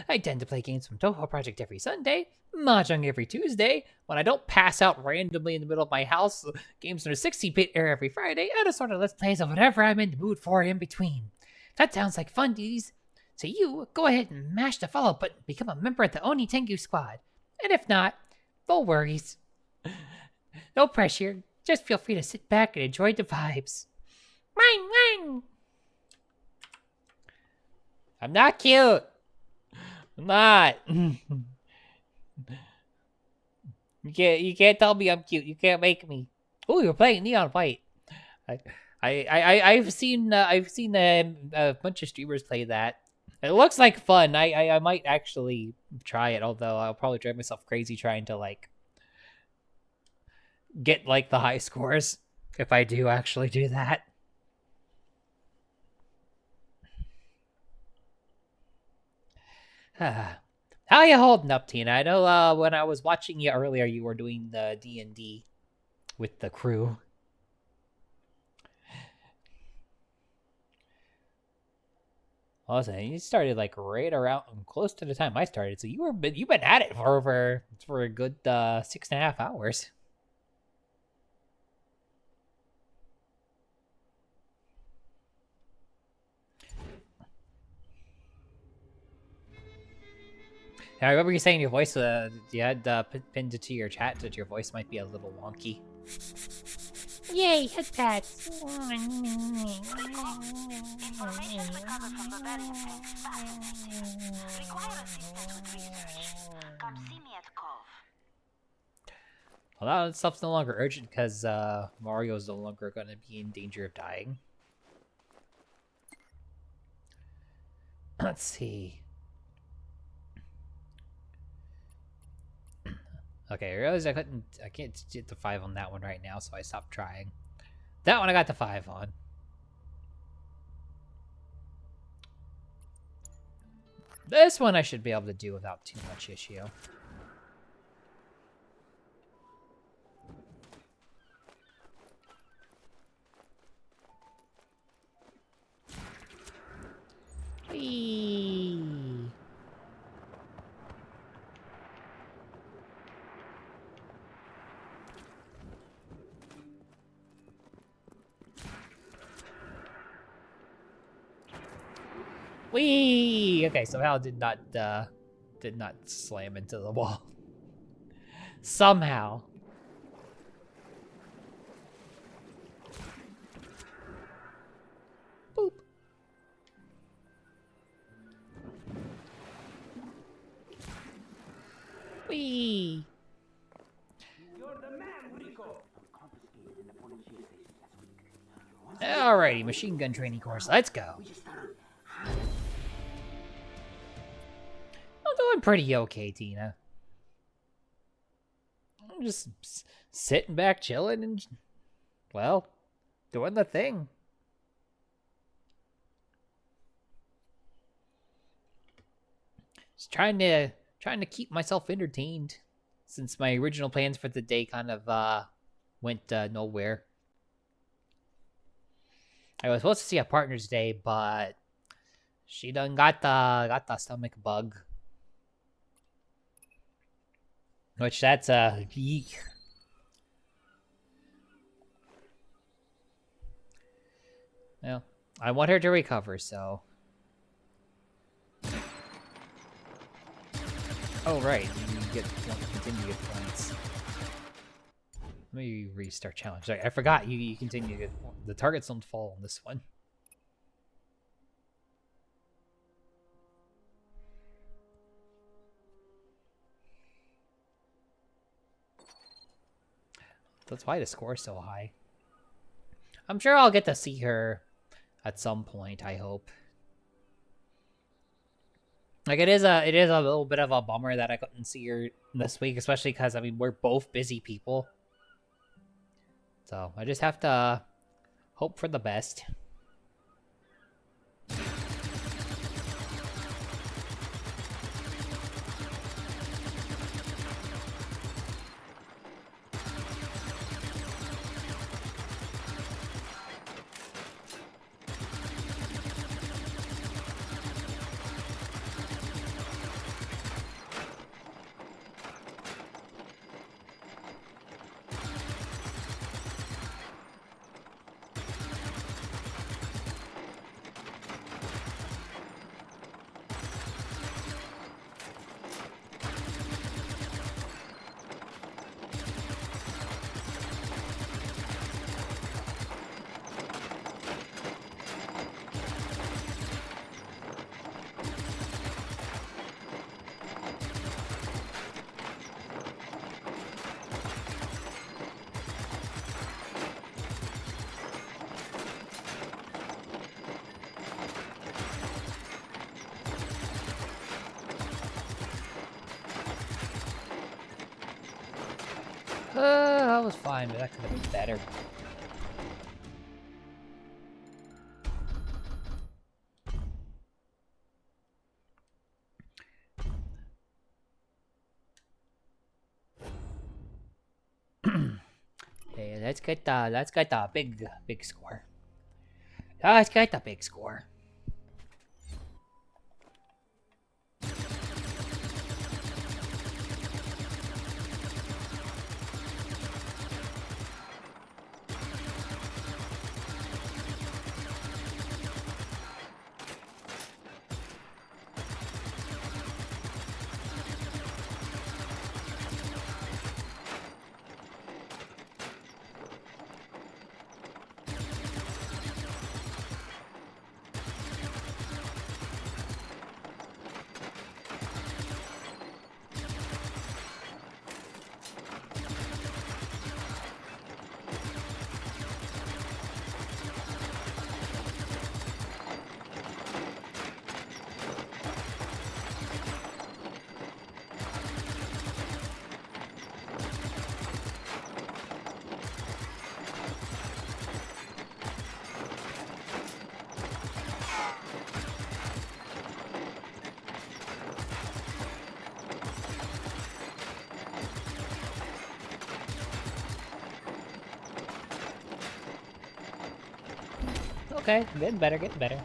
I tend to play games from Toho Project every Sunday, Mahjong every Tuesday, when I don't pass out randomly in the middle of my house, games in a 60-bit era every Friday, and a sort of let's plays of whatever I'm in the mood for in between. That sounds like Funzies. So you, go ahead and mash the follow button, become a member of the Oni Tengu squad. And if not, no worries. No pressure, just feel free to sit back and enjoy the vibes. Mine. I'm not cute. I'm not. You can't tell me I'm cute. You can't make me. Oh, you're playing Neon White. I've seen a bunch of streamers play that. It looks like fun. I might actually try it, although I'll probably drive myself crazy trying to like get like the high scores if I do actually do that. How you holding up, Tina? I know when I was watching you earlier, you were doing the D&D with the crew. Awesome. You started like right around close to the time I started, so you've been at it for a good 6.5 hours. I remember you saying your voice, you had pinned it to your chat that your voice might be a little wonky. Yay, headpads! Information recovered from Bavarian require assistance with research. Come see me at Cove. Well, that stuff's no longer urgent because Mario's no longer going to be in danger of dying. Let's see. Okay, I realized I can't get the 5 on that one right now, so I stopped trying. That one I got the 5 on. This one I should be able to do without too much issue. Whee! Whee! Okay, somehow did not slam into the wall. Somehow. Boop. Whee! You're the man. Alrighty, machine gun training course. Let's go. I'm doing pretty okay, Tina. I'm just sitting back, chilling, and, well, doing the thing. Just trying to keep myself entertained, since my original plans for the day kind of went nowhere. I was supposed to see a partner today, but she done got the stomach bug. Which that's eek. Well, I want her to recover, so. Oh right, you continue to get points. Let me restart challenge. I forgot you continue to get the targets don't fall on this one. That's why the score is so high. I'm sure I'll get to see her at some point, I hope. Like, it is a little bit of a bummer that I couldn't see her this week, especially because, I mean, we're both busy people. So, I just have to hope for the best. That was fine, but that could have been better. Hey, let's get the big score. Let's get the big score. Okay, getting better, getting better.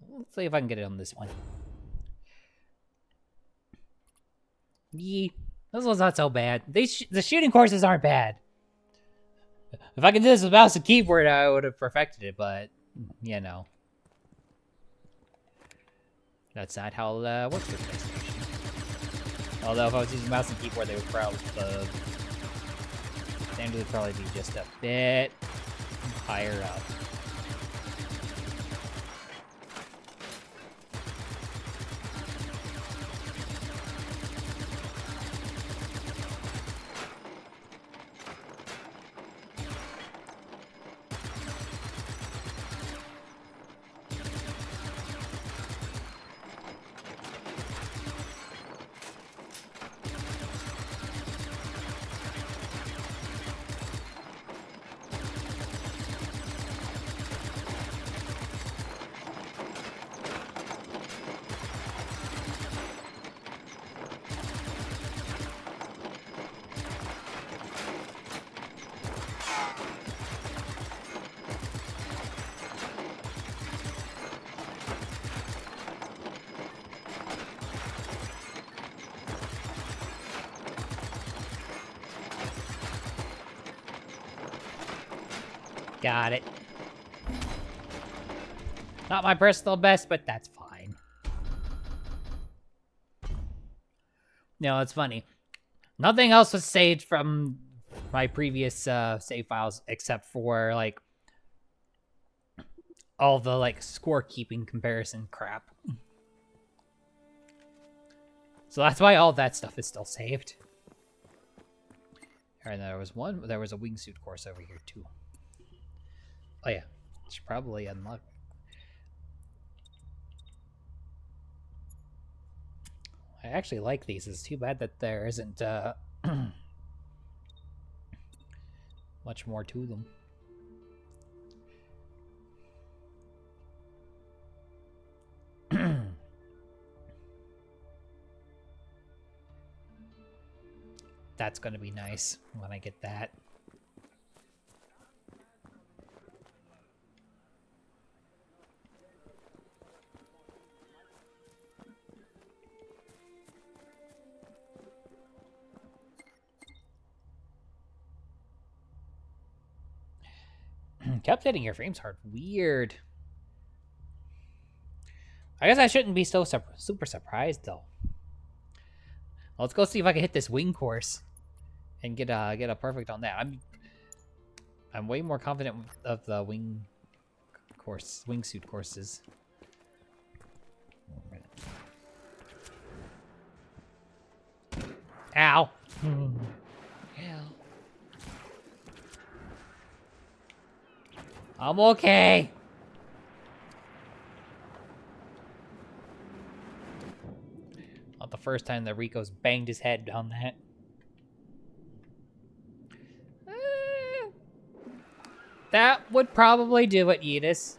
Let's see if I can get it on this one. Yee. This one's not so bad. The shooting courses aren't bad. If I could do this with mouse and keyboard, I would have perfected it, but, you know. That's not how it works with PlayStation. Although if I was using mouse and keyboard, they would probably, the standard would probably be just a bit higher up. Got it. Not my personal best, but that's fine. No, it's funny. Nothing else was saved from my previous save files except for, like, all the, like, scorekeeping comparison crap. So that's why all that stuff is still saved. Alright, there was a wingsuit course over here, too. Oh, yeah. Should probably unlock. I actually like these. It's too bad that there isn't much more to them. That's gonna be nice when I get that. Kept hitting your frames hard. Weird. I guess I shouldn't be so super surprised though. Let's go see if I can hit this wing course and get a perfect on that. I'm way more confident of the wingsuit courses. Ow. Hell. I'm okay. Not the first time that Rico's banged his head on that. That would probably do it, Yeetus.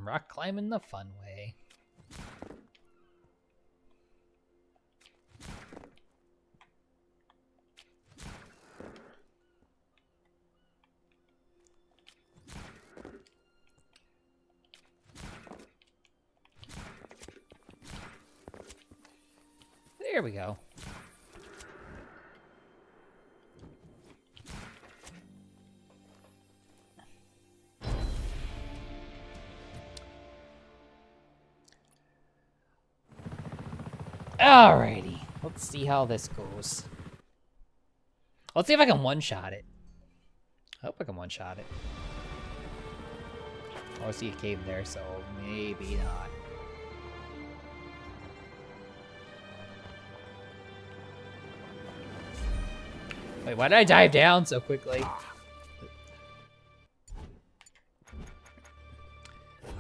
Rock climbing the fun way. There we go. Alrighty, let's see how this goes. Let's see if I can one-shot it. I hope I can one-shot it. Oh, I see a cave there, so maybe not. Wait, why did I dive down so quickly?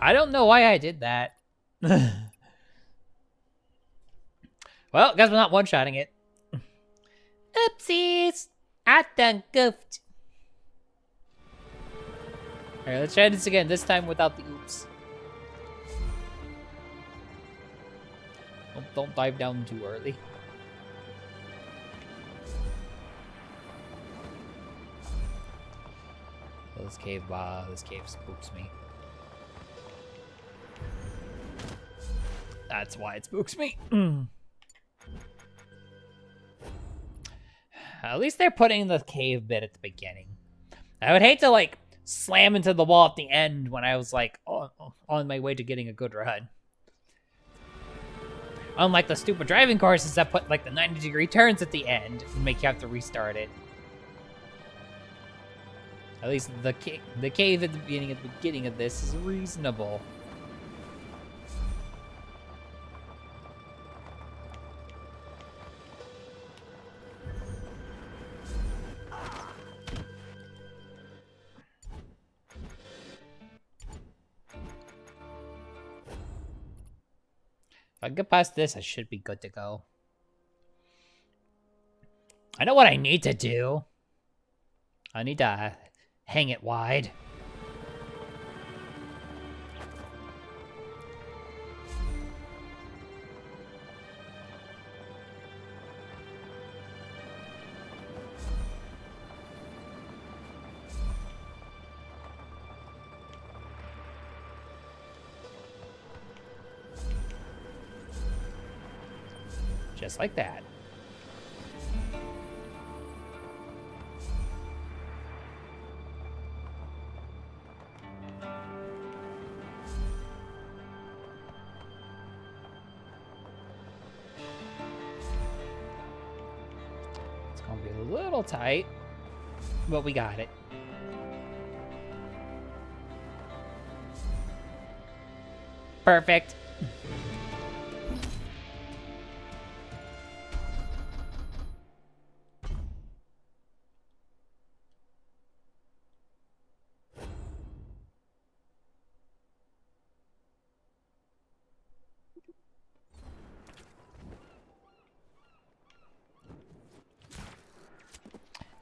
I don't know why I did that. Well, guess we're not one-shotting it. Oopsies! I done goofed. Alright, let's try this again. This time without the oops. Don't dive down too early. This cave spooks me. That's why it spooks me. At least they're putting the cave bit at the beginning. I would hate to, like, slam into the wall at the end when I was, like, on my way to getting a good run. Unlike the stupid driving courses that put, like, the 90-degree turns at the end and make you have to restart it. At least the cave at the beginning of this is reasonable. If I get past this, I should be good to go. I know what I need to do. I need to hang it wide. Just like that. It's gonna be a little tight, but we got it. Perfect.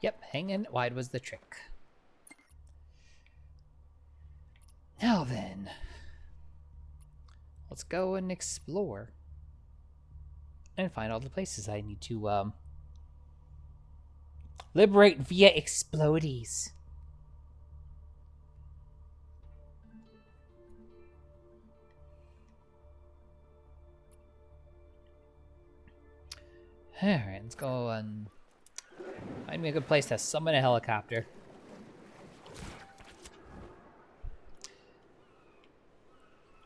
Yep, hanging wide was the trick. Now then, let's go and explore and find all the places I need to liberate via explodies. Alright, let's go and find me a good place to summon a helicopter.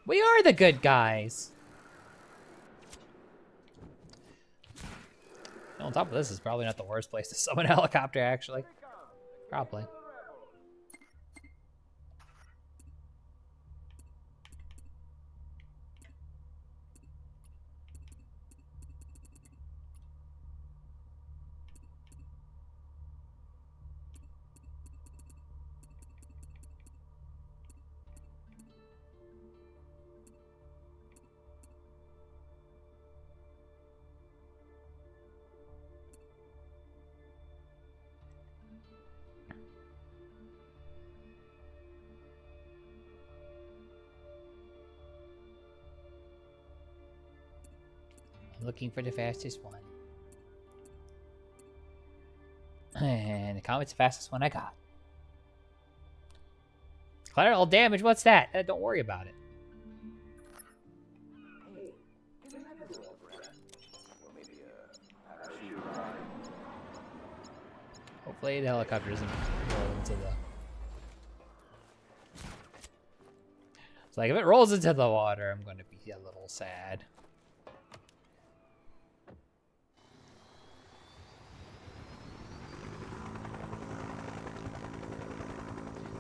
We are the good guys. On top of this, is probably not the worst place to summon a helicopter, actually. Probably. Looking for the fastest one. And the comet's the fastest one I got. Collateral damage, what's that? Don't worry about it. Hopefully the helicopter doesn't roll into the... It's like if it rolls into the water, I'm going to be a little sad.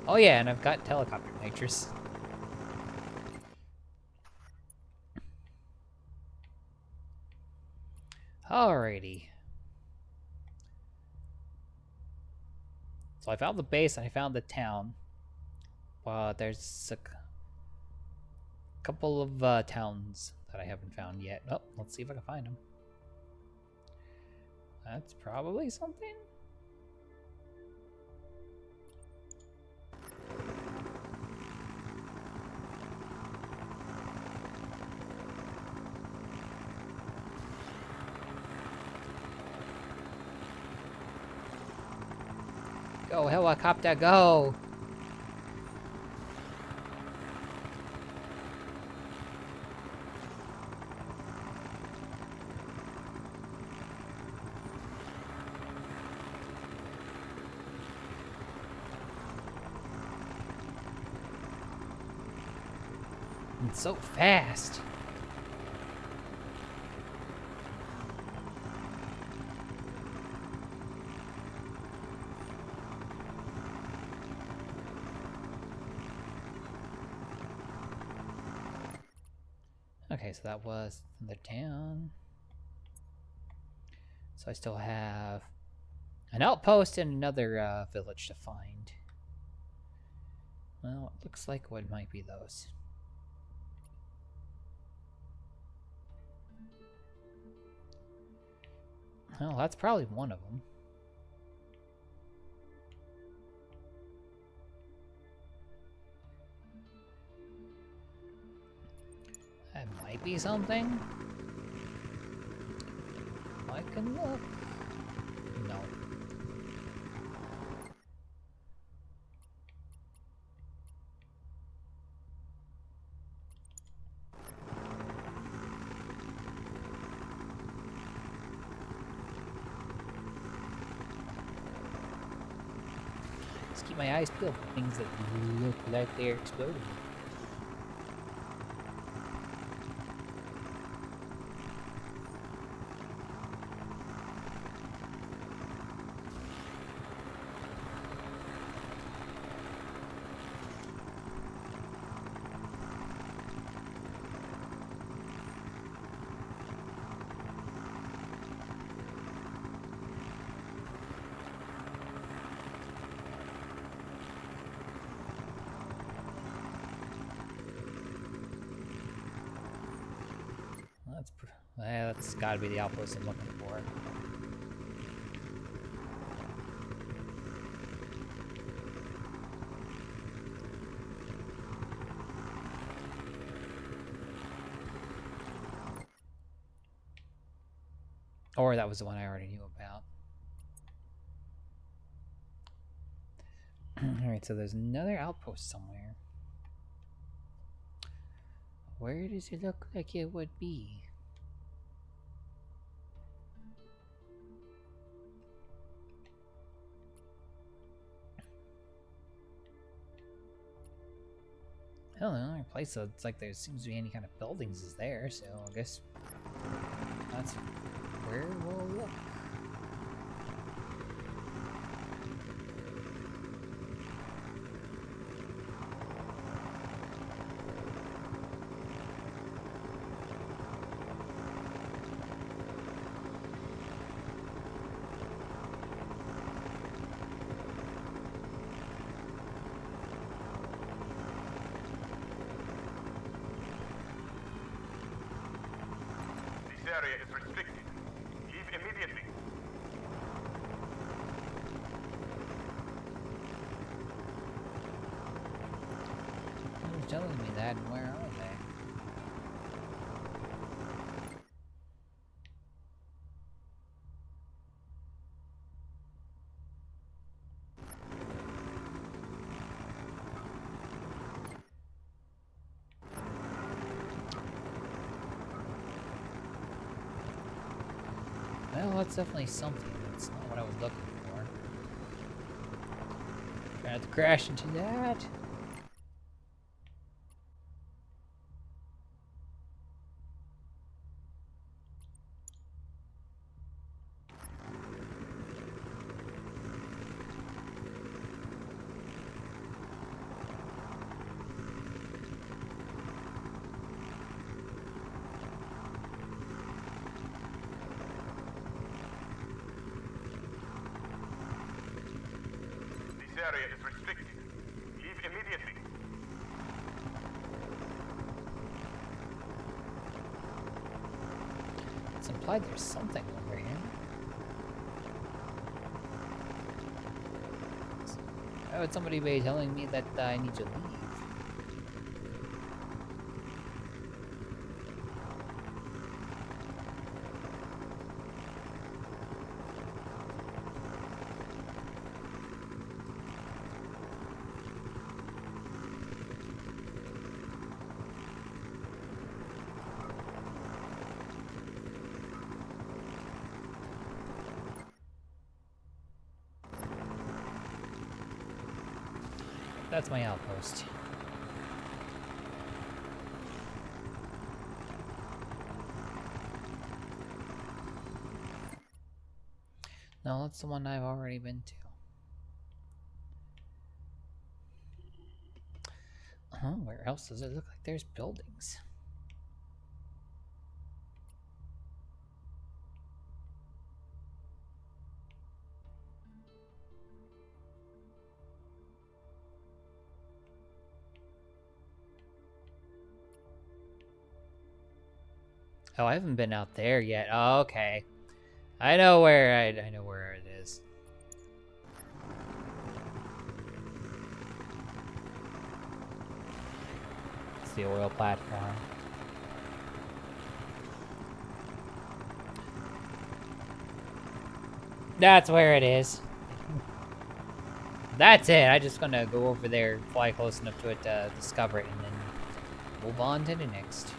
Oh yeah, and I've got helicopter nitrous. Alrighty. So I found the base and I found the town. There's a couple of towns that I haven't found yet. Oh, let's see if I can find them. That's probably something. Go, helicopter, go! It's so fast. Okay, so that was the town. So I still have an outpost and another village to find. Well, it looks like what might be those. Well, that's probably one of them. That might be something. I can look. No. keep my eyes peeled for things that look like they're exploding. That's gotta be the outpost I'm looking for. Or that was the one I already knew about. Alright, so there's another outpost somewhere. Where does it look like it would be? I don't know, the only place that it's like there seems to be any kind of buildings is there, so I guess that's where we'll look. Area is restricted. Leave immediately. Who's telling me that, and where are they? Well, that's definitely something. That's not what I was looking for. Trying to crash into that. This area is restricted. Leave immediately. It's implied there's something over here. Why would somebody be telling me that I need to leave? That's my outpost. No, that's the one I've already been to. Where else does it look like there's buildings? Oh, I haven't been out there yet. Oh, okay. I know where I know where it is. It's the oil platform. That's where it is. That's it. I'm just gonna go over there, fly close enough to it to discover it, and then move on to the next.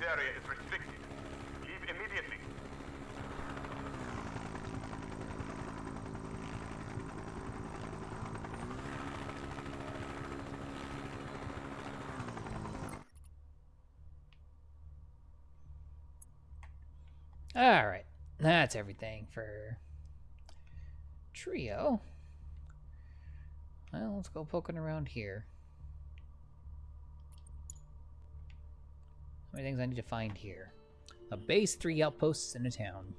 area is restricted. Leave immediately. Alright. That's everything for Trio. Well, let's go poking around here. How many things I need to find here? A base, 3 outposts, and a town.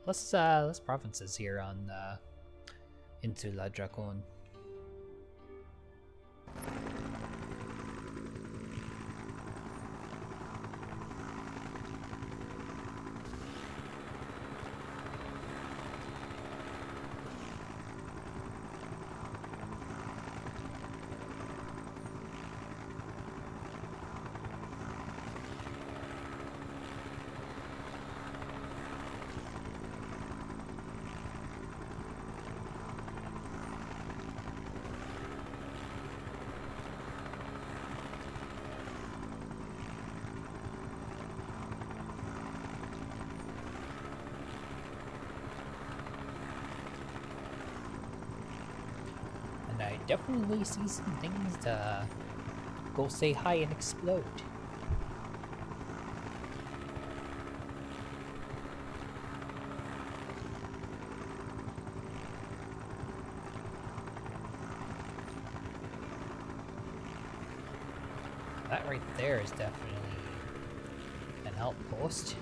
Less provinces here on into La Dracon. I definitely see some things to go say hi and explode. That right there is definitely an outpost.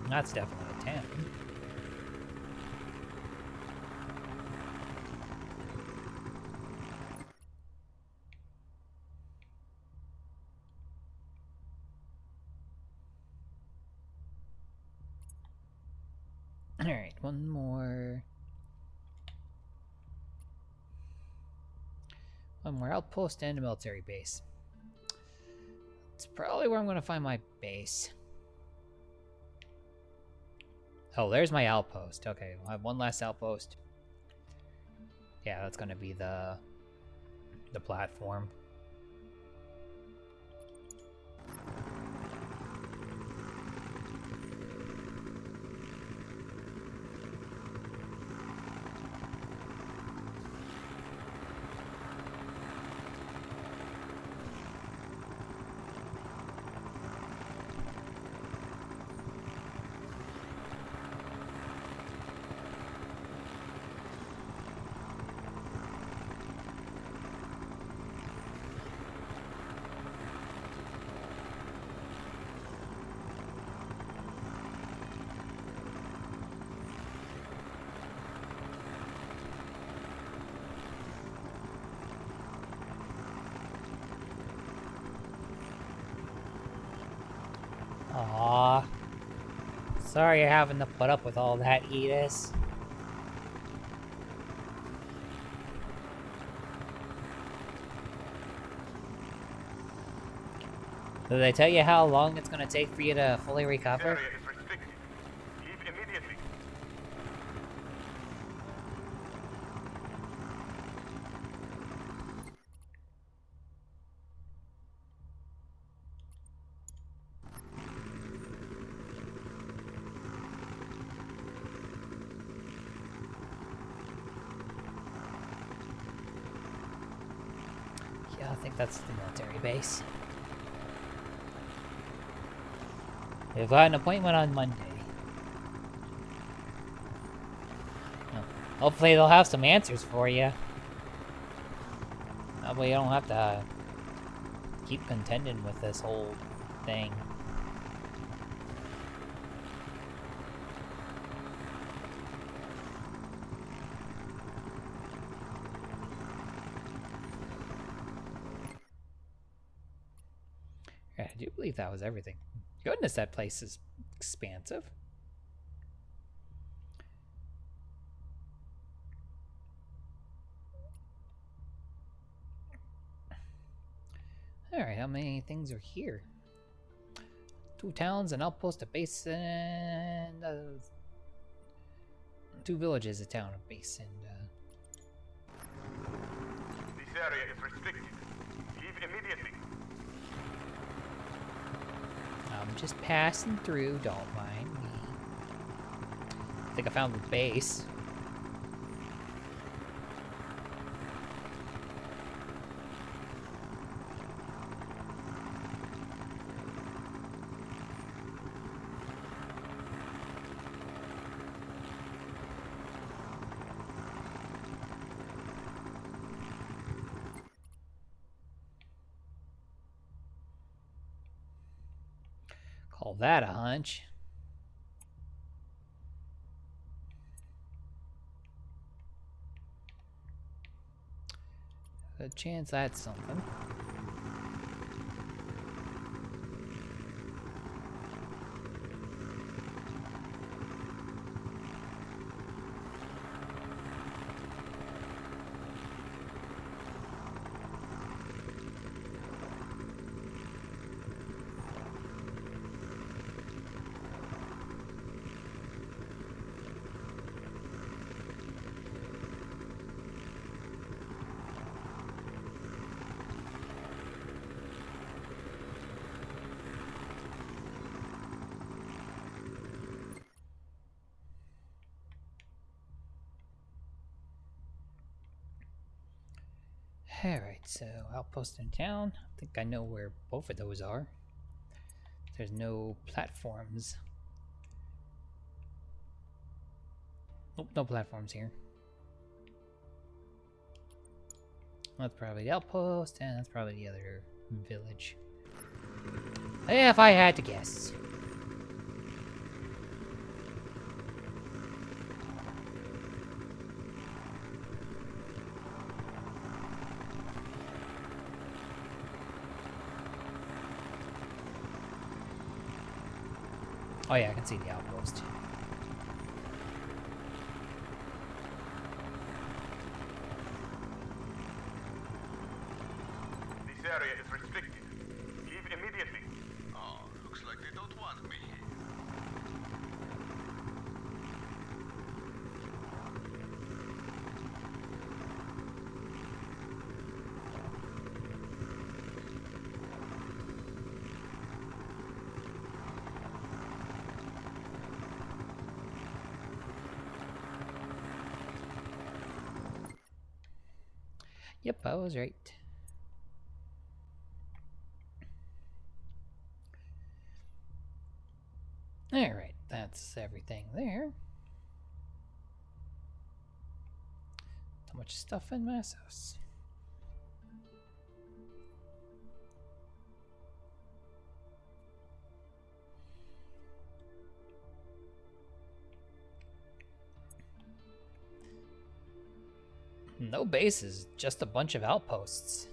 That's definitely a town. Alright, one more. One more outpost and a military base. It's probably where I'm going to find my base. Oh, there's my outpost. Okay, I'll have one last outpost. Yeah, that's gonna be the platform. Aww. Sorry you're having to put up with all that, Edis. Did they tell you how long it's gonna take for you to fully recover? Area is restricted. Leave immediately. Yeah, I think that's the military base. We've got an appointment on Monday. Oh, hopefully they'll have some answers for you. That way you don't have to keep contending with this whole thing. I do believe that was everything. Goodness, that place is expansive. how many things are here? 2 towns, an outpost, a base, and 2 villages, a town, a base, and This area is restricted. Leave immediately. I'm just passing through, don't mind me. I think I found the base. Call that a hunch. A chance that's something. Alright, so outpost in town. I think I know where both of those are. There's no platforms. Nope, no platforms here. That's probably the outpost, and that's probably the other village. If I had to guess. Oh yeah, I can see the outpost. This area is restricted. Leave immediately. Oh, looks like they don't want me. Yep, I was right. Alright, that's everything there. So much stuff in Massos. No bases, just a bunch of outposts.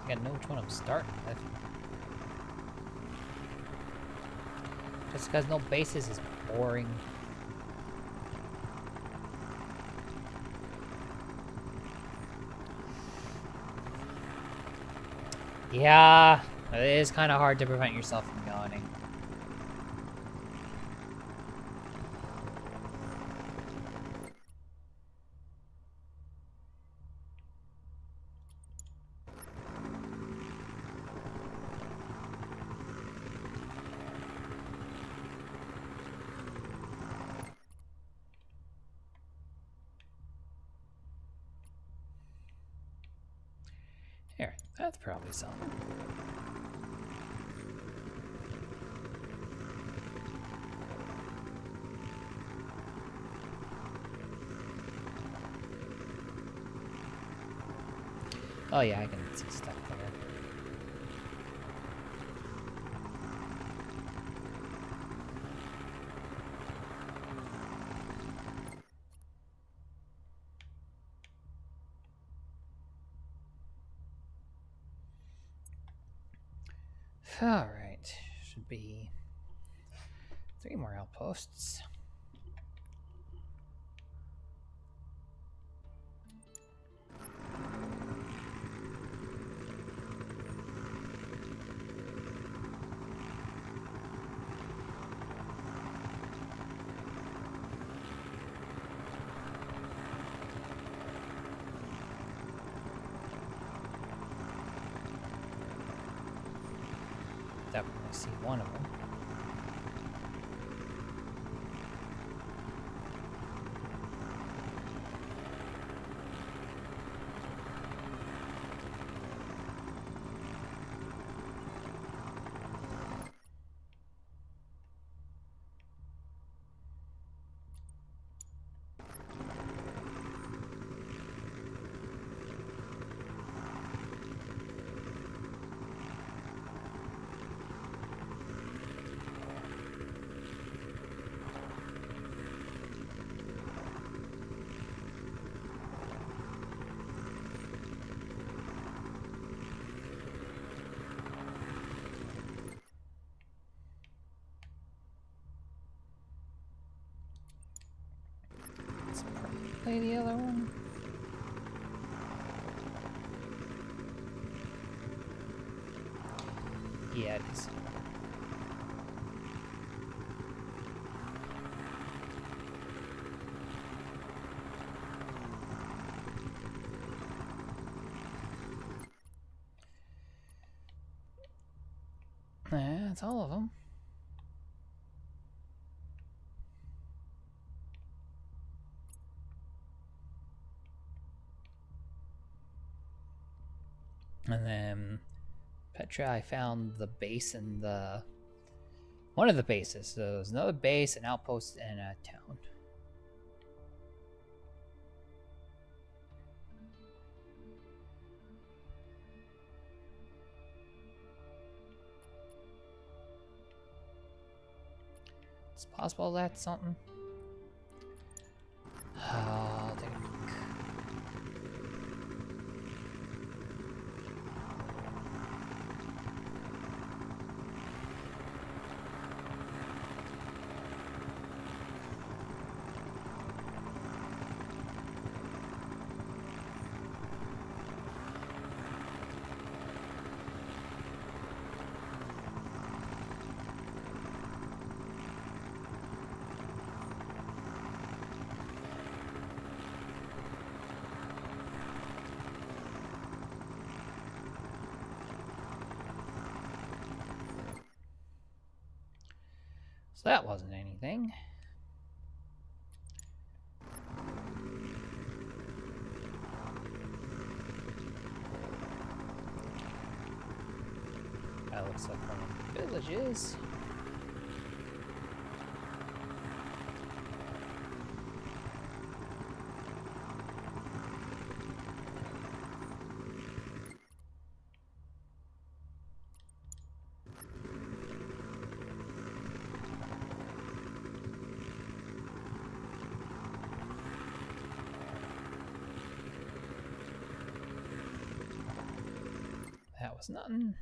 I gotta know which one I'm starting with. Just because no bases is boring. Yeah, it is kind of hard to prevent yourself from yawning. Here, that's probably something. Oh yeah, I can see stuff there. Alright. Should be 3 more outposts. Definitely see one of them. Let's play the other one. Yeah, it is. Yeah, that's all of them. And then Petra, I found the base and the one of the bases. So there's another base, an outpost, and a town. It's possible that's something. I'll take a look. So that wasn't anything. That looks like one of the villages. That was nothing.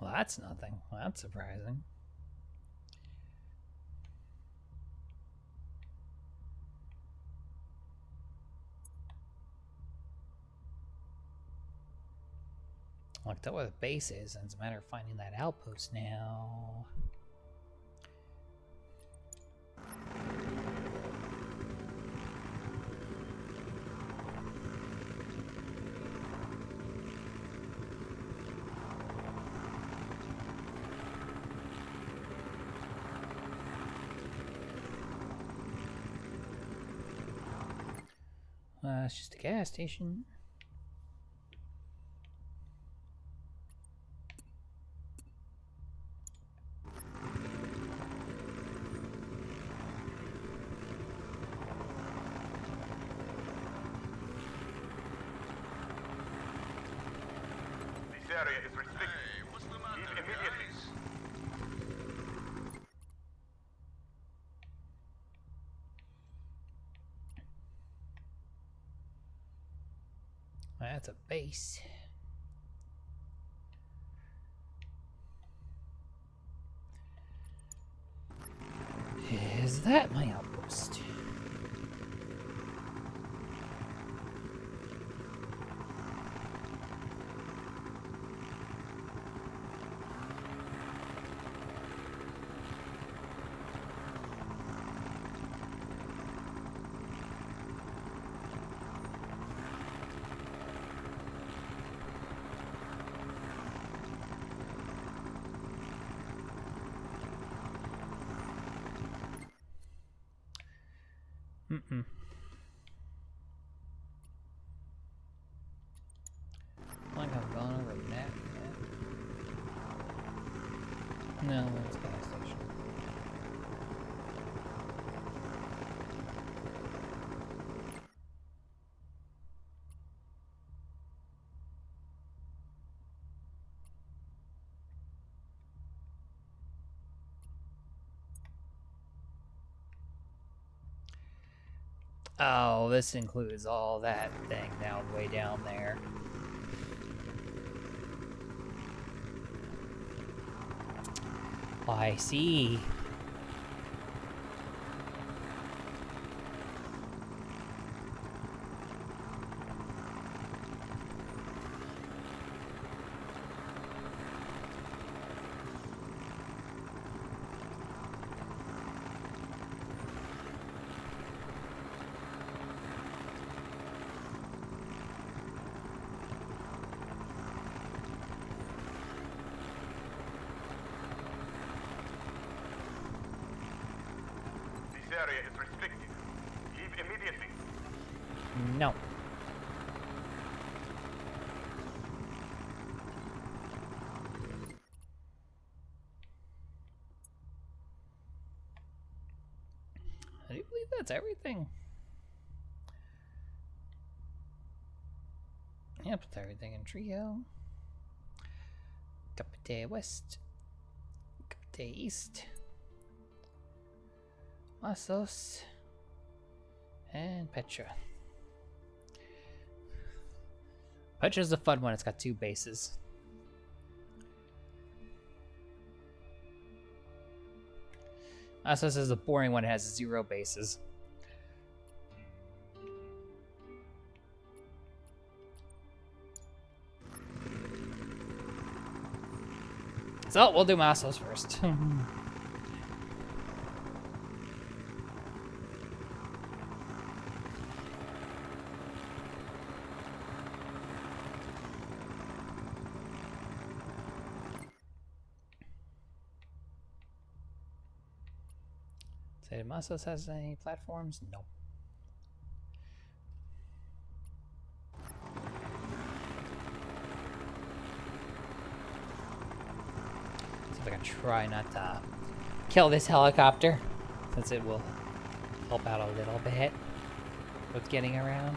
Well, that's nothing. Well, that's surprising. Looked up where the base is, and it's a matter of finding that outpost now. It's just a gas station. This area is restricted. Hey, what's the matter, Leave immediately. guys? That's a base. Is that my outpost? Mm-mm. Like I've gone over that yet. No, it's a gas station. Oh, this includes all that thing down way down there. I see. This area is restricted. Leave immediately. No. I do believe that's everything. Yep, that's everything in Trio. Capite West. Capite East. Masos. And Petra. Petra's a fun one, it's got 2 bases. Masos is a boring one, it has 0 bases. So, we'll do Masos first. Say, Masos has any platforms? No. See if I can try not to kill this helicopter, since it will help out a little bit with getting around.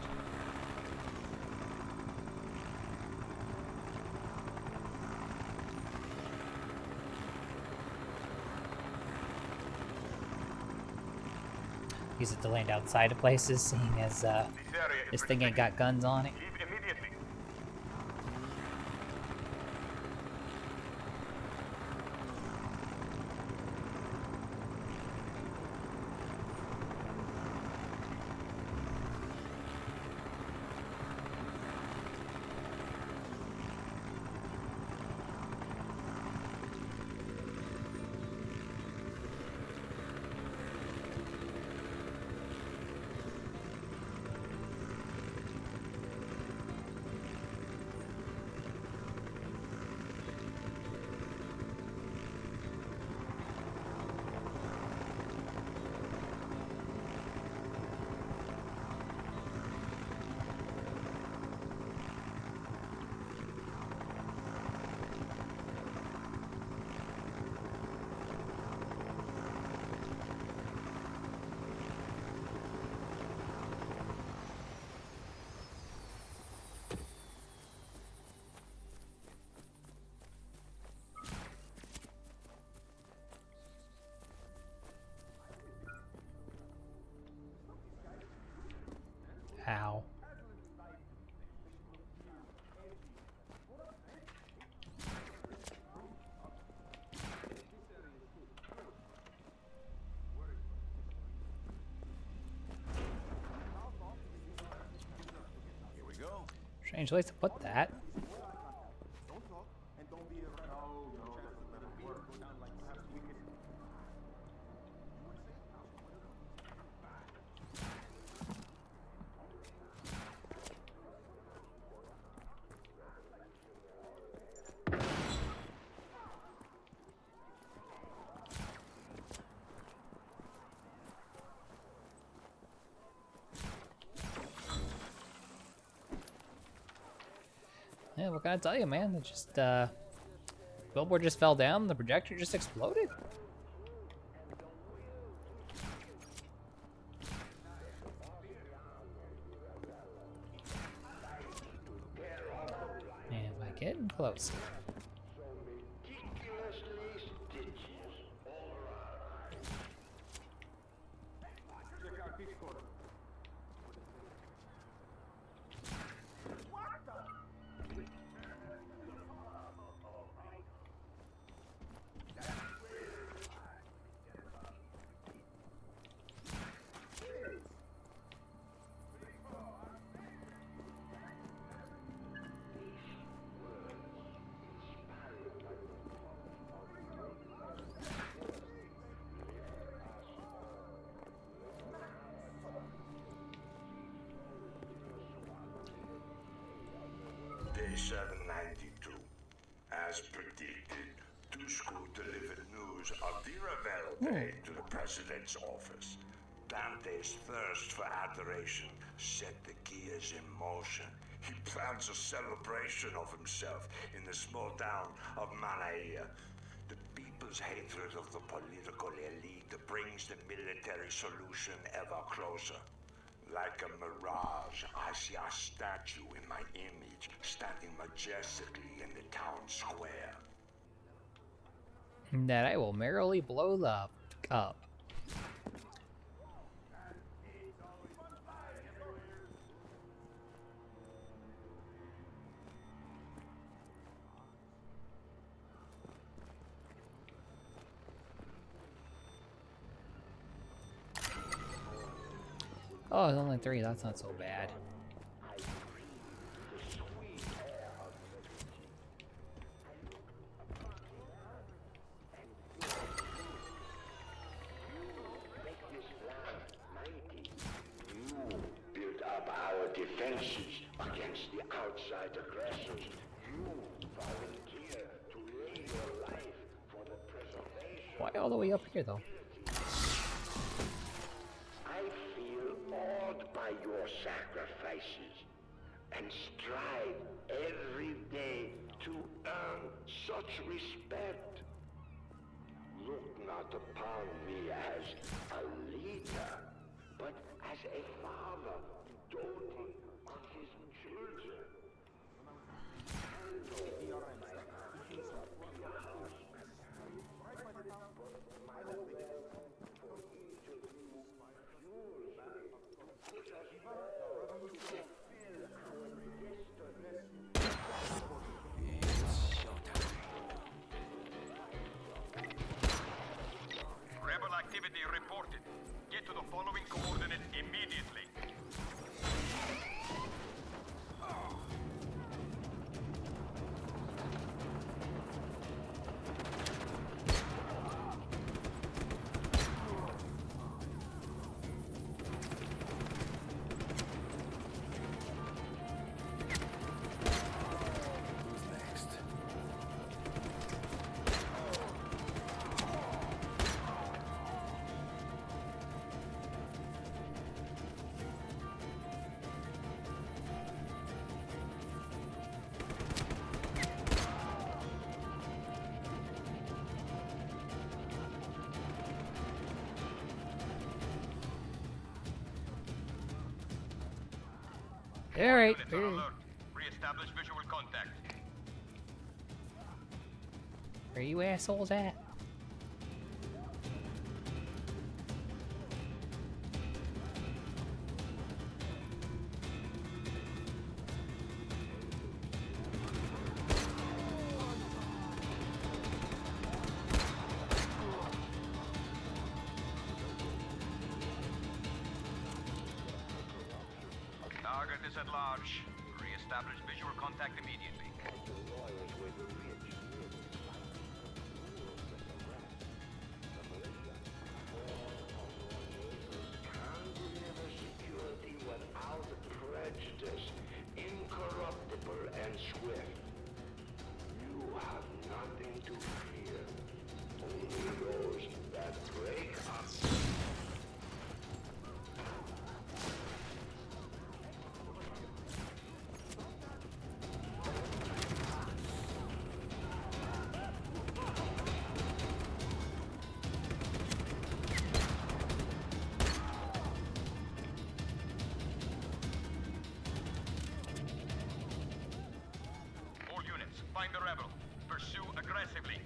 Use it to land outside of places, seeing as this thing ain't got guns on it. Leave immediately. Strange place to put that. Yeah, what can I tell you, man? It just, billboard just fell down, the projector just exploded. And by getting closer. Day 792. As predicted, Tushku delivered news of the Ravel Day to the President's office. Dante's thirst for adoration set the gears in motion. He plans a celebration of himself in the small town of Manaia. The people's hatred of the political elite brings the military solution ever closer. Like a mirage, I see a statue in my image standing majestically in the town square. That I will merrily blow up. Oh, it's only 3. That's not so bad. Built up our defenses against the outside aggressors. You volunteer to lay your life for the preservation. Why all the way up here, though? I feel awed by your sacrifices and strive every day to earn such respect. Look not upon me as a leader, but as a father doting on his children. Rebel activity reported. Get to the following coordinates immediately. Alright. Units are alert. Re-establish visual contact. Where you assholes at? Target is at large. Establish visual contact immediately. Can't deliver security without prejudice, incorruptible and swift. You have nothing to fear. Only those that break up. All units, find the rebel. Pursue aggressively.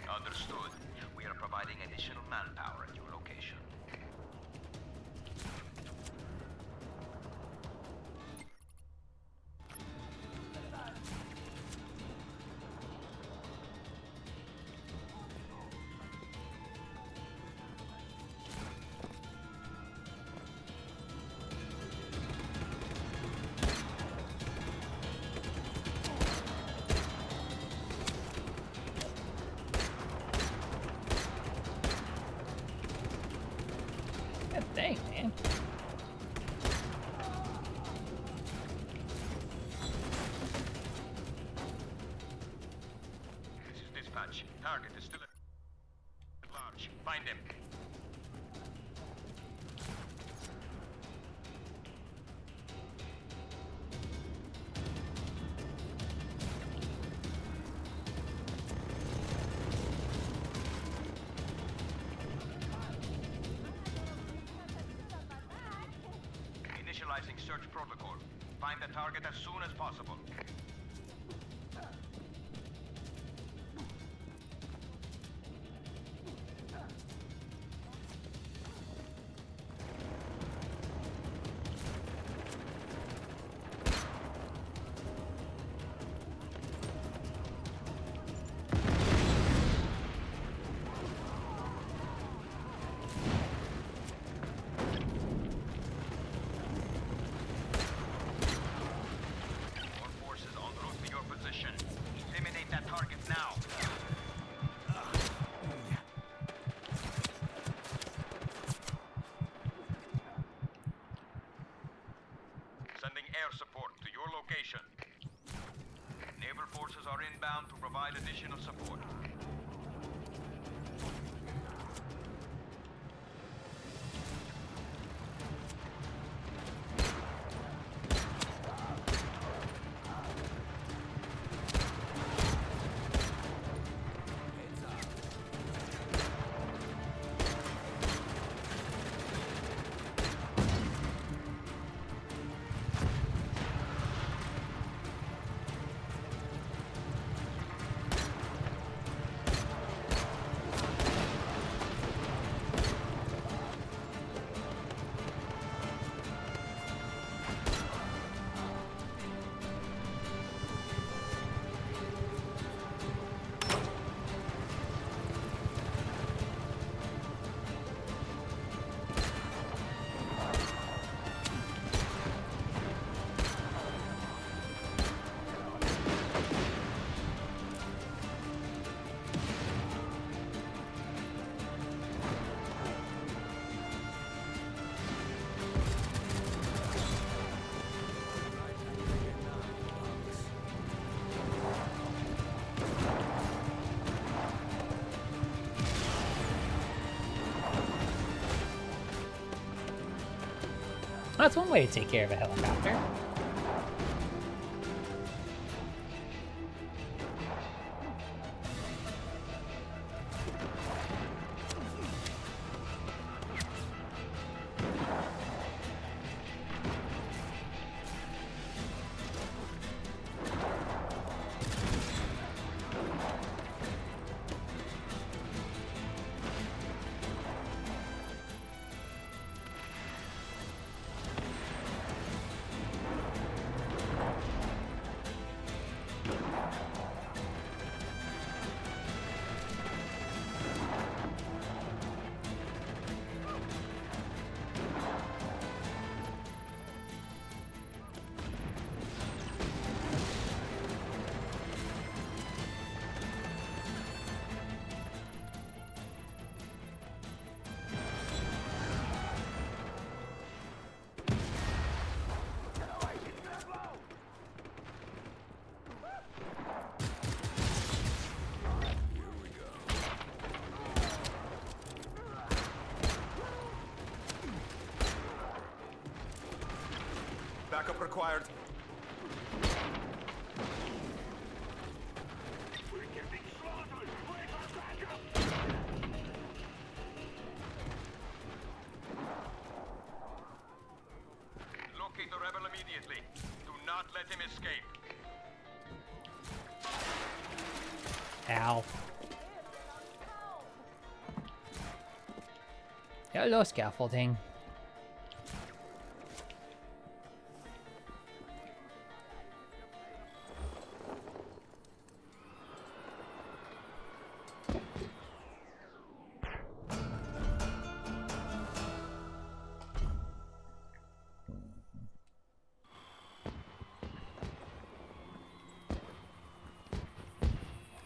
Understood. We are providing additional manpower at your location. God dang, man. This is dispatch. Target is still at large. Find him. Initializing search protocol. Find the target as soon as possible. All forces en route to your position. Eliminate that target now. Sending air support to your location. Naval forces are inbound to provide additional support. That's one way to take care of a helicopter. Backup required. Locate the rebel immediately. Do not let him escape. Ow. Hello, scaffolding.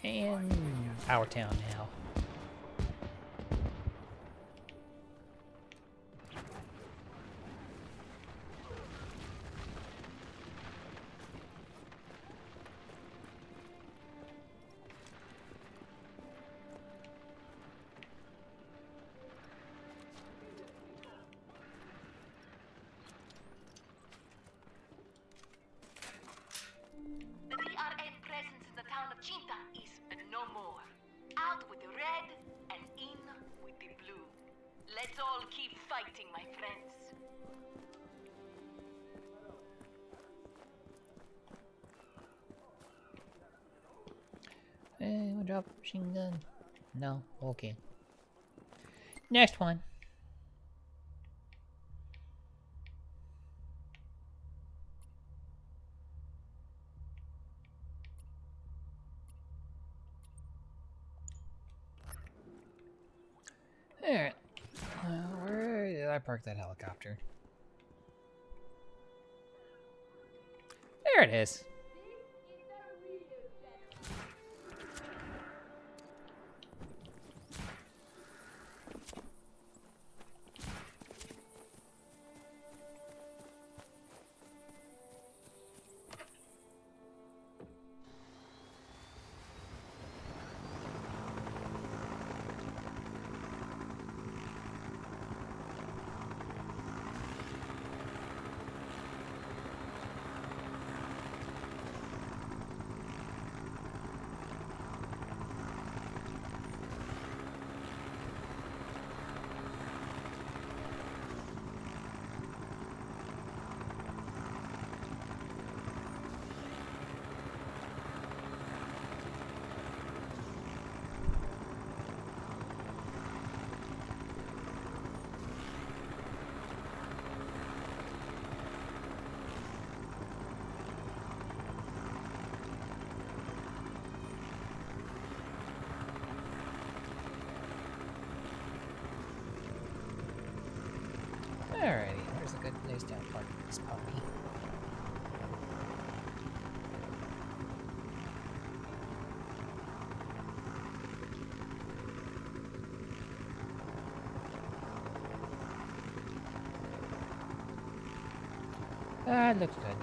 And our town now. The DRN presence in the town of Chinta is no more. Out with the red and in with the blue. Let's all keep fighting, my friends. Hey, we'll drop machine gun. No? Okay. Next one. Alright. Where did I park that helicopter? There it is. Alrighty, where's a good place to park this puppy? It looks good.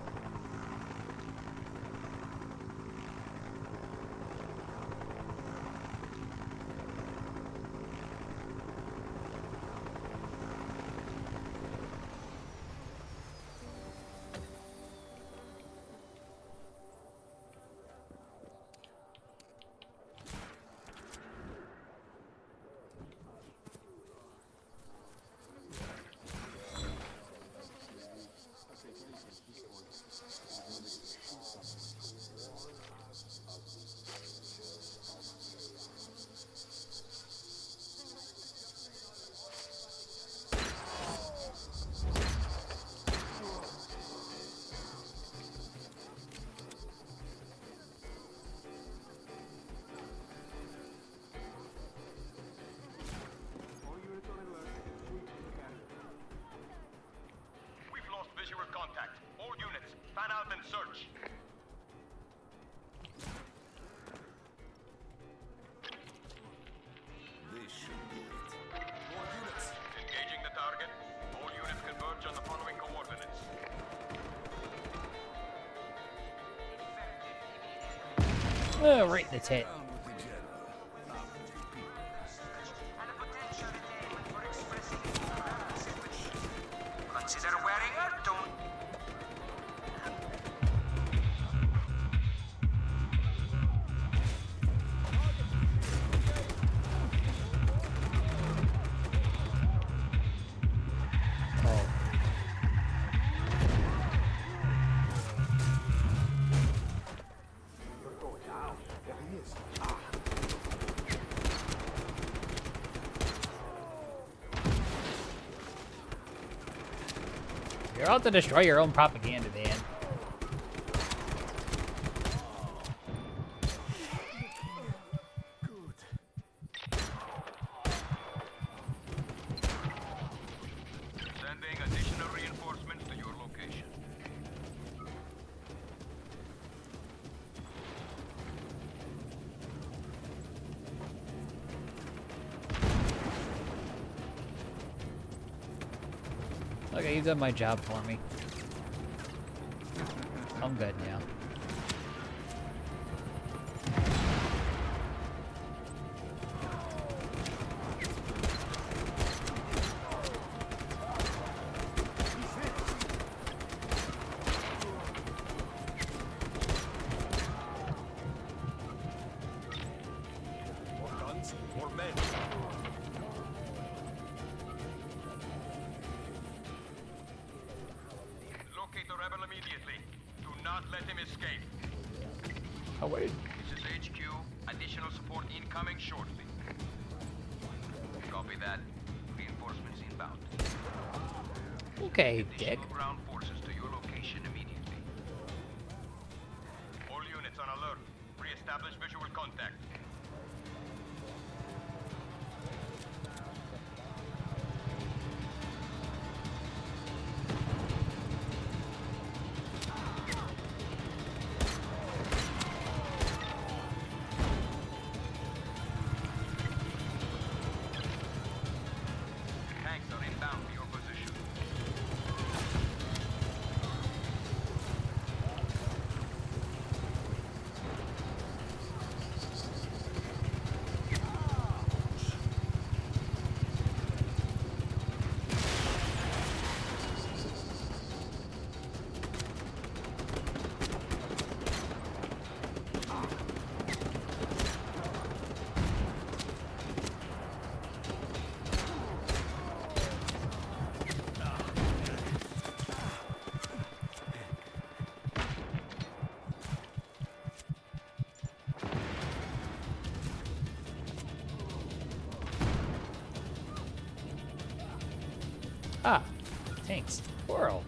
We've lost visual contact. All units, fan out and search. This should do it. More units. Engaging the target. All units converge on the following coordinates. Oh, right in the tit. Down with the general. Up with the people. And a potential retainment for expressing ignorance, which consider wearing a don't. You're out to destroy your own propaganda, man. Sending additional reinforcements to your location. Okay, you did my job for me. I'm good now. More guns, more men. Locate the rebel immediately. Do not let him escape. Oh wait. This is HQ. Additional support incoming shortly. Copy that. Reinforcements inbound. Okay, dick. Additional ground forces to your location immediately. All units on alert. Re-establish visual contact. Tanks are inbound to your position. Ah, thanks. Coral.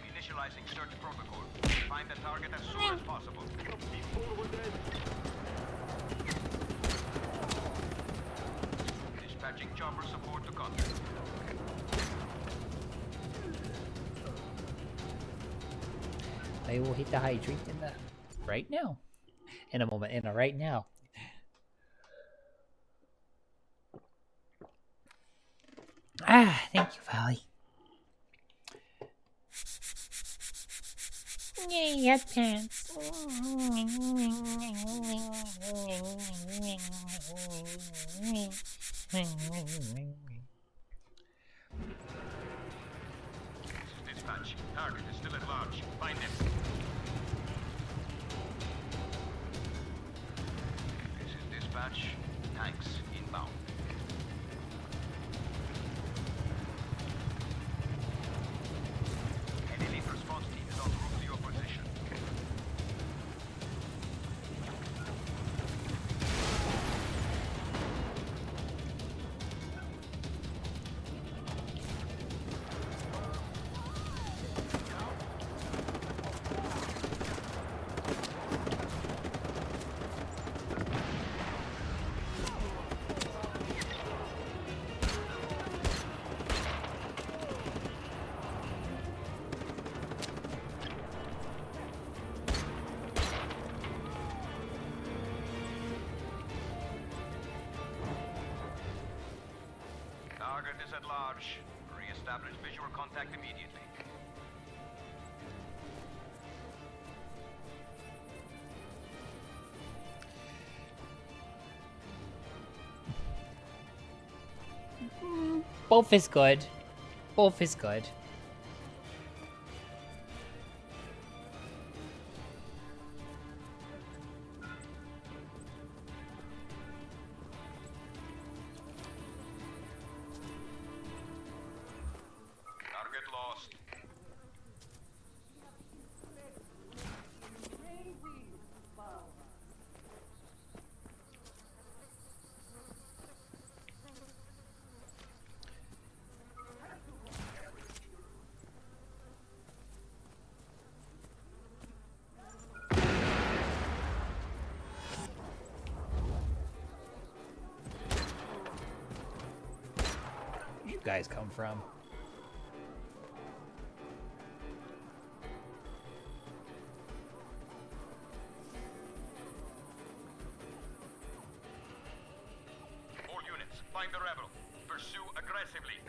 Initializing search protocol. Find the target as soon as possible. Dispatching chopper support to contact. I will hit the hydrant in the right now. In a moment, in a right now. Ah, thank you, Valley. Yay, yes, pants. This is dispatch. Target is still at large. Find him. This is dispatch. Tanks inbound. An elite response team is en route to your position. Target is at large. Re-establish visual contact immediately. Both is good. Both is good. guys come from? All units, find the rebel. Pursue aggressively.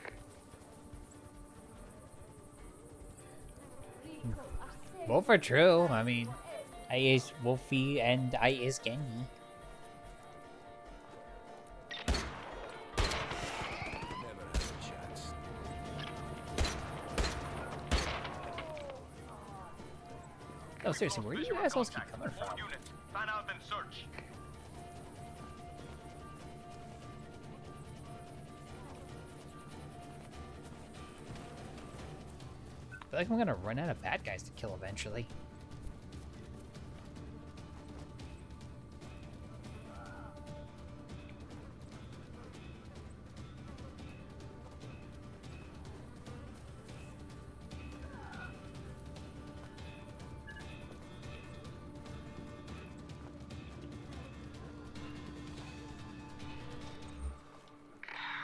Both are true. I mean, I is Wolfie and I is Genny. Never had a chance. No, seriously, where do you guys all keep coming All from? units, fan out and search. I feel like I'm gonna run out of bad guys to kill eventually.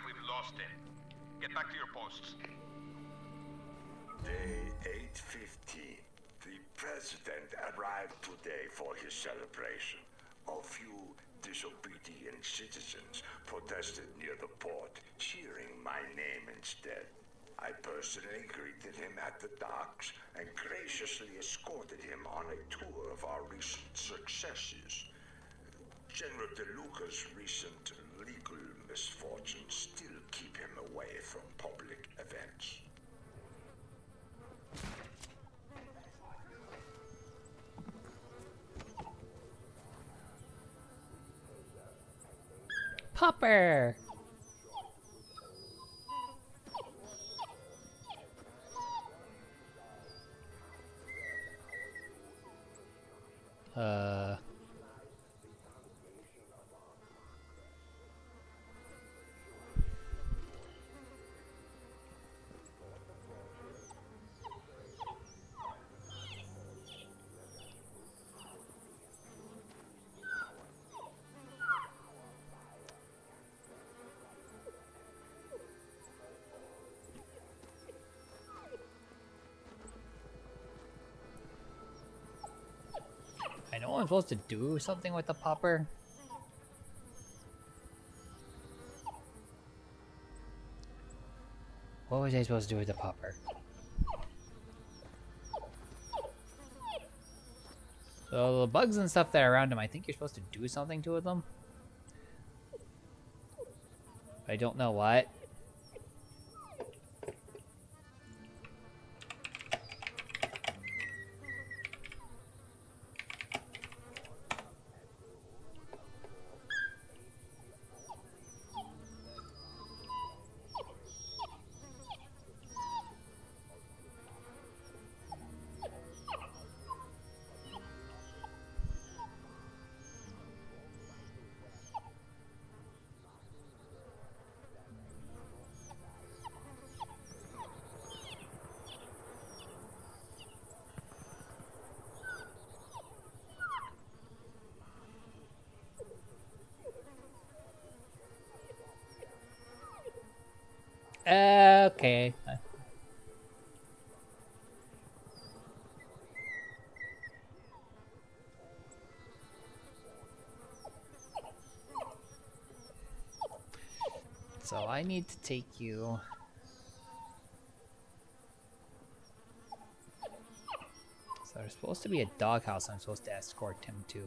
We've lost it. Get back to your posts. Day 8:15. The president arrived today for his celebration. A few disobedient citizens protested near the port, cheering my name instead. I personally greeted him at the docks and graciously escorted him on a tour of our recent successes. General DeLuca's recent legal misfortunes still keep him away from public events. Popper! I know I'm supposed to do something with the popper. What was I supposed to do with the popper? So the bugs and stuff that are around him, I think you're supposed to do something to them. I don't know what. Okay. So I need to take you. So there's supposed to be a doghouse I'm supposed to escort him to.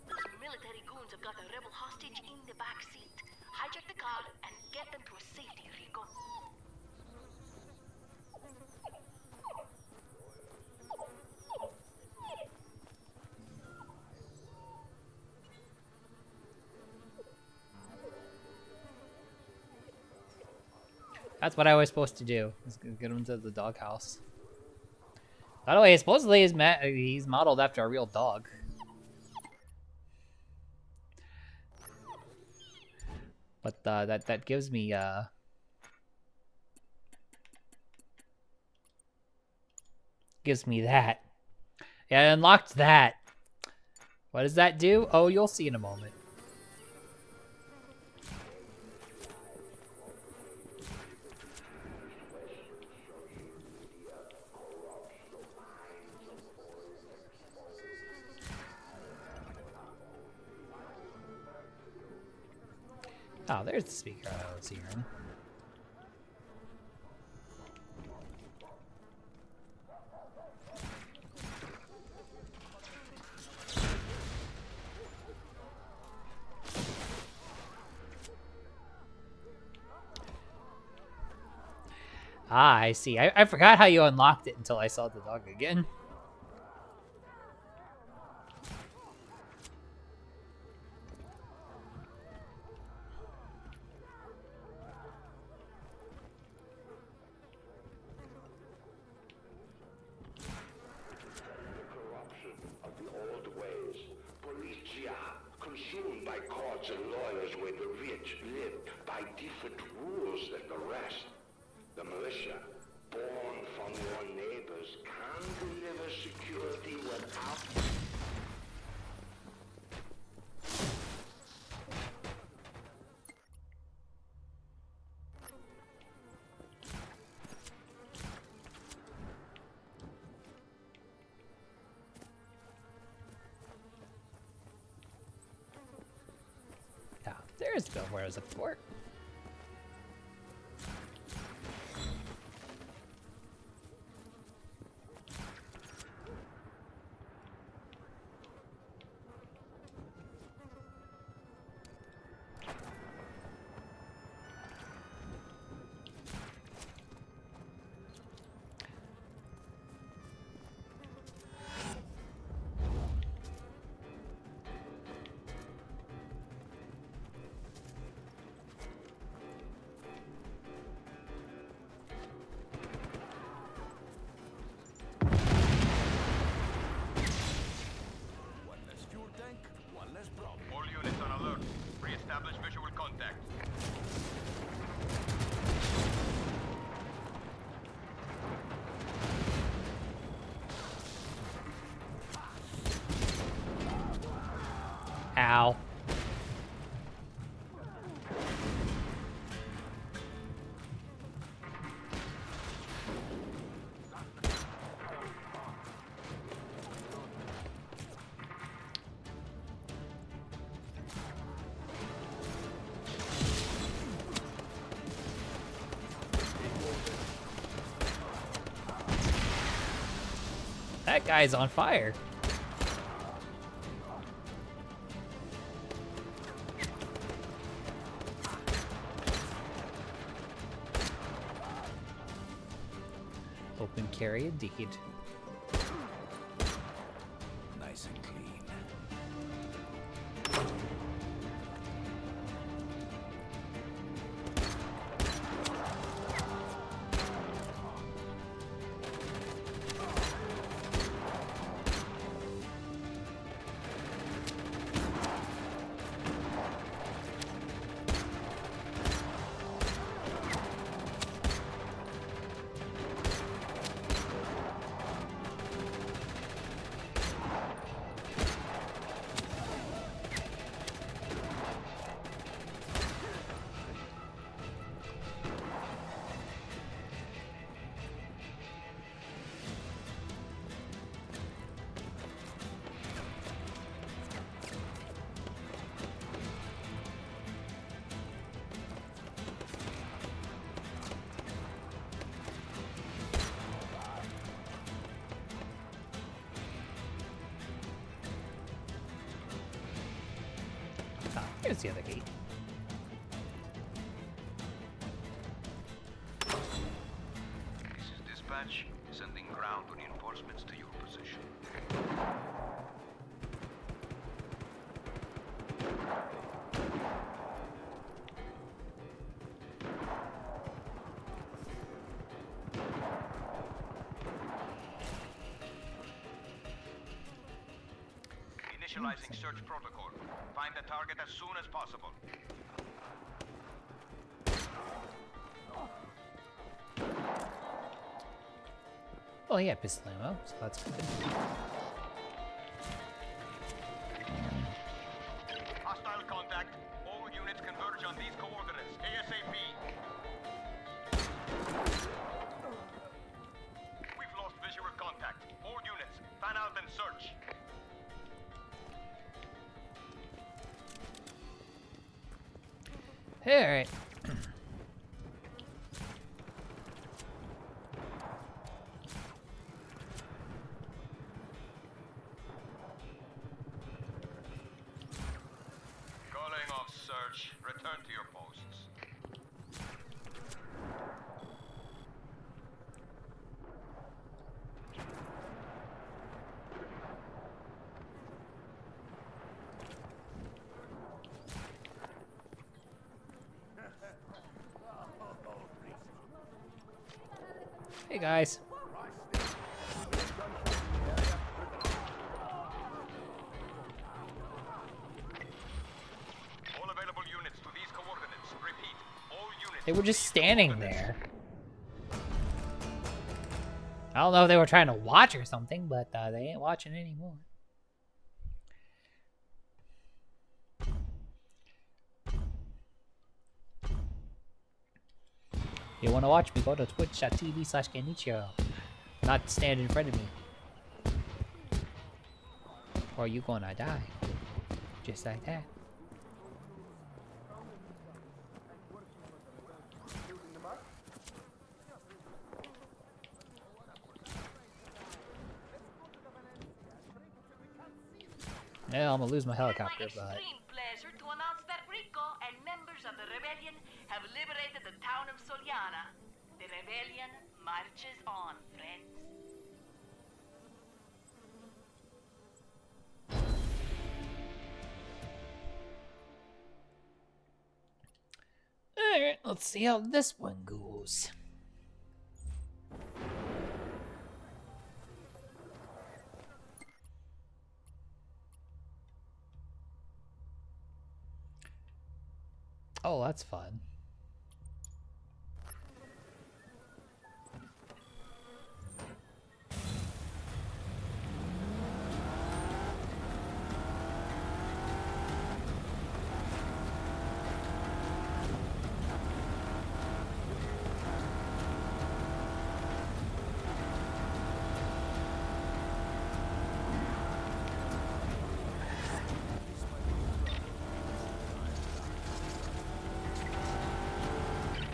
Those military goons have got a rebel hostage in the back seat. Hijack the car and get them to a safety, Rico. That's what I was supposed to do. Is get him to the doghouse. By the way, supposedly he's modeled after a real dog. But that gives me that. Yeah, I unlocked that. What does that do? Oh, you'll see in a moment. Oh, there's the speaker I was hearing. Ah, I see. I forgot how you unlocked it until I saw the dog again. Corruption of the old ways. Policia, consumed by courts and lawyers where the rich live by different rules than the rest. The militia, born from your neighbors, can deliver security without... Ah, there's the build where I was at before. One less fuel tank, one less problem. All units on alert. Re-establish visual contact. Ow. That guy's on fire. Open carry indeed. Nice and clean. Ah, here's the other gate. This is dispatch. Sending ground reinforcements to your position. Initializing search protocol. Find the target as soon as possible. Well, yeah, pistol ammo, so that's good. Hostile contact. All units converge on these coordinates. ASAP. We've lost visual contact. All units, fan out and search. Alright. Calling off search. Return to your posts. Hey guys. All available units to these coordinates. Repeat. All units. They were to just these standing coordinates. there. I don't know if they were trying to watch or something, but they ain't watching anymore. You want to watch me? Go to twitch.tv/Genichiro. Not stand in front of me. Or you gonna die. Just like that. Yeah, I'm gonna lose my helicopter, It's my but... extreme pleasure to announce that Rico and members of the rebellion have liberated the town of Soliana. The rebellion marches on, friends. Alright, let's see how this one goes. Oh, that's fun.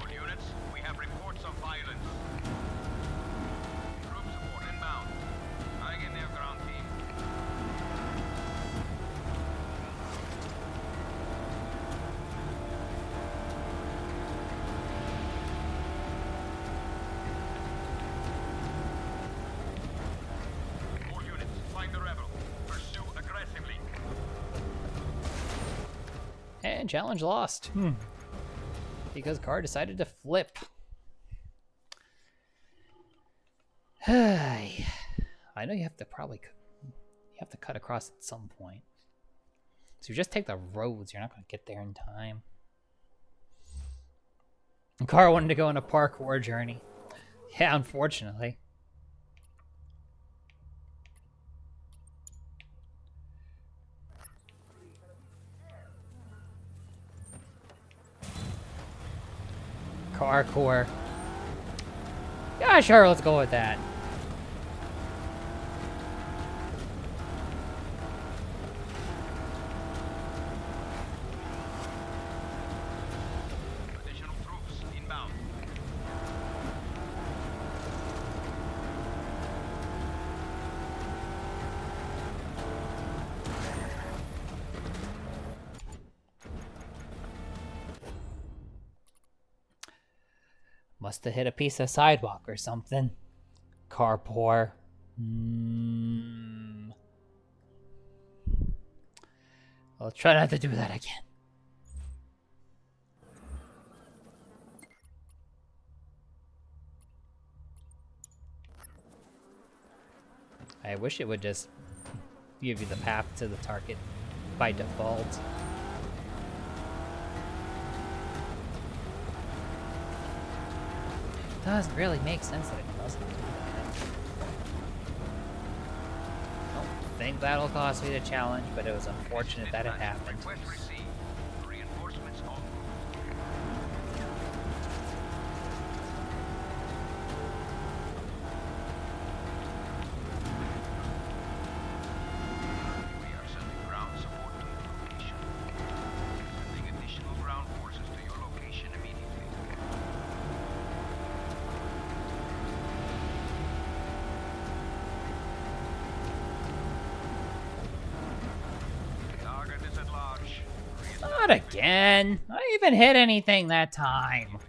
All units, we have reports of violence. Group support inbound. Hang in there, ground team. All units, find the rebel. Pursue aggressively. And challenge lost. Because Carr decided to flip. I know you have to cut across at some point. So you just take the roads. You're not going to get there in time. And Carr wanted to go on a parkour journey. Yeah, unfortunately. Parkour. Yeah, sure, let's go with that. Additional troops inbound. Must have hit a piece of sidewalk or something. Carpour. I'll try not to do that again. I wish it would just give you the path to the target by default. Doesn't really make sense that it doesn't do that. I don't think that'll cost me the challenge, but it was unfortunate that it happened. Request received. Reinforcements en route. We are sending ground support to your location. Sending additional ground forces to your location. Not again. I didn't even hit anything that time.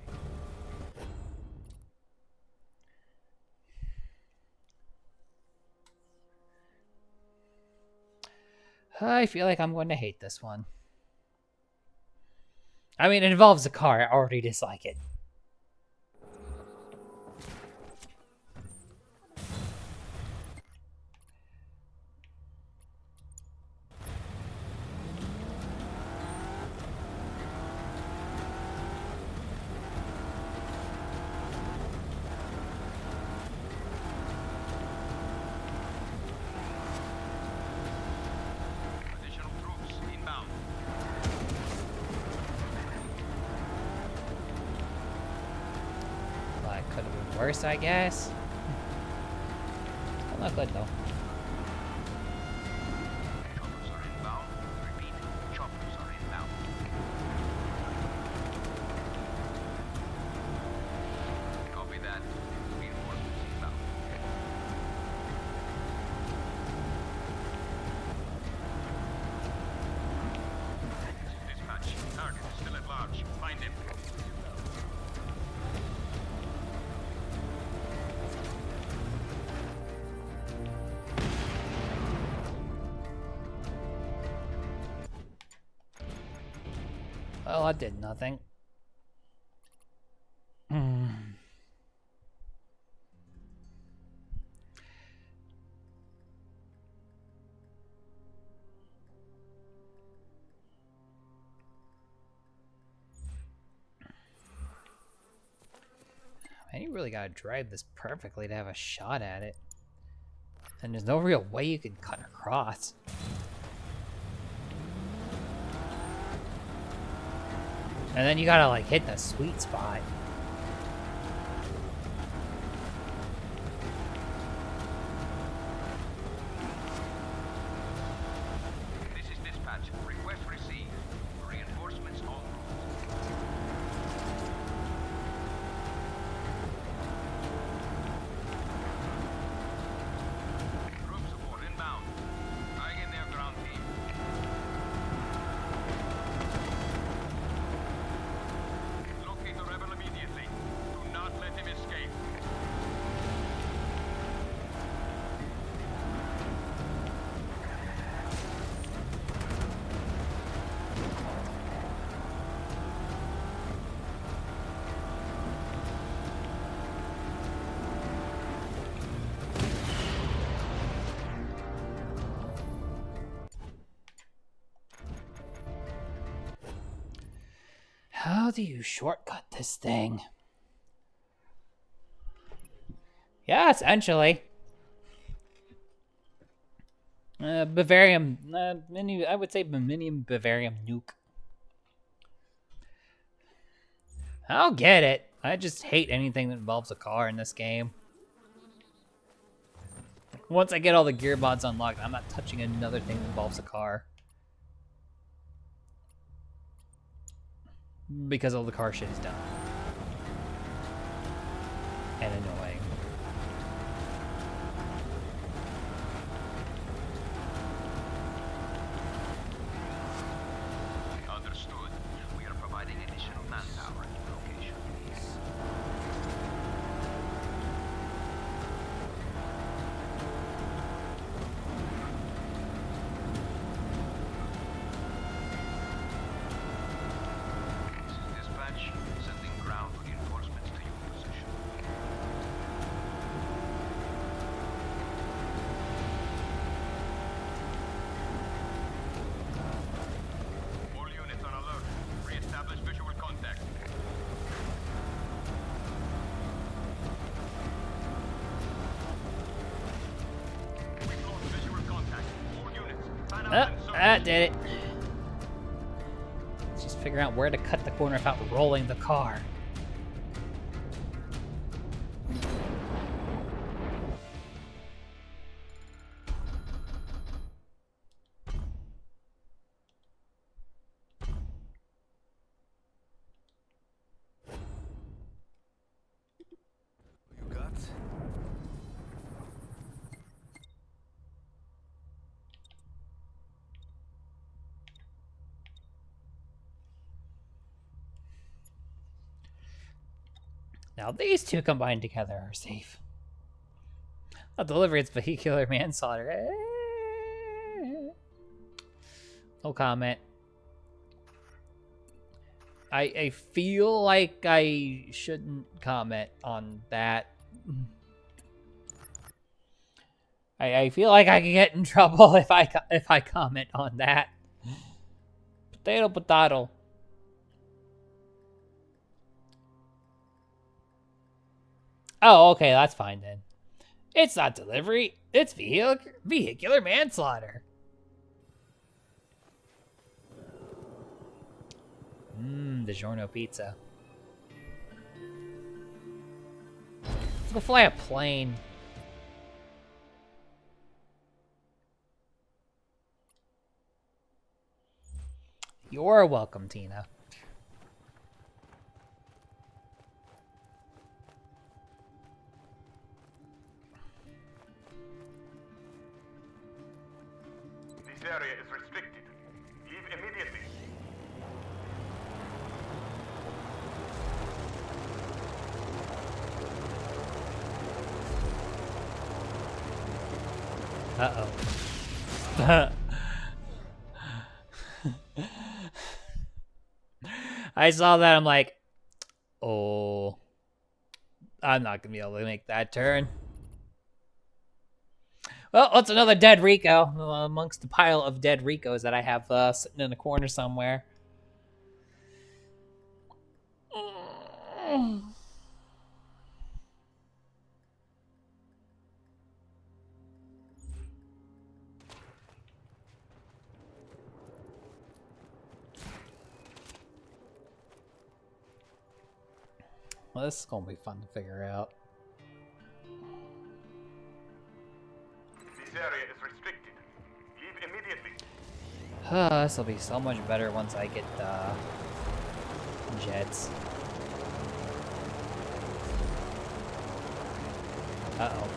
I feel like I'm going to hate this one. I mean, it involves a car. I already dislike it. Additional troops inbound. Well, it could have been worse, I guess. Well, not good, though. Choppers are inbound. Repeat, choppers are inbound. Copy that. Reinforcements inbound. Dispatch. Target is still at large. Find him. Well, I did nothing. Hmm. Man, you really gotta drive this perfectly to have a shot at it. And there's no real way you can cut across. And then you gotta, like, hit the sweet spot. This is dispatch. Request received. Reinforcements en route. Group support inbound. Hang in there, ground team. Locate the rebel immediately. Do not let him escape. How do you shortcut this thing? Yeah, essentially. Bavarium, I would say Bavarium nuke. I'll get it. I just hate anything that involves a car in this game. Once I get all the gear mods unlocked, I'm not touching another thing that involves a car. Because all the car shit is done. And annoying. Understood. We are providing additional manpower at your location. This is dispatch. Sending ground reinforcements to your position. All units on alert. Re-establish visual contact. We've lost visual contact. All units. Fan out and search. That did it. Let's just figure out where to cut the corner without rolling the car. You got? Now these two combined together are safe. I'll deliver its vehicular manslaughter. No comment. I feel like I shouldn't comment on that. I feel like I can get in trouble if I comment on that. Potato, potato. Oh, okay, that's fine then. It's not delivery. It's vehicular manslaughter. DiGiorno pizza. Let's go fly a plane. You're welcome, Tina. This area is restricted. Leave immediately. Uh-oh. I saw that, I'm like, oh, I'm not gonna be able to make that turn. Well, what's another dead Rico amongst the pile of dead Ricos that I have sitting in the corner somewhere? Well, this is gonna be fun to figure out. This area is restricted. Leave immediately. This will be so much better once I get jets. Uh-oh.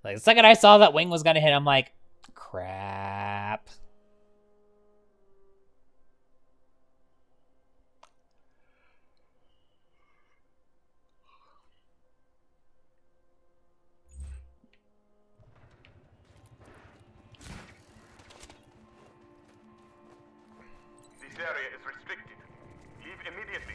Like, the second I saw that wing was gonna hit, I'm like, crap. This area is restricted. Leave immediately.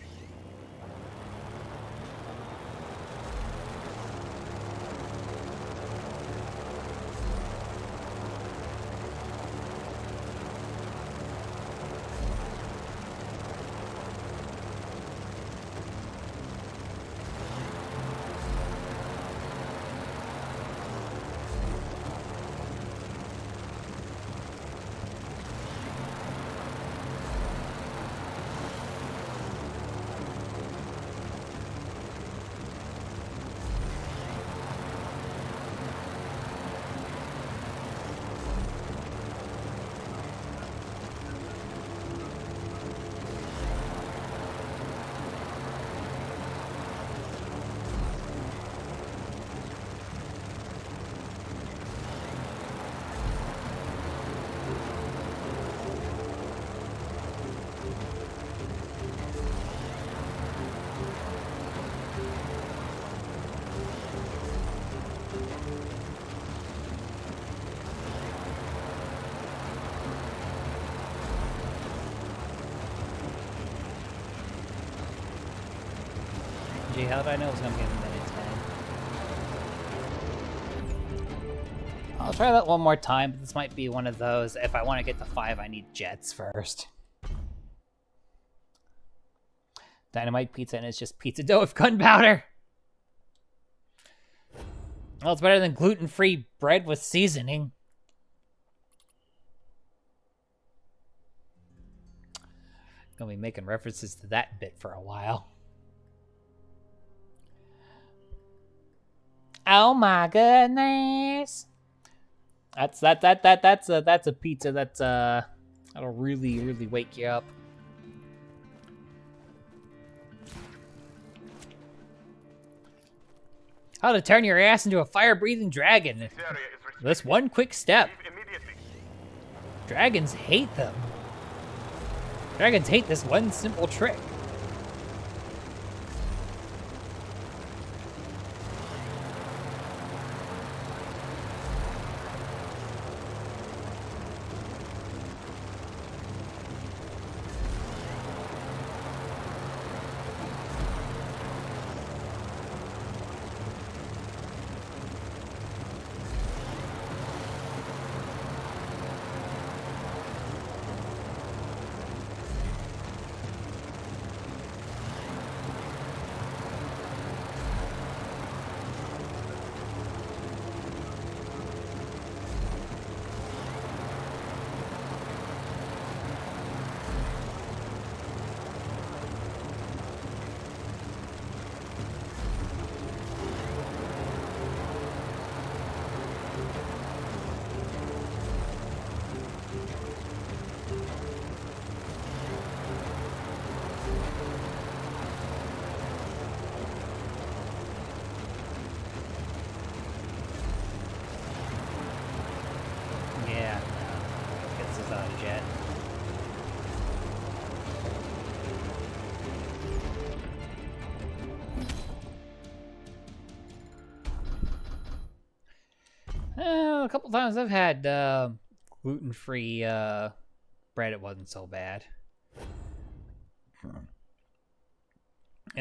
Gee, how did I know it was gonna be a minute 10? I'll try that one more time, but this might be one of those, if I want to get to 5, I need jets first. Dynamite pizza, and it's just pizza dough with gunpowder. Well, it's better than gluten-free bread with seasoning. Gonna be making references to that bit for a while. Oh my goodness! That's a pizza that's that'll really wake you up. How to turn your ass into a fire-breathing dragon. This area is restricted. This one quick step. Leave immediately. Dragons hate them. Dragons hate this one simple trick. Yeah, no. Gets us out of jet. A couple times I've had gluten-free bread. It wasn't so bad. You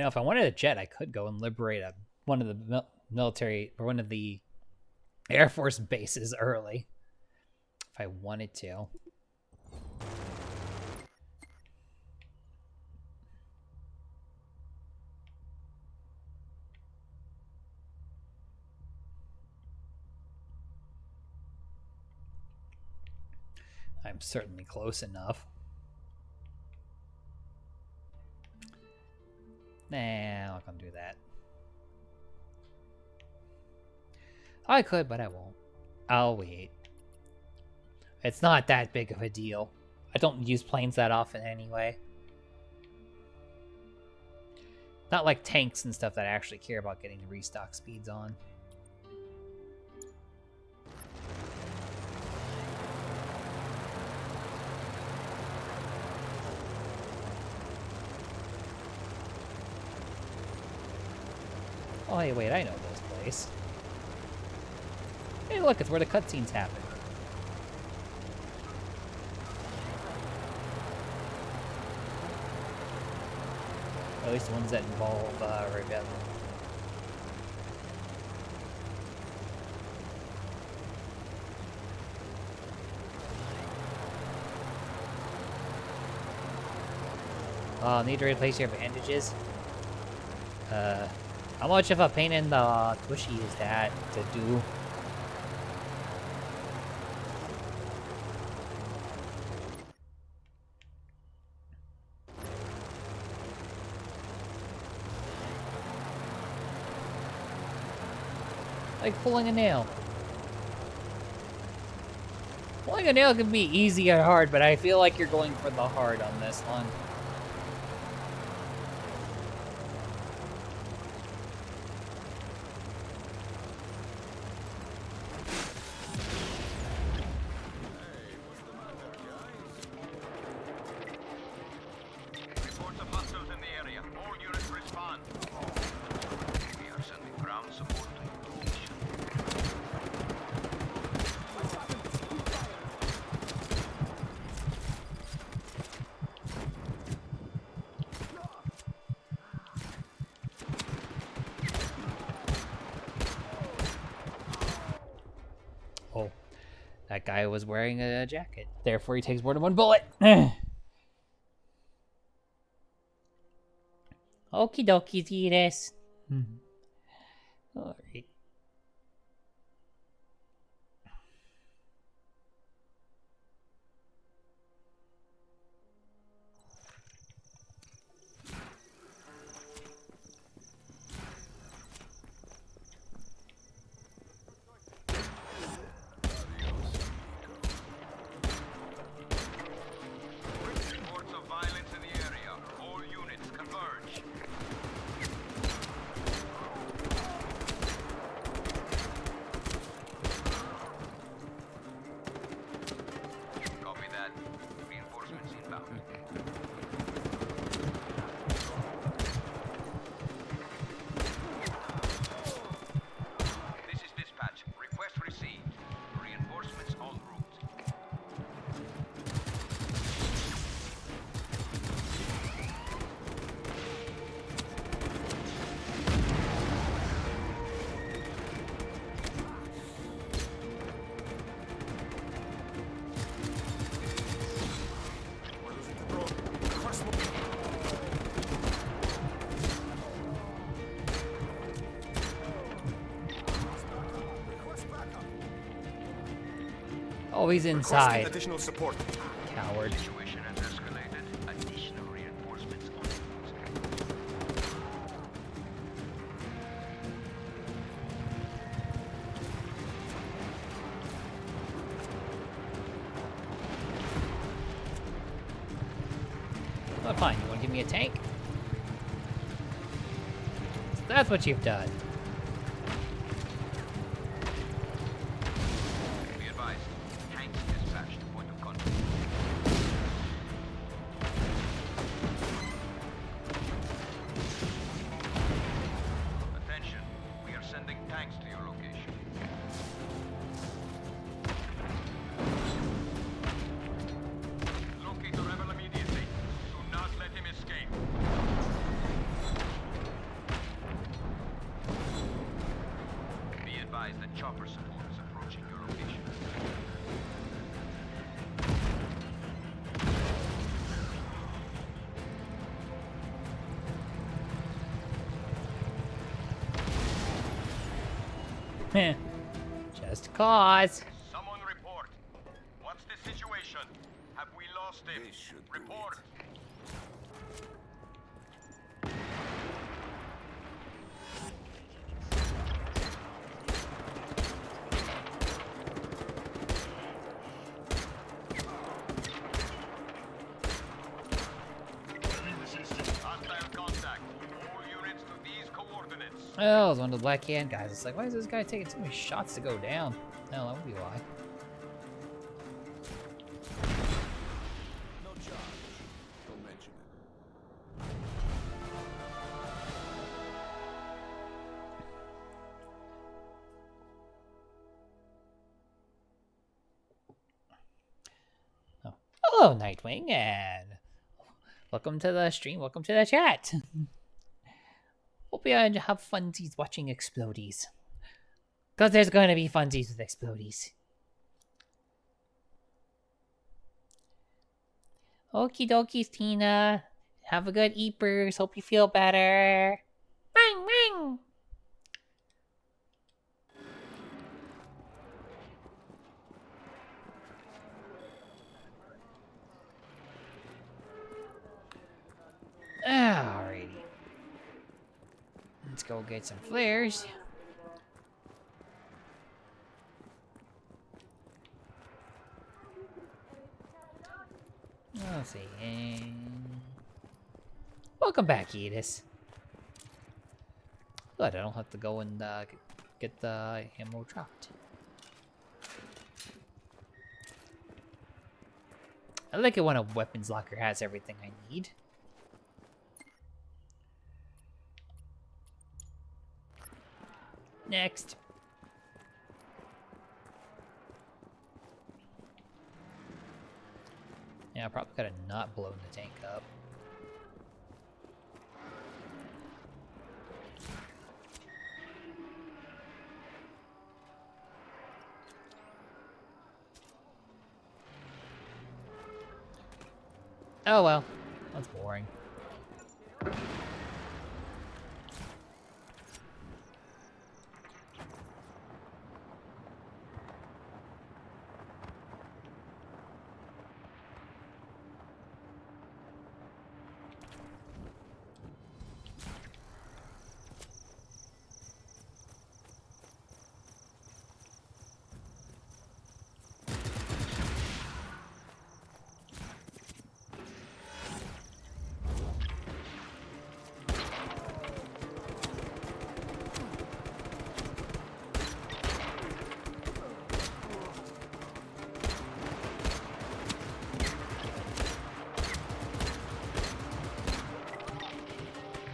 know, if I wanted a jet, I could go and liberate one of the military or one of the Air Force bases early. If I wanted to. I'm certainly close enough. Nah, I'm not gonna do that. I could, but I won't. I'll wait. It's not that big of a deal. I don't use planes that often anyway. Not like tanks and stuff that I actually care about getting the restock speeds on. Oh, hey, wait, I know this place. Hey, look, it's where the cutscenes happen. At least the ones that involve rebellion. Need to replace your bandages? How much of a pain in the tushy is that to do? Like pulling a nail. Pulling a nail can be easy or hard, but I feel like you're going for the hard on this one. Reports of hostiles in the area. All units respond. We are sending ground support to your location. Oh, that guy was wearing a jacket. Therefore, he takes more than one bullet. Okie dokie, Titus. Alright. Reports of violence in the area. All units converge. Oh, he's Requesting inside. additional support. Coward. Situation has escalated. Additional reinforcements on route. Oh, fine. You want to give me a tank? So that's what you've done. Be advised. Tanks dispatched to point of contact. Attention. We are sending tanks to your location. Locate the rebel immediately. Do not let him escape. Be advised that chopper support is approaching your location. Heh. Just cause. Someone report. What's the situation? Have we lost him? This should do Report. Hostile contact. All units to these coordinates. Oh, it was one of the Black Hand guys. It's like, why is this guy taking so many shots to go down? Hell, that would be why. No charge. Don't mention it. Oh. Hello, Nightwing, and welcome to the stream. Welcome to the chat. Hope you have funsies watching Explodies. Because there's going to be funsies with Explodies. Okie dokies, Tina. Have a good eepers. Hope you feel better. Ring, ring. Alrighty. Let's go get some flares. Let's see. Welcome back, Edis. Good, I don't have to go and get the ammo dropped. I like it when a weapons locker has everything I need. Next. Yeah, I probably gotta not blow the tank up. Oh well, that's boring.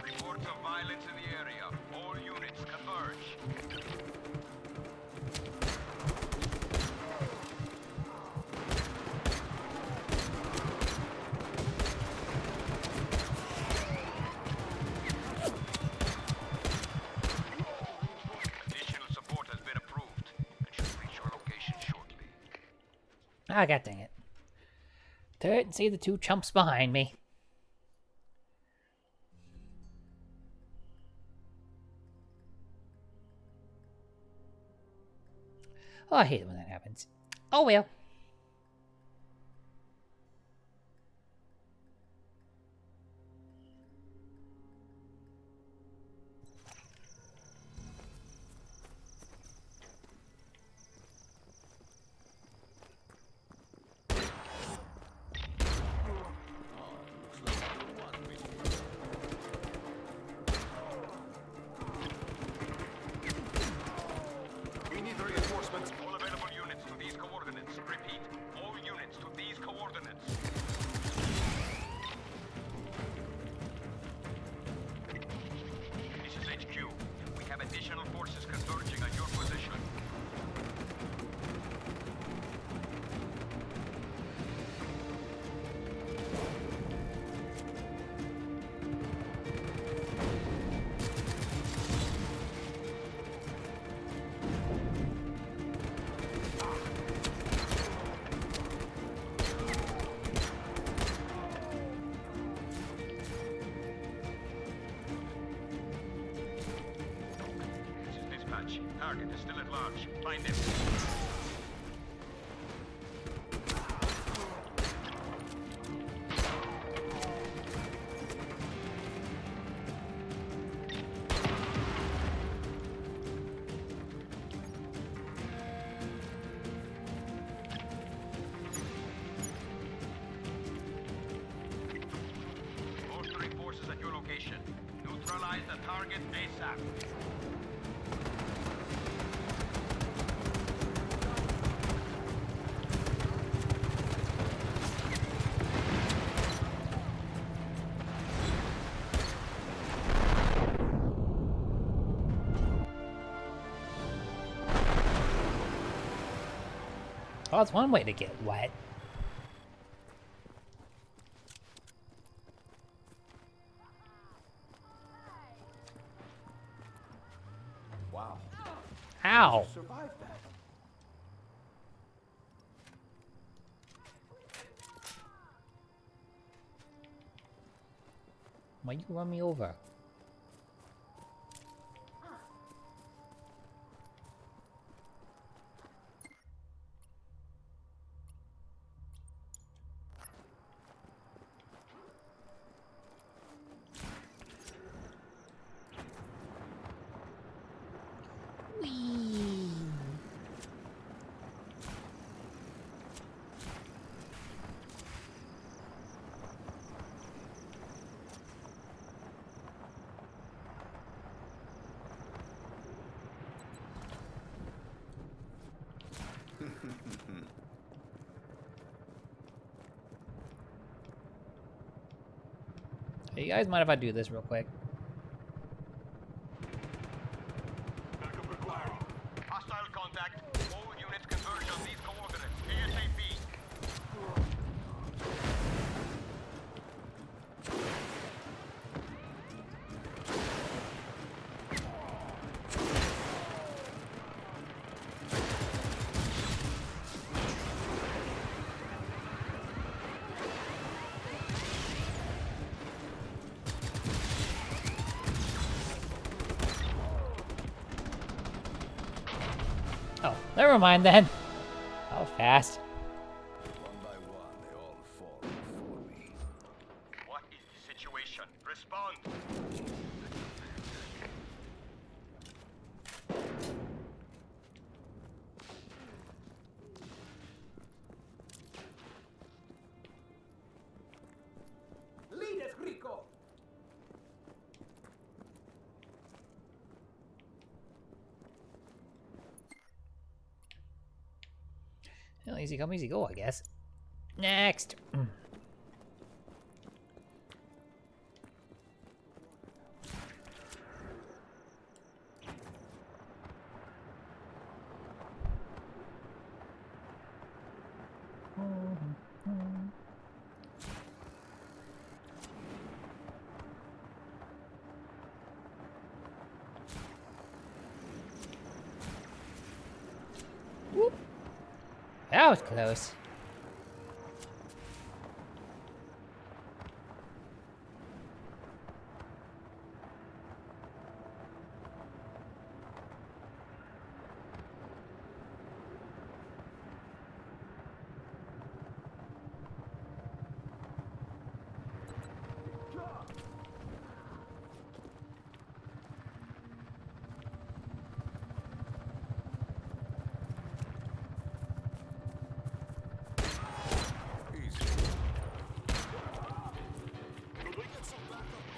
Reports of violence in the area. All units converge. Additional support has been approved and should reach your location shortly. Ah, god dang it. Turret and see the two chumps behind me. Oh, I hate it when that happens. Oh well. search. Target is still at large. Find him. Bolstering forces at your location. Neutralize the target ASAP. Oh, that's one way to get wet. Wow. Ow! Survived that. Why you run me over? Whee! Hey, you guys mind if I do this real quick? Backup required. Hostile contact. All units converge on these coordinates. ASAP. Oh, never mind then. How fast? One by one, they all fall before me. What is the situation? Respond. Lead us, Rico! Well, easy come, easy go, I guess. Next. Whoop. That was close.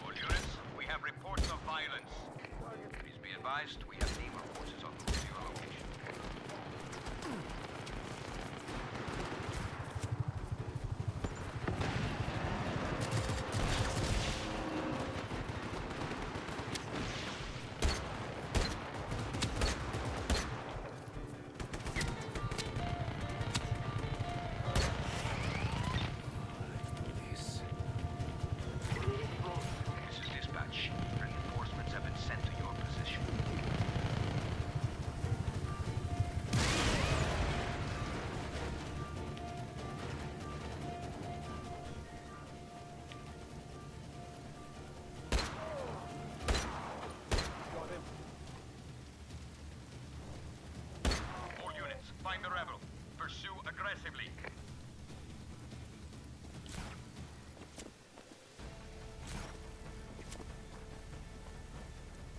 All units, we have reports of violence. Please be advised, we have naval forces on route to your location. This is dispatch. Reinforcements have been sent to your position. find the rebel. Pursue aggressively.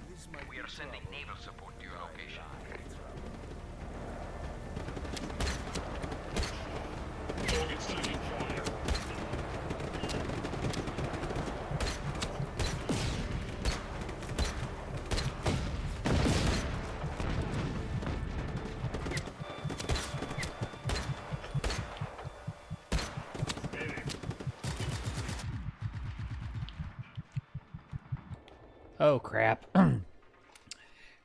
This might We be are sending trouble. naval support to your location. Oh crap.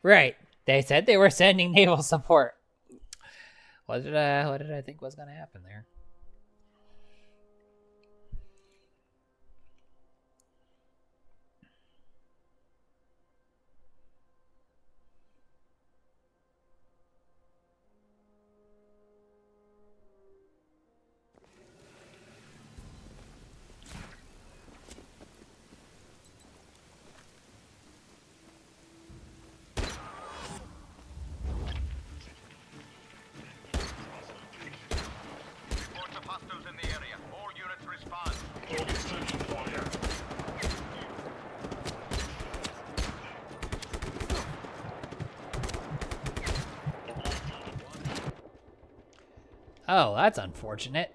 Right. They said they were sending naval support. What did I think was gonna happen there? Reports of hostiles in the area. All units respond. Oh, that's unfortunate.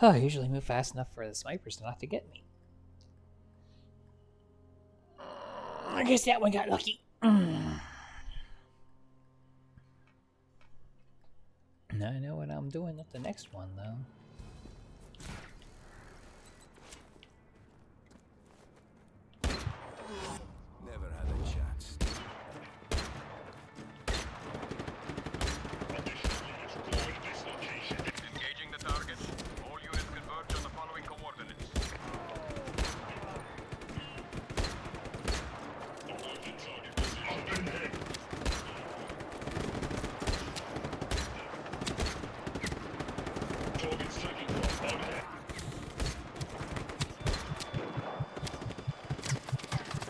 Oh, I usually move fast enough for the snipers not to get me. I guess that one got lucky. Now I know what I'm doing with the next one, though. Never had a chance. Engaging the target. All units converge on the following coordinates.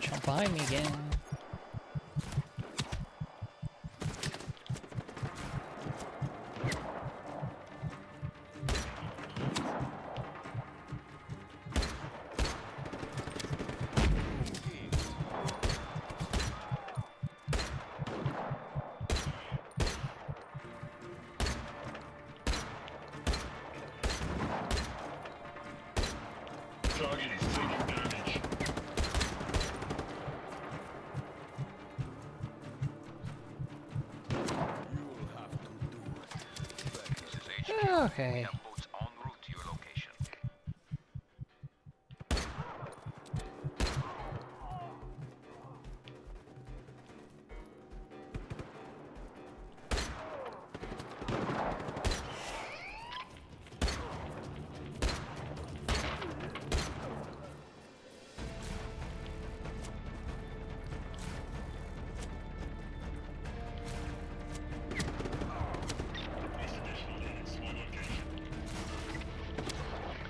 Jump behind me again. You'll have to do it. This is HQ. We Okay. have boats en route to your location.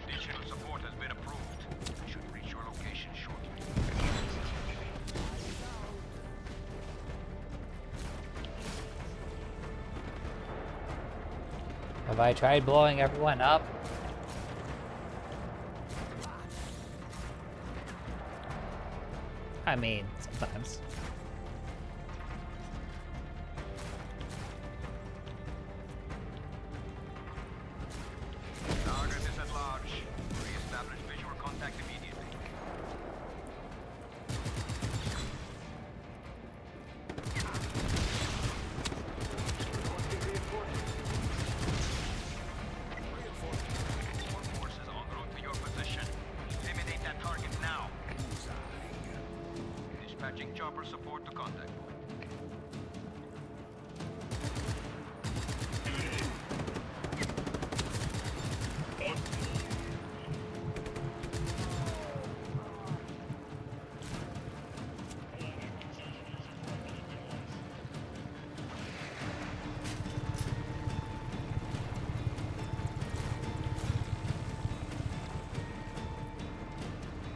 Additional support has been approved. We should reach your location shortly. Have I tried blowing everyone up? I mean, sometimes. Target is at large. Re-establish visual contact immediately. More forces en route to your position. Eliminate that target now. Dispatching chopper support to contact point.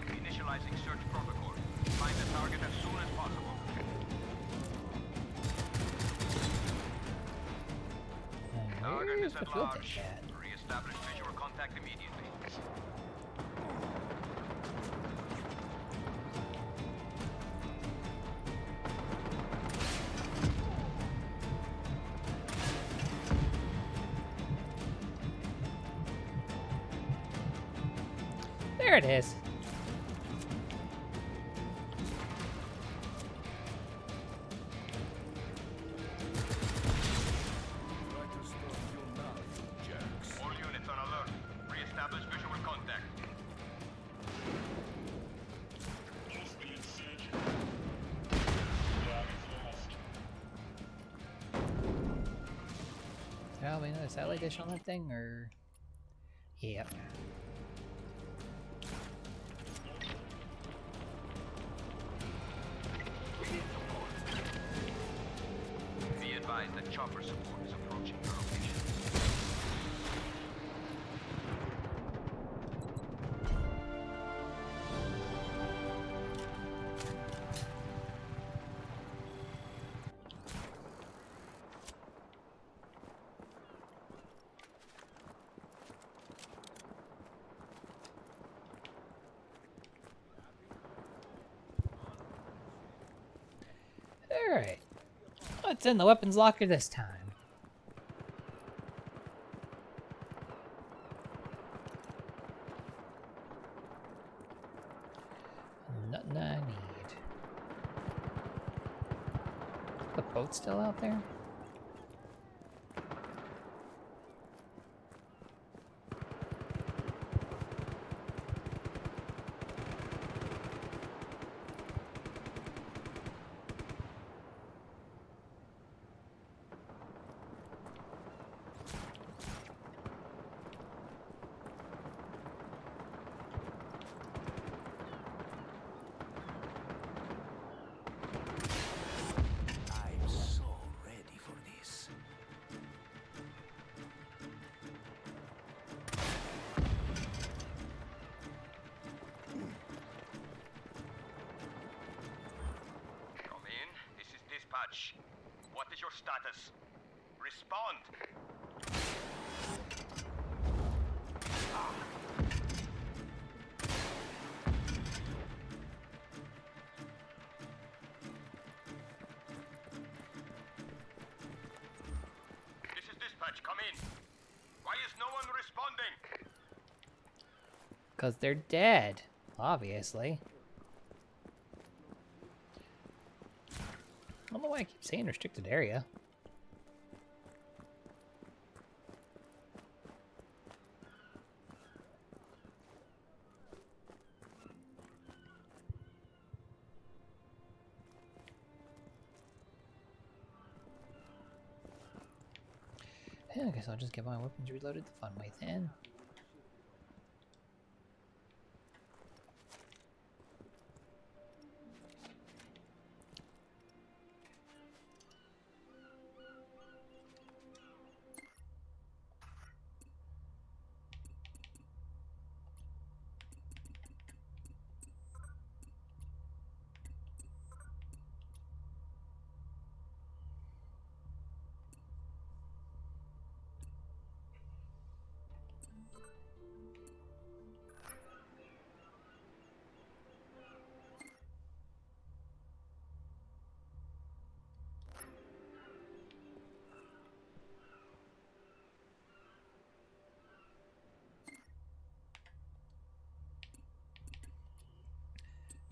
Initializing search protocol. Find the target as soon as possible. Where's the at fuel large, tank at? re-establish visual contact immediately. There it is. Try to stop you now, you jerks. All units on alert. Re-establish visual contact. Oh, we know the satellite dish on that thing, or... Yep. Be advised that chopper support is approaching your location. Alright. What's in the weapons locker this time? Nothing I need. The boat's still out there? I'm so ready for this. Come in. This is dispatch. What is your status? Respond. This is dispatch. Come in. Why is no one responding? Because they're dead, obviously. I don't know why I keep saying restricted area. Yeah, I guess I'll just get my weapons reloaded the fun way then.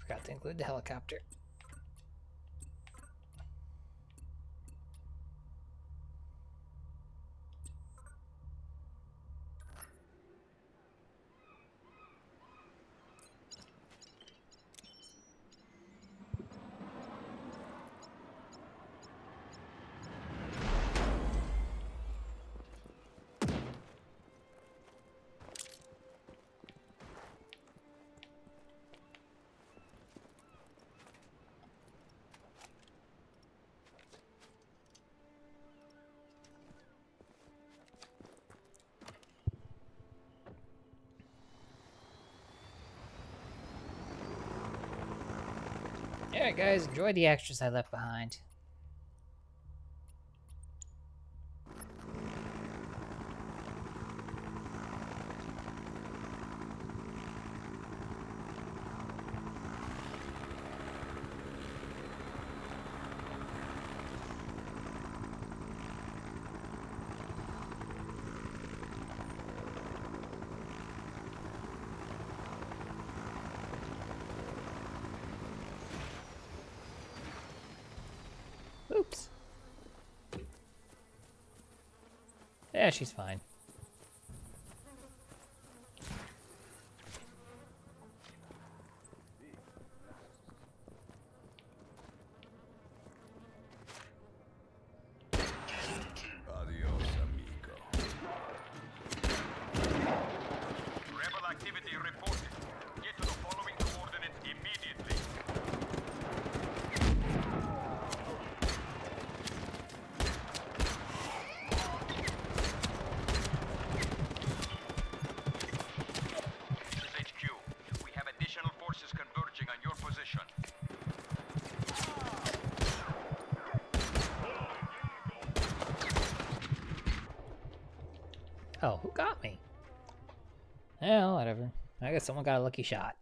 Forgot to include the helicopter. Alright guys, enjoy the extras I left behind. Yeah, she's fine. Adios, amigo. Rebel activity reported. Get to the following coordinates immediately. This is HQ. We have additional forces converging on your position. Oh, who got me? Yeah, whatever. I guess someone got a lucky shot.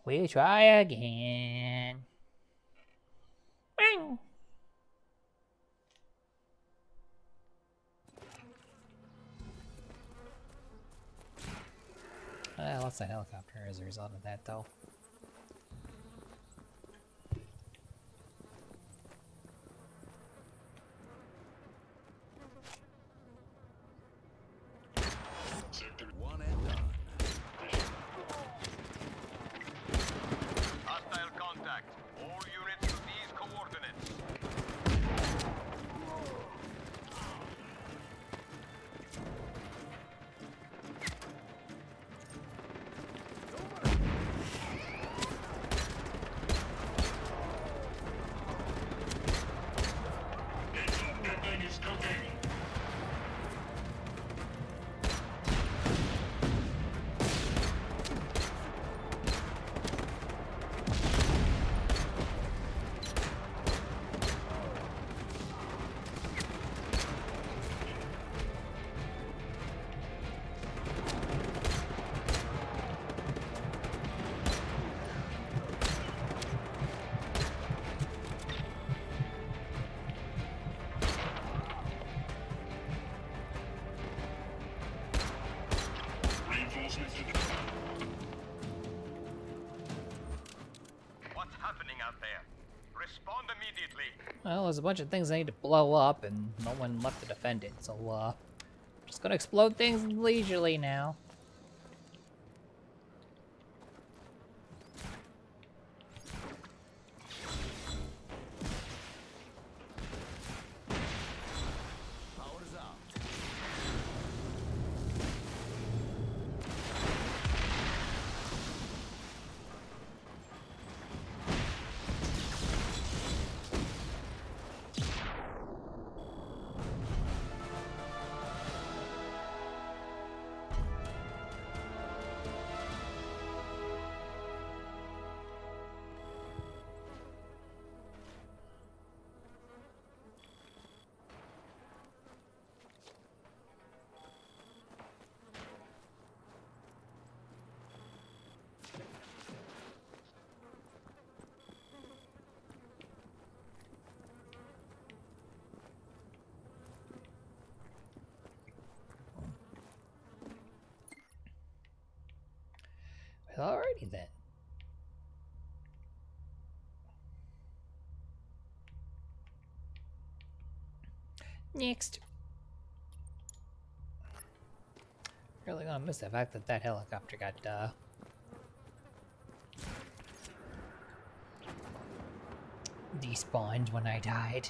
We try again. Bing. I lost the helicopter as a result of that, though. Sector 1 and done. Hostile contact. All units to these coordinates. What's happening out there? Respond immediately. Well, there's a bunch of things I need to blow up, and no one left to defend it, so, just gonna explode things leisurely now. Power's out. Well, alrighty then. Next. Really gonna miss the fact that that helicopter got, despawned when I died.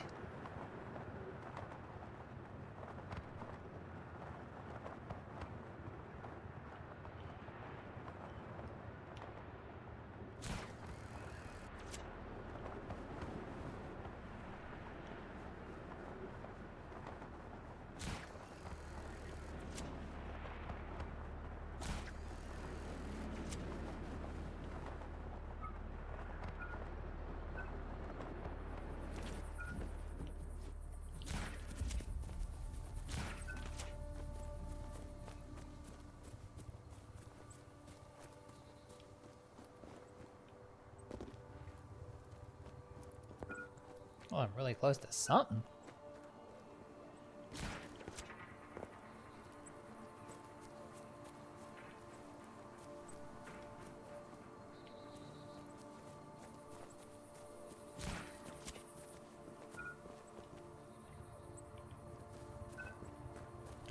Oh, I'm really close to something.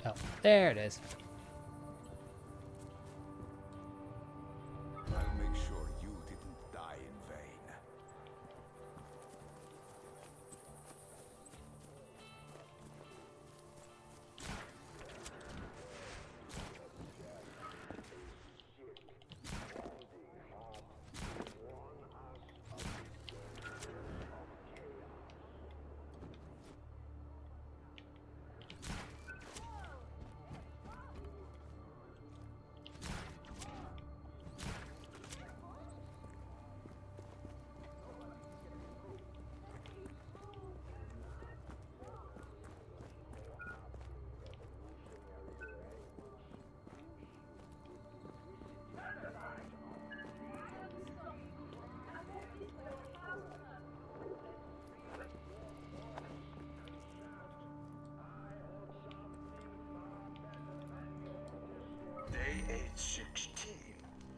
Oh, there it is. I'll make sure you didn't die in vain. Day 816.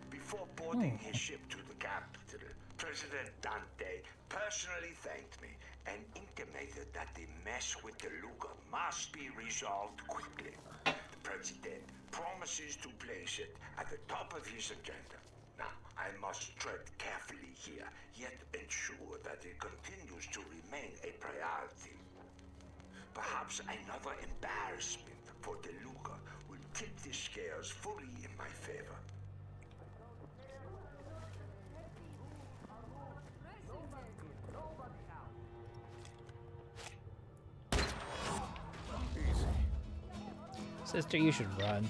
Before boarding his ship to the capital, President Dante personally thanked me and intimated that the mess with the Luger must be resolved quickly. The President promises to place it at the top of his agenda. Now, I must tread carefully here, yet ensure that it continues to remain a priority. Perhaps another embarrassment for the Luger will tip the scales fully in my favor. Sister, you should run.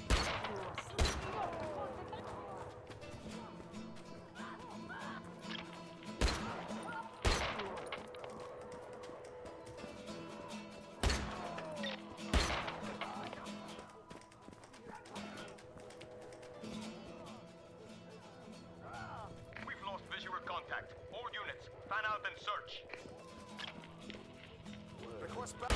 We've lost visual contact. All units, fan out and search. Request back.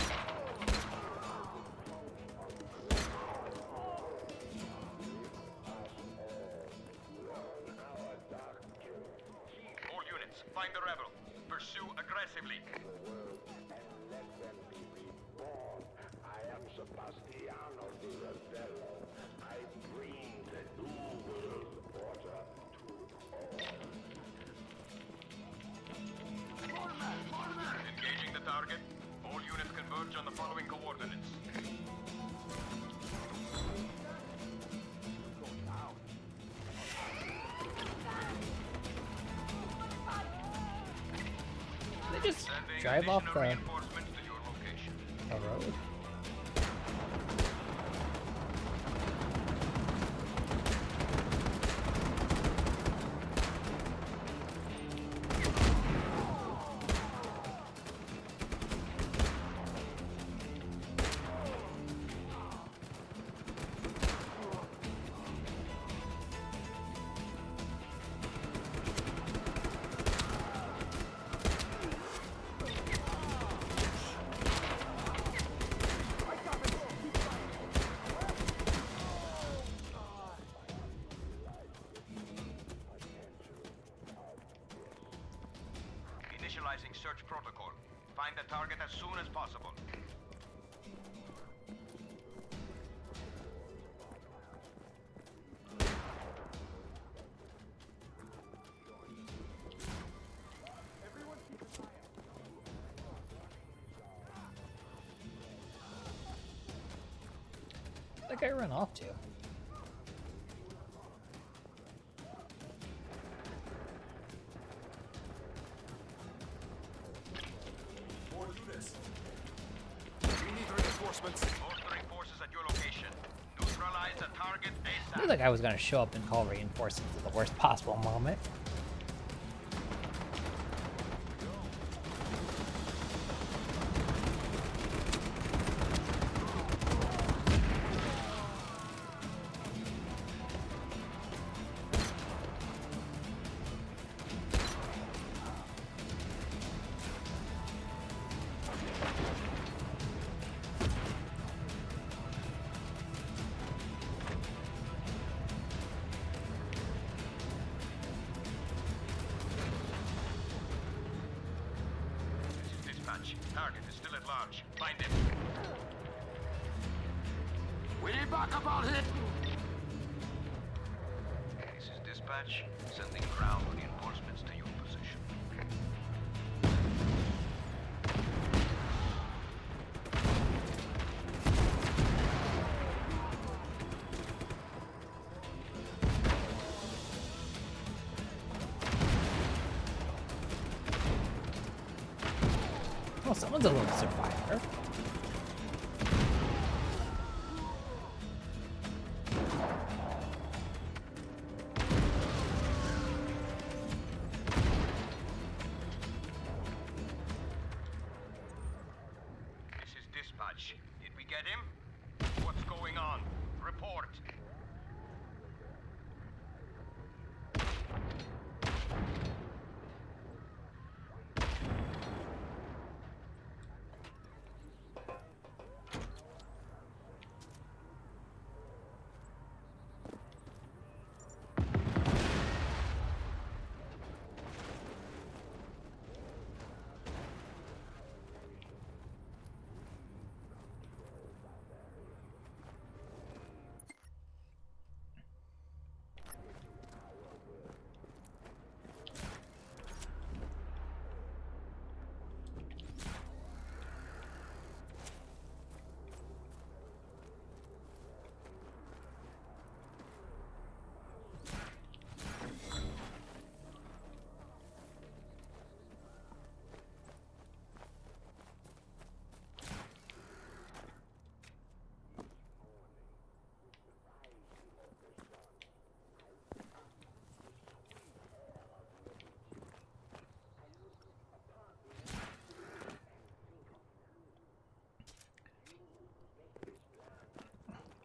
All units, find the rebel. Pursue aggressively. I am Sebastiano di Ravello. I bring the new world order to all. Engaging the target. All units converge on the following coordinates. They just Sending drive off additional the reinforcements to your location. road. Initializing search protocol. Find the target as soon as possible. That guy run off to. More units. We need reinforcements. Bolstering forces at your location. Neutralize the target I ASAP. knew that guy was gonna show up and call reinforcements at the worst possible moment. Dispatch. Target is still at large. Find him. We need backup out here. This is dispatch. Sending ground reinforcements to your position. Oh, someone's a little survivor. This is dispatch. Did we get him? What's going on? Report.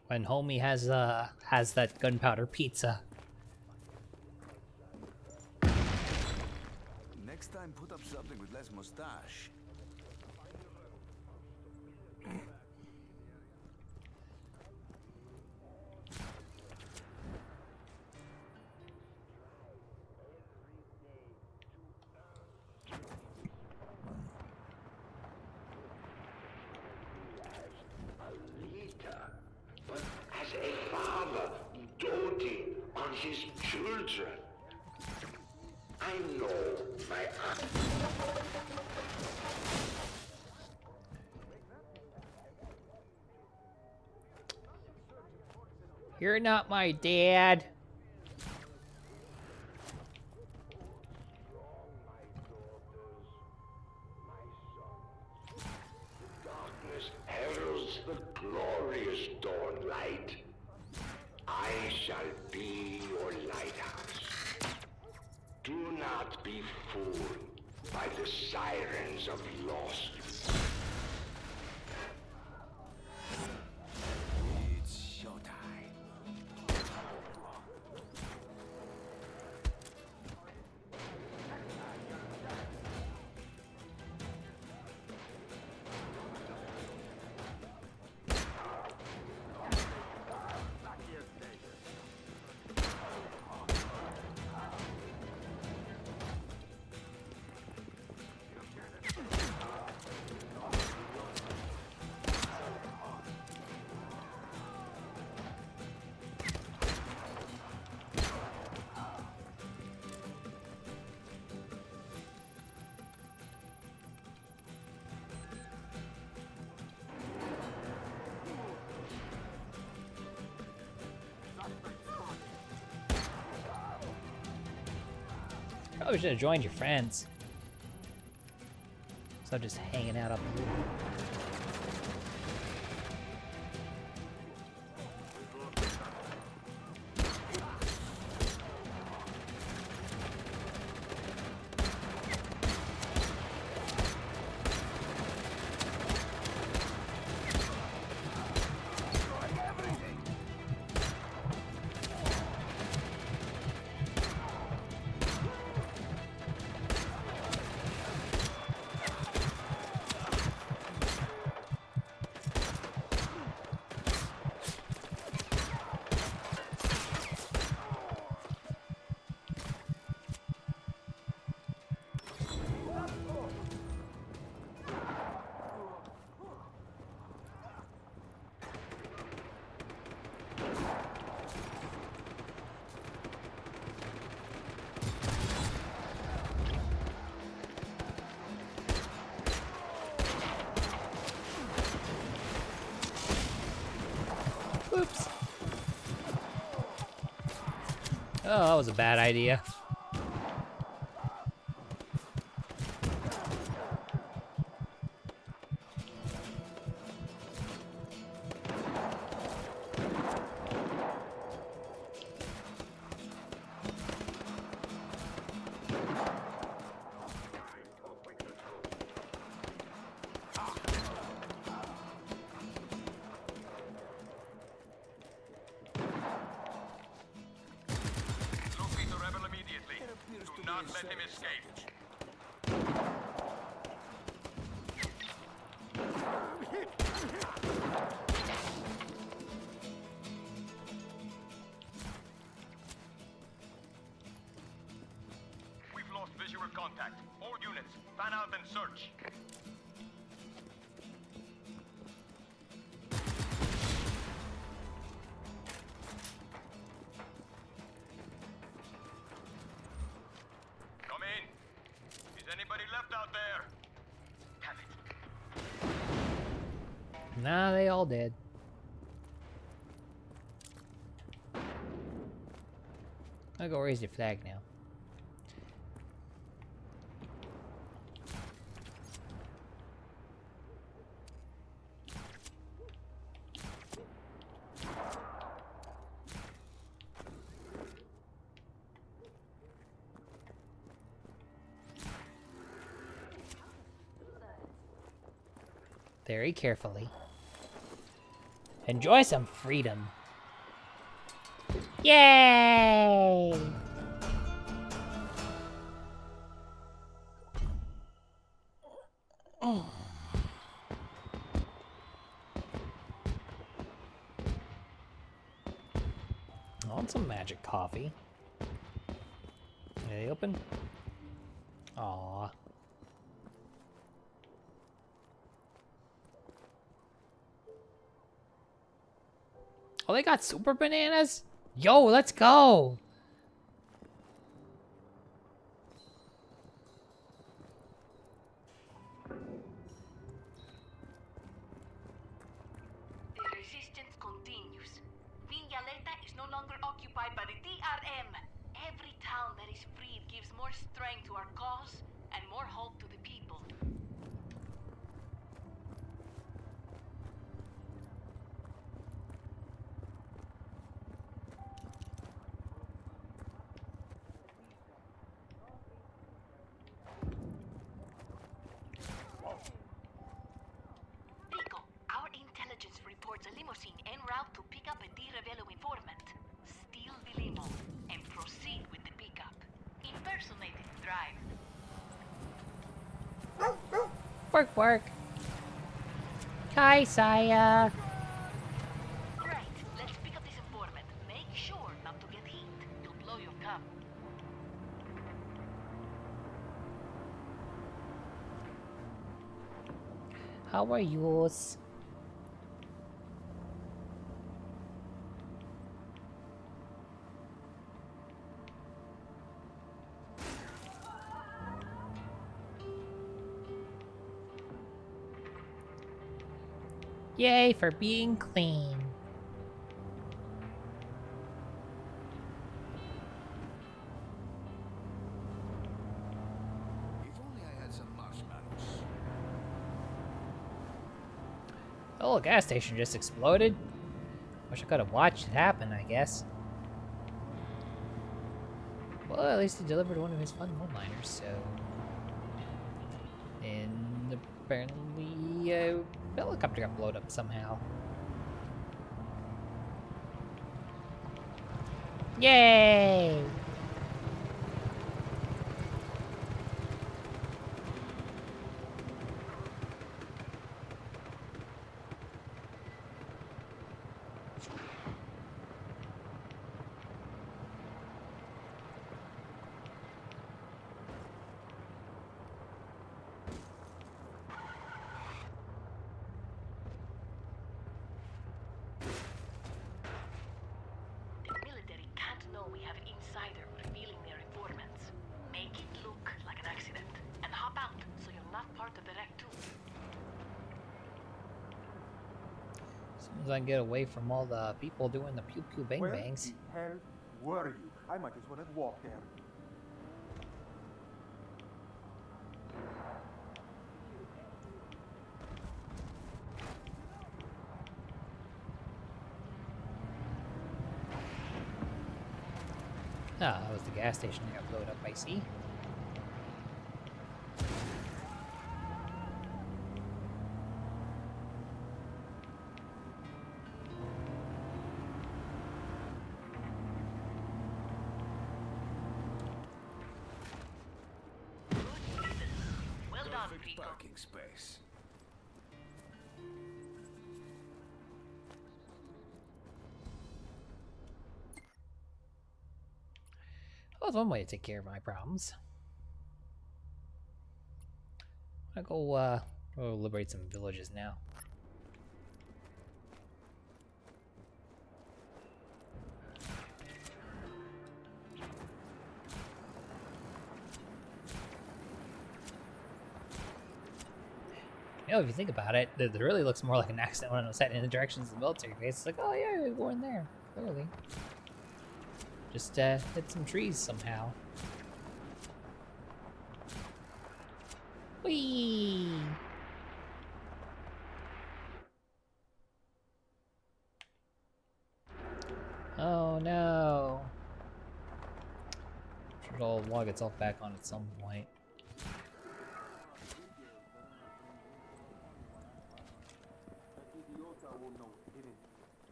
When homie has that gunpowder pizza. Next time, put up something with less mustache. But as a father doting on his children, I know my You're not my dad. darkness heralds the glorious dawn light. I shall be your lighthouse. Do not be fooled by the sirens of lost. It's showtime. Probably should have joined your friends. So just hanging out up here. Oh, that was a bad idea. Locate the rebel immediately. Do not let him escape. We've lost visual contact. All units, fan out and search. Come in. Is anybody left out there? Damn it. Nah, they all did. I'll go raise your flag now. Very carefully. Enjoy some freedom. Yay! Oh. I want some magic coffee. Are they open? Aww. Oh, they got super bananas? Yo, let's go! The resistance continues. Viñaleta is no longer occupied by the DRM. Every town that is freed gives more strength to our cause and more hope to the people. Rico, our intelligence reports a limousine en route to pick up a Di Ravello informant. Steal the limo and proceed with the pickup. Impersonating drive. Work, work. Hi, Saya. Right, let's pick up this informant. Make sure not to get hit. You'll blow your cover. How are yours? Yay for being clean. If only I had some marshmallows. The whole gas station just exploded. Wish I could have watched it happen, I guess. Well, at least he delivered one of his fun one-liners, so... And apparently a helicopter got blown up somehow. Yay! The military can't know we have an insider revealing their informants. Make it look like an accident and hop out so you're not part of the wreck too. As soon as I can get away from all the people doing the pew pew bang bangs. Hell Were you? I might as well have walked there. Ah, that was the gas station that got blowed up, I see. Well done, Rico. Parking space. Well, that's one way to take care of my problems. I'm gonna go liberate some villages now. You know, if you think about it, it really looks more like an accident when I was heading in the directions of the military base. It's like, oh yeah, we're going there, clearly. Just hit some trees somehow. Whee! Oh no! I'm sure it'll log itself back on at some point.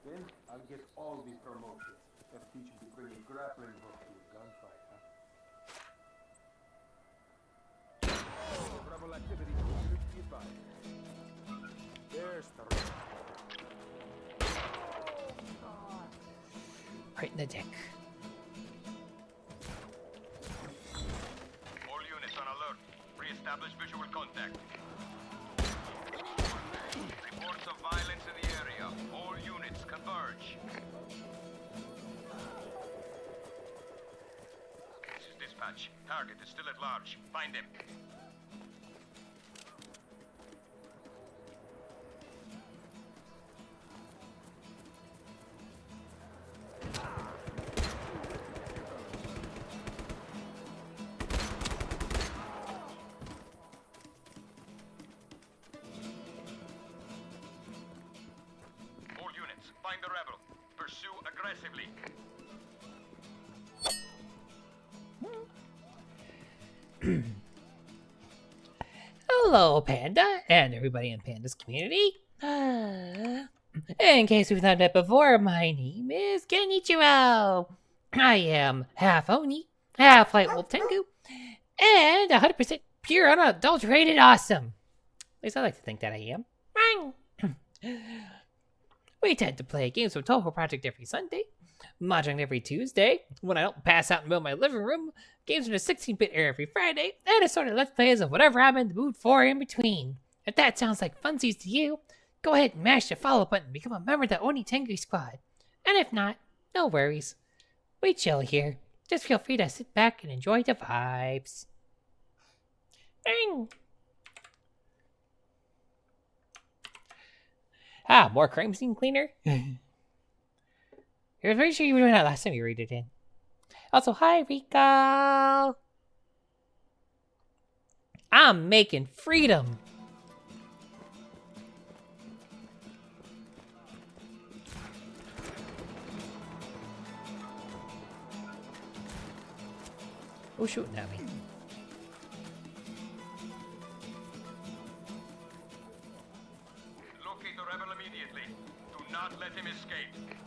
Then I'll get all the promotions. Have teach you to bring a grappling hook to a gunfight, huh? Rebel activity. Be advised. There's the Right in the dick. All units on alert. Re-establish visual contact. Reports of violence in the area. All units converge. This is dispatch. Target is still at large. Find him. All units, find the rebel. Pursue aggressively. Hello, Panda, and everybody in Panda's community. In case we've not met before, my name is Genichiro. I am half Oni, half White Wolf Tengu, and 100% pure, unadulterated awesome. At least I like to think that I am. We tend to play games from Toho Project every Sunday, Mahjong every Tuesday, when I don't pass out in the middle of my living room, games from the 16-bit era every Friday, and a sort of let's plays of whatever I'm in the mood for in between. If that sounds like funsies to you, go ahead and mash the follow button and become a member of the Oni Tengu squad. And if not, no worries. We chill here. Just feel free to sit back and enjoy the vibes. Ah, more crime scene cleaner? I was pretty sure you were doing that last time you read it in. Also, hi, Rico! I'm making freedom! Who's shooting at me? Locate the rebel immediately. Do not let him escape.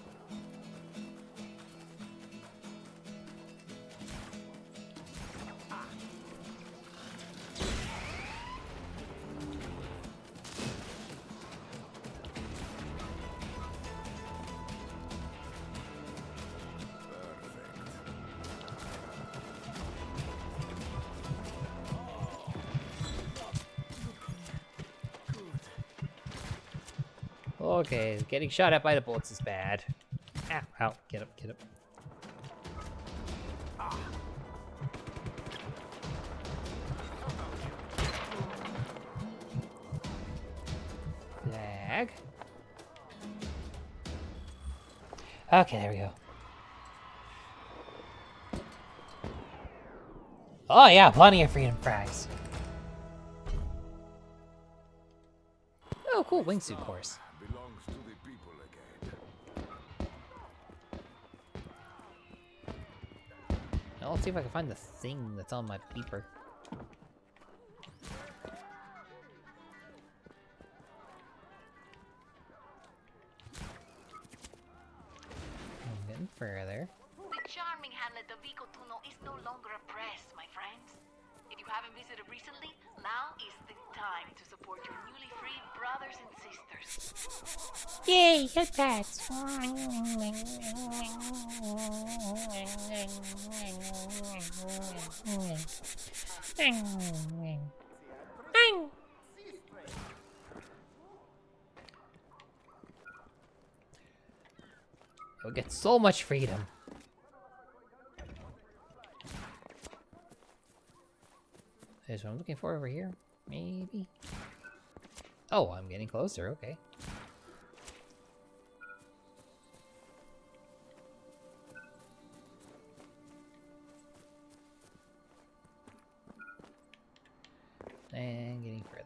Okay, getting shot at by the bullets is bad. Ow, ow, get up, get up. Flag. Okay, there we go. Oh yeah, plenty of freedom fries. Oh, cool wingsuit course. Belongs to the people again. Now let's see if I can find the thing that's on my beeper. I'm getting further. The charming hamlet of Vicotuno is no longer oppressed, my friends. If you haven't visited recently, now is the time to support your newly freed brothers and sisters. Yay, hit pets! You'll get so much freedom. Is what I'm looking for over here? Maybe? Oh, I'm getting closer, okay. And getting further.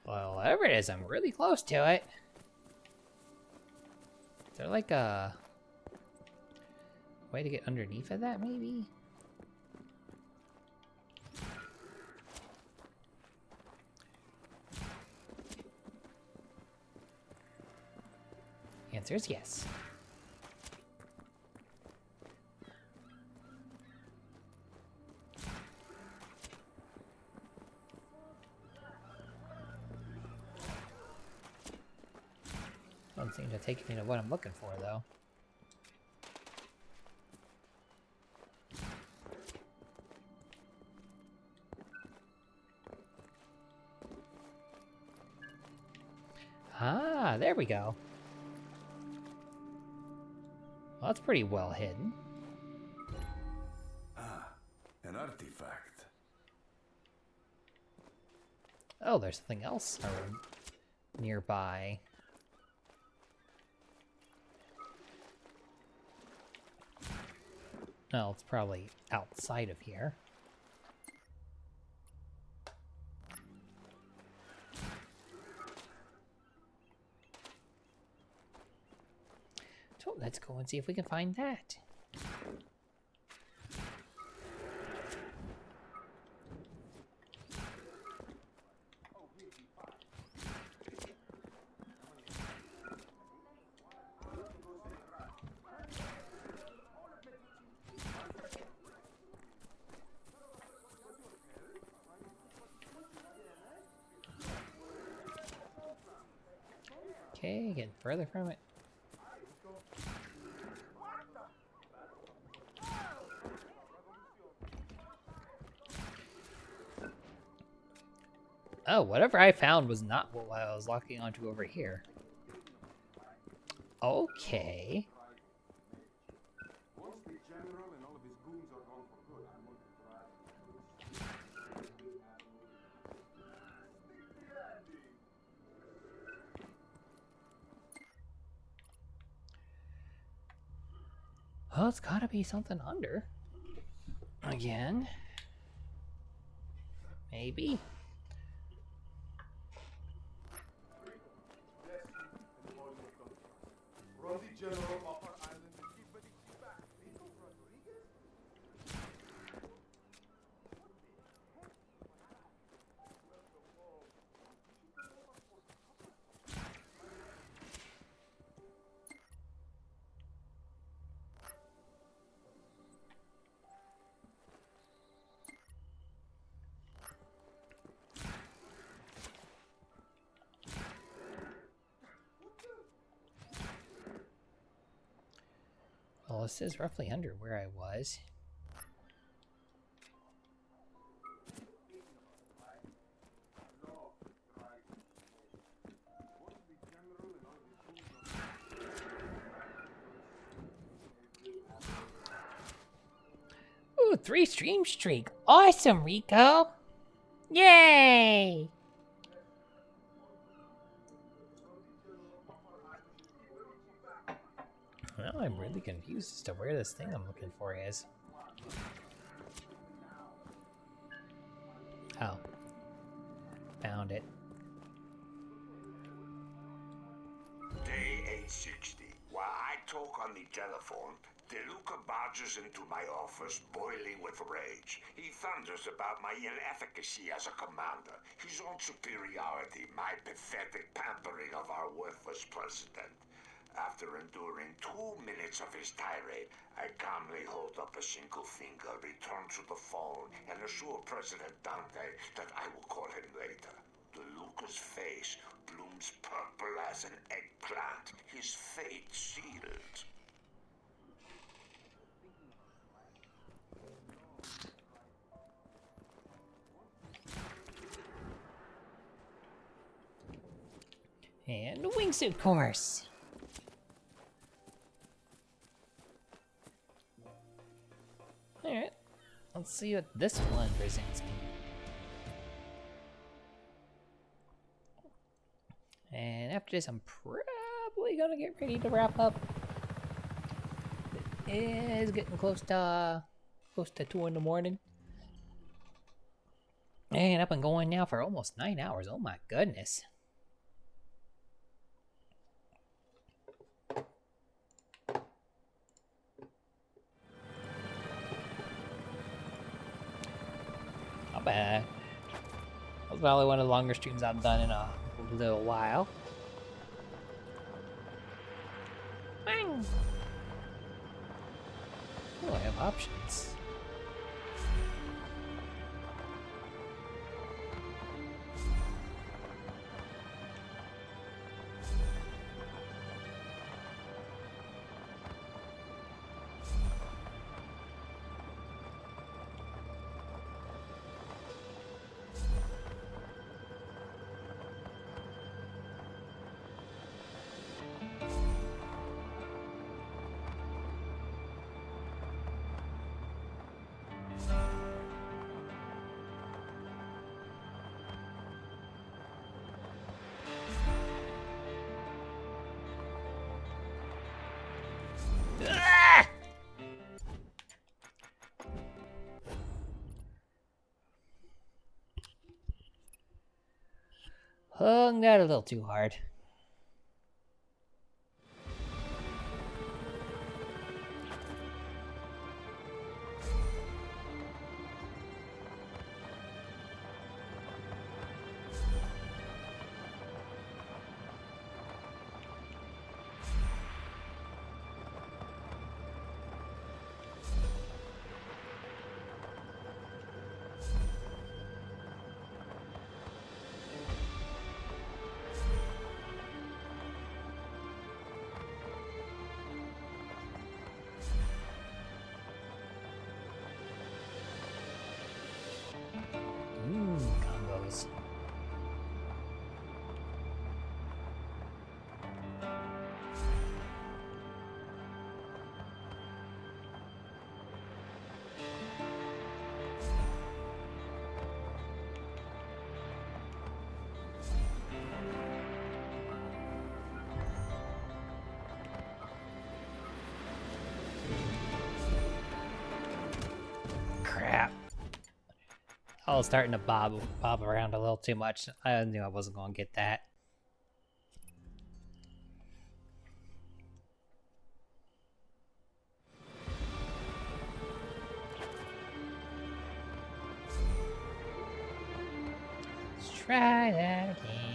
Well, whatever it is, I'm really close to it. Is there like a way to get underneath of that, maybe? The answer is yes. Doesn't seem to take me to what I'm looking for, though. Ah, there we go. Well, that's pretty well hidden. Ah, an artifact. Oh, there's something else nearby. No, it's probably outside of here. So let's go and see if we can find that. Okay, getting further from it. Oh, whatever I found was not what I was locking onto over here. Okay. Once the general and all of his goons are gone for good, I want to try. Well, it's gotta be something under. Again. Maybe. Run the general off our island and keep ready to back. Rico Rodriguez? Well, this is roughly under where I was. Ooh, 3 stream streak. Awesome, Rico. Yay! Well, I'm really confused as to where this thing I'm looking for is. Oh. Found it. Day 860. While I talk on the telephone, DeLuca barges into my office, boiling with rage. He thunders about my inefficacy as a commander, his own superiority, my pathetic pampering of our worthless president. After enduring 2 minutes of his tirade, I calmly hold up a single finger, return to the phone, and assure President Dante that I will call him later. DeLuca's face blooms purple as an eggplant, his fate sealed. And a wingsuit course. Alright. Let's see what this one presents me. And after this, I'm probably gonna get ready to wrap up. It is getting close to 2 in the morning. And up and going now for almost 9 hours. Oh my goodness. Not bad. That was probably one of the longer streams I've done in a little while. Bang! Oh, I have options. Hung that a little too hard. Combos. Crap. I was starting to bob around a little too much. I knew I wasn't going to get that. Let's try that again.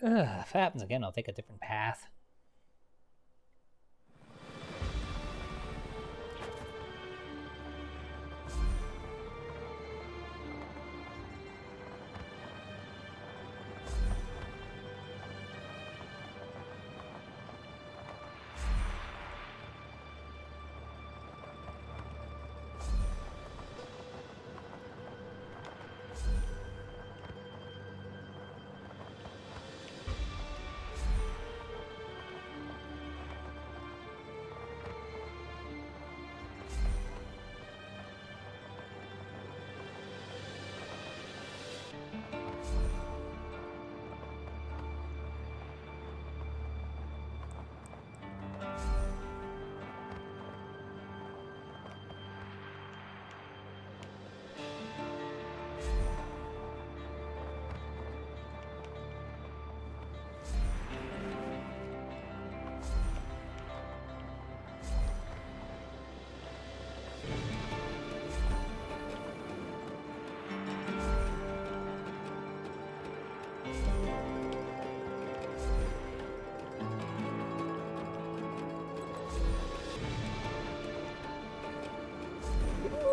If it happens again, I'll take a different path.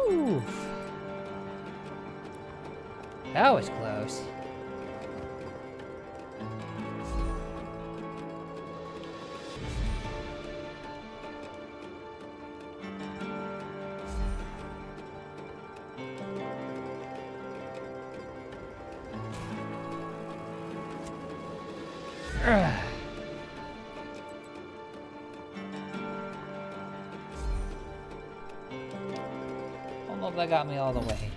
Ooh. That was close. Ugh. Don't know if that got me all the way.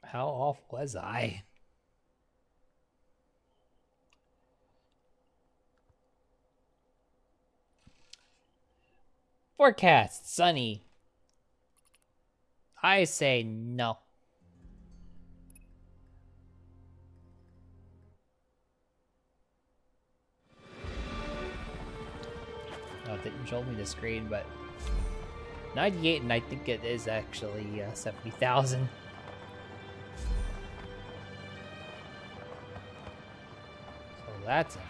How off was I? Forecast, sunny. I say no. Oh, it didn't show me the screen, but 98, and I think it is actually 70,000. So that's it.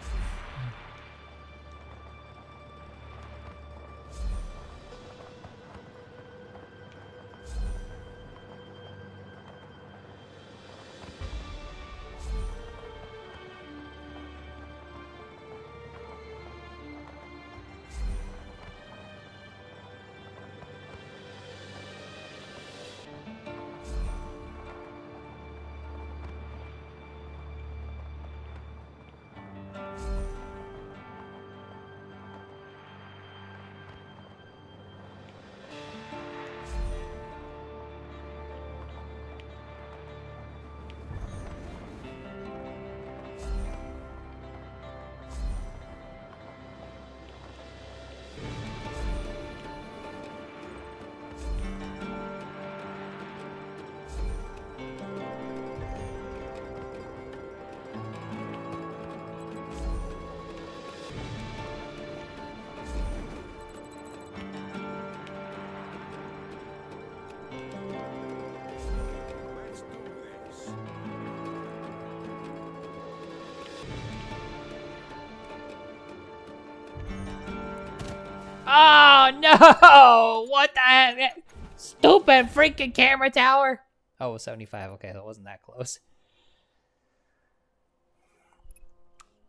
Oh no! What the heck? Stupid freaking camera tower! Oh, it was 75. Okay, that wasn't that close.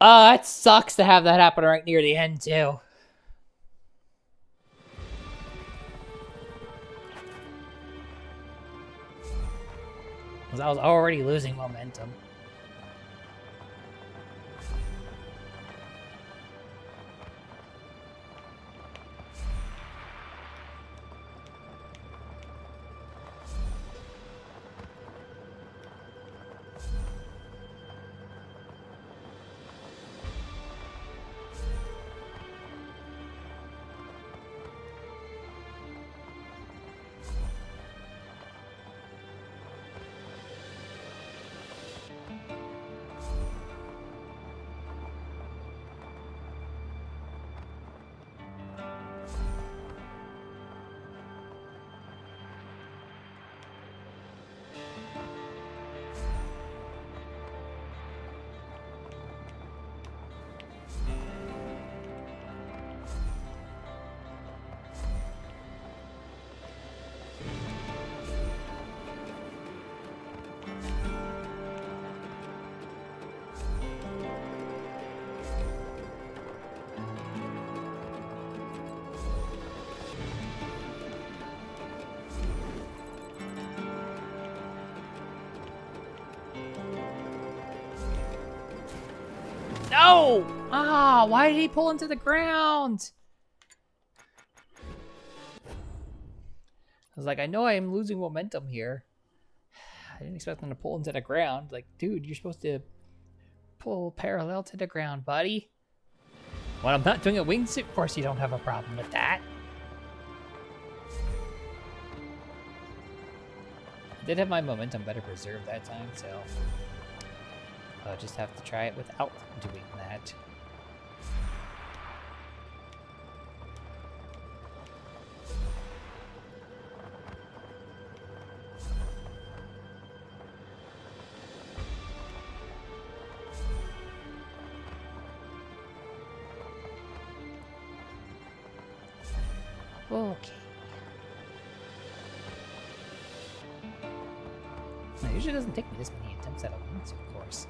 It sucks to have that happen right near the end, too. 'Cause I was already losing momentum. No! Ah, why did he pull into the ground? I was like, I know I am losing momentum here. I didn't expect him to pull into the ground. Like, dude, you're supposed to pull parallel to the ground, buddy. When I'm not doing a wingsuit, of course you don't have a problem with that. I did have my momentum better preserved that time, so I'll just have to try it without doing that. Okay. It usually doesn't take me this many attempts at a wingsuit, of course.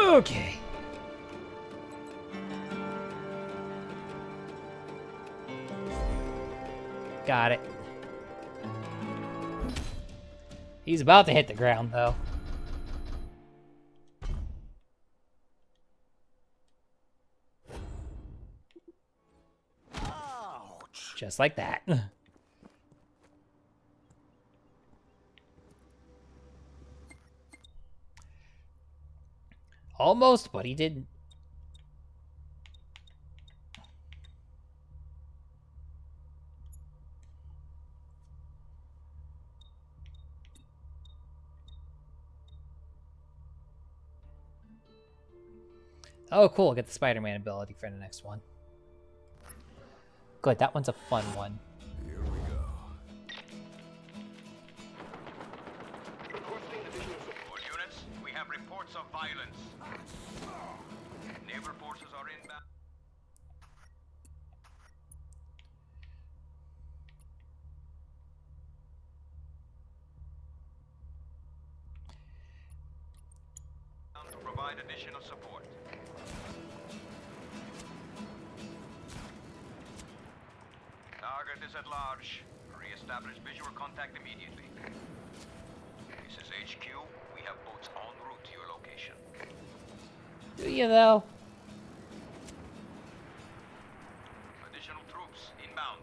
Okay. Got it. He's about to hit the ground, though. Ouch! Just like that. Almost, but he didn't. Oh, cool. Get the Spider-Man ability for the next one. Good, that one's a fun one. Here we go. All units, we have reports of violence. Naval forces are inbound. To provide additional support. Target is at large. Re-establish visual contact immediately. This is HQ. We have boats en route to your location. Do you, though? Additional troops inbound.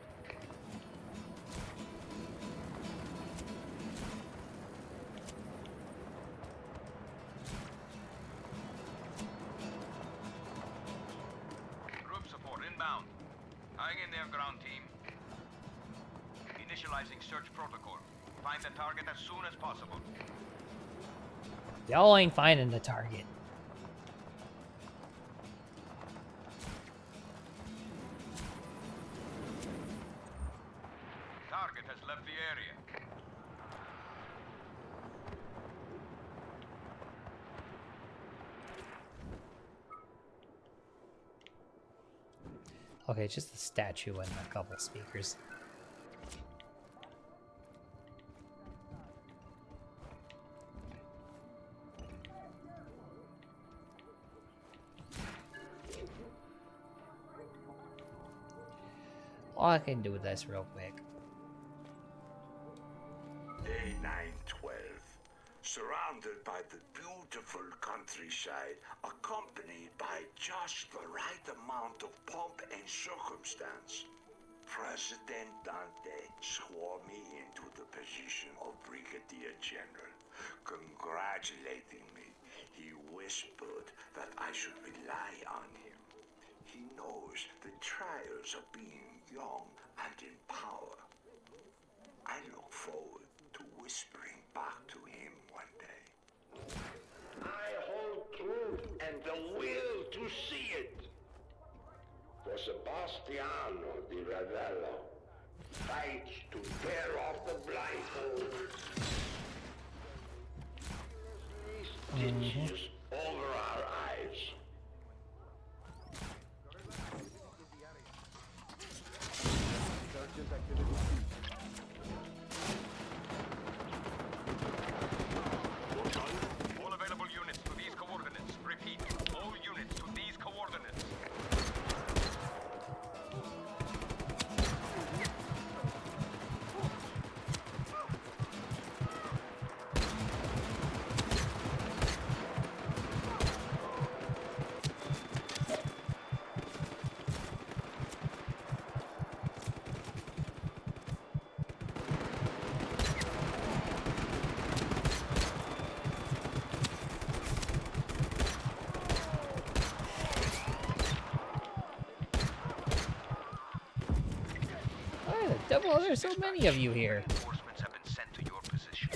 Group support inbound. Hang in there, ground team. Initializing search protocol. Find the target as soon as possible. Y'all ain't finding the target. Target has left the area. Okay, it's just a statue and a couple speakers. All I can do this real quick. Day 912. Surrounded by the beautiful countryside, accompanied by just the right amount of pomp and circumstance, President Dante swore me into the position of Brigadier General. Congratulating me, he whispered that I should rely on him. trials of being young and in power. I look forward to whispering back to him one day. I hold truth and the will to see it. For Sebastiano di Ravello fights to tear off the blindfold. Stitches over our eyes. Urgent activity ceased. All available units to these coordinates. Repeat, all units to these coordinates. Why the devil are there so many of you here? Reinforcements have been sent to your position.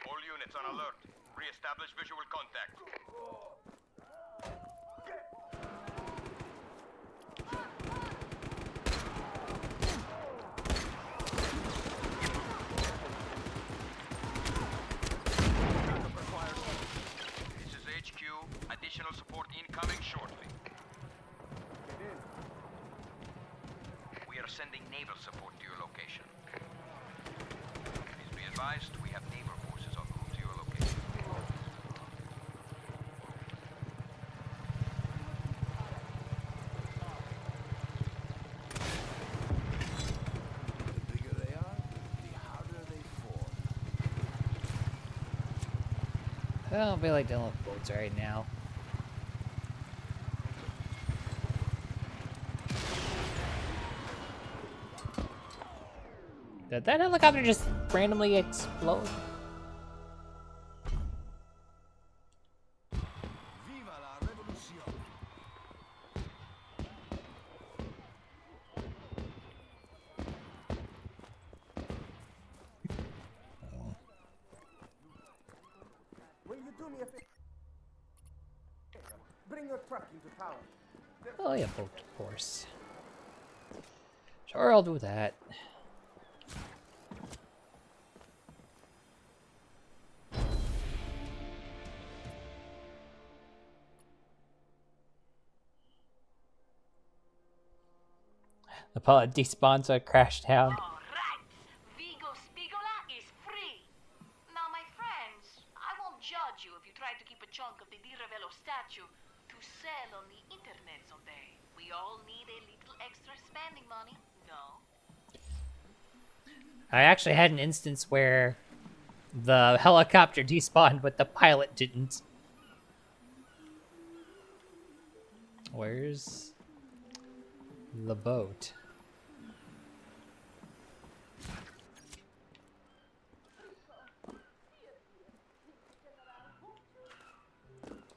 All units on alert. Re-establish visual contact. This is HQ. Additional support incoming shortly. Get in. We are sending naval support to your location. Please be advised, we have naval forces en route to your location. The bigger they are, the harder they fall. I don't feel like dealing with boats right now. Did that helicopter just randomly explode? Viva la revolution! Will you do me a favor? Bring your truck into town. Oh yeah, boat course. Sure, I'll do that. The pilot despawned, so it crashed down. All right. Vigo Spigola is free. Now, my friends, I won't judge you if you try to keep a chunk of the Di Ravello statue to sell on the internet someday. We all need a little extra spending money, no? I actually had an instance where the helicopter despawned, but the pilot didn't. Where's the boat?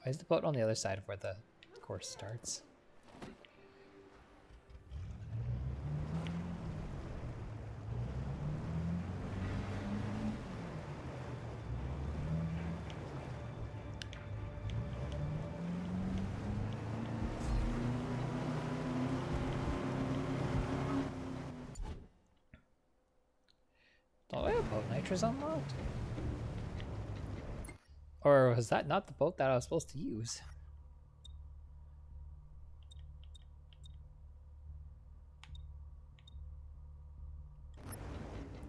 Why is the boat on the other side of where the course starts? Oh, I have boat nitrous unlocked. Or was that not the boat that I was supposed to use?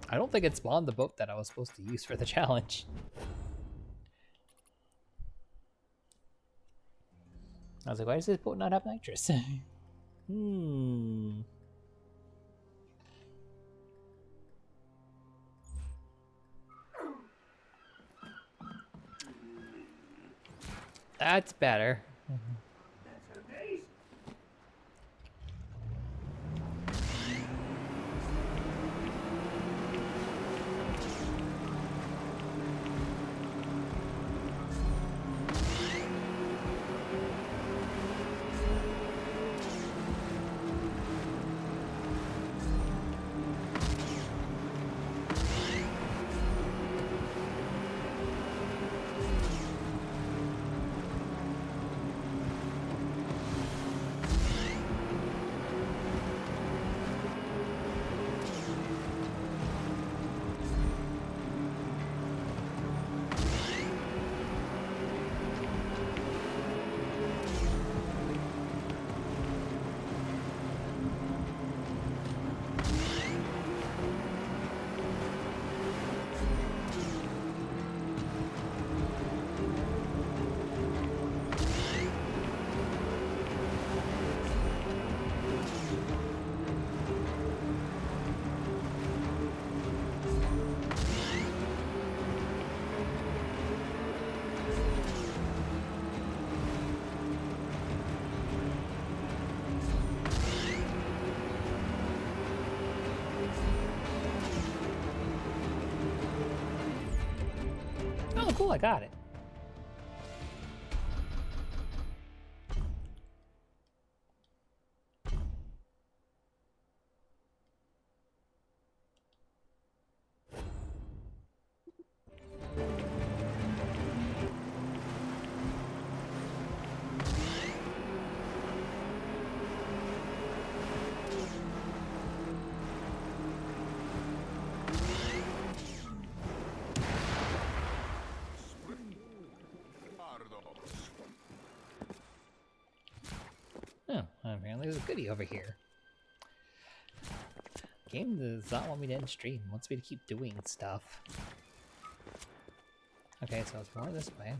I don't think it spawned the boat that I was supposed to use for the challenge. I was like, why does this boat not have nitrous? That's better. That's a base. cool, I got it. Oh, apparently there's a goodie over here. Game does not want me to end stream. It wants me to keep doing stuff. Okay, so it's more this way.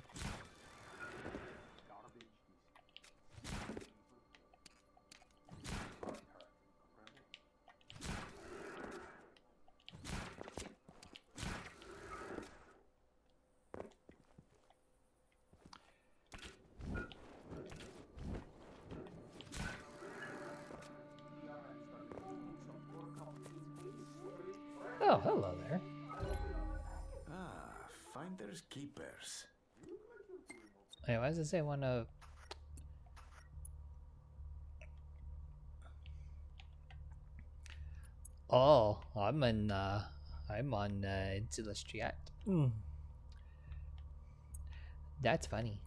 Oh, hello there. Ah, finders keepers. Wait, why does it say one of... Oh, I'm on Celestiat. That's funny.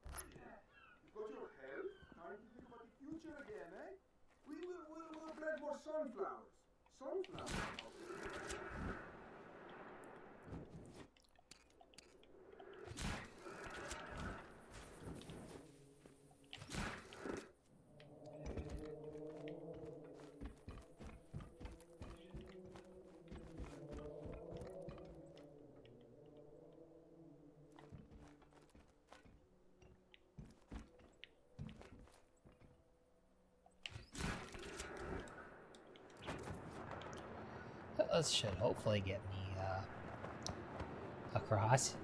You got your health? Time to think about the future again, eh? We'll plant more sunflowers. Sunflowers. This should hopefully get me across.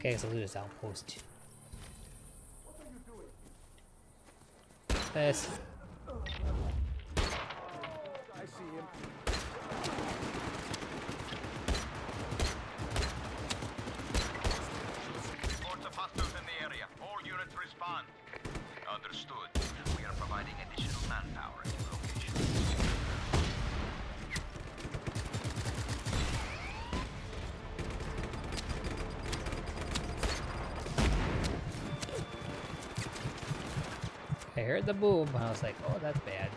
Okay, so this outpost. This. I see him. Reports of hostiles in the area. All units respond. Understood. We are providing additional manpower at your location. I heard the boom, and I was like, oh, that's bad.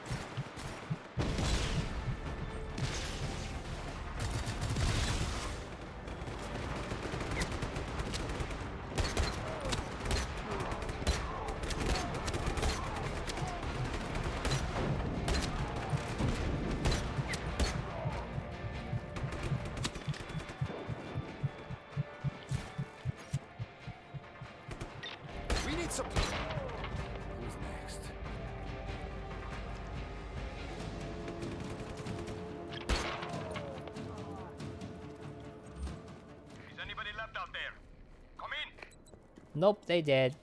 Nope, they did.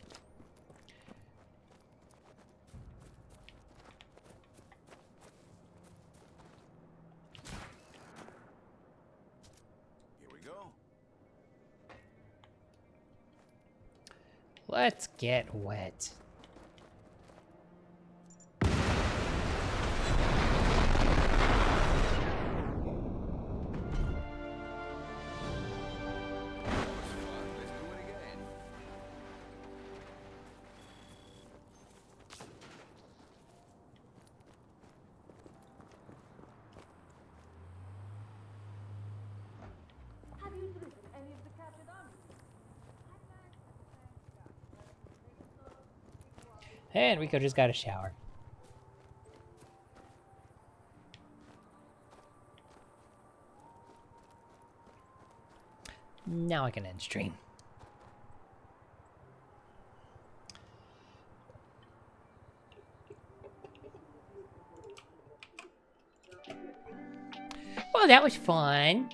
Here we go. Let's get wet. Let's do it again. Have you driven any of the captured armies? And Rico just got a shower. Now I can end stream. Well, that was fun.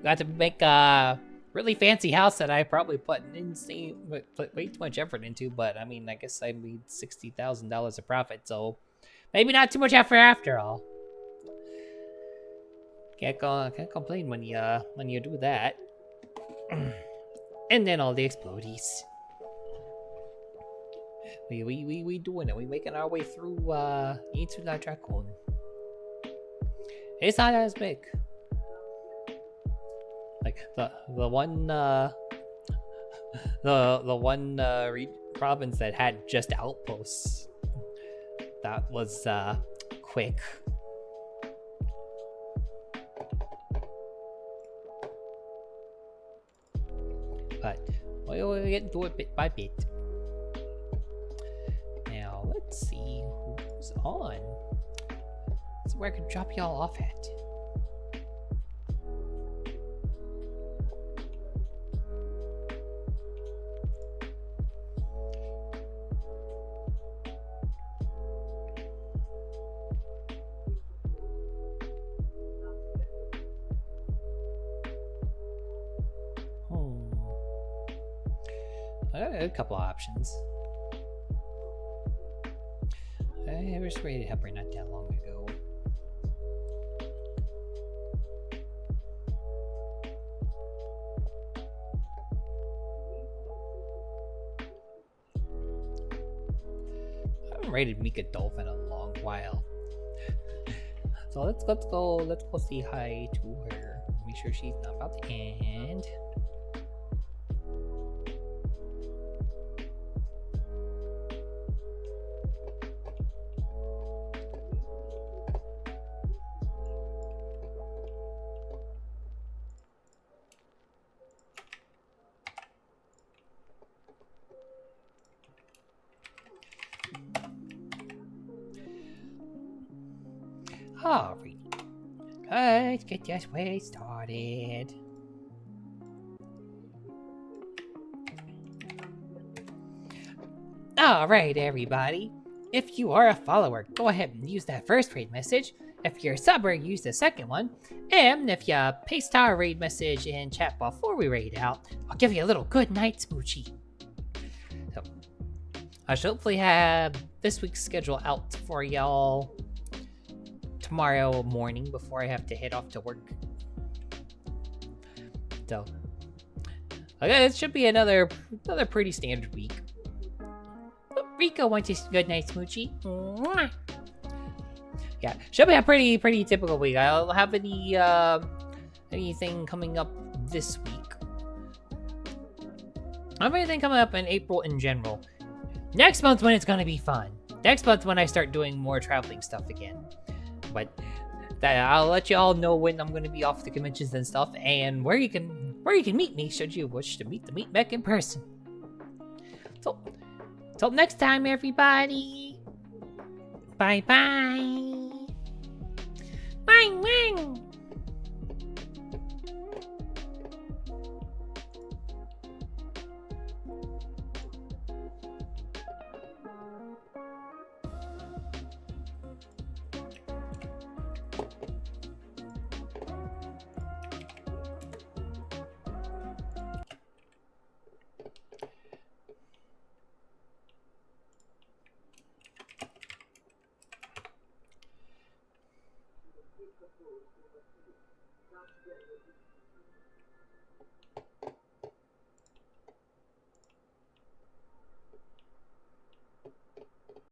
Got to make a really fancy house that I probably put way too much effort into, but I mean, I guess I made $60,000 of profit, so maybe not too much effort after all. Can't complain when you do that. And then all the explodies. We doing it. We making our way through into that Dracon. It's not as big. Like the one province that had just outposts. That was quick. But we'll get into it bit by bit. Now let's see who's on. That's where I can drop y'all off at. A couple of options. I was rated Helper not that long ago. I haven't rated Mika Dolphin in a long while. So let's go say hi to her. Make sure she's not about to end. Alrighty. Let's get this way started. Alright, everybody. If you are a follower, go ahead and use that first raid message. If you're a subber, use the second one. And if you paste our raid message in chat before we raid out, I'll give you a little good night smoochie. So, I should hopefully have this week's schedule out for y'all tomorrow morning before I have to head off to work. So, okay, it should be another pretty standard week. Rico wants his good night smoochie. Mwah. Yeah, should be a pretty typical week. I don't have anything coming up this week. I don't have anything coming up in April in general. Next month when it's gonna be fun. Next month when I start doing more traveling stuff again. But I'll let you all know when I'm gonna be off the conventions and stuff, and where you can meet me should you wish to meet the Meat Mech in person. So, till next time, everybody. Bye bye. Wang wang. proposed to investigate. That's